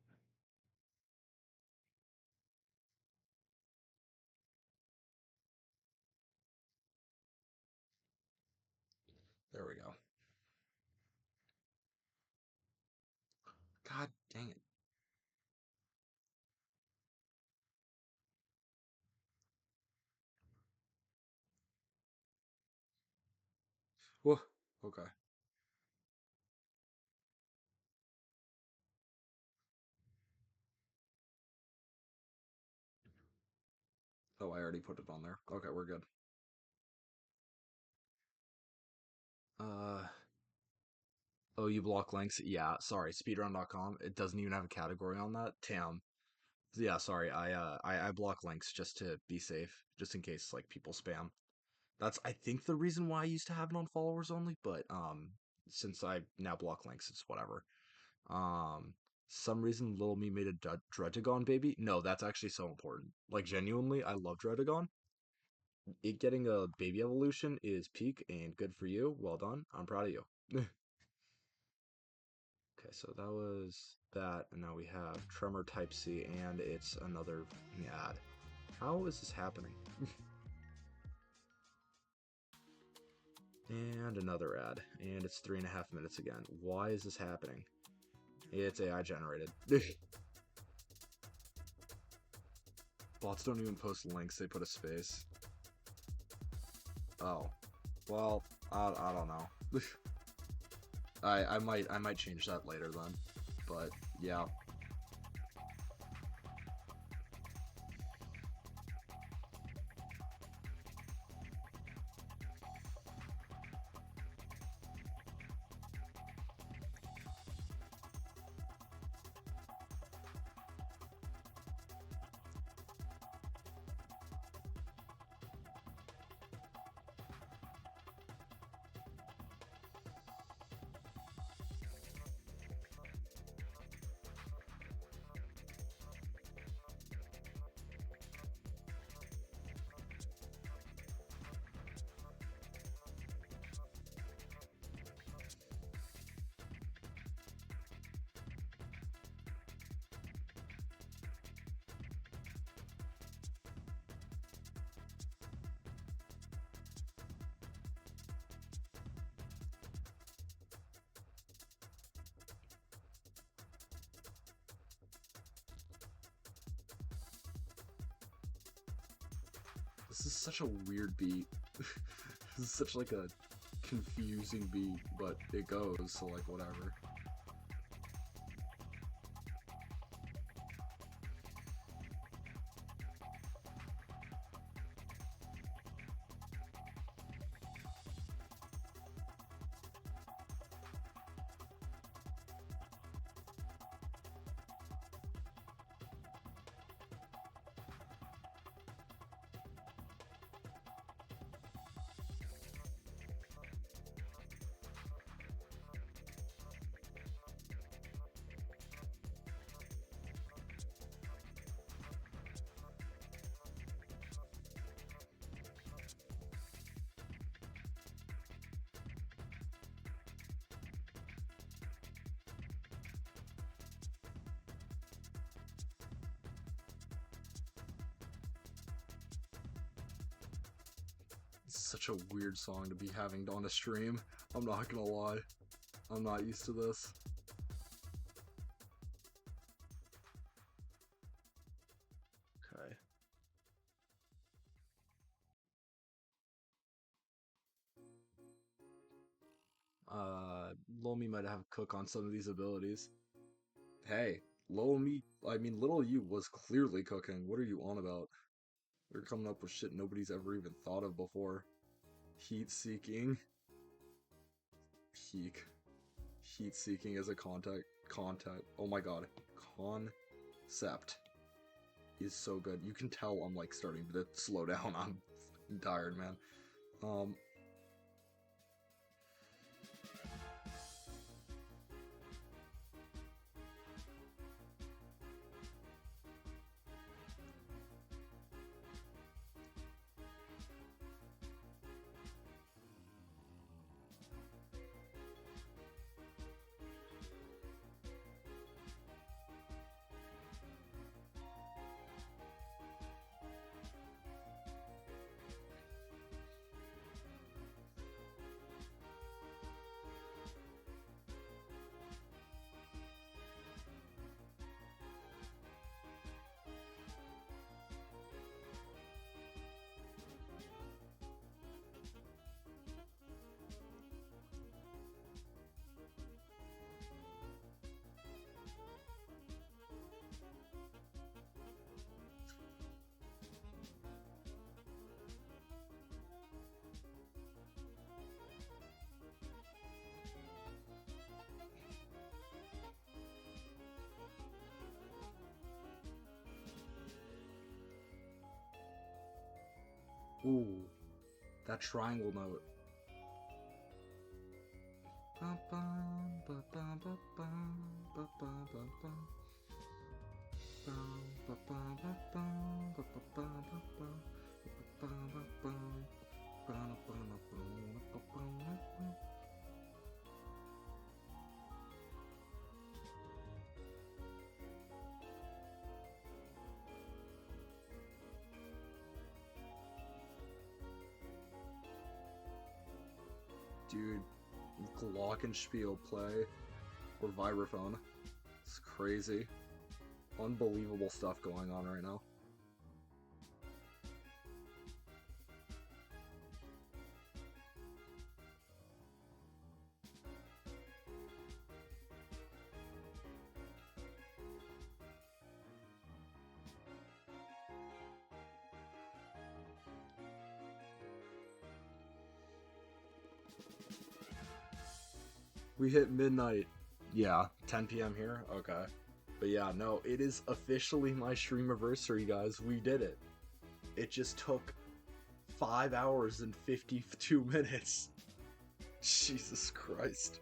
there we go. God dang it. Whoa. Okay. Oh, I already put it on there. Okay, we're good. Uh, oh, you block links? Yeah, sorry. Speedrun.com. It doesn't even have a category on that. Damn. Yeah, sorry. I block links just to be safe, just in case like people spam. That's I think the reason why I used to have it on followers only, but since I now block links, it's whatever. Um, some reason Little Me made a Dredagon baby. No, that's actually so important. Like genuinely, I love Dredagon. It getting a baby evolution is peak and good for you. Well done. I'm proud of you. Okay, so that was that, and now we have Tremor Type C, and it's another ad. How is this happening? And another ad, and it's 3.5 minutes again. Why is this happening? It's AI generated. Bots don't even post links, they put a space. Oh. Well, I don't know. I might change that later then. But yeah. This is such a weird beat. This is such like a confusing beat, but it goes, so like whatever. It's such a weird song to be having on a stream. I'm not gonna lie. I'm not used to this. Okay. Lomi might have cook on some of these abilities. Hey, little you was clearly cooking. What are you on about? They're coming up with shit nobody's ever even thought of before. Heat seeking. Peak. Heat seeking as a contact. Oh my god. Concept is so good. You can tell I'm like starting to slow down. I'm tired, man. Ooh, that triangle note. Dude, glockenspiel play or vibraphone. It's crazy. Unbelievable stuff going on right now. We hit midnight. Yeah, 10 p.m. here? Okay. But yeah, no, it is officially my stream anniversary, guys. We did it. It just took 5 hours and 52 minutes. Jesus Christ.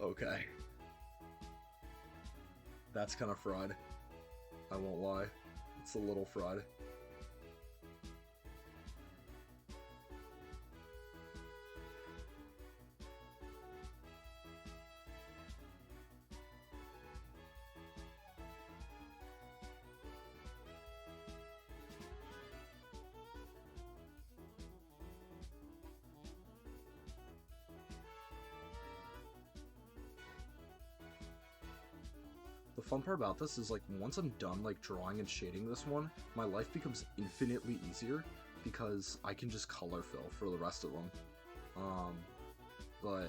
Okay. That's kind of fried. I won't lie. It's a little fried. The fun part about this is, like, once I'm done, like, drawing and shading this one, my life becomes infinitely easier because I can just color fill for the rest of them. But,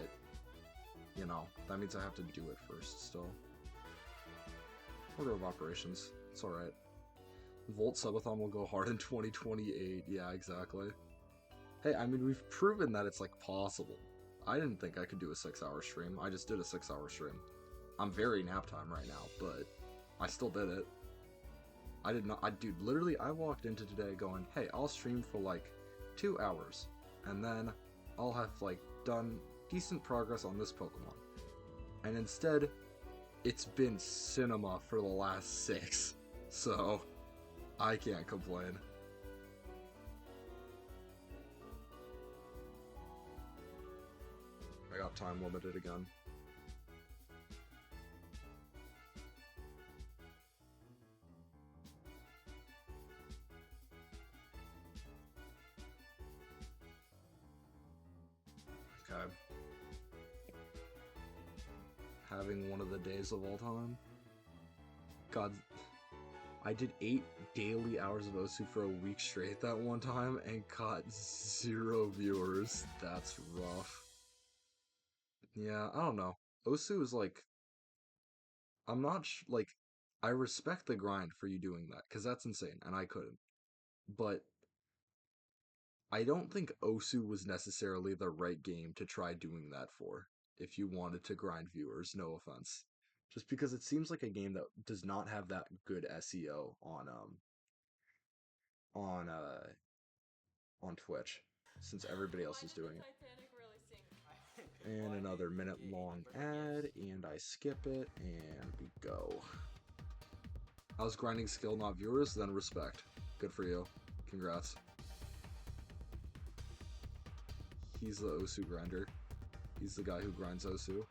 you know, that means I have to do it first still. Order of operations. It's alright. Volt Subathon will go hard in 2028. Yeah, exactly. Hey, I mean, we've proven that it's, like, possible. I didn't think I could do a 6-hour stream. I just did a 6-hour stream. I'm very nap time right now, but I still did it. Dude, literally, I walked into today going, hey, I'll stream for like 2 hours, and then I'll have like done decent progress on this Pokemon. And instead, it's been cinema for the last 6, so I can't complain. I got time limited again. having one of the days of all time. God, I did 8 daily hours of Osu for a week straight that one time and got 0 viewers. That's rough. Yeah, I don't know. Osu is like, I'm not like, I respect the grind for you doing that, because that's insane, and I couldn't. But I don't think Osu was necessarily the right game to try doing that for, if you wanted to grind viewers, no offense. Just because it seems like a game that does not have that good SEO on uh on Twitch, since everybody else is doing it. And another minute long ad, and I skip it, and we go. I was grinding skill, not viewers, then respect. Good for you. Congrats. He's the Osu grinder. He's the guy who grinds Osu.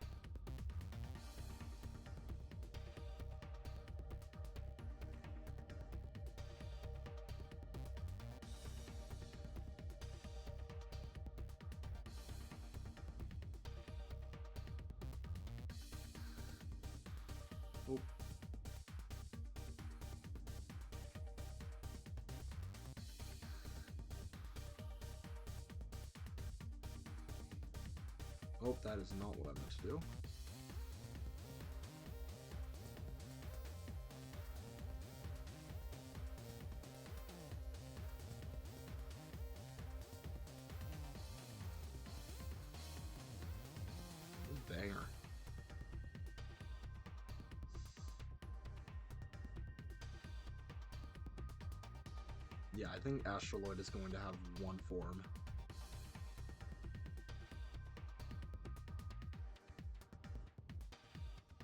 Oh. Oh, that is not what I meant to do. Banger. Yeah, I think Astraloid is going to have one form.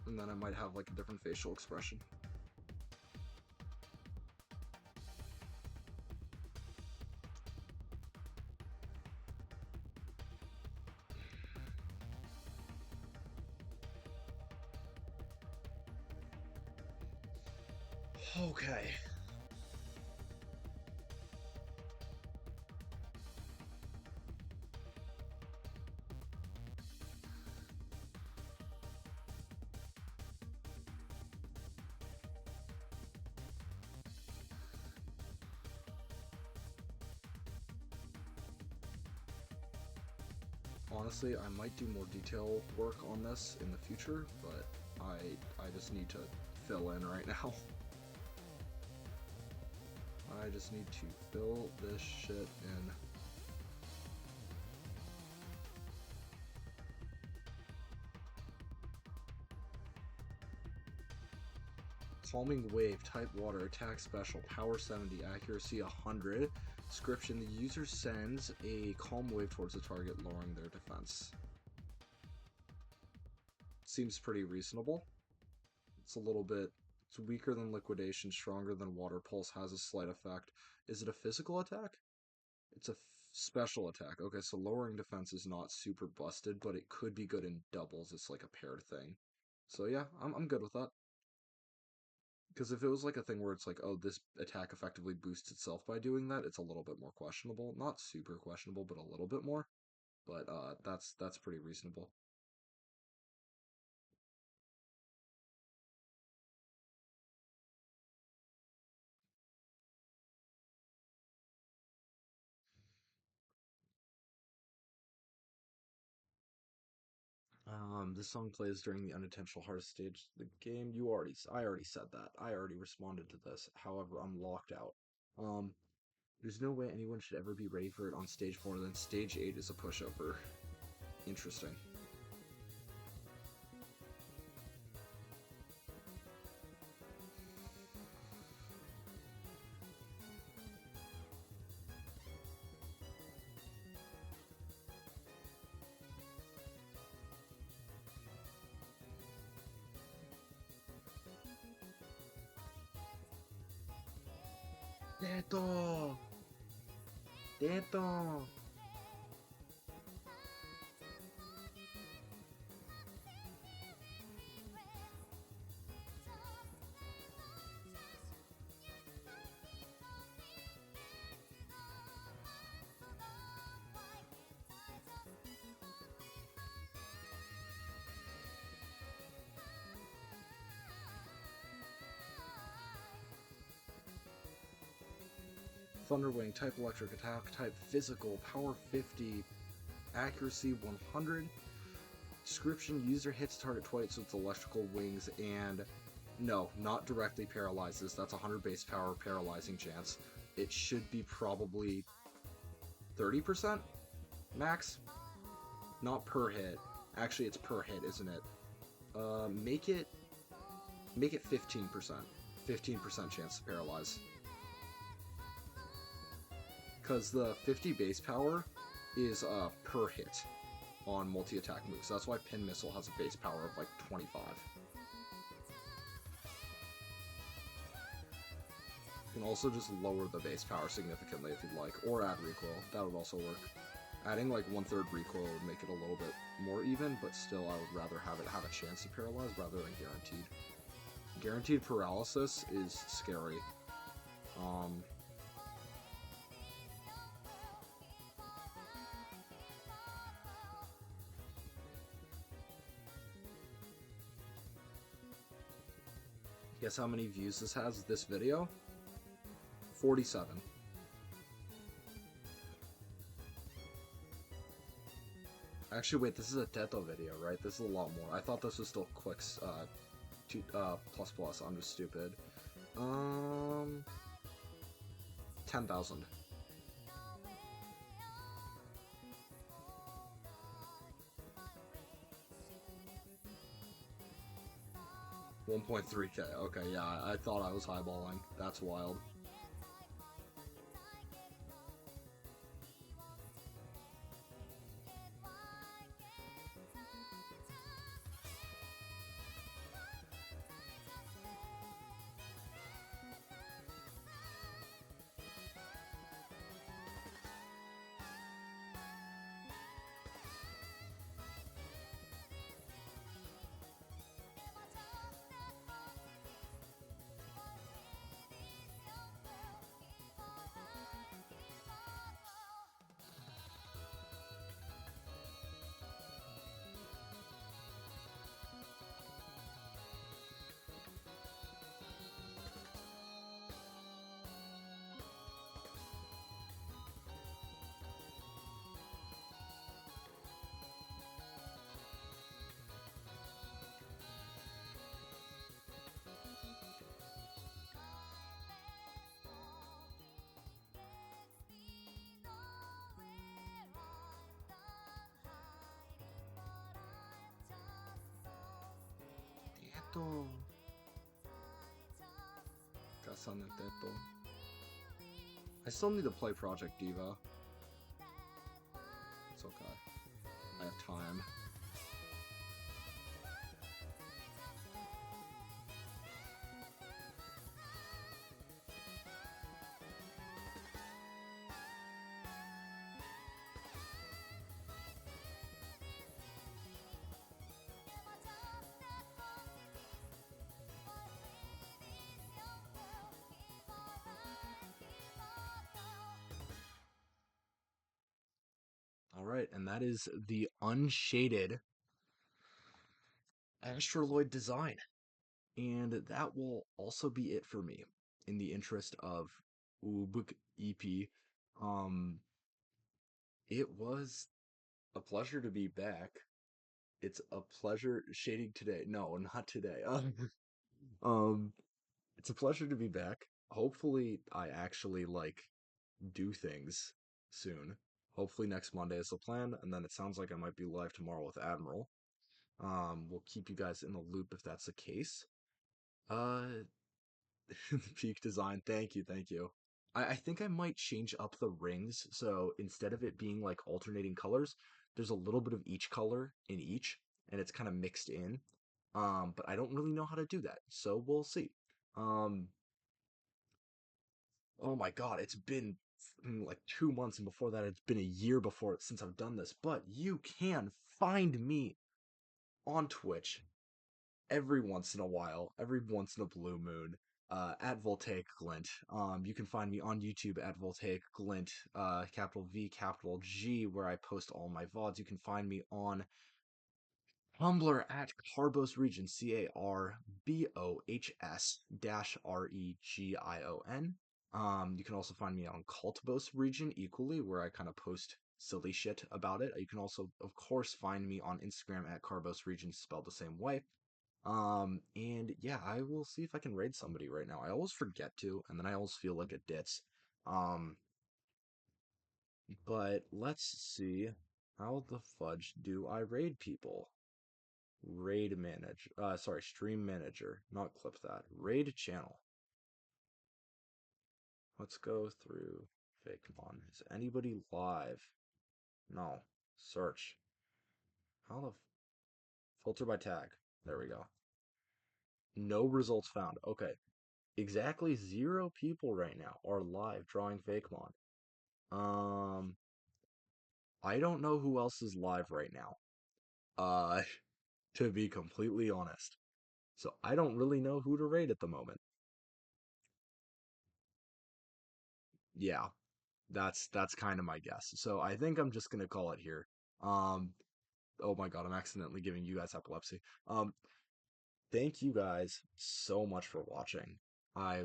And then I might have like a different facial expression. Okay. Honestly, I might do more detail work on this in the future, but I just need to fill in right now. I just need to fill this shit in. Calming Wave, type water, attack special, power 70, accuracy 100. Description, the user sends a calm wave towards the target, lowering their defense. Seems pretty reasonable. It's a little bit, it's weaker than liquidation, stronger than water pulse, has a slight effect. Is it a physical attack? It's a special attack. Okay, so lowering defense is not super busted, but it could be good in doubles. It's like a paired thing. So yeah, I'm good with that. Because if it was like a thing where it's like, oh, this attack effectively boosts itself by doing that, it's a little bit more questionable. Not super questionable, but a little bit more. But that's pretty reasonable. This song plays during the unintentional hardest stage of the game. I already said that. I already responded to this. However, I'm locked out. Um, there's no way anyone should ever be ready for it on stage 4, then stage 8 is a pushover. Interesting. Deto! Deto! Thunderwing, type electric attack, type physical, power 50, accuracy 100. Description, user hits target twice with electrical wings and no, not directly paralyzes. That's 100 base power paralyzing chance. It should be probably 30% max. Not per hit. Actually, it's per hit, isn't it? Make it 15%. 15% chance to paralyze. Because the 50 base power is per hit on multi-attack moves. That's why Pin Missile has a base power of like 25. You can also just lower the base power significantly if you'd like, or add recoil. That would also work. Adding like 1/3 recoil would make it a little bit more even, but still I would rather have it have a chance to paralyze rather than guaranteed. Guaranteed paralysis is scary. Guess how many views this has, this video? 47. Actually, wait, this is a Teto video, right? This is a lot more. I thought this was still Quick's, plus. I'm just stupid. 10,000. $1.3K. Okay, yeah, I thought I was highballing. That's wild. Teto. Kasane Teto. I still need to play Project Diva. It's okay. I have time. Alright, and that is the unshaded Astraloid design. And that will also be it for me in the interest of Ubuk EP. It was a pleasure to be back. It's a pleasure shading today. No, not today. Um, it's a pleasure to be back. Hopefully, I actually like do things soon. Hopefully next Monday is the plan, and then it sounds like I might be live tomorrow with Admiral. We'll keep you guys in the loop if that's the case. Uh, Peak design. Thank you, thank you. I think I might change up the rings, so instead of it being like alternating colors, there's a little bit of each color in each, and it's kind of mixed in. But I don't really know how to do that, so we'll see. Um, oh my god, it's been like 2 months, and before that, it's been a year before since I've done this. But you can find me on Twitch every once in a while, every once in a blue moon, at Voltaic Glint. You can find me on YouTube at Voltaic Glint, capital V, capital G, where I post all my VODs. You can find me on Tumblr at Carbos Region, CARBOHS -REGION. You can also find me on Cultibos region equally, where I kind of post silly shit about it. You can also, of course, find me on Instagram at Carbos region, spelled the same way. And yeah, I will see if I can raid somebody right now. I always forget to, and then I always feel like a ditz. Um, but let's see. How the fudge do I raid people? Raid manage. Sorry, stream manager. Not clip that. Raid channel. Let's go through Fakemon. Is anybody live? No. Search. How the filter by tag. There we go. No results found. Okay. Exactly 0 people right now are live drawing Fakemon. Um, I don't know who else is live right now. Uh, to be completely honest. So I don't really know who to rate at the moment. Yeah, that's kind of my guess. So I think I'm just gonna call it here. Um, oh my God, I'm accidentally giving you guys epilepsy. Thank you guys so much for watching. I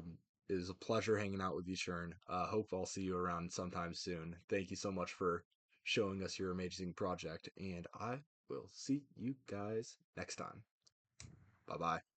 It was a pleasure hanging out with you, Shern. Hope I'll see you around sometime soon. Thank you so much for showing us your amazing project, and I will see you guys next time. Bye bye.